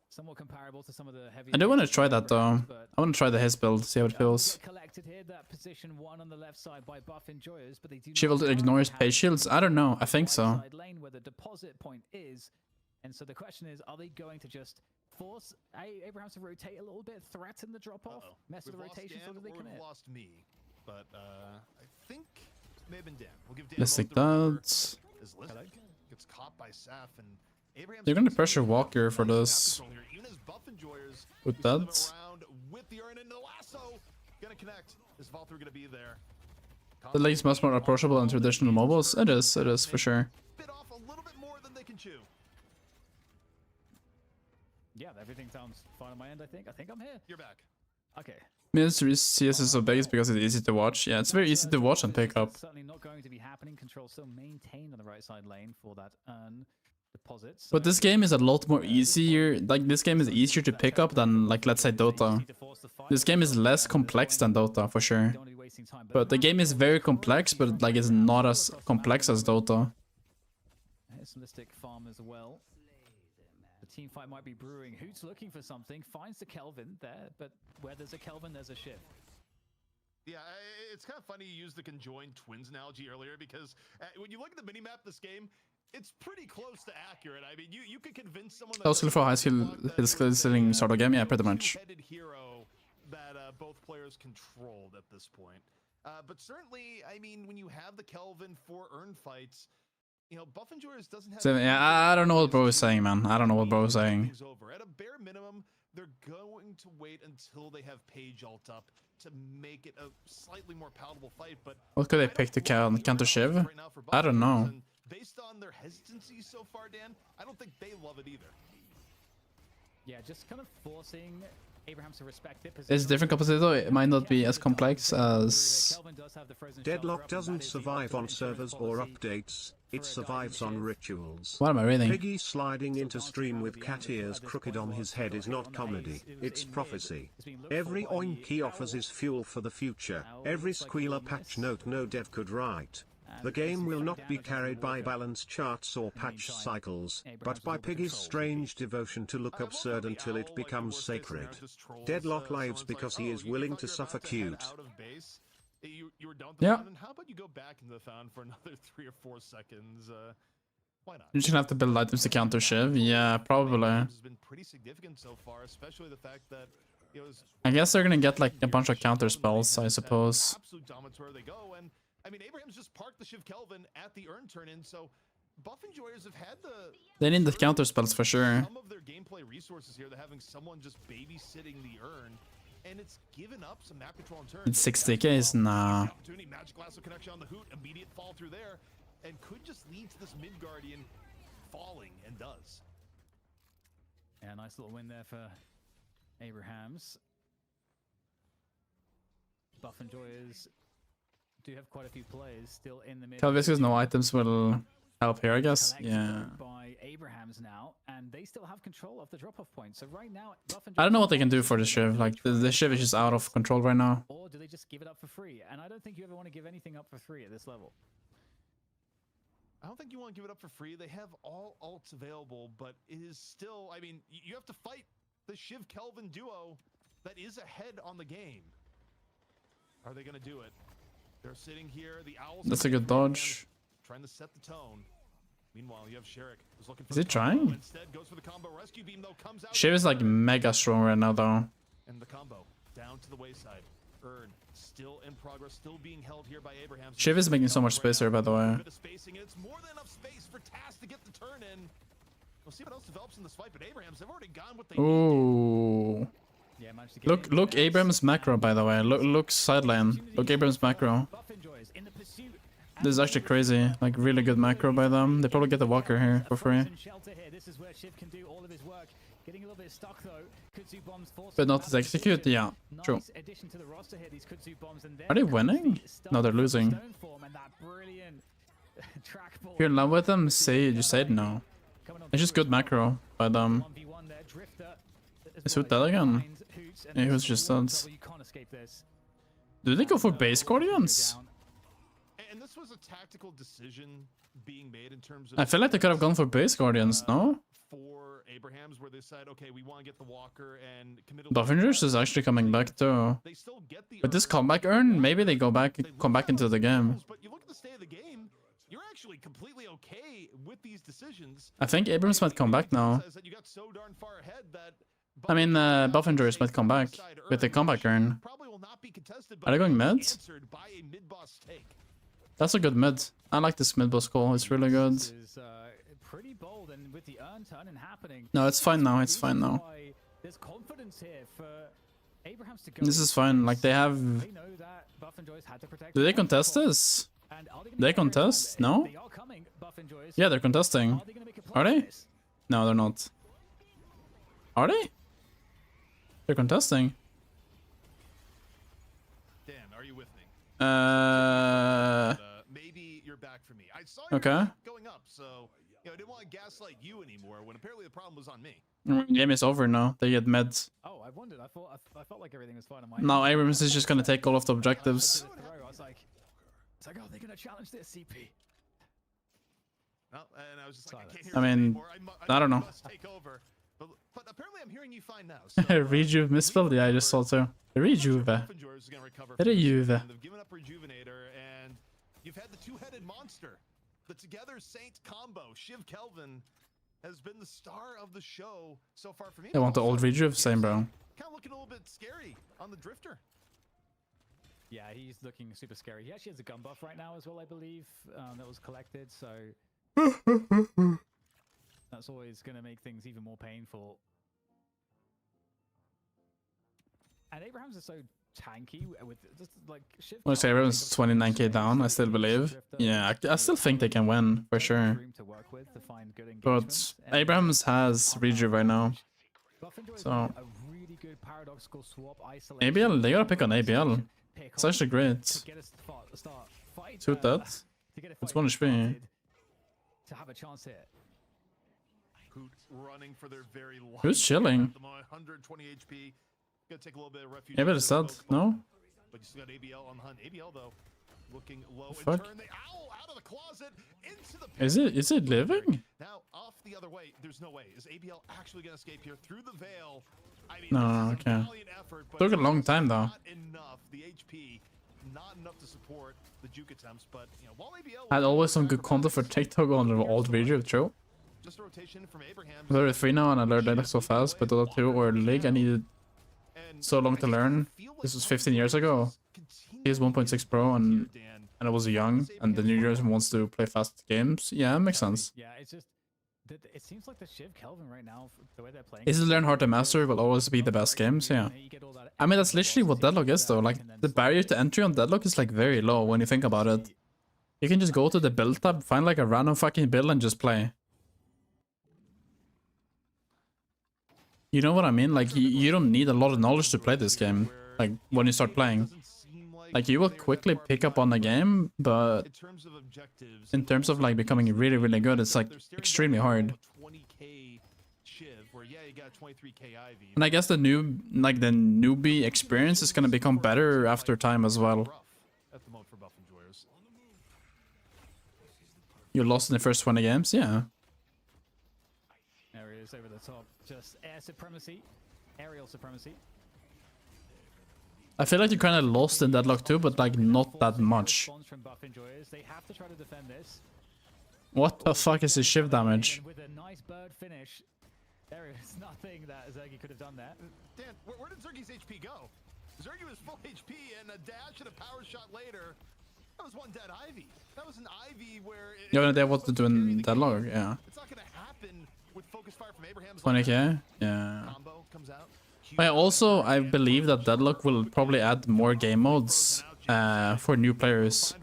somewhat comparable to some of the heavy.
I do want to try that though. I want to try the Haze build, see how it feels.
Collected here, that position 1 on the left side by Buff Enjoyers, but they do.
She will ignore his pay shields? I don't know. I think so.
Lane where the deposit point is, and so the question is, are they going to just force Abrahams to rotate a little bit, threaten the drop off, mess with the rotation so that they commit?
We've lost me, but I think it may have been Dan. We'll give Dan.
Let's take that.
Gets caught by Saf and Abrahams.
They're gonna pressure Walker for this. With that.
With the urn and the lasso. Gonna connect. Is Valthru gonna be there?
The lane's much more approachable than traditional mobiles. It is for sure.
Bit off a little bit more than they can chew.
Yeah, everything sounds fine on my end. I think I'm here.
You're back.
Okay.
I mean, CS is so big is because it's easy to watch. Yeah, it's very easy to watch and pick up.
Certainly not going to be happening. Control still maintained on the right side lane for that deposits.
But this game is a lot more easier. Like, this game is easier to pick up than, like, let's say Dota. This game is less complex than Dota, for sure. But the game is very complex, but, like, it's not as complex as Dota.
Here's Listic farm as well. The team fight might be brewing. Who's looking for something? Finds the Kelvin there, but where there's a Kelvin, there's a Shiv.
Yeah, it's kind of funny you used the conjoined twins analogy earlier because when you look at the minimap this game, it's pretty close to accurate. I mean, you could convince someone that
Also for high skill stealing sort of game, yeah, pretty much.
Hero that both players controlled at this point. But certainly, I mean, when you have the Kelvin for earn fights, you know, Buff Enjoyers doesn't have.
So, yeah, I don't know what bro is saying, man. I don't know what bro is saying.
At a bare minimum, they're going to wait until they have Page ult up to make it a slightly more palatable fight. But
what could they pick to counter Shiv? I don't know.
Based on their hesitancy so far, Dan, I don't think they love it either.
Yeah, just kind of forcing Abraham to respect it.
It's different compositor. It might not be as complex as.
Deadlock doesn't survive on servers or updates, it survives on rituals.
What am I reading?
Piggy sliding into stream with cat ears crooked on his head is not comedy, it's prophecy. Every oink he offers is fuel for the future, every squealer patch note no dev could write. The game will not be carried by balance charts or patch cycles, but by Piggy's strange devotion to look absurd until it becomes sacred. Deadlock lives because he is willing to suffer cute.
You were done with the fountain. How about you go back into the fountain for another 3 or 4 seconds? Why not?
You're just gonna have to build items to counter Shiv. Yeah, probably.
Has been pretty significant so far, especially the fact that
I guess they're gonna get like a bunch of counter spells, I suppose.
Absolute dominance where they go, and I mean Abraham's just parked the Shiv Kelvin at the urn turn-in, so buff enjoyers have had the.
They need the counter spells for sure.
Some of their gameplay resources here, they're having someone just babysitting the urn. And it's given up some map control in turn.
It's 60k, nah.
Magic lasso connection on the hoot, immediate fall through there, and could just lead to this mid guardian falling, and does.
Yeah, nice little win there for Abrahams. Buff enjoyers do have quite a few players still in the mid.
Calviscus no items will help here, I guess. Yeah.
By Abrahams now, and they still have control of the drop-off point. So right now,
I don't know what they can do for the Shiv. Like the Shiv is just out of control right now.
Or do they just give it up for free? And I don't think you ever want to give anything up for free at this level.
I don't think you want to give it up for free. They have all ults available, but it is still, I mean, you have to fight the Shiv Kelvin duo that is ahead on the game. Are they going to do it? They're sitting here. The Owls.
That's a good dodge.
Trying to set the tone. Meanwhile, you have Sherrick who's looking for
Is he trying?
Instead, goes for the combo. Rescue beam though comes out.
Shiv is like mega strong right now though.
And the combo down to the wayside. Urn still in progress, still being held here by Abraham.
Shiv is making so much space here, by the way.
Bit of spacing, and it's more than enough space for Taz to get the turn in. We'll see what else develops in this fight, but Abrahams have already gone what they
Ooh.
Yeah, managed to get
Look Abrams macro, by the way. Look sideline. Look Abrams macro. This is actually crazy. Like really good macro by them. They probably get the walker here for free.
This is where Shiv can do all of his work. Getting a little bit stuck though. Kudzu bombs
But not to execute, yeah. True.
Nice addition to the roster here, these Kudzu bombs, and
Are they winning? No, they're losing. If you're in love with them, just say it no. It's just good macro by them. Is Hoot dead again? Yeah, he was just dead. Do they go for base guardians?
And this was a tactical decision being made in terms of.
I feel like they could have gone for base guardians, no?
For Abrahams, where they said, okay, we want to get the walker and commit.
Buffingers is actually coming back too. With this comeback urn, maybe they come back into the game.
But you look at the state of the game, you're actually completely okay with these decisions.
I think Abrams might come back now. I mean, Buffingers might come back with the comeback urn. Are they going mid? That's a good mid. I like this mid boss call. It's really good.
Pretty bold, and with the urn turn happening.
No, it's fine now. It's fine now.
There's confidence here for Abrahams to go.
This is fine. Like they have. Do they contest this? They contest? No? Yeah, they're contesting. Are they? No, they're not. Are they? They're contesting.
Dan, are you with me? Maybe you're back for me. I saw you going up, so I didn't want to gaslight you anymore when apparently the problem was on me.
Game is over now. They get meds.
Oh, I wondered. I felt like everything was fine on my.
Now Abrams is just gonna take all of the objectives.
I was like, oh, they're gonna challenge this CP.
No, and I was just like, I can't hear
I mean, I don't know.
Take over. But apparently I'm hearing you fine now. So,
Rejuve misspelled? Yeah, I just saw too. Rejuve. Rejuve.
They've given up Rejuvenator, and you've had the two-headed monster. The Together Saints combo. Shiv Kelvin has been the star of the show so far for me.
I want the old Rejuve, same bro.
Kind of looking a little bit scary on the Drifter.
Yeah, he's looking super scary. He actually has a gun buff right now as well, I believe, that was collected, so... That's always going to make things even more painful. And Abrahams is so tanky with just like Shiv.
Well, say Abrams 29k down, I still believe. Yeah, I still think they can win for sure.
To work with to find good
But
engagements. And
Abrams has rejuve right now.
Buffenjoy is
So
a really good paradoxical swap isolation.
ABL, they gotta pick on ABL. It's actually great.
To get us to start fight,
Suit that.
to get a
It's
fight
1 HP.
started, to have a chance here.
Hoot running for their very life.
Who's chilling?
At the moment, 120 HP. Gonna take a little bit of refuge.
ABL is dead. No?
But you still got ABL on the hunt. ABL though, looking low in
Fuck.
turn. The owl out of the closet into the pit.
Is it living?
Now off the other way. There's no way. Is ABL actually gonna escape here through the veil? I mean,
No,
this is a
okay.
valiant effort, but
Took a long time though.
not enough. The HP, not enough to support the juke attempts. But you know, while ABL
Had always some good content for TikTok on the old video, true.
just a rotation from Abraham.
I'm level 3 now and I learned that so fast, but Dota 2 or League I needed so long to learn. This was 15 years ago. He's 1.6 Pro and I was young, and the new generation wants to play fast games. Yeah, it makes sense.
Yeah, it's just it seems like the Shiv Kelvin right now, the way they're playing.
Easy to learn, hard to master will always be the best games, yeah. I mean, that's literally what Deadlock is though. Like, the barrier to entry on Deadlock is like very low when you think about it. You can just go to the build tab, find like a random fucking build and just play. You know what I mean? Like, you don't need a lot of knowledge to play this game, like, when you start playing. Like, you will quickly pick up on the game, but in terms of like becoming really, really good, it's like extremely hard. And I guess the newbie experience is gonna become better after time as well. You lost in the first 20 games, yeah.
There he is over the top. Just air supremacy, aerial supremacy.
I feel like you kind of lost in Deadlock too, but like not that much.
From Buff Enjoyers. They have to try to defend this.
What the fuck is his shift damage?
With a nice bird finish, there is nothing that Zergy could have done there.
Dan, where did Zergy's HP go? Zergy was full HP and a dash and a power shot later. That was one dead Ivy. That was an Ivy where
You have an idea what to do in Deadlock? Yeah.
It's not gonna happen with focus fire from Abraham's
20k? Yeah.
combo comes out.
Also, I believe that Deadlock will probably add more game modes for new players.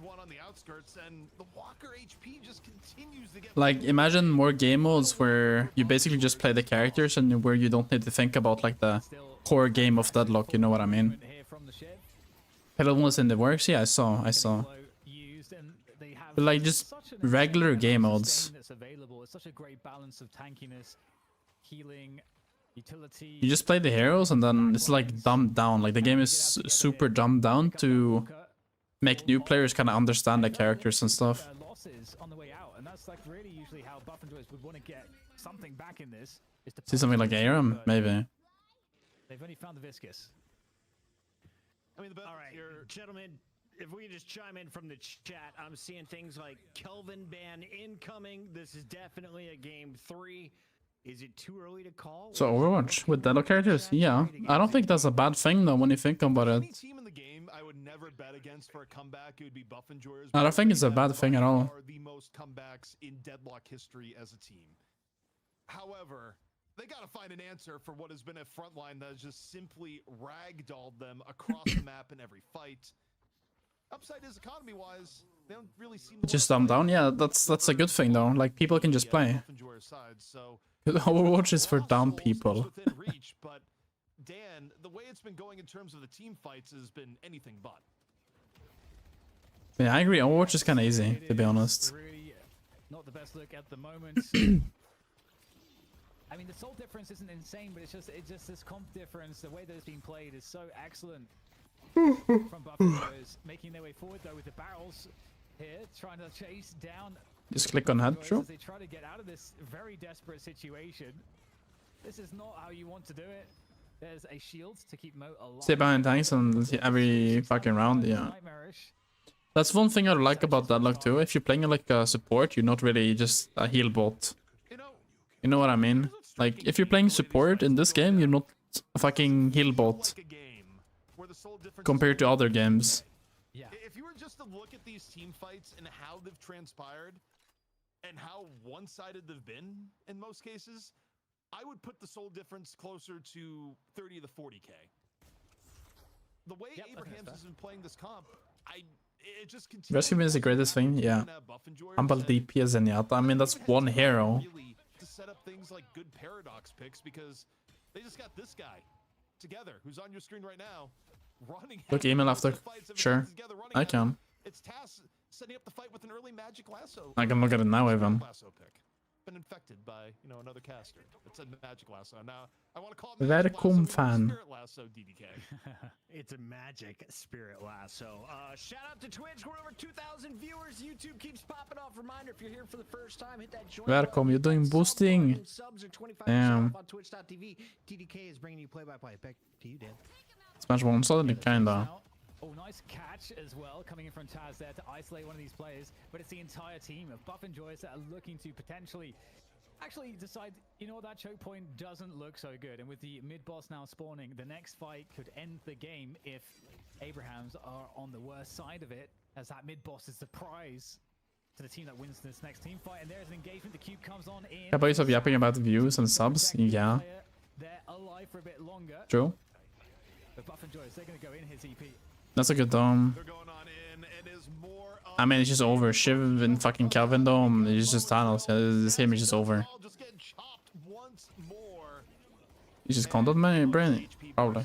Like, imagine more game modes where you basically just play the characters and where you don't need to think about like the core game of Deadlock, you know what I mean? Hello was in the works? Yeah, I saw. But like, just regular game modes.
It's such a great balance of tankiness, healing, utility.
You just play the heroes and then it's like dumbed down. Like, the game is super dumbed down to make new players kind of understand the characters and stuff.
Losses on the way out, and that's like really usually how Buff Enjoyers would want to get something back in this. Is to
See something like Aram? Maybe.
They've only found the Viscous.
I mean, all right, gentlemen, if we just chime in from the chat, I'm seeing things like Kelvin ban incoming. This is definitely a game 3. Is it too early to call?
So Overwatch with Deadlock characters? Yeah. I don't think that's a bad thing though when you think about it.
Team in the game I would never bet against for a comeback. It would be Buff Enjoyers.
I don't think it's a bad thing at all.
Are the most comebacks in Deadlock history as a team. However, they got to find an answer for what has been a frontline that has just simply ragdolled them across the map in every fight. Upside is economy-wise, they don't really seem to
Just dumb down? Yeah, that's a good thing though. Like, people can just play. Overwatch is for dumb people.
reach, but Dan, the way it's been going in terms of the team fights has been anything but.
Yeah, I agree. Overwatch is kind of easy, to be honest.
Really not the best look at the moment. I mean, the soul difference isn't insane, but it's just this comp difference. The way that it's being played is so excellent from Buff Enjoyers, making their way forward though with the barrels here, trying to chase down.
Just click on head, sure.
As they try to get out of this very desperate situation. This is not how you want to do it. There's a shield to keep Mo alive.
Stay behind tanks and every fucking round, yeah. That's one thing I like about Deadlock too. If you're playing like a support, you're not really just a heal bot. You know what I mean? Like, if you're playing support in this game, you're not a fucking heal bot compared to other games.
Yeah. If you were just to look at these team fights and how they've transpired and how one-sided they've been in most cases, I would put the soul difference closer to 30 to 40k. The way Abrahams has been playing this comp, it just continues.
Rescue is the greatest thing, yeah.
Buff Enjoyers.
Humble DP Zenyatta. I mean, that's one hero.
Really to set up things like good paradox picks because they just got this guy together who's on your screen right now running.
Look, email after. Sure, I can.
It's Tass setting up the fight with an early magic lasso.
I can look at it now even.
Lasso pick. Been infected by, you know, another caster. It's a magic lasso. Now I want to call it
Welcome, fan.
Spirit lasso DDK.
It's a magic spirit lasso. Shout out to Twitch. We're over 2,000 viewers. YouTube keeps popping off. Reminder, if you're here for the first time, hit that join
Welcome, you're doing boosting.
Subs are 25%
Damn.
off on twitch.tv. TDK is bringing you play-by-play. Back to you, Dan.
Smash one suddenly, kinda.
Oh, nice catch as well, coming in from Taz there to isolate one of these players. But it's the entire team of Buff and Joyce that are looking to potentially actually decide, you know what, that choke point doesn't look so good. And with the mid-boss now spawning, the next fight could end the game if Abrahams are on the worst side of it, as that mid-boss is the prize to the team that wins this next team fight. And there's an engagement. The cube comes on in.
How about yourself yapping about views and subs? Yeah.
They're alive for a bit longer.
True.
But Buff and Joyce, they're going to go in his EP.
That's a good dome. I mean, it's just over. Shiv and fucking Calvin dome. It's just tunnels. This game is just over. You just content my brain, probably.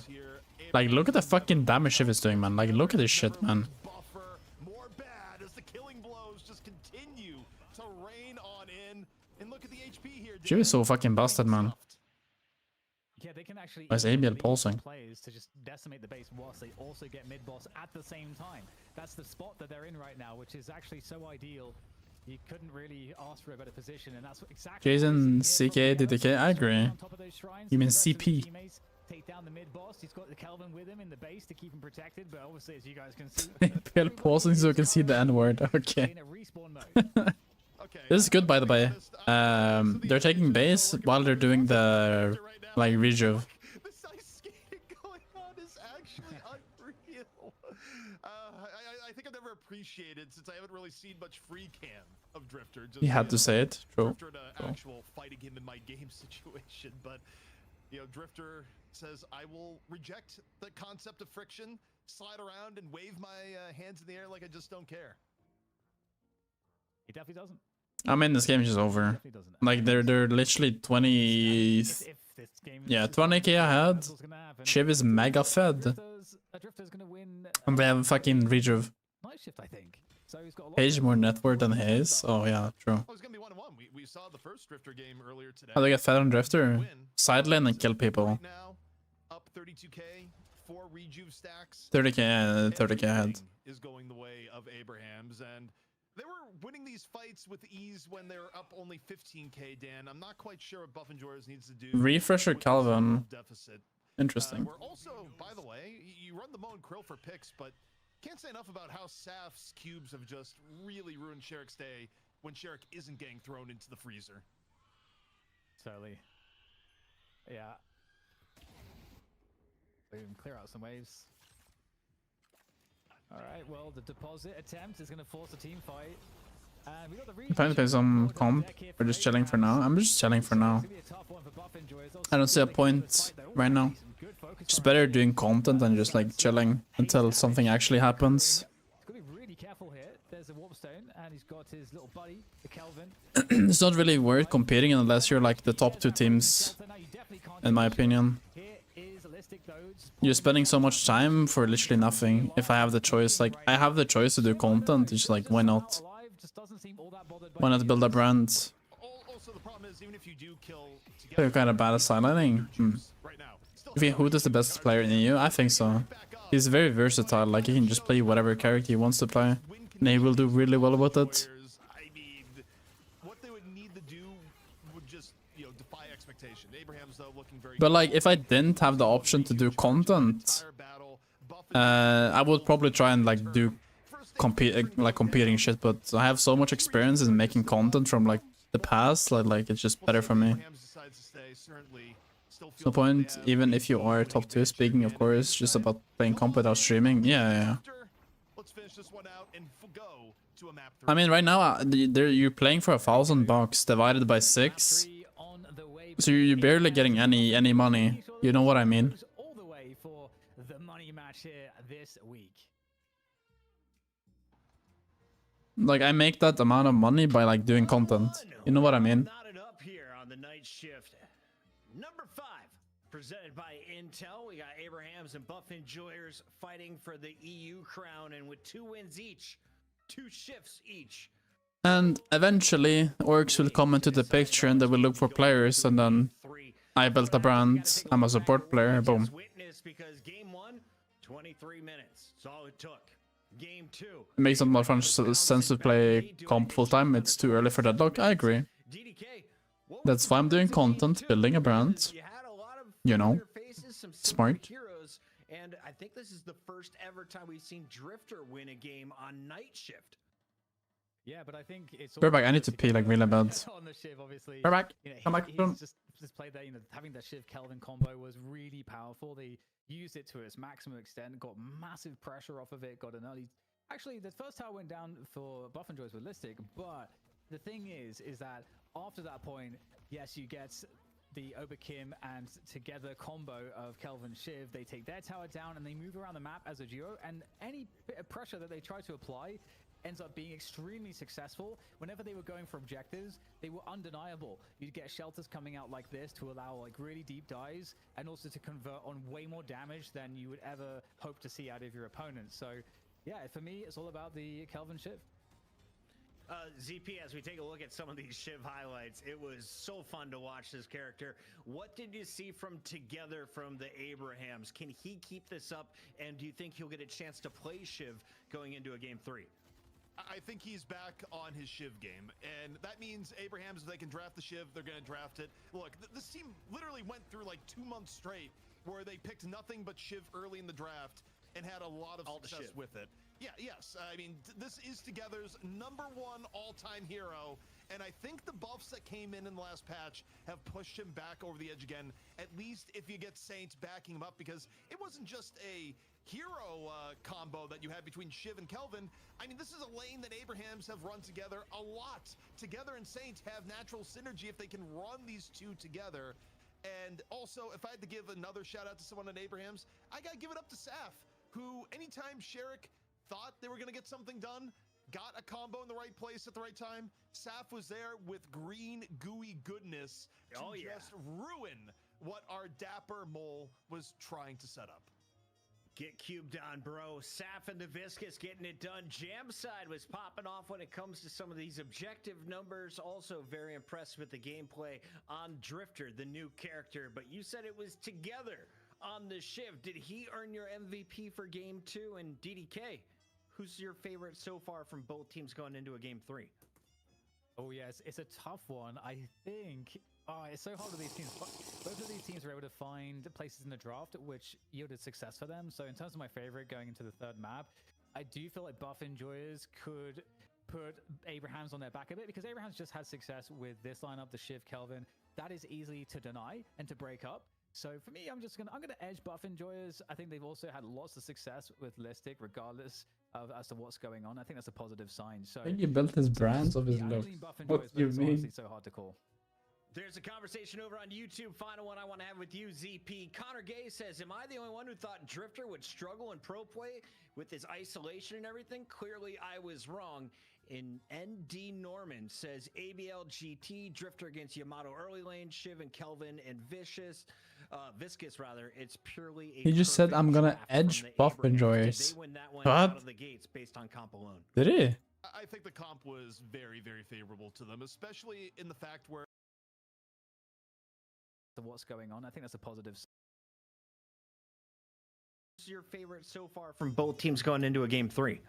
Like, look at the fucking damage Shiv is doing, man. Like, look at this shit, man. Shiv is so fucking busted, man.
Yeah, they can actually
Why is ABL pulsing?
Players to just decimate the base whilst they also get mid boss at the same time. That's the spot that they're in right now, which is actually so ideal. You couldn't really ask for a better position, and that's exactly.
Jason, CK, DDK, I agree. You mean CP?
Take down the mid boss. He's got the Kelvin with him in the base to keep him protected, but obviously, as you guys can see,
ABL pausing so you can see the N word. Okay. This is good, by the way. They're taking base while they're doing the like rejuve.
This ice skating going on is actually unreal. I think I've never appreciated, since I haven't really seen much free cam of Drifter. Just,
He had to say it. True.
Drifter to actual fighting him in my game situation, but you know, Drifter says I will reject the concept of friction, slide around and wave my hands in the air like I just don't care.
He definitely doesn't.
I mean, this game is just over. Like, they're literally 20... Yeah, 20k ahead. Shiv is mega fed. And they have fucking rejuve.
Night shift, I think. So he's got a lot
Page more net worth than his. Oh yeah, true.
Oh, it's gonna be 1-1. We saw the first Drifter game earlier today.
How do they get fed on Drifter? Side lane and kill people.
Right now, up 32k, 4 rejuve stacks.
30k, 30k ahead.
Is going the way of Abrahams, and they were winning these fights with ease when they were up only 15k, Dan. I'm not quite sure what Buff and Joyers needs to do.
Refresher Calvin.
Deficit.
Interesting.
We're also, by the way, you run the Mo and Krill for picks, but can't say enough about how Saf's cubes have just really ruined Sherrick's day when Sherrick isn't getting thrown into the freezer.
Totally. Yeah. So we can clear out some waves. Alright, well, the deposit attempt is going to force a team fight. And we got the
I'm trying to play some comp. We're just chilling for now. I'm just chilling for now. I don't see a point right now. It's better doing content than just like chilling until something actually happens.
He's got to be really careful here. There's a warp stone, and he's got his little buddy, the Kelvin.
It's not really worth competing unless you're like the top 2 teams, in my opinion. You're spending so much time for literally nothing. If I have the choice, like I have the choice to do content, it's like why not? Why not build a brand? You're kind of bad at sidelining. You think Hoot is the best player in EU? I think so. He's very versatile, like he can just play whatever character he wants to play. And he will do really well with it. But like, if I didn't have the option to do content, I would probably try and like do competing shit. But I have so much experience in making content from like the past, like it's just better for me. No point, even if you are top 2. Speaking, of course, just about playing comp without streaming. Yeah. I mean, right now you're playing for $1,000 divided by 6. So you're barely getting any money. You know what I mean?
All the way for the money match here this week.
Like, I make that amount of money by like doing content. You know what I mean?
Knotted up here on the night shift. Number 5, presented by Intel. We got Abrahams and Buff Enjoyers fighting for the EU crown, and with 2 wins each, 2 shifts each.
And eventually, orgs will come into the picture and they will look for players, and then I built a brand, I'm a support player, boom.
Because game 1, 23 minutes. That's all it took. Game 2.
It makes not much sense to play comp full time, it's too early for deadlock, I agree. That's why I'm doing content, building a brand. You know, smart.
And I think this is the first ever time we've seen Drifter win a game on night shift.
Yeah, but I think it's
We're back, I need to pee like really bad.
on the Shiv, obviously.
We're back.
You know,
Come back.
he's just played that. You know, having that Shiv Kelvin combo was really powerful. They used it to its maximum extent, got massive pressure off of it, got an early. Actually, the first tower went down for Buff and Joy's Ballistic, but the thing is that after that point, yes, you get the Oberkim and together combo of Kelvin Shiv. They take their tower down and they move around the map as a duo, and any bit of pressure that they try to apply ends up being extremely successful. Whenever they were going for objectives, they were undeniable. You'd get shelters coming out like this to allow like really deep dives, and also to convert on way more damage than you would ever hope to see out of your opponent. So yeah, for me, it's all about the Kelvin Shiv.
ZP, as we take a look at some of these Shiv highlights, it was so fun to watch this character. What did you see from together from the Abrahams? Can he keep this up, and do you think he'll get a chance to play Shiv going into a game 3?
I think he's back on his Shiv game, and that means Abrahams, if they can draft the Shiv, they're going to draft it. Look, this team literally went through like 2 months straight where they picked nothing but Shiv early in the draft and had a lot of success with it. Yeah, yes. I mean, this is Together's #1 all-time hero, and I think the buffs that came in the last patch have pushed him back over the edge again, at least if you get Saints backing him up, because it wasn't just a hero combo that you had between Shiv and Kelvin. I mean, this is a lane that Abrahams have run together a lot. Together and Saints have natural synergy if they can run these two together. And also, if I had to give another shout out to someone at Abrahams, I gotta give it up to Saf, who anytime Sherrick thought they were gonna get something done, got a combo in the right place at the right time, Saf was there with green gooey goodness to just ruin what our dapper mole was trying to set up.
Get cubed on, bro. Saf and the Viscous getting it done. Jam side was popping off when it comes to some of these objective numbers. Also very impressed with the gameplay on Drifter, the new character. But you said it was Together on the Shiv. Did he earn your MVP for game 2? And DDK, who's your favorite so far from both teams going into a game 3?
Oh yes, it's a tough one. I think it's so hard with these teams. Both of these teams were able to find places in the draft which yielded success for them. So in terms of my favorite going into the third map, I do feel like Buff Enjoyers could put Abrahams on their back a bit, because Abrahams just had success with this lineup, the Shiv Kelvin. That is easy to deny and to break up. So for me, I'm gonna edge Buff Enjoyers. I think they've also had lots of success with Listic, regardless of as to what's going on. I think that's a positive sign. So
I think he built his brands of his look. What do you mean?
So hard to call.
There's a conversation over on YouTube. Final one I want to have with you, ZP. Connor Gay says, am I the only one who thought Drifter would struggle in pro play with his isolation and everything? Clearly, I was wrong. In ND Norman says, ABL GT, Drifter against Yamato early lane, Shiv and Kelvin and Viscous, it's purely a
he just said, I'm gonna edge Buff Enjoyers. What?
Based on comp alone.
Did he?
I think the comp was very, very favorable to them, especially in the fact where
what's going on. I think that's a positive.
What's your favorite so far from both teams going into a game 3?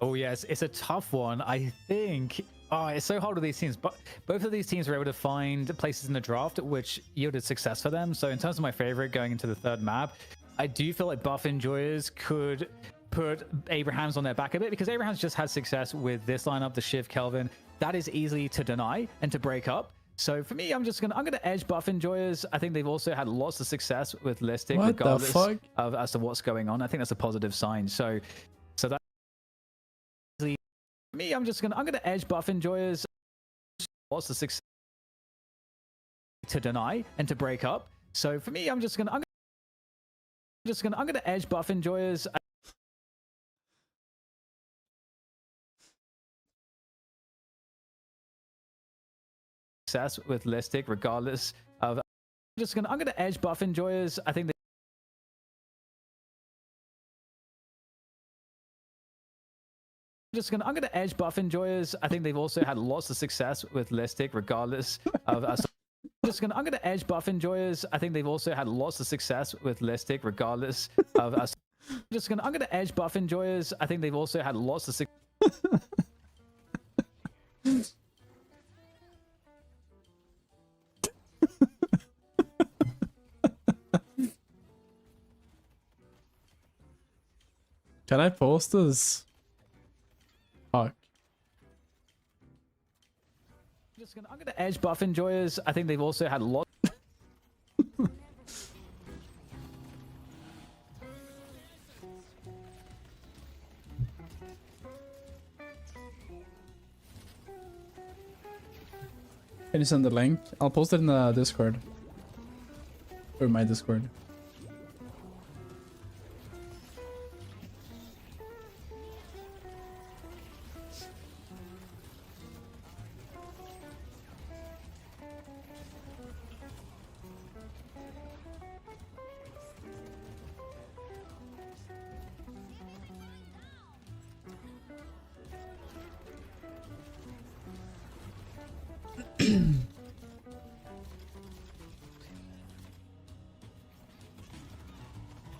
Oh yes, it's a tough one. I think it's so hard with these teams, but both of these teams were able to find places in the draft which yielded success for them. So in terms of my favorite going into the third map, I do feel like Buff Enjoyers could put Abrahams on their back a bit, because Abrahams just had success with this lineup, the Shiv Kelvin. That is easy to deny and to break up. So for me, I'm gonna edge Buff Enjoyers. I think they've also had lots of success with Listic, regardless of as to what's going on. I think that's a positive sign. So that for me, I'm gonna edge Buff Enjoyers. Lots of success to deny and to break up. So for me, I'm gonna edge Buff Enjoyers. success with Listic, regardless of. I'm gonna edge buff enjoyers. I think they. I'm gonna edge buff enjoyers. I think they've also had lots of success with Listic, regardless of. I'm gonna edge buff enjoyers. I think they've also had lots of success with Listic, regardless of. I'm gonna edge buff enjoyers. I think they've also had lots of success.
Can I post this? Fuck.
I'm gonna edge buff enjoyers. I think they've also had lots.
Can you send the link? I'll post it in the Discord. Or my Discord.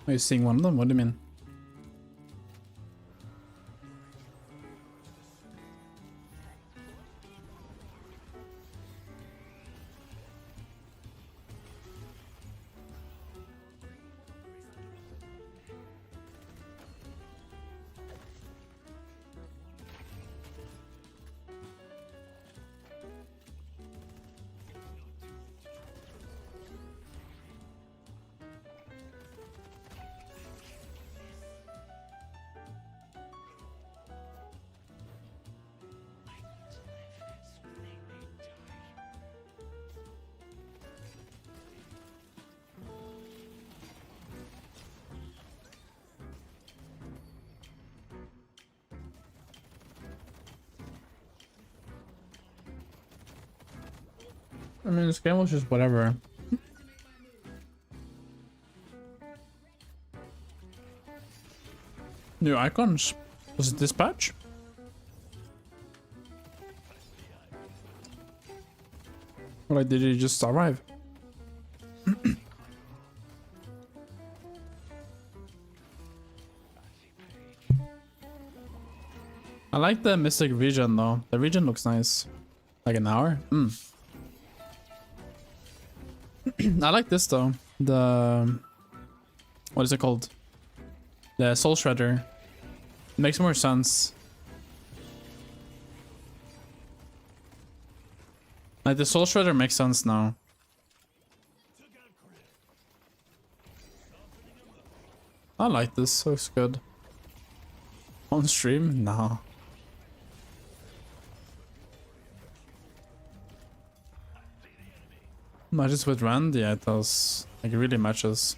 Are you seeing one of them? What do you mean? I mean, this game was just whatever. New icons. Was it dispatch? Or like, did it just arrive? I like the Mystic region though. The region looks nice. Like an hour? I like this though. The... what is it called? The Soul Shredder. It makes more sense. Like the Soul Shredder makes sense now. I like this, looks good. On stream? No. Matches with Randy, it does. Like, it really matches.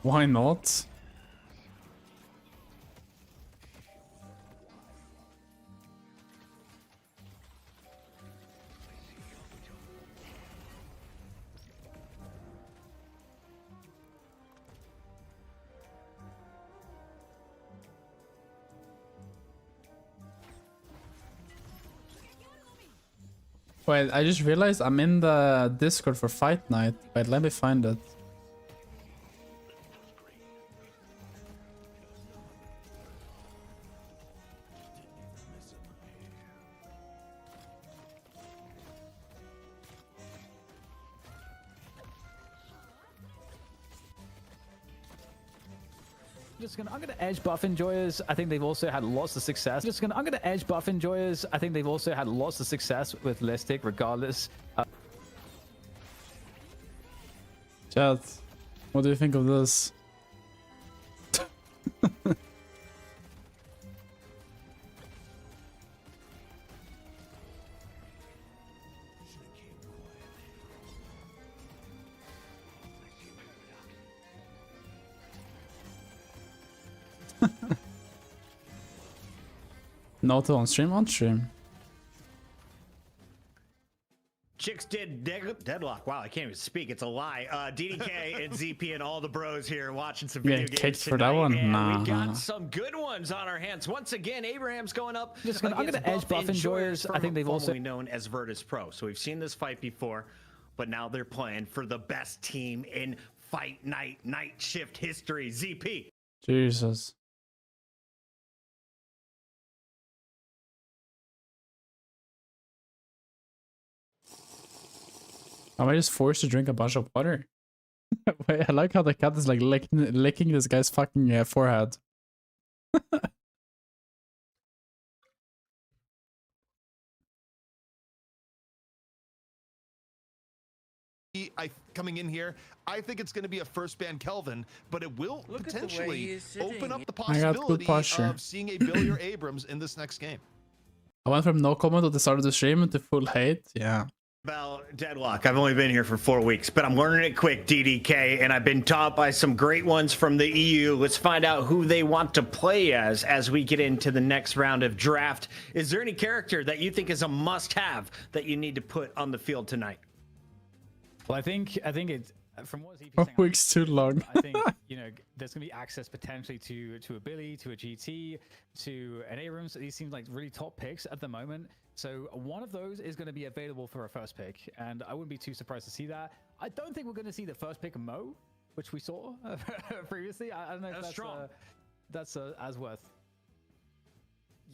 Why not? Wait, I just realized I'm in the Discord for Fight Night. Wait, let me find it. I'm gonna edge buff enjoyers. I think they've also had lots of success. I'm gonna edge buff enjoyers. I think they've also had lots of success with Listic, regardless. Chat, what do you think of this? Noted on stream? On stream.
Chicks did deadlock. Wow, I can't even speak. It's a lie. DDK and ZP and all the bros here watching some video games
kicked
tonight,
for that one?
and
Nah.
we got some good ones on our hands. Once again, Abraham's going up.
I'm gonna edge Buff Enjoyers. I think they've also
formerly known as Virtus Pro. So we've seen this fight before, but now they're playing for the best team in Fight Night Shift history. ZP.
Jesus. Am I just forced to drink a bunch of water? Wait, I like how the cat is like licking this guy's fucking forehead.
Coming in here, I think it's going to be a first ban Kelvin, but it will potentially open up the possibility of seeing a Billy or Abrams in this next game.
I went from no comment at the start of the stream to full hate. Yeah.
About deadlock. I've only been here for 4 weeks, but I'm learning it quick, DDK, and I've been taught by some great ones from the EU. Let's find out who they want to play as we get into the next round of draft. Is there any character that you think is a must-have that you need to put on the field tonight?
Well, I think it's from what ZP
4 weeks too long.
I think there's gonna be access potentially to a Billy, to a GT, to an Abrams. These seem like really top picks at the moment. So one of those is going to be available for a first pick, and I wouldn't be too surprised to see that. I don't think we're going to see the first pick of Mo, which we saw previously. I don't know if that's as worth.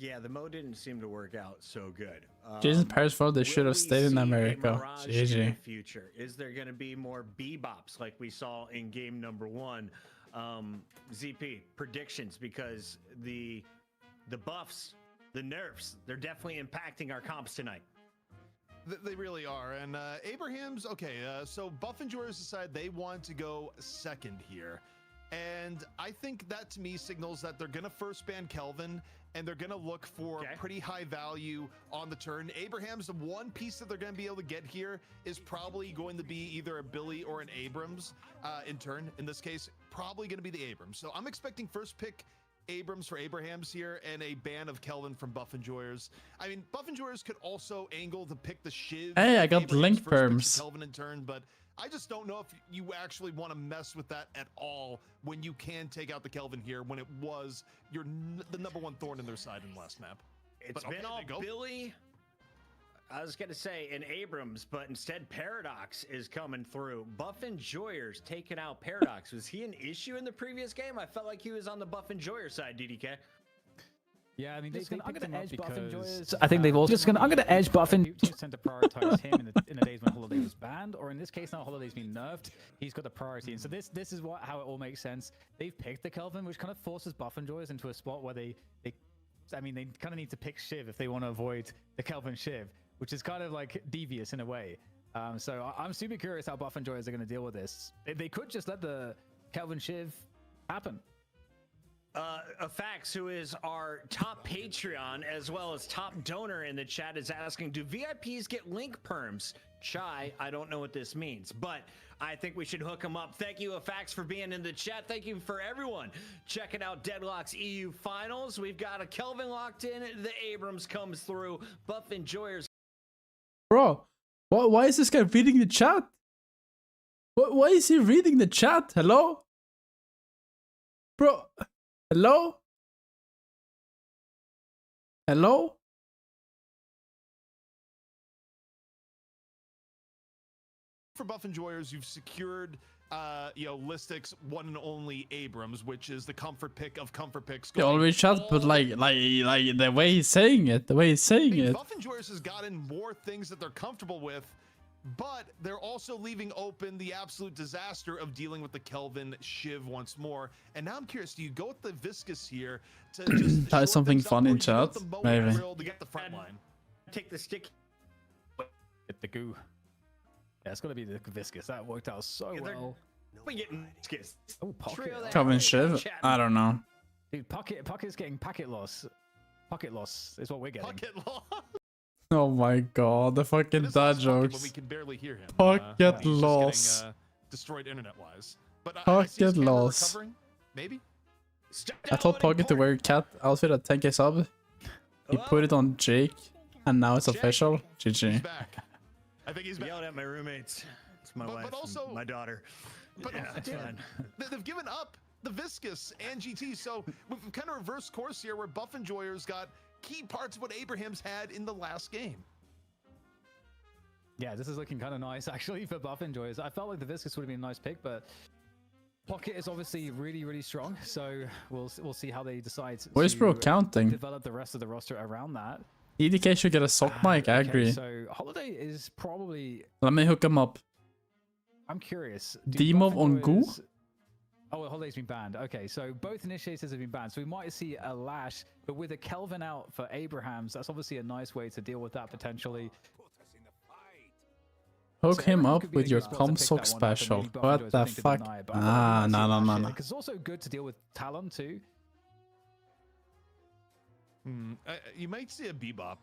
Yeah, the Mo didn't seem to work out so good.
Jason Paris thought they should have stayed in America.
GG. In the future, is there going to be more bebops like we saw in game number 1? ZP predictions, because the buffs, the nerfs, they're definitely impacting our comps tonight.
They really are. And Abraham's, okay, so Buff Enjoyers decide they want to go second here. And I think that to me signals that they're going to first ban Kelvin, and they're going to look for pretty high value on the turn. Abraham's, the one piece that they're going to be able to get here is probably going to be either a Billy or an Abrams in turn. In this case, probably going to be the Abrams. So I'm expecting first pick Abrams for Abraham's here, and a ban of Kelvin from Buff Enjoyers. I mean, Buff Enjoyers could also angle to pick the Shiv.
Hey, I got
Abraham's
link
first pick
perms.
Kelvin in turn, but I just don't know if you actually want to mess with that at all when you can take out the Kelvin here when it was the number one thorn in their side in the last map.
It's been all Billy. I was going to say an Abrams, but instead Paradox is coming through. Buff Enjoyers taking out Paradox. Was he an issue in the previous game? I felt like he was on the Buff Enjoyer side, DDK.
Yeah, I mean, I'm going to edge Buff Enjoyers.
I think they've also
I'm going to edge Buff Enjoyers. Tend to prioritize him in the days when Holiday was banned, or in this case now Holiday's been nerfed. He's got the priority, and so this is how it all makes sense. They've picked the Kelvin, which kind of forces Buff Enjoyers into a spot where they kind of need to pick Shiv if they want to avoid the Kelvin Shiv, which is kind of like devious in a way. So I'm super curious how Buff Enjoyers are going to deal with this. They could just let the Kelvin Shiv happen.
Fax, who is our top Patreon as well as top donor in the chat, is asking, do VIPs get link perms? Chai, I don't know what this means, but I think we should hook them up. Thank you, Fax, for being in the chat. Thank you for everyone checking out Deadlock's EU Finals. We've got a Kelvin locked in. The Abrams comes through. Buff Enjoyers.
Bro, why is this guy reading the chat? Why is he reading the chat? Hello? Bro, hello? Hello?
For Buff Enjoyers, you've secured Listic's one and only Abrams, which is the comfort pick of comfort picks.
Yeah, already chat, but like the way he's saying it,
Buff Enjoyers has gotten more things that they're comfortable with, but they're also leaving open the absolute disaster of dealing with the Kelvin Shiv once more. And now I'm curious, do you go with the Viscous here to just
try something fun in chat? Maybe.
To get the front line?
Take the stick.
Get the goo. Yeah, it's gonna be the Viscous. That worked out so well.
We getting Viscous.
Oh, Pocket.
Kelvin Shiv? I don't know.
Dude, Pocket's getting packet loss. Pocket loss is what we're getting.
Pocket loss.
Oh my god, the fucking dad jokes.
But we can barely hear him.
Pocket
He's
loss.
just getting, destroyed internet-wise. But
Pocket loss.
Maybe.
I told Pocket to wear cat outfit at 10k sub. He put it on Jake, and now it's official.
He's
GG.
back. I think he's back.
Yelled at my roommates. It's my wife,
But also
and my daughter.
But
Yeah, it's fine.
they've given up the Viscous and GT, so we've kind of reversed course here, where Buff Enjoyers got key parts of what Abrahams had in the last game.
Yeah, this is looking kind of nice actually for Buff Enjoyers. I felt like the Viscous would have been a nice pick, but Pocket is obviously really, really strong. So we'll see how they decide
Where's bro
to
counting?
develop the rest of the roster around that.
EDK should get a sock mic, I agree.
So Holiday is probably.
Let me hook him up.
I'm curious.
Demov on Goo?
Oh, well, Holiday's been banned. Okay, so both initiators have been banned. So we might see a Lash, but with a Kelvin out for Abrahams, that's obviously a nice way to deal with that potentially.
Hook him up with your Comsock special. What the fuck? Ah, no.
It's also good to deal with Talon too.
You might see a Bebop,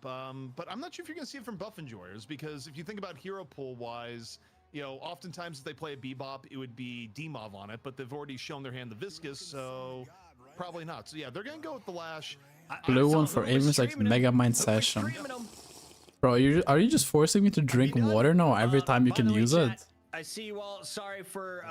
but I'm not sure if you're going to see it from Buff Enjoyers, because if you think about hero pool wise, you know, oftentimes if they play a Bebop, it would be Demov on it, but they've already shown their hand the Viscous, so probably not. So yeah, they're going to go with the Lash.
Blue one for Abrams like Mega Mind Session. Bro, are you just forcing me to drink water now every time you can use it?
I see you all. Sorry for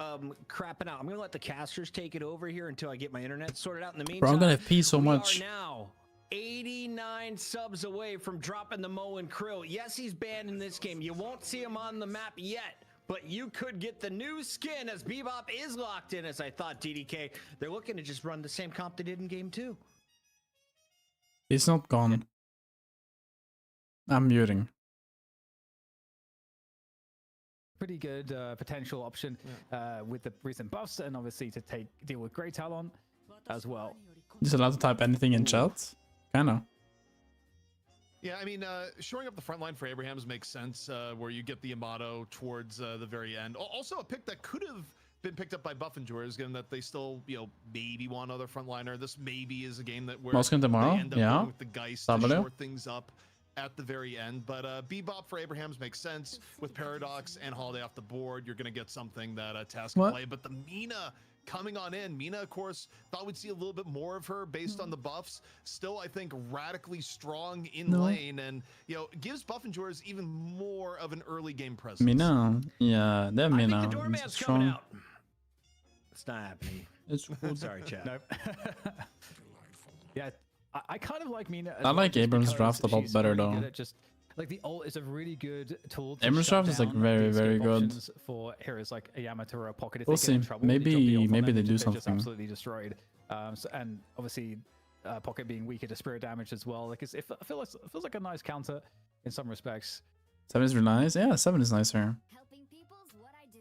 crapping out. I'm gonna let the casters take it over here until I get my internet sorted out. In the meantime,
Bro, I'm gonna pee so much.
We are now 89 subs away from dropping the Mo and Krill. Yes, he's banned in this game. You won't see him on the map yet, but you could get the new skin as Bebop is locked in, as I thought, DDK. They're looking to just run the same comp they did in game 2.
He's not gone. I'm muting.
Pretty good potential option with the recent buffs, and obviously to deal with Grey Talon as well.
Just allowed to type anything in chat? Kinda.
Yeah, I mean, shoring up the front line for Abrahams makes sense, where you get the Yamato towards the very end. Also, a pick that could have been picked up by Buff Enjoyers, given that they still, you know, maybe want another frontliner. This maybe is a game that where
Moskin tomorrow?
they end up
Yeah.
going with the Geist to short things up at the very end. But Bebop for Abrahams makes sense. With Paradox and Holiday off the board, you're going to get something that Task can play. But the Mina coming on in, Mina, of course, thought we'd see a little bit more of her based on the buffs. Still, I think, radically strong in lane, and, you know, gives Buff Enjoyers even more of an early game presence.
Mina, yeah, that Mina.
I think the doorman's coming out. It's not happening.
It's good.
Sorry, chat.
Nope. Yeah, I kind of like Mina.
I like Abrams' draft a lot better though.
Just like the ult is a really good tool.
Abrams' draft is like very, very good.
For heroes like a Yamato or a Pocket. If
We'll
they get
see.
in trouble,
Maybe they do
just
something.
absolutely destroyed. And obviously, Pocket being weaker to spirit damage as well. Like it feels like a nice counter in some respects.
7 is really nice. Yeah, 7 is nicer.
Helping people's what I do.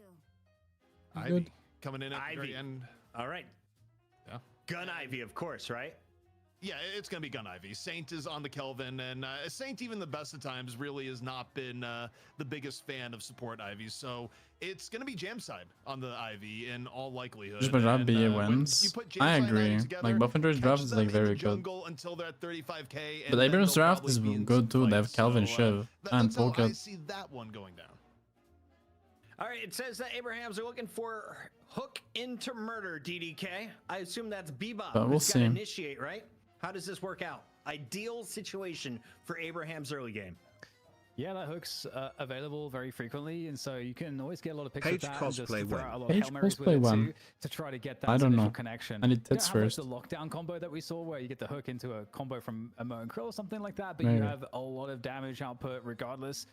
Ivy
Good.
coming in at the very end.
All right.
Yeah.
Gun Ivy, of course, right?
Yeah, it's going to be Gun Ivy. Saint is on the Kelvin, and Saint, even the best of times, really has not been the biggest fan of support Ivy. So it's going to be Jamside on the Ivy in all likelihood.
Just but BA wins. I agree. Like Buff Enjoyers' draft is like very good.
Until they're at 35k.
But Abrams' draft is good too. They have Kelvin, Shiv, and
that's how I
Pocket.
see that one going down.
All right, it says that Abrahams are looking for hook into murder, DDK. I assume that's Bebop.
But we'll
who's gotta
see.
Initiate, right? How does this work out? Ideal situation for Abraham's early game.
Yeah, that hook's available very frequently, and so you can always get a lot of picks
Page
with that. And just
cosplay
throw
one.
out a lot
Page
of Hail Marys with
cosplay
it
one.
too, to try to get that
I don't
initial
know.
connection.
I need
You don't
tits
have, like,
first.
the lockdown combo that we saw, where you get the hook into a combo from a Mo and Krill or something like that, but
Maybe.
you have a lot of damage output regardless.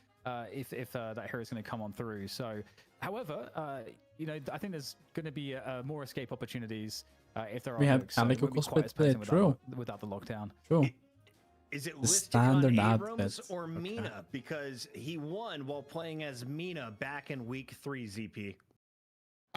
If that hero is going to come on through. So, however, you know, I think there's going to be more escape opportunities if there are.
We had
hooks, so it
Calico
won't be
cosplay
quite as
today,
pleasant
true.
without the lockdown.
True.
Is it
The
listed on
standard
Abrams
outfit.
or Mina? Because he won while playing as Mina back in week 3, ZP.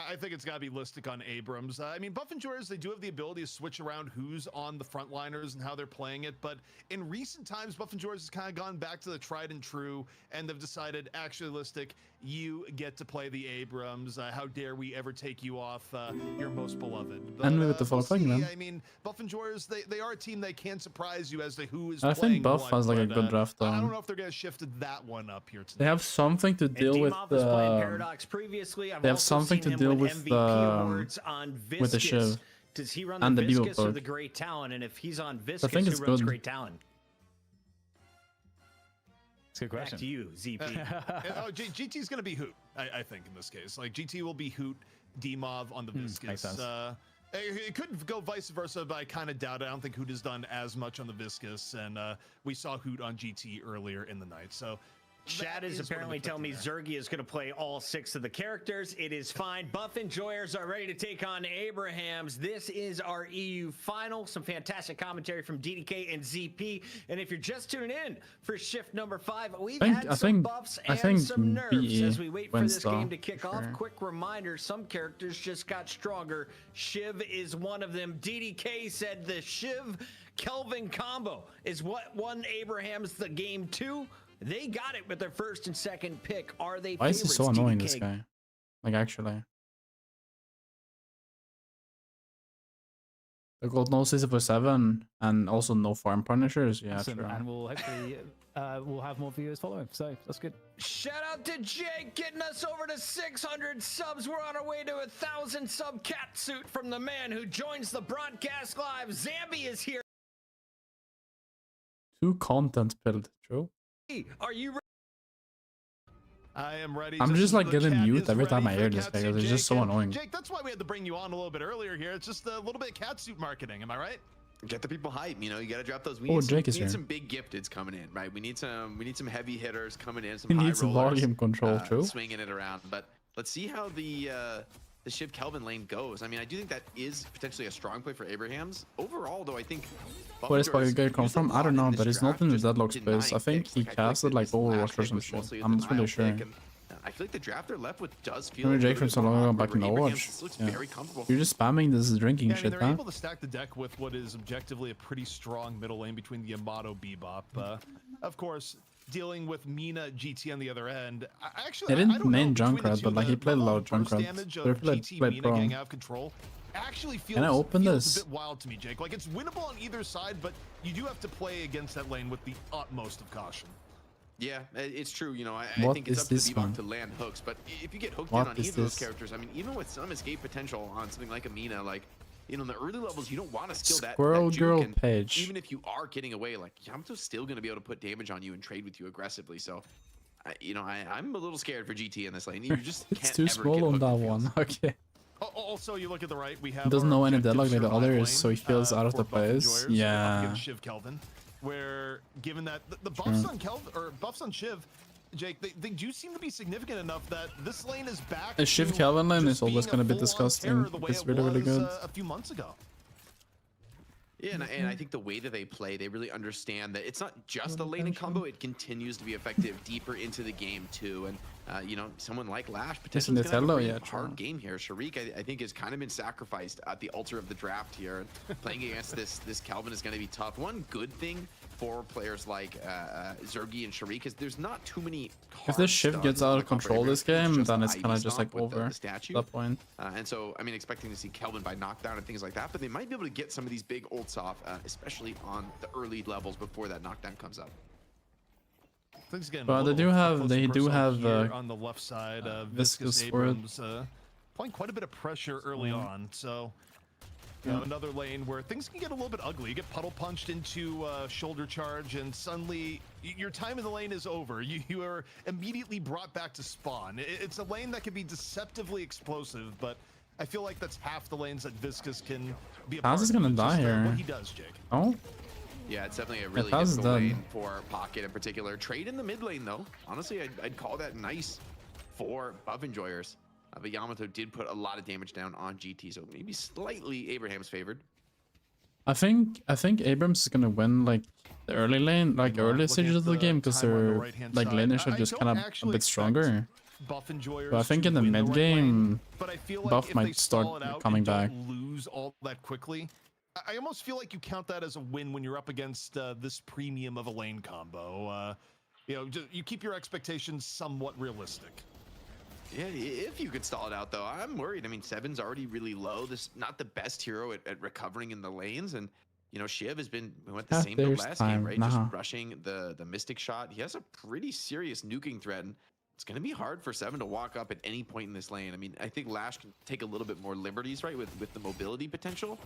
I think it's got to be Listic on Abrams. I mean, Buff Enjoyers, they do have the ability to switch around who's on the frontliners and how they're playing it. But in recent times, Buff Enjoyers has kind of gone back to the tried and true, and they've decided, actually, Listic, you get to play the Abrams. How dare we ever take you off your most beloved? But,
And with the full thing, man.
I mean, Buff Enjoyers, they are a team that can surprise you as to who is
I
playing
think Buff
what,
has like a
but,
good draft
I don't
though.
know if they're going to shift that one up here tonight.
They have something to deal with
Demov is playing Paradox previously. I've
they have
also
something
seen
to
him
deal
win
with
MVP awards on Viscous.
with the Shiv.
Does he run
and
the
the Bebo
Viscous or
bug.
the Great Talon? And if he's on
I
Viscous,
think
who
it's
runs
good.
Great Talon?
It's a good question.
Back to you, ZP.
GT's going to be Hoot, I think, in this case. Like, GT will be Hoot, D-Mov on the
makes
Viscous.
sense.
It could go vice versa, but I kind of doubt it. I don't think Hoot has done as much on the Viscous, and we saw Hoot on GT earlier in the night. So
Chat is apparently telling me Zergy is going to play all 6 of the characters. It is fine. Buff enjoyers are ready to take on Abrahams. This is our EU final. Some fantastic commentary from DDK and ZP. And if you're just tuning in for shift number 5, we've had some buffs and some nerfs as we wait for this game to kick off. Quick reminder, some characters just got stronger. Shiv is one of them. DDK said the Shiv Kelvin combo is what won Abrahams the game 2. They got it with their first and second pick. Are they?
Why is he so annoying, this guy? Like, actually. The gold no 6/7 and also no farm punishers. Yeah,
Awesome.
true.
And we'll hopefully we'll have more viewers following. So that's good.
Shout out to Jake getting us over to 600 subs. We're on our way to 1,000 sub catsuit from the man who joins the broadcast live. Zambi is here.
2 content build, true.
Are you ready?
I am ready.
I'm just like getting mute every time I hear this guy because it's just so annoying.
Jake, that's why we had to bring you on a little bit earlier here. It's just a little bit of catsuit marketing. Am I right?
Get the people hype. You know, you got to drop those.
Oh, Jake is
we need
here.
some big gifteds coming in, right? We need some heavy hitters coming in. Some
He
high
needs some
rollers,
volume control, true.
swinging it around. But let's see how the Shiv Kelvin lane goes. I mean, I do think that is potentially a strong play for Abrahams. Overall, though, I think.
Where does Piggy come from? I don't know, but it's not in the deadlock space. I think he casted like Overwatch or some shit. I'm not really sure.
I feel like the draft they're left with does feel.
Remember Jake from so long ago back in Overwatch? Yeah. You're just spamming this drinking shit,
they're
huh?
able to stack the deck with what is objectively a pretty strong middle lane between the Yamato Bebop. Of course, dealing with Mina GT on the other end. Actually,
They
I
didn't
don't
main
know,
Junkrat, but like he played a lot of Junkrat. They played pro.
Getting out of control actually feels,
Can I open this?
a bit wild to me, Jake. Like, it's winnable on either side, but you do have to play against that lane with the utmost of caution.
Yeah, it's true. You know, I
What
think it's
is
up to
this
the
one?
Bebop to land hooks. But if you get hooked
What
in on
is
either of those
this?
characters, I mean, even with some escape potential on something like Amina, like, you know, in the early levels, you don't want to skill that
Squirrel
juke,
Girl
and
Page.
even if you are getting away, like, Yamato's still going to be able to put damage on you and trade with you aggressively. So, you know, I'm a little scared for GT in this lane. You just
It's
can't
too
ever
small
get
on
hooked
that
in fields.
one. Okay.
Also, you look at the right. We have.
He doesn't
our
know any
objective
deadlock like the
survive
others,
lane,
so he feels out of
for
the
Buff
place.
Enjoyers up
Yeah.
against Shiv Kelvin, where given that the buffs on Kelvin or buffs on Shiv, Jake, they do seem to be significant enough that this lane is back.
The Shiv
to
Kelvin lane
just
is always
being a
going to be
full-on
disgusting.
terror the way
It's
it
really, really
was,
good.
A few months ago.
Yeah, and I think the way that they play, they really understand that it's not just a laning combo, it continues to be effective deeper into the game too. And, you know, someone like Lash potentially
Isn't it
gonna have a
hello?
pretty
Yeah, true.
hard game here. Sharik, I think, has kind of been sacrificed at the altar of the draft here. Playing against this Kelvin is going to be tough. One good thing for players like Zergy and Sharik is there's not too many.
If this Shiv gets out of control this game, then it's kind of just like over at
statue.
that point.
And so, I mean, expecting to see Kelvin by knockdown and things like that, but they might be able to get some of these big ults off, especially on the early levels before that knockdown comes up.
Things getting
But
a
they do
little
have
close
they
and
do
personal
have
here on the left side.
Viscous
Viscous
for it.
Abrams applying quite a bit of pressure early on. So, you know, another lane where things can get a little bit ugly. You get puddle punched into shoulder charge, and suddenly your time in the lane is over. You are immediately brought back to spawn. It's a lane that can be deceptively explosive, but I feel like that's half the lanes that Viscous can be a part
How's
of.
is gonna
It's
die
just,
here?
what he does, Jake.
Oh.
Yeah, it's definitely a really
How's
difficult
done?
lane for Pocket in particular. Trade in the mid lane, though. Honestly, I'd call that nice for buff enjoyers. But Yamato did put a lot of damage down on GT, so maybe slightly Abraham's favored.
I think Abrams is gonna win like the early lane, like early stages of the game, because they're like lanes are just kind of a bit stronger.
Buff enjoyers
But I think
to
in the
win
mid
right
game,
lane, but I feel like
Buff
if they
might
stall
start
it out
coming
and don't
back.
lose all that quickly. I almost feel like you count that as a win when you're up against this premium of a lane combo. You know, you keep your expectations somewhat realistic.
Yeah, if you could stall it out, though, I'm worried. I mean, Seven's already really low. This not the best hero at recovering in the lanes, and you know, Shiv has been went the
Half
same build
there's
last
time,
game, right?
nah.
Just rushing the Mystic shot. He has a pretty serious nuking threat, and it's going to be hard for Seven to walk up at any point in this lane. I mean, I think Lash can take a little bit more liberties, right, with the mobility potential.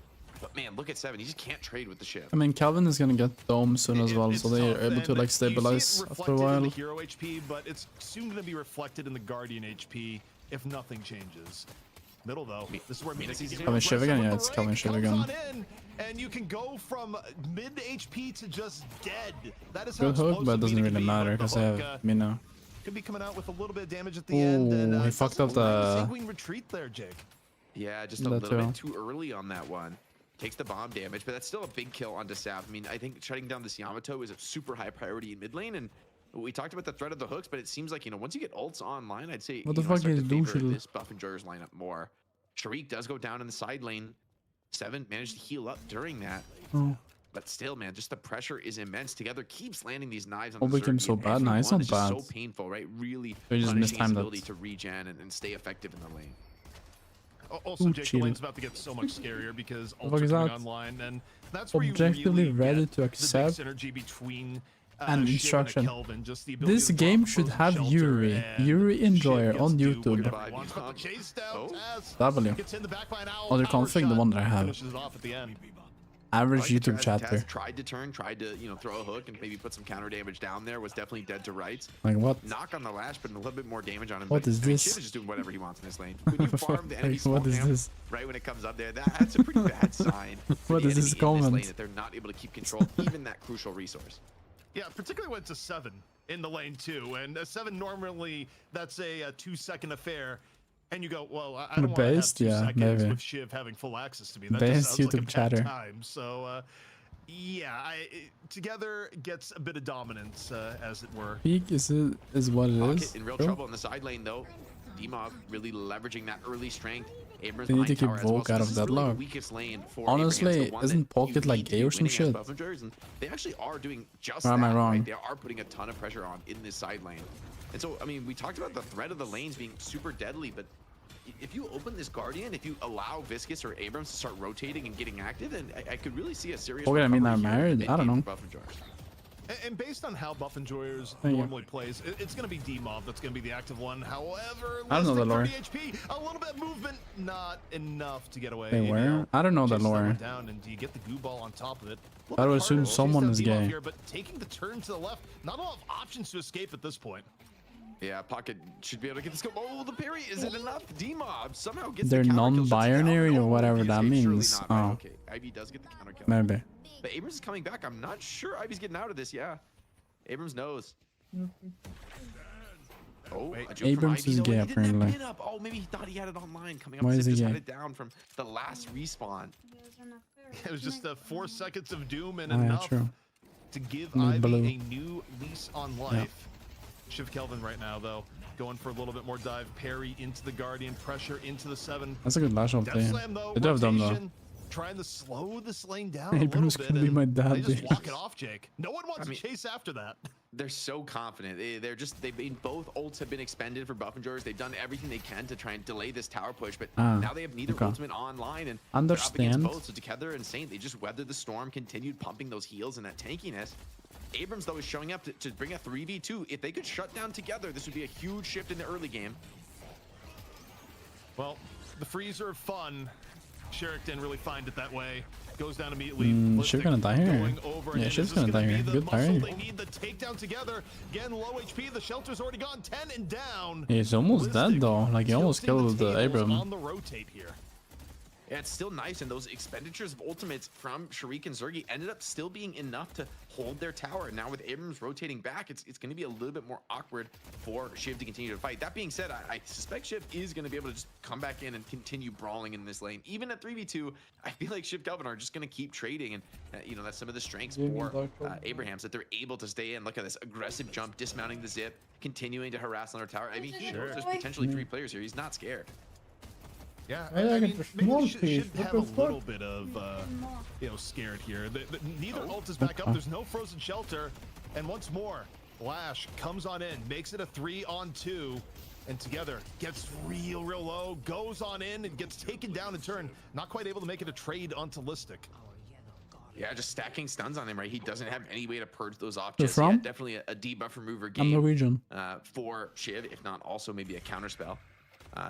But man, look at 7. He just can't trade with the Shiv.
I mean, Calvin is gonna get Dome soon as well, so they're
tough,
able to
and
like
you see it
stabilize after a
reflected in
while.
the hero HP, but it's soon going to be reflected in the Guardian HP if nothing changes. Middle though, this is where
Calvin Shiv again? Yeah, it's Calvin Shiv again.
And you can go from mid HP to just dead. That is
Good hook, but it doesn't really matter because I have Mina.
Could be coming out with a little bit of damage at the end. And
he fucked up the
sanguine retreat there, Jake.
Yeah, just a little bit too early on that one. Takes the bomb damage, but that's still a big kill onto Sav. I mean, I think shutting down this Yamato is a super high priority in mid lane, and we talked about the threat of the hooks, but it seems like, you know, once you get ults online, I'd say
what the fuck is Dushil?
This Buff Enjoyers lineup more. Sharik does go down in the side lane. 7 managed to heal up during that.
Oh.
But still, man, just the pressure is immense. Together keeps landing these knives on
Oh,
the
became so bad. Nah, it's not bad.
so painful, right? Really
They just
punishing his
mistimed
ability
that.
to regen and stay effective in the lane.
Also, Jake, the lane's about to get so much scarier because
What
ults
is
are coming
that?
online, and that's where
Objectively
you really
ready
get
to accept
the big synergy between
and
Shiv
instruction.
Kelvin, just the ability
This
to
game
drop
should
frozen
have
shelter
Yuri
and
Enjoyer
Shiv
on
gets to do
YouTube.
whatever he wants, but the chase down Taz
W.
gets in the back by an owl,
Other
power
config, the
shot,
one that I have.
finishes it off at the end.
Average YouTube
Taz
chatter.
tried to turn, tried to, you know, throw a hook and maybe put some counter damage down there. Was definitely dead to rights.
Like what?
Knock on the lash, but a little bit more damage on him.
What
but,
is
I mean,
this?
Shiv is just doing whatever he wants in this lane. When you farm the enemy
Like, what is
small
this?
right when it comes up there, that's a pretty bad sign. For
What
the
is this
enemy in
comment?
lane, that they're not able to keep control of even that crucial resource.
Yeah, particularly when it's a 7 in the lane too, and a 7 normally that's a 2-second affair. And you go, well, I don't want to have 2 seconds
maybe.
with Shiv having full access to me. That
Best
just sounds like a
YouTube
bad
chatter.
time. So, yeah, together gets a bit of dominance, as it were.
Peak is what it
Pocket
is.
in real
Bro.
trouble in the side lane though. Demov really leveraging that early strength. Abrams
They need to
behind
keep
tower as well.
Volk
So
out
this
of
is really the
deadlock.
weakest lane for
Honestly,
Abraham. It's the one
isn't
that
Pocket
you
like
need to be
gay or some
winning against
shit?
Buff Enjoyers, and they actually are doing just
Or am
that.
I wrong?
Right? They are putting a ton of pressure on in this side lane. And so, I mean, we talked about the threat of the lanes being super deadly, but if you open this Guardian, if you allow Viscus or Abrams to start rotating and getting active, then I could really see a serious
Okay, I mean,
recovery
I'm
here
married.
in
I don't
game
know.
for Buff Enjoyers.
And based on how Buff Enjoyers
Thank you.
normally plays, it's going to be D-Mob that's going to be the active one. However,
I don't know the lore.
HP, a little bit of movement, not enough to get away.
They
You
were?
know,
I don't know the
chases that
lore.
one down, and do you get the goo ball on top of it?
I would assume someone is gay.
Here, but taking the turn to the left, not a lot of options to escape at this point.
Yeah, Pocket should be able to get this go. Oh, the parry isn't enough. D-Mob somehow gets
They're
the counter kill, shuts it down.
non-binary or
Oh,
whatever
the
that
escape, surely
means.
not, right?
Oh,
Okay, Ivy does get the counter kill.
maybe.
But Abrams is coming back. I'm not sure Ivy's getting out of this. Yeah, Abrams knows. Oh, a joke
Abrams
from
is
Ivy, though,
gay,
and he didn't have
apparently.
pin up. Oh, maybe he thought he had it online. Coming up,
Why
as
is
if
he
just
gay?
had it down from the last respawn.
It was just 4 seconds of doom and
Oh, yeah,
enough
true.
to give
Need
Ivy
blue.
a new lease on life. Shiv Kelvin right now, though, going for a little bit more dive. Parry into the Guardian, pressure into the 7.
That's a good lash up
Death
there.
Slam, though,
They do have them though.
rotation, trying to slow this lane down a
Abrams
little
can
bit.
be
and
my dad,
they just
dude.
walk it off, Jake. No one wants
I mean-
to chase after that.
They're so confident. They've been both ults have been expended for Buff Enjoyers. They've done everything they can to try and delay this tower push, but now they have neither
okay.
ultimate online and
Understand.
they're up against both. So together and Saint, they just weathered the storm, continued pumping those heals and that tankiness. Abrams though is showing up to bring a 3v2. If they could shut down together, this would be a huge shift in the early game.
Well, the freezer of fun. Sherrick didn't really find it that way. Goes down immediately.
Shiv's gonna die here.
Going over,
Yeah,
and
Shiv's
this is
gonna die
be
here.
the
Good
muscle
parry.
They need the takedown together. Again, low HP. The shelter's already gone 10 and down.
He's almost dead though. Like he almost
Tilting
killed
the tables
Abram.
on the rotate here.
Yeah, it's still nice, and those expenditures of ultimates from Sharik and Zergi ended up still being enough to hold their tower. And now with Abrams rotating back, it's going to be a little bit more awkward for Shiv to continue to fight. That being said, I suspect Shiv is going to be able to just come back in and continue brawling in this lane. Even at 3v2, I feel like Shiv Kelvin are just going to keep trading, and you know, that's some of the strengths for Abrahams, that they're able to stay in. Look at this aggressive jump, dismounting the zip, continuing to harass on our tower. I mean, he knows there's potentially 3 players here. He's not scared.
Yeah,
I
I
like
mean,
it for
maybe
small
we should
piece.
have
What
a
the fuck?
little bit of, you know, scared here. Neither ult is back up. There's no frozen shelter. And once more, Lash comes on in, makes it a 3-on-2, and together gets real low, goes on in and gets taken down in turn. Not quite able to make it a trade onto Listic.
Yeah, just stacking stuns on him, right? He doesn't have any way to purge those off
You're
just
from?
yet. Definitely a debuff remover
I'm
game
Norwegian.
for Shiv, if not also maybe a counter spell.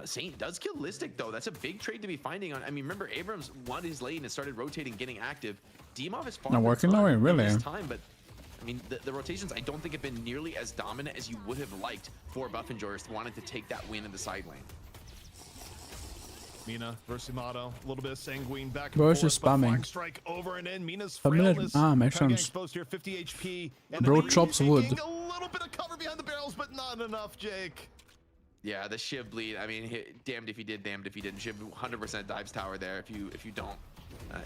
Saint does kill Listic though. That's a big trade to be finding on. I mean, remember Abrams won his lane and started rotating, getting active. Demov is far
Not working now, really.
this time, but I mean, the rotations I don't think have been nearly as dominant as you would have liked for Buff Enjoyers wanted to take that win in the side lane.
Mina versus Yamato, a little bit of sanguine back and
Bro, it's
forth,
just
but
spamming.
flag strike over and in. Mina's
Familiar-
frailness
makes
kinda getting
sense.
exposed here, 50 HP. And
Bro
the
chops
taking
wood.
A little bit of cover behind the barrels, but not enough, Jake.
Yeah, the Shiv bleed. I mean, damned if he did, damned if he didn't. Shiv 100% dives tower there if you don't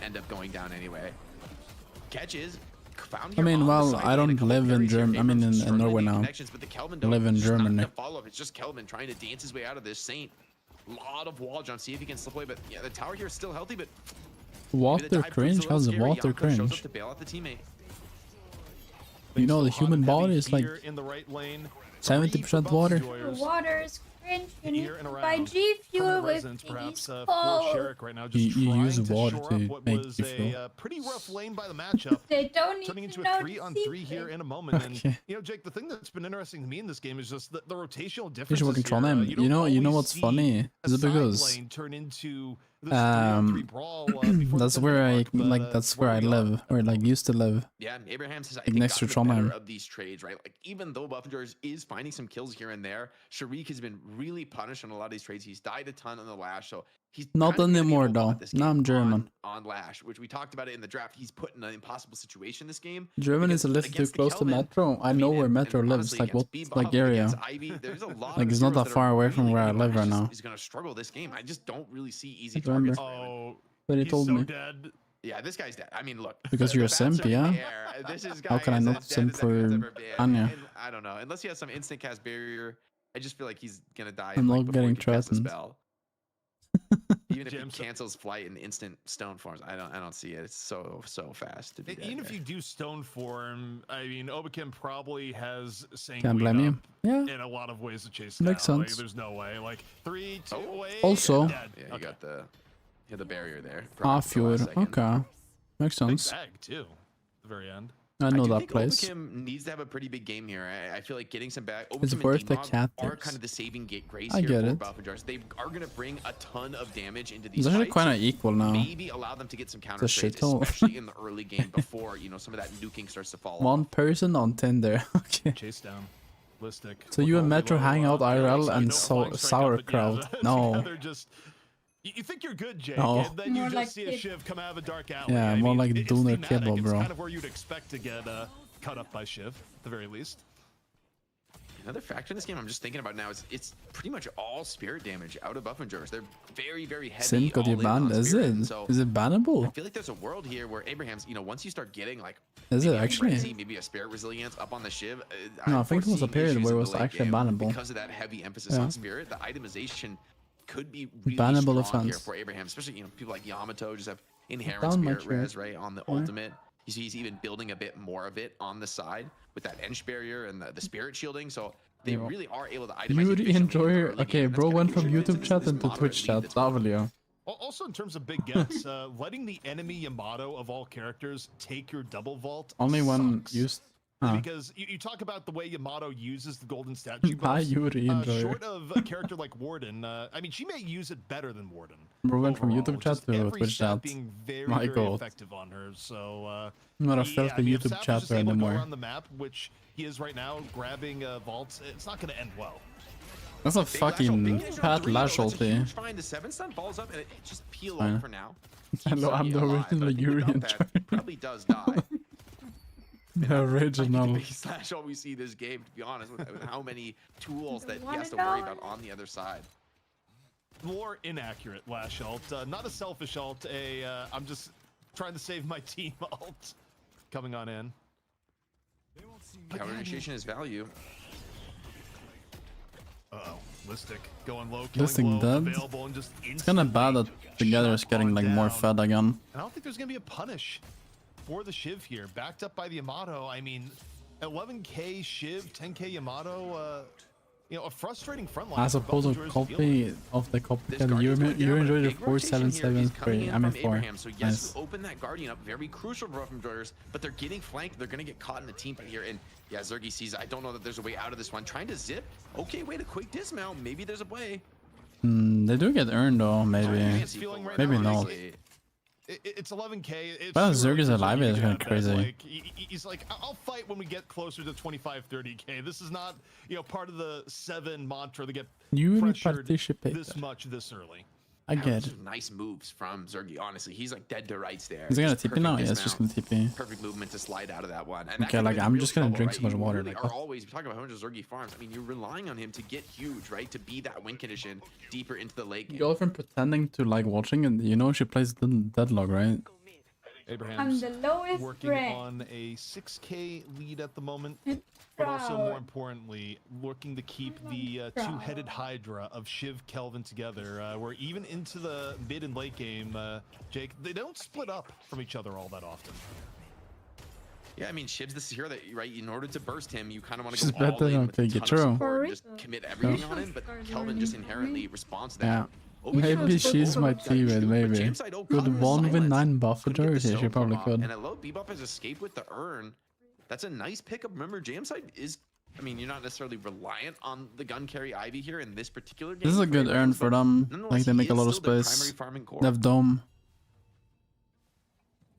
end up going down anyway. Catches. Found
I
here
mean,
on the
well,
side
I
lane, a
don't
couple
live in
carries here.
Germany. I mean,
Abrams
in
struggling
Norway
to get
now.
connections, but the Kelvin
I live in
just not
Germany.
gonna follow up. It's just Kelvin trying to dance his way out of this. Saint, lot of wall jump. See if he can slip away. But yeah, the tower here is still healthy. But
Water cringe? How's the water
Shows up
cringe?
to bail out the teammate.
You know, the human body is like
Here in the right lane.
70% water.
Water is cringe. You need
Here and
to
around.
buy G Fuel with
Residents, perhaps,
Piggy's
for
cold.
Sherrick right now, just
You
trying
use
to
water
shore
to
up what
make
was
you
a
feel.
pretty rough lane by the matchup.
They don't need
Turning into
to
a
know
3-on-3
the
here
secret.
in a moment. And
Okay.
you know, Jake, the thing that's been interesting to me in this game is just the rotational
You
differences
should work in
here.
Trondheim. You know
don't
what's
always
funny?
see
Is
a
it
side
because
lane turn into this 3-on-3 brawl, before
that's
the
where I
mark, but,
like that's where I
we are.
live, or like used to live.
Yeah, and Abrahams has I
Like
think
next to
gotten the better
Trondheim.
of these trades, right? Like even though Buff Enjoyers is finding some kills here and there, Sharik has been really punished on a lot of these trades. He's died a ton on the Lash, so he's
Not
kind of gonna be a
anymore
robot
though.
this
Now
game
I'm German.
on Lash, which we talked about it in the draft. He's put in an impossible situation this game.
German
because
is a little too
against the
close to
Kelvin,
Metro. I know where Metro
and
lives.
honestly,
Like what
against
like
Bebop,
area?
against Ivy, there's a lot
Like
of
it's not
heroes
that
are
far away from
really
where I
good.
live
Lash
right now.
is gonna struggle this game. I just don't really see easy
I remember.
targets. for him.
Oh,
But he
he's
told
so
me.
dead.
Yeah, this guy's dead. I mean, look.
Because
the
you're a
bats
simp,
are
yeah?
there. This is
How can I
guy is
not
as dead
simp
as anyone's
for
ever been.
Anya?
And I don't know. Unless he has some instant cast barrier, I just feel like he's gonna die.
I'm
like,
not
before he
getting
can cast the
threatened.
spell. Even if he
Jim, so-
cancels flight and instant stone forms, I don't see it. It's so fast to be dead
Even if
there.
you do stone form, I mean, Obakim probably has
Can't
sanguine
blame you.
up
Yeah.
in a lot of ways to chase
Makes
down. Like,
sense.
there's no way. Like 3, 2, away.
Also-
dead.
Yeah, you
Okay.
got the barrier there.
Half
for the last
your
second.
okay. Makes
Big
sense.
bag too. At the very end.
I know
do
that
think
place.
Obakim needs to have a pretty big game here. I feel like getting some back.
It's
Obakim
worth
and
the
Demog
cat
are
tips.
kind of the saving grace
I
here
get
for
it.
Buff and Jars. They are going to bring a ton of damage into
It's
these
actually
fights.
kind of equal now.
Maybe allow them to get some counter
a shit
trades,
hole.
especially in the early game before some of that nuking starts to fall.
One person on Tinder. Okay.
Chase down. Listic.
So you and
Look
Metro
below,
hang out IRL
so
and
no flying strike up,
sauerkraut.
but yeah,
No.
together just you think you're good, Jake,
No.
and then you
More
just
like
see a
it.
Shiv come out of a dark alley.
Yeah,
I
more
mean,
like
it's
Doner
thematic.
kibble,
It's
bro.
kind of where you'd expect to get cut up by Shiv, at the very least.
Another factor in this game I'm just thinking about now is it's pretty much all spirit damage out of Buff and Jars. They're very heavy.
Sin got
all
you
in on
banned. Is
spirit,
it?
and so
Is it
I
bannable?
feel like there's a world here where Abraham's, once you start getting like
Is it
maybe a
actually?
frenzy, maybe a spirit resilience up on the Shiv.
No, I
I'm
think it was a
foreseeing
period
issues
where it
in
was
the late
actually
game
bannable.
because of that heavy emphasis
Yeah.
on spirit. The itemization could be really
Bannable
strong here
offense.
for Abraham, especially people like Yamato just have inherent
Down my
spirit
shirt.
res right on the
Yeah.
ultimate. You see, he's even building a bit more of it on the side with that Ench barrier and the spirit shielding. So they
Yeah.
really are able to itemize.
You
efficiently in the
enjoy.
early
Okay,
game. That's
bro
gonna
went
be
from
huge
YouTube
in
chat
this
into
moderate
Twitch
league
chat.
that's working.
W.
Also, in terms of big gets, letting the enemy Yamato of all characters take your double vault
Only one
sucks.
used.
Because you talk about the way Yamato uses the golden statue
Hi,
buffs.
Yuri, enjoy.
Short of a character like Warden, I mean, she may use it better than Warden.
Bro went from
overall,
YouTube chat
just
to
every
Twitch
stat
chat.
being very,
My
very
God.
effective on her. So,
I'm not a
yeah,
filthy
I mean, if
YouTube
Sap is just
chatter
able to go
anymore.
around the map, which he is right now, grabbing vaults, it's not going to end well.
That's a
Big lash ult,
fucking
big lash ult
fat
three,
lash
though. That's a
ulti.
huge find. The 7-stun falls up and it just peel
Fine.
off for now.
Hello, I'm the original Yuri
Without
enjoyer.
that, probably does die.
The original.
Biggest slash all we see this game, to be honest, with how many tools that he has to
Wanna
worry
know?
about on the other side.
More inaccurate lash ult, not a selfish ult, I'm just trying to save my team ult coming on in.
Counter initiation is value.
Uh-oh, Listic going low,
Listic
killing blow,
dead?
available, and just
It's kind of bad that Together is getting like more fed again.
And I don't think there's going to be a punish for the Shiv here. Backed up by the Yamato. I mean, 11k Shiv, 10k Yamato. A frustrating front line.
As opposed to copy of the copy, you enjoy the 4773. I mean 4.
So yes,
Nice.
you open that Guardian up, very crucial for Buff Enjoyers, but they're getting flanked. They're gonna get caught in the team fight here. And yeah, Zergy sees. I don't know that there's a way out of this one. Trying to zip. Okay, wait, a quick dismount. Maybe there's a way.
They do get earned though, maybe. Maybe not.
It's 11k. It's
Well,
too early
Zerg is
for
alive,
Zerg
it's
to
kinda
get that.
crazy.
Like, he's like, I'll fight when we get closer to 25-30k. This is not, part of the 7 mantra to get
You
pressured
participate.
this much this early.
I get
Those
it.
are nice moves from Zergy. Honestly, he's like dead to rights there.
Is it gonna
Just
TP now?
perfect
Yeah, it's just gonna
dismount,
TP.
Perfect movement to slide out of that one. And that
Okay,
could
like
be
I'm
real
just gonna
trouble,
drink
right?
so much
You
water.
really
Like,
are
what?
always talking about how much Zergy farms. I mean, you're relying on him to get huge, right? To be that win condition deeper into the late game.
Girlfriend pretending to like watching, and you know she plays Deadlock, right?
Abraham's
I'm the lowest
working
rank.
on a 6k lead at the moment,
It's
but also
proud.
more importantly, looking to keep the two-headed Hydra of Shiv Kelvin together. We're even into the mid and late game, Jake. They don't split up from each other all that often.
Yeah, I mean, Shiv's this hero that, right, in order to burst him, you kind of want to
She's
go all
better
in
than
with a
Piggy,
ton of
true.
support and just commit everything on him, but Kelvin just inherently responds to that.
Yeah.
Obviously,
Maybe
it's
she's
both
my
of them
teammate,
but
maybe.
Jameside, oh,
Could
Kelvin
one
is
with 9
silenced.
buff for
Couldn't get the
Jersey? She
soak
probably
from
could.
And a low Bebop has escaped with the urn. That's a nice pickup. Remember, Jameside is, I mean, you're not necessarily reliant on the gun carry Ivy here in this particular game.
This is a good earn for them. Like they make a lot of space. They have dome.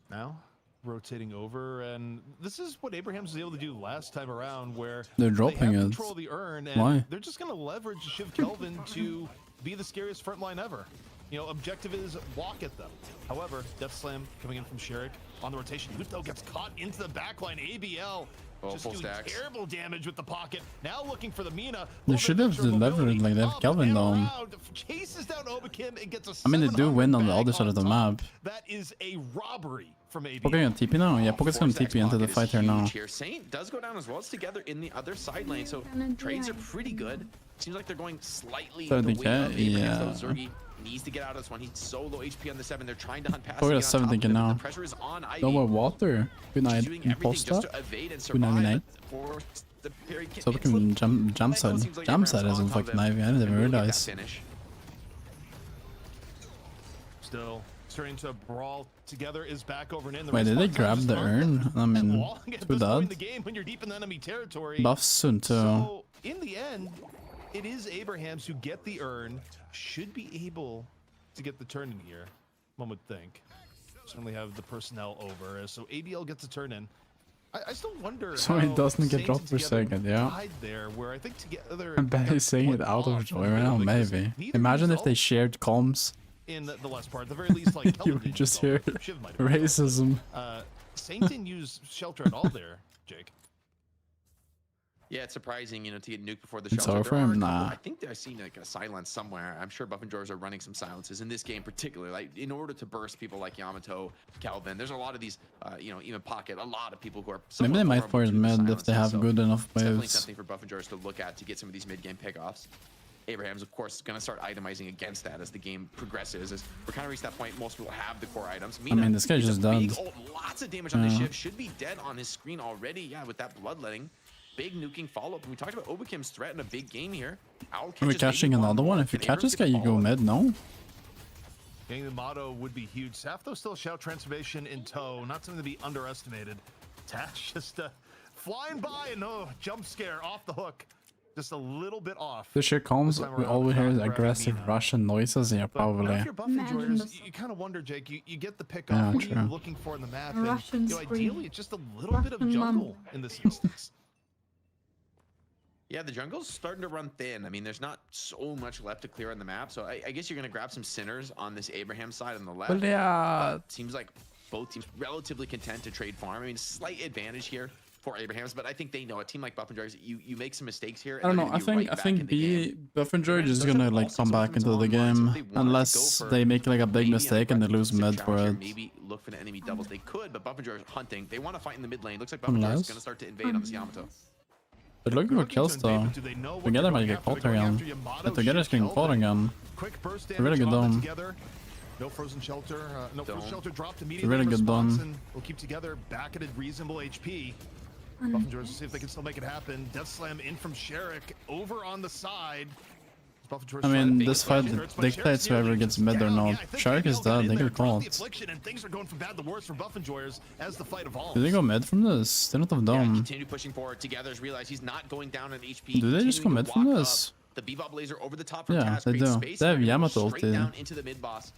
Now, rotating over, and this is what Abrahams was able to do last time around, where
They're dropping
they have
it.
control of the urn, and
Why?
they're just going to leverage Shiv Kelvin to be the scariest front line ever. Objective is walk at them. However, Death Slam coming in from Sherrick on the rotation. Luto gets caught into the backline. ABL just
full
doing
stacks.
terrible damage with the pocket. Now looking for the Mina.
They should have delivered like they have Kelvin dome.
Chases down Obakim and gets a
I mean, they do
700
win on the
bag
other side of the
top.
map.
That is a robbery from ABL.
Pocket gonna TP now? Yeah, Pocket's gonna TP into the fight here now.
Here. Saint does go down as well. It's together in the other side lane, so trades are pretty good. Seems like they're going slightly the way
70k?
of Abrahams,
Yeah.
though. Zergy needs to get out of this one. He's so low HP on the 7. They're trying to hunt past
Pocket
him
has
on top of
70k
him, but
now.
The pressure is on Ivy.
No more water. Good night.
She's doing everything
Imposter.
just to evade and
299.
survive. For the very
So we can jump side.
Seems like
Jump side
Abraham's
isn't
on top of
fucking
him
Ivy. I didn't
and
even
really get that
realize.
finish.
Still turning to brawl together is back over and in. The
Wait, did they
respawn
grab
times
the
just
urn?
aren't
I
that
mean,
long at
to
this point in
that.
the game when you're deep in enemy territory.
Buffs soon too.
So in the end, it is Abrahams who get the urn. Should be able to get the turn in here, one would think. Certainly have the personnel over, so ABL gets a turn in. I still wonder.
So
how
it doesn't get
Saints
dropped per
together
second, yeah.
died there, where I think together.
I'm barely saying it out of joy right now, maybe. Imagine if they shared comms.
In the last part, at the very least, like
You
Kelvin
would
did
just
use all
hear
of it. Shiv might have used
racism.
all. Saint didn't use shelter at all there, Jake.
Yeah, it's surprising, to get nuked before the
It's
shelter.
over for
There are a
him?
couple-
Nah.
I think I've seen like a silence somewhere. I'm sure Buff and Jors are running some silences in this game, particularly like in order to burst people like Yamato, Calvin. There's a lot of these, even Pocket. A lot of people who are.
Maybe they
somewhat
might
vulnerable
force
to the
mid if they
silences,
have
so
good enough
it's definitely
waves.
something for Buff and Jors to look at to get some of these mid-game pickoffs. Abraham's, of course, is going to start itemizing against that as the game progresses. As we're kind of reached that point, most people have the core items.
I mean, this guy's
gets
just
a big
dead.
ult, lots of damage on the
Yeah.
shift. Should be dead on his screen already. Yeah, with that bloodletting. Big nuking follow-up. And we talked about Obakim's threat in a big game here. Owl
Are we
catches
catching
maybe
another one? If you
Can
catch
Abrams
this guy,
get
you go
followed?
mid, no?
Getting the motto would be huge. Safto still shout transformation in tow. Not something to be underestimated. Tatch just flying by and jump scare off the hook. Just a little bit off.
This shit comes,
This time
we
around,
always hear
not
aggressive
grabbing Mina.
Russian noises. Yeah,
But now
probably.
if you're buffing joiners, you kind of wonder, Jake, you get the pick off.
Yeah,
What are
true.
you looking for in the map?
A Russian
And,
scream.
ideally, it's just a little bit of
Russian
jungle in this instance.
Yeah, the jungle's starting to run thin. I mean, there's not so much left to clear on the map. So I guess you're going to grab some sinners on this Abraham side on the left.
Well, yeah.
Seems like both teams relatively content to trade farm. I mean, slight advantage here for Abrahams, but I think they know a team like Buff and Jars, you make some mistakes here.
I don't know. I think B Buff and George is gonna like come back into the game unless they make like a big mistake and they lose mid for it.
Maybe look for the enemy doubles. They could, but Buff and Jars hunting. They want to fight in the mid lane. Looks like Buff and Jars is
Unless-
going to start to invade on this Yamato.
They're looking for kills though. Together might get caught again. But together's getting caught again.
Quick burst
It's a really
damage
good
on the
dome.
together. No frozen shelter. No frozen shelter dropped
It's a
immediately.
really good
Response,
dome.
and we'll keep together back at a reasonable HP. Buff and George will see if they can still make it happen. Death Slam in from Sherrick over on the side. Buff and George
I
trying to
mean,
fake
this
the
fight
flash hits, but
dictates
Sherrick's nearly
whoever gets mid or
down.
not.
Yeah, I think
Shark is
ABL got
dead,
in
they
there,
get
dropped
caught.
the affliction, and things are going from bad to worse for Buff and Joyers as the fight evolves.
Did they go mid from this? They don't have
Yeah,
dome.
continue pushing forward. Together's realize he's not going down in HP.
Did they just go
continuing
mid
to
from
walk
this?
up The Bebop laser over the top from
Yeah,
Taz
they
creates
do.
space.
They have
and they're gonna
Yamato
go straight
ulti.
down into the mid boss.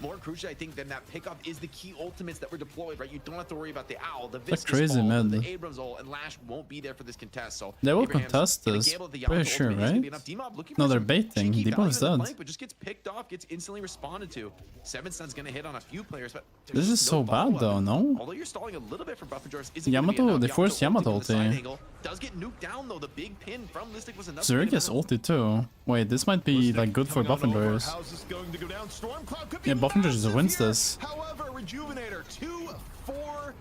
More crucial, I think, than that pickup is the key ultimates that were deployed, right? You don't have to worry about the Owl, the Viscous
crazy,
Ball,
man.
the Abrams ult, and Lash won't be there for this contest. So
They will
Abraham's
contest
gonna
this.
gamble at the
Pretty
Yamato
sure,
ultimate. He's gonna be
right?
enough. D-Mob looking
No,
for
they're
some
baiting.
cheeky
D-Mob
value
is
in the
dead.
flank, but just gets picked off, gets instantly responded to. 7-Stun's gonna hit on a few players, but
This is so bad though, no?
although you're stalling a little bit for Buffajor's,
Yamato, they forced Yamato ulti.
does get nuked down though. The big pin from Listic was enough.
Zerg is ulti too. Wait, this might be like good for Buffenders.
How's this going to go down? Stormcloud could be
Yeah, Buffenders just
massive
wins
here.
this.
However, Rejuvenator 2 for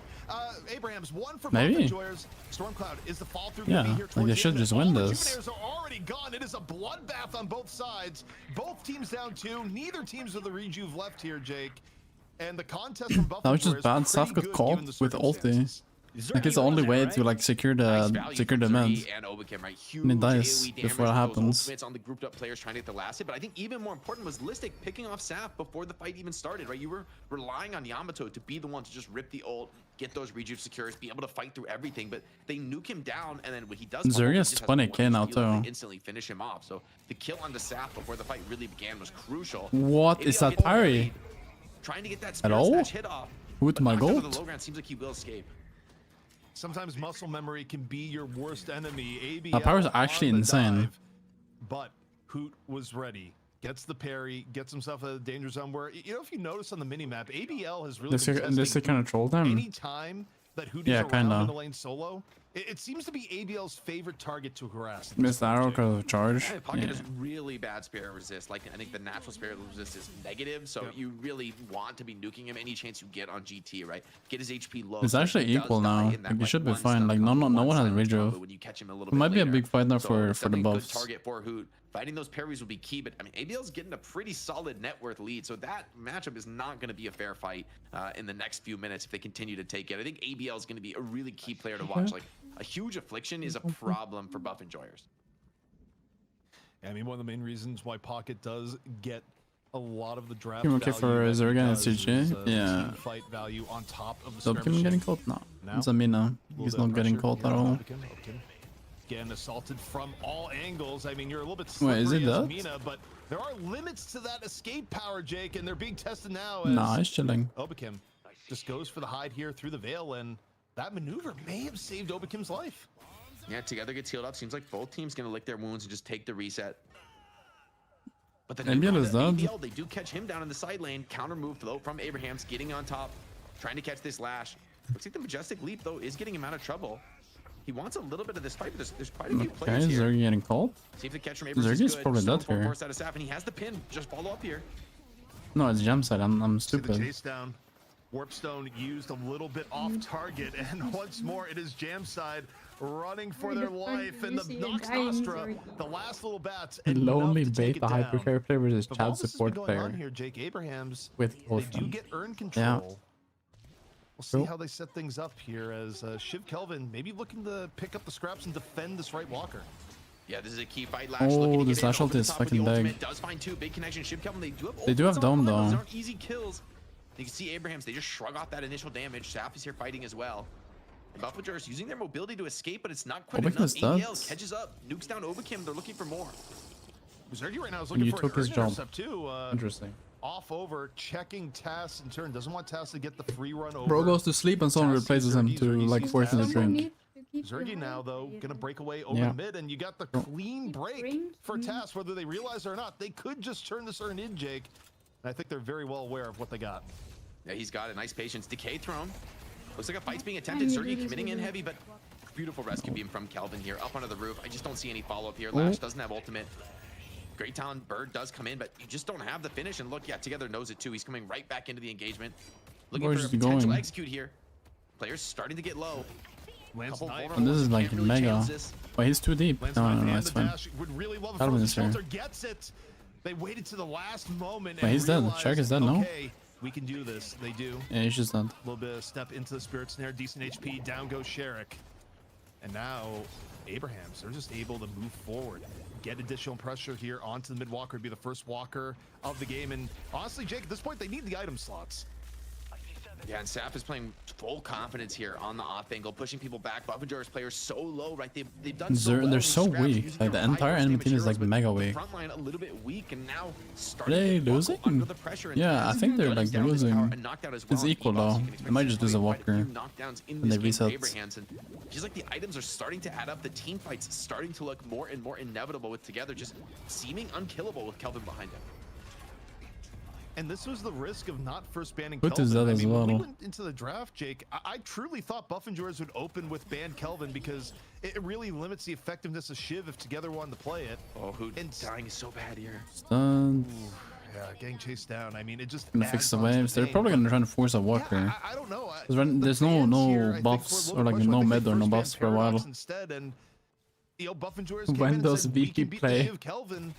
Abrahams, 1 for
Maybe.
Buffenjoyers. Stormcloud is the fall through.
Yeah,
Gonna be here
like
towards
they
the
should
end.
just
All
win
the
this.
Rejuvenators are already gone. It is a bloodbath on both sides. Both teams down 2. Neither teams with the Rejuve left here, Jake. And the contest from Buffenjoyers
That was just bad stuff got caught with ulti. Like it's the only way to like secure the mid.
And Obakim, right? Huge
And it dies
AoE
before it
damage,
happens.
those ultimates on the grouped up players trying to get the last hit. But I think even more important was Listic picking off Saf before the fight even started, right? You were relying on Yamato to be the one to just rip the ult, get those rejuve secures, be able to fight through everything. But they nuke him down, and then when he does,
Zerg
he
has
just has
20k
one
now,
heal and
too.
instantly finish him off. So the kill on the Saf before the fight really began was crucial.
What is
ABL
that
getting
parry?
early, trying to get that
At
spirit
all?
snatch hit off.
With my
Knocked out
gold?
of the low ground, seems like he will escape.
Sometimes muscle memory can be your worst enemy. ABL
That power is
on
actually
the
insane.
dive, but Hoot was ready. Gets the parry, gets himself out of the danger zone where, you know, if you notice on the minimap, ABL has really been
This
testing
kind of trolled him.
any time that Hoot
Yeah,
is around
kinda.
in the lane solo. It seems to be ABL's favorite target to harass.
Missed arrow because of charge.
Yeah, Pocket
Yeah.
has really bad spirit resist. Like, I think the natural spirit resist is negative, so you really want to be nuking him any chance you get on GT, right? Get his HP low.
It's
so
actually
he does
equal
die
now.
in that,
Like you should be
one
fine.
stun
Like no
combo,
one has
silence combo
rejuve.
when you catch him a little
It
bit
might be a
later.
big fight now
So
for the
definitely a
buffs.
good target for Hoot. Fighting those parries will be key, but I mean, ABL's getting a pretty solid net worth lead, so that matchup is not going to be a fair fight in the next few minutes if they continue to take it. I think ABL is going to be a really key player to watch. Like, a huge affliction is a problem for buff enjoyers.
I mean, one of the main reasons why Pocket does get a lot of the draft
You okay for
value that he
Zerg and
does
CG?
is,
Yeah.
team fight value on top of the
Stop him
skirmishing.
getting caught? No.
Now,
It's Amina.
little
He's
bit of
not getting
pressure
caught at
here on
all.
Obakim. Getting assaulted from all angles. I mean, you're a little bit
Wait, is
slippery
it
as
that?
Mina, but there are limits to that escape power, Jake, and they're being tested now. As
Nah, he's chilling.
Obakim just goes for the hide here through the veil, and that maneuver may have saved Obakim's life.
Yeah, Together gets healed up. Seems like both teams going to lick their wounds and just take the reset. But the
ABL is dead.
ABL, they do catch him down in the side lane. Counter move though from Abrahams, getting on top, trying to catch this Lash. Looks like the Majestic Leap though is getting him out of trouble. He wants a little bit of this fight, but there's quite a few
Okay,
players here.
Zerg getting caught?
See if the catch from Abrahams
Zerg
is
is
good.
probably
Stone
dead
Form
here.
forced out of Saf, and he has the pin. Just follow up here.
No, it's jump side. I'm
See the
stupid.
chase down. Warpstone used a little bit off target, and once more it is Jam side running for their life, and the Nox Nostra, the last little bats.
Lonely
enough to take
bait the
it down.
hypercarry player versus
But while
Chad
this has
support
been going on
player
here, Jake Abrahams,
with
they
both
do
them.
get earn control.
Yeah.
We'll see
Cool.
how they set things up here as Shiv Kelvin maybe looking to pick up the scraps and defend this right walker.
Yeah, this is a key fight. Lash
Oh,
looking to
this
get in
Lash
over the
ult is
top with the
fucking
ultimate.
big.
Does find two big connection. Shiv Kelvin, they do have
They do have
ultimates
dome,
on
though.
Those aren't easy kills. You can see Abrahams, they just shrug off that initial damage. Saf is here fighting as well. And Buffajor's using their mobility to escape, but it's not quite
Obakim
enough.
is dead.
ABL catches up, nukes down Obakim. They're looking for more.
Zergy right now is
And
looking
you
for
took
an
his
earn
job.
intercept too.
Interesting.
Off over, checking Tass in turn. Doesn't want Tass to get the free run over.
Bro goes to sleep and someone
Tass
replaces
sees
him
Zergy,
to
Zergy
like
sees
force him to
Tass.
drink.
Zergy now though gonna break away over
Yeah.
the mid, and you got the clean break for Tass. Whether they realize it or not, they could just turn this earn in, Jake. And I think they're very well aware of what they got.
Yeah, he's got a nice patience. Decay thrown. Looks like a fight's being attempted. Zergy committing in heavy, but beautiful rescue beam from Kelvin here up onto the roof. I just don't see any follow-up here. Lash doesn't have ultimate. Great Talon Bird does come in, but you just don't have the finish. And look, yeah, Together knows it too. He's coming right back into the engagement. Looking
Where's
for a
he
potential
going?
execute here. Players starting to get low.
Lance
And this is like mega. Wait, he's too deep. No, it's fine.
Would really love
Calvin
if
is here.
Filter gets it. They waited to the last moment.
Wait,
and
he's dead.
realized,
Shark is dead, no?
Okay, we can do this. They do.
Yeah, he's just dead.
A little bit of step into the Spirit Snare, decent HP, down goes Sherrick. And now, Abrahams, they're just able to move forward. Get additional pressure here onto the mid walker, be the first walker of the game. And honestly, Jake, at this point, they need the item slots.
Yeah, and Saf is playing full confidence here on the off angle, pushing people back. Buffenjor's players so low, right? They've done so well.
They're so weak. Like the entire enemy team is like mega weak.
Front line a little bit weak, and now
Are they losing? Yeah, I think they're like losing. It's equal though. They might just lose a walker and they reset.
Just like the items are starting to add up, the team fights starting to look more and more inevitable with Together just seeming unkillable with Kelvin behind him.
And this was the risk of not first banning
What
Kelvin.
is that
I
as
mean,
well?
when we went into the draft, Jake, I truly thought Buffenjors would open with ban Kelvin because it really limits the effectiveness of Shiv if Together wanted to play it.
Oh, who dying is so bad here.
Stunned.
Yeah, getting chased down. I mean, it just
Gonna fix the waves. They're probably gonna try to force a walker.
Yeah, I don't know.
There's no buffs or like no mid or no buffs for a while.
Instead, and you know, Buffenjors
When does Vicky play?
Kelvin,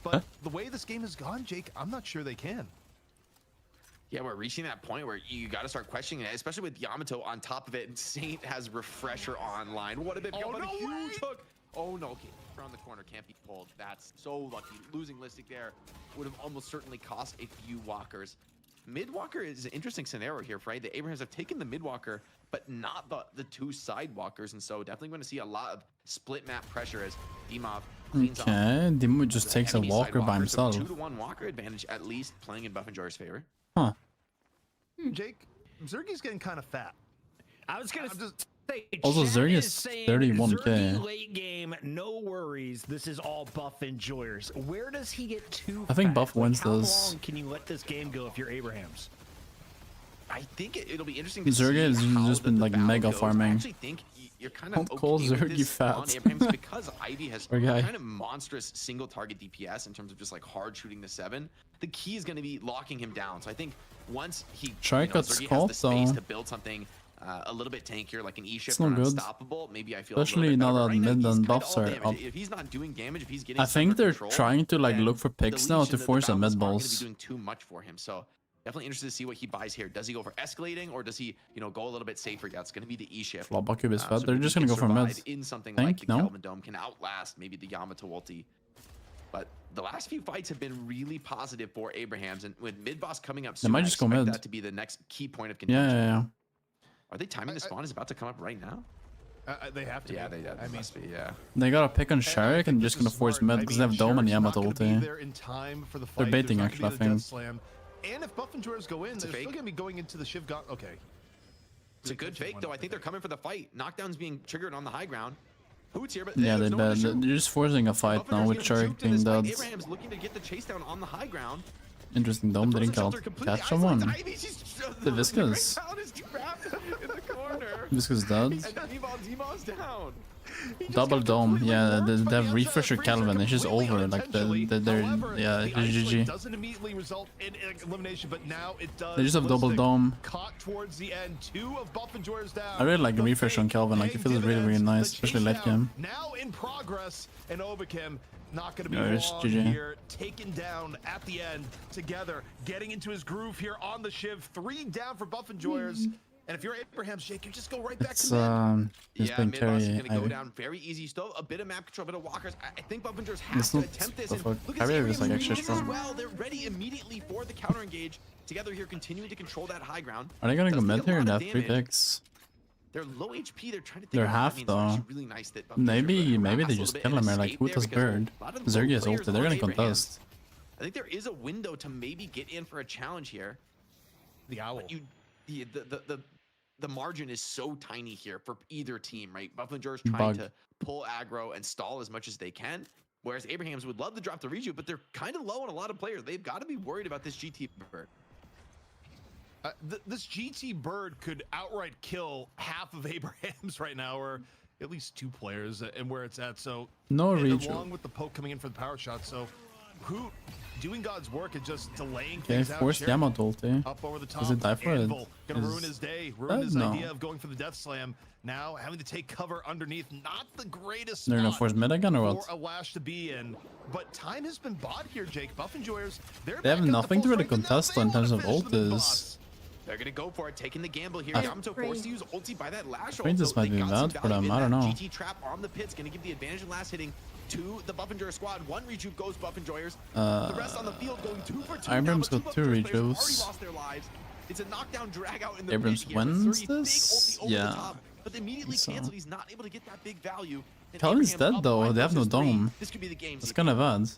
but the way this game has gone, Jake, I'm not sure they can.
Yeah, we're reaching that point where you got to start questioning it, especially with Yamato on top of it. And Saint has Refresher online. What a bit!
Oh, no
huge hook! Oh no! Okay, around the corner can't be pulled. That's so lucky. Losing Listic there would have almost certainly cost a few walkers. Mid walker is an interesting scenario here, right? The Abrahams have taken the mid walker, but not the two side walkers, and so definitely going to see a lot of split map pressure as Dimov cleans
Okay,
up.
Dimov just takes a walker by himself.
So 2-1 walker advantage, at least playing in Buffenjor's favor.
Huh.
Jake, Zergy's getting kind of fat.
I was gonna say.
Also, Zergy is 31K.
Zergy late game, no worries. This is all Buffenjors. Where does he get too?
I think
fat?
Buff wins
How
this.
long can you let this game go if you're Abrahams?
I think it'll be interesting to
Zergy has just been like mega farming.
I actually think you're kind of
Don't call Zergy fat.
because Ivy has
Poor guy.
kind of monstrous single target DPS in terms of just like hard shooting the 7. The key is going to be locking him down. So I think once he
Try got
Zergy
scald,
has the space
though.
to build something a little bit tankier, like an E-shift
It's not
or
good.
unstoppable, maybe I feel
Especially
a
now
little bit
that
better.
mid
Right now,
and
he's kinda
buffs
all
are
damage.
up.
If he's not doing damage, if he's getting
I think
under
they're
control,
trying to like
then
look for picks now to
deletion,
force a
the
mid
battles aren't gonna be
balls.
doing too much for him. So definitely interested to see what he buys here. Does he go for escalating or does he, go a little bit safer? That's going to be the E-shift.
Flopbacube is fat.
So
They're
if
just
he
gonna
can
go for mid.
survive in something
Think?
like the
No?
Kelvin Dome, can outlast maybe the Yamato ulti. But the last few fights have been really positive for Abrahams, and with mid boss coming up soon,
might
I
just go
expect
mid.
that to be the next key point of
Yeah,
contention.
yeah,
Are they timing the spawn is about to come up right now?
They have to.
Yeah,
be.
they must be. Yeah.
They gotta pick on Sharik and just gonna force mid because they have Dome and Yamato ulti. They're baiting actually, I think.
And if Buffenjors go in, they're still going to be going into the Shiv God. Okay.
It's a good fake, though. I think they're coming for the fight. Knockdown's being triggered on the high ground. Hoot's here, but
Yeah,
there's
they
no one to
bet.
shoot.
They're just forcing a fight now with Sharik being dead.
Abraham's looking to get the chase down on the high ground.
Interesting. Dome didn't catch someone. The Viscous. Viscous dead.
And Demon's down.
Double Dome. Yeah, they have Refresher Calvin. It's just over. Like they're yeah,
The
GG.
doesn't immediately result in elimination, but now it does.
They just have double
Listic
Dome.
Caught towards the end. 2 of Buffenjors down.
I really like the refresh on Calvin. Like it feels really, really nice, especially late game.
Now in progress, and Overkim not going to be
Yeah, it's
long
GG.
here. Taken down at the end. Together, getting into his groove here on the Shiv. 3 down for Buffenjors. And if you're Abraham's, Jake, you just go right back
It's
to mid.
it's been
mid boss is
carry.
going to go down very easy. Still a bit of map control, a bit of walkers. I think Buffenjors have
It's
to
not
attempt this.
the
And
fuck.
look at
Carry is like
Abraham's
extra
moving as
strong.
well. They're ready immediately for the counter engage. Together here, continuing to control that high ground.
Are they gonna go
Doesn't
mid
take a
here?
lot
They
of
have 3
damage.
picks.
They're low HP. They're trying to think
They're
about
half
that means.
though.
It's actually really nice that Buffenjors
Maybe
are
they
harassed a
just
little bit
kill
and
him or like
escape
who
there
does
because a
bird?
lot of
Zergy is
players
ulted. They're
on
gonna
Abraham's.
contest.
I think there is a window to maybe get in for a challenge here.
The owl.
But the margin is so tiny here for either team, right? Buffenjors
Bug.
trying to pull aggro and stall as much as they can, whereas Abrahams would love to drop the reju, but they're kind of low on a lot of players. They've got to be worried about this GT bird.
This GT bird could outright kill half of Abraham's right now, or at least 2 players, and where it's at. So
No
and
reach.
along with the poke coming in for the power shot. So who doing God's work and just delaying
Okay,
things out.
force
Sheriff
Yamato ulti.
up over the top.
Does it die for it?
Anvil gonna ruin
Is
his day, ruin
that-
his
no.
idea of going for the death slam. Now having to take cover underneath, not the greatest
They're gonna
spot
force mid again or
for
what?
a Lash to be in. But time has been bought here, Jake. Buffenjors, they're
They have
back up
nothing to
full
really
strength, and now
contest
they
in terms
wanna
of
finish the mid
ultis.
boss.
They're gonna go for it, taking the gamble here.
I
Yamato forced to use ulti by that Lash.
I think this
also.
might
They
be
got some
bad for
value
them,
in
I don't
that.
know.
GT trap on the pit's gonna give the advantage of last hitting to the Buffenjor squad. 1 rejuve goes Buffenjoyers. The rest on the field going 2 for 2.
Abrams
now,
got
but
2
Buffenjors players have already
rejuves.
lost their lives. It's a knockdown drag out in the
Abrams
mid here.
wins
Zergy, big
this?
ulti over the
Yeah.
top, but immediately
So.
canceled. He's not able to get that big value. And
Calvin's
Abraham's
dead
up
though.
five
They have no
versus three.
dome.
This could be the game.
That's kind of odd.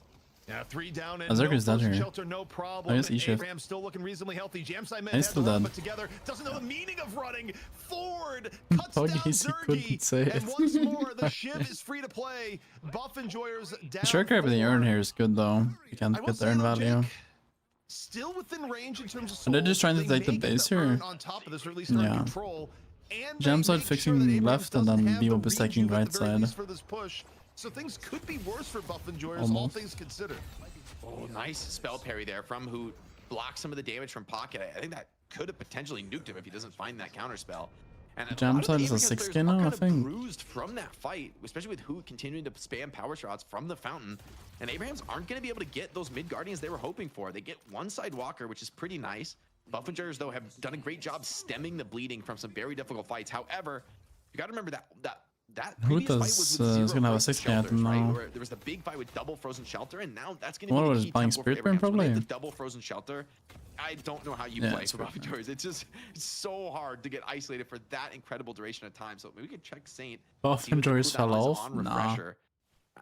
Yeah, 3 down and
Azurka's
no
dead here.
shelter, no problem.
I guess E-shift.
Abraham's still looking reasonably healthy. Jamside
He's still dead.
but together doesn't know the meaning of running forward. Cuts
Puggy,
down
he
Zergy,
couldn't say it.
and once more the shiv is free to play. Buff Enjoyers down.
The short grab in the urn here is good though. You can't
I will
get the
say
urn
though,
value.
Jake, still within range in terms of
Are they just
souls.
trying to
They
take the
may get
base
urn
here?
on top of this, or at least earn
Yeah.
control. And they
Jamside
make
fixing
sure that Abrams
left and
doesn't
then
have the
Bebop is taking
rejuve at
right
the very
side.
least for this push. So things could be worse for Buff Enjoyers, all
Almost.
things considered.
Oh, nice spell parry there from who blocks some of the damage from Pocket. I think that could have potentially nuked him if he doesn't find that counter spell. And a lot of the
Jamside is a
Abrams
6k
players are
now, I
kind of
think.
bruised from that fight, especially with who continuing to spam power shots from the fountain. And Abrahams aren't going to be able to get those mid guardians they were hoping for. They get one side walker, which is pretty nice. Buff Enjoyers, though, have done a great job stemming the bleeding from some very difficult fights. However, you got to remember that previous fight was with
he's
zero
gonna have a
frozen
6k at
shelters, right?
now.
Where there was the big fight with double frozen shelter, and now that's going to
What
be the
was
key
buying
tempo for
Spirit Burn,
Abrahams. When they have
probably?
the double frozen shelter, I don't know how you
Yeah,
play
it's
for
Spirit
Buff Enjoyers. It's so hard to get isolated for that incredible duration of time. So maybe we could check Saint.
Buff
see what the
Enjoyers
cooldown
fell
is
off?
on
Nah.
Refresher.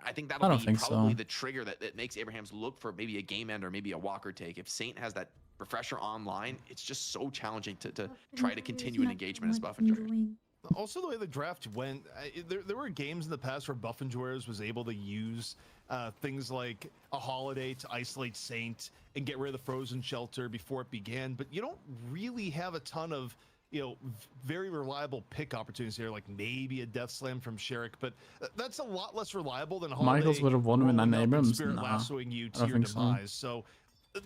I think
I
that'll
don't
be
think
probably
so.
the trigger that makes Abrahams look for maybe a game end or maybe a walker take. If Saint has that Refresher online, it's just so challenging to try to continue an engagement as Buff Enjoyers.
Also, the way the draft went, there were games in the past where Buff Enjoyers was able to use things like a holiday to isolate Saint and get rid of the frozen shelter before it began, but you don't really have a ton of very reliable pick opportunities here, like maybe a death slam from Sherrick, but that's a lot less reliable than a holiday.
Michaels would have won with 9
rolling up and
Abrams?
Spirit
Nah,
lassoing you
I
to
don't
your
think so.
demise. So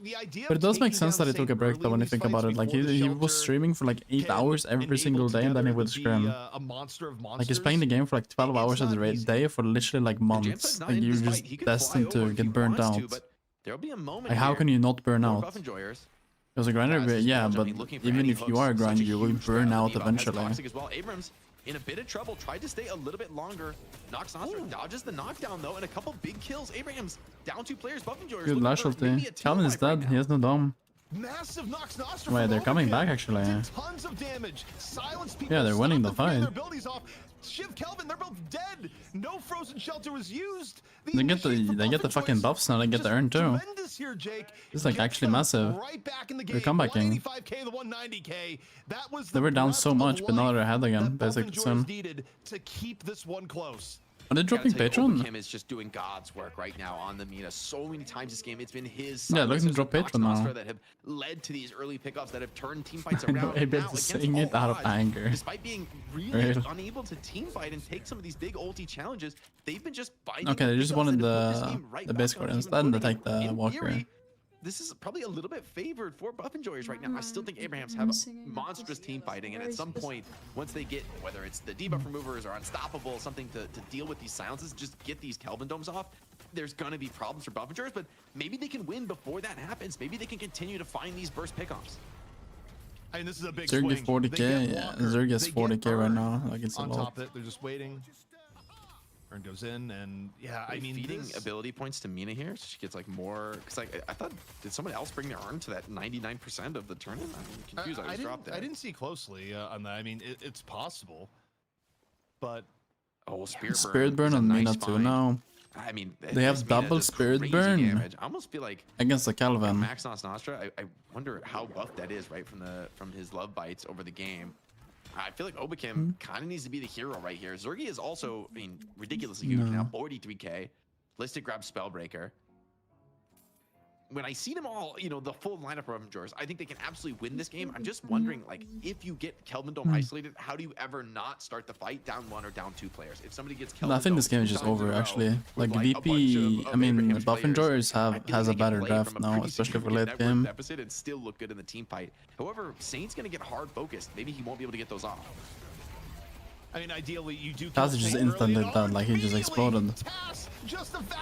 the idea
But it
of
does make
taking
sense
down
that he took a
Saint
break
early
though when
in
you
these
think
fights
about it. Like
before the
he was
shelter
streaming for like 8
can
hours every
enable
single day and then he
together
would
to be,
scrim.
a monster of
Like he's
monsters.
playing the game for like 12 hours
It's
a
not easy.
day for literally like months.
Jamside's not
Like
in
you're
this
just
fight. He could fly
destined
over
to
if
get
he
burnt
wants
out.
to, but there'll be a moment
Like how
here
can you not burn
for
out?
Buff Enjoyers.
Because a grinder,
As this
yeah,
build, I
but
mean, looking for
even
any
if you
hooks,
are a
such
grinder, you will
huge
burn
threat.
out
Bebop has
eventually.
toxic as well. Abrams in a bit of trouble, tried to stay a little bit longer. Nox Nostra dodges the knockdown though, and a couple big kills. Abrams down 2 players. Buff Enjoyers
Good
looking
lash
for maybe
ulti.
a
Calvin is
2-5 right
dead. He has no dome.
Massive Nox Nostra
Wait,
from
they're coming
Overkill.
back actually.
Did tons of damage. Silence people.
Yeah, they're winning
Stopped
the
them from getting
fight.
Their abilities off. Shiv, Kelvin, they're both dead. No frozen shelter was used.
They get the fucking buffs now. They get the urn too.
Tremendous here, Jake.
This is like
Gets
actually
them
massive.
Right back in the
They're
game.
comebacking.
185k, the 190k. That was
They
the
were down
breath
so
of
much, but now
life
they're ahead again,
that Buff
basically
Enjoyers
soon.
needed to keep this one close.
Are they dropping Patron?
Kim is just doing God's work right now on the Mina. So many times this game, it's been his
Yeah, look at him
silencers
drop
with Nox
Patron now.
Nostra that have led to these early pickups that have turned team fights
I know,
around.
Abrams
Now,
is
against
saying
all
it out of
odds,
anger.
Despite being really
Real.
unable to team fight and take some of these big ulti challenges, they've been just binding
Okay, they
the
just
pickups
wanted
that have put this
the
game right
the
back
base
on
card
even
instead and they
footing.
take the
In
walker.
theory, this is probably a little bit favored for Buff Enjoyers right now. I still think Abrahams have monstrous team fighting, and at some point, once they get, whether it's the debuff removers or unstoppable, something to deal with these silences, just get these Kelvin domes off, there's gonna be problems for Buff Enjoyers, but maybe they can win before that happens. Maybe they can continue to find these burst pickoffs.
I mean, this is a big
Zerg
swing.
is 40k. Yeah,
Walker,
Zerg is
they get
40k right
Urn
now. Like it's a
on
lot.
top of it, they're just waiting. Urn goes in, and yeah, I mean,
feeding
this-
ability points to Mina here, so she gets like more. Because like I thought, did someone else bring their Urn to that 99% of the tournament? I'm confused. I was dropped there.
I didn't see closely on that. I mean, it's possible, but
oh,
Spirit burn on Mina too now.
I mean,
They have double Spirit burn
damage. I almost feel like
against the Calvin.
Max Nox Nostra. I wonder how buff that is, right, from his love bites over the game. I feel like Obakim kind of needs to be the hero right here. Zergy is also, I mean, ridiculously huge now, 43k. Listic grab Spellbreaker. When I see them all, you know, the full lineup of Enjoyers, I think they can absolutely win this game. I'm just wondering, like, if you get Kelvin Dome isolated, how do you ever not start the fight down 1 or down 2 players? If somebody gets Kelvin
No, I think this
Dome
game is just
2 times in
over
a row
actually.
with,
Like
a bunch
VP,
of
I mean,
Abrahams
Buff
players,
Enjoyers
I
have
feel
has a
like they can
better
play
draft
from a
now,
pretty
especially for
significant
late
net worth
game.
deficit and still look good in the team fight. However, Saint's gonna get hard focused. Maybe he won't be able to get those off.
I mean, ideally, you do.
Taz just instantly dead, like he just exploded.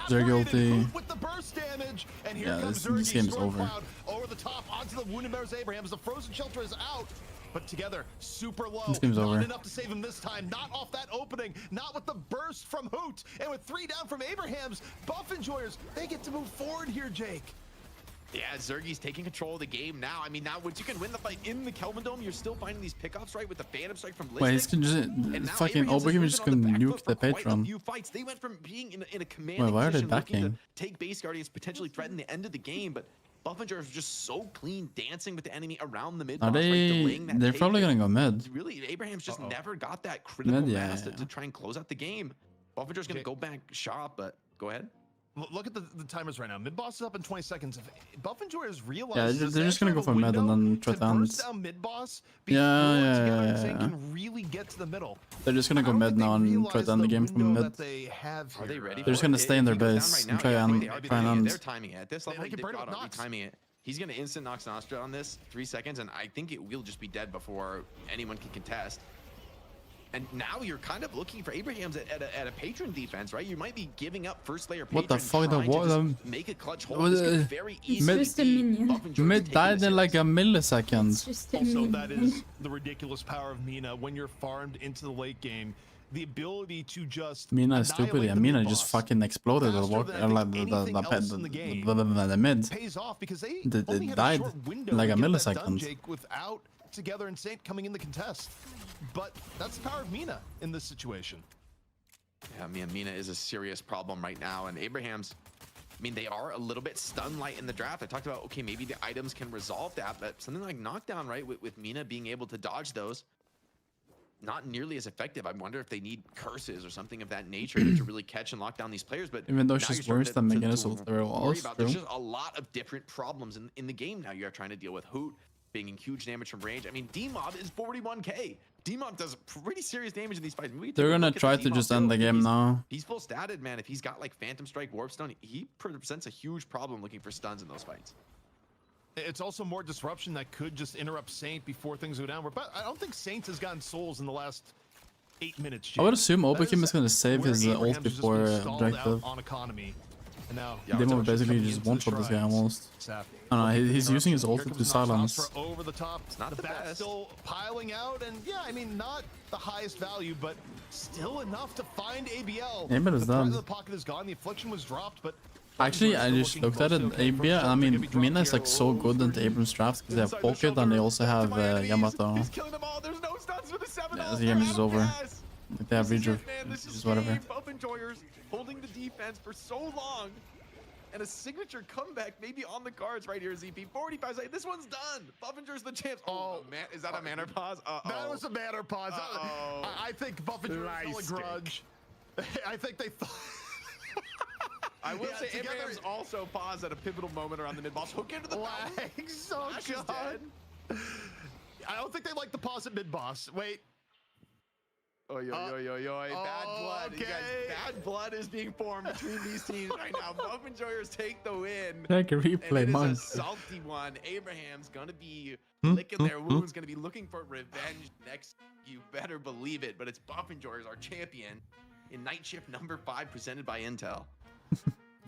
Zerg ulti.
With the burst damage, and here
Yeah,
comes
this game is
Storm
over.
Cloud over the top onto the Wounded Mares Abrahams. The frozen shelter is out. But together, super low.
This game's
not
over.
enough to save him this time. Not off that opening. Not with the burst from Hoot. And with 3 down from Abrahams, Buff Enjoyers, they get to move forward here, Jake.
Yeah, Zergy's taking control of the game now. I mean, now once you can win the fight in the Kelvin Dome, you're still finding these pickups, right? With the Phantom Strike from
Wait, he's
Ballistic.
just fucking Obergame is just gonna nuke the patron.
Fights. They went from being in a command
Wait, why are they
position looking to
backing?
take base guardians, potentially threaten the end of the game, but Buffinger is just so clean dancing with the enemy around the mid.
Are they? They're probably gonna go mid.
Really, Abraham's just never got that critical
Mid,
mass
yeah.
to try and close out the game. Buffinger's gonna go back shop, but go ahead.
Look at the timers right now. Mid boss is up in 20 seconds. If Buffinger has realized,
Yeah, they're just gonna go for mid and then try to end.
down mid boss.
Yeah.
Can really get to the middle.
They're just gonna go mid now and try to end the game from mid.
Are they ready?
They're just gonna stay in their base and try and end.
They're timing it. At this level, they've got to be timing it. He's gonna instant Nox Nostra on this 3 seconds, and I think it will just be dead before anyone can contest. And now you're kind of looking for Abraham's at a patron defense, right? You might be giving up first layer patron.
What the fuck?
Make a clutch hold. This could very easily
Mid died in like a millisecond.
Also, that is the ridiculous power of Mina when you're farmed into the late game. The ability to just
Mina is stupid. Yeah, Mina just fucking exploded the mid.
Pays off because they
died like a millisecond.
Jake without Together and Saint coming in the contest. But that's the power of Mina in this situation.
Yeah, Mina is a serious problem right now, and Abraham's, I mean, they are a little bit stun light in the draft. I talked about, okay, maybe the items can resolve that, but something like knockdown, right, with Mina being able to dodge those, not nearly as effective. I wonder if they need curses or something of that nature to really catch and lock down these players. But
even though she's worse than Meganis will throw walls,
there's just a lot of different problems in the game now. You're trying to deal with Hoot being in huge damage from range. I mean, D-Mob is 41k. D-Mob does pretty serious damage in these fights.
They're gonna try to just end the game now.
He's full statted, man. If he's got like Phantom Strike, Warp Stone, he presents a huge problem looking for stuns in those fights.
It's also more disruption that could just interrupt Saint before things go down. But I don't think Saint has gotten souls in the last 8 minutes. Jake.
I would assume Oberkim is gonna save his ult before Directive.
On economy. And now,
Demo basically just one-shot this guy almost. I don't know, he's using his ult to silence.
Over the top.
It's not the best.
Still piling out, and yeah, I mean, not the highest value, but still enough to find ABL.
ABL is done.
The pocket is gone. The affliction was dropped, but
actually, I just looked at it. ABL, I mean, Mina is like so good into Abrams drafts because they have Pocket and they also have Yamato.
He's killing them all. There's no stuns for the 7.
Yeah, the game is over. Like they have Reacher, just whatever.
Buff Enjoyers holding the defense for so long. And a signature comeback maybe on the cards right here, ZP. 45 seconds. This one's done. Buffinger's the champ. Oh, man. Is that a manner pause?
That was a manner pause. I think Buffinger held a grudge. I think they thought...
I will say Abraham's also paused at a pivotal moment around the mid-boss. Hook into the
legs. So good. I don't think they like the pause at mid-boss. Wait.
Bad blood.
Okay.
You guys, bad blood is being formed between these teams right now. Buff Enjoyers take the win.
Like a replay,
man. It's a salty one. Abraham's gonna be licking their wounds, gonna be looking for revenge next. You better believe it. But it's Buff Enjoyers, our champion, in night shift number 5, presented by Intel.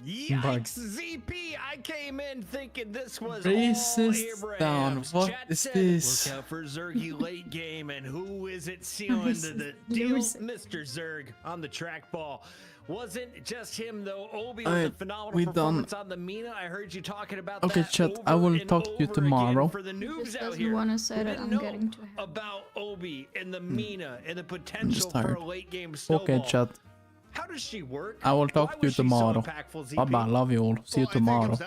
Yikes, ZP! I came in thinking this was
Racist
all
down. What is this?
Look out for Zergy late game, and who is it sealing the deal? Mr. Zerg on the trackball. Wasn't just him though. Obi with a phenomenal performance on the Mina. I heard you talking about
okay,
that.
Chat. I will talk to you tomorrow.
For the noobs out
doesn't
here,
want to say that I'm getting to him.
about Obi and the Mina and the potential for a late game snowball.
Okay, chat.
How does she work?
I will talk to you tomorrow. Bye bye. Love you all. See you tomorrow.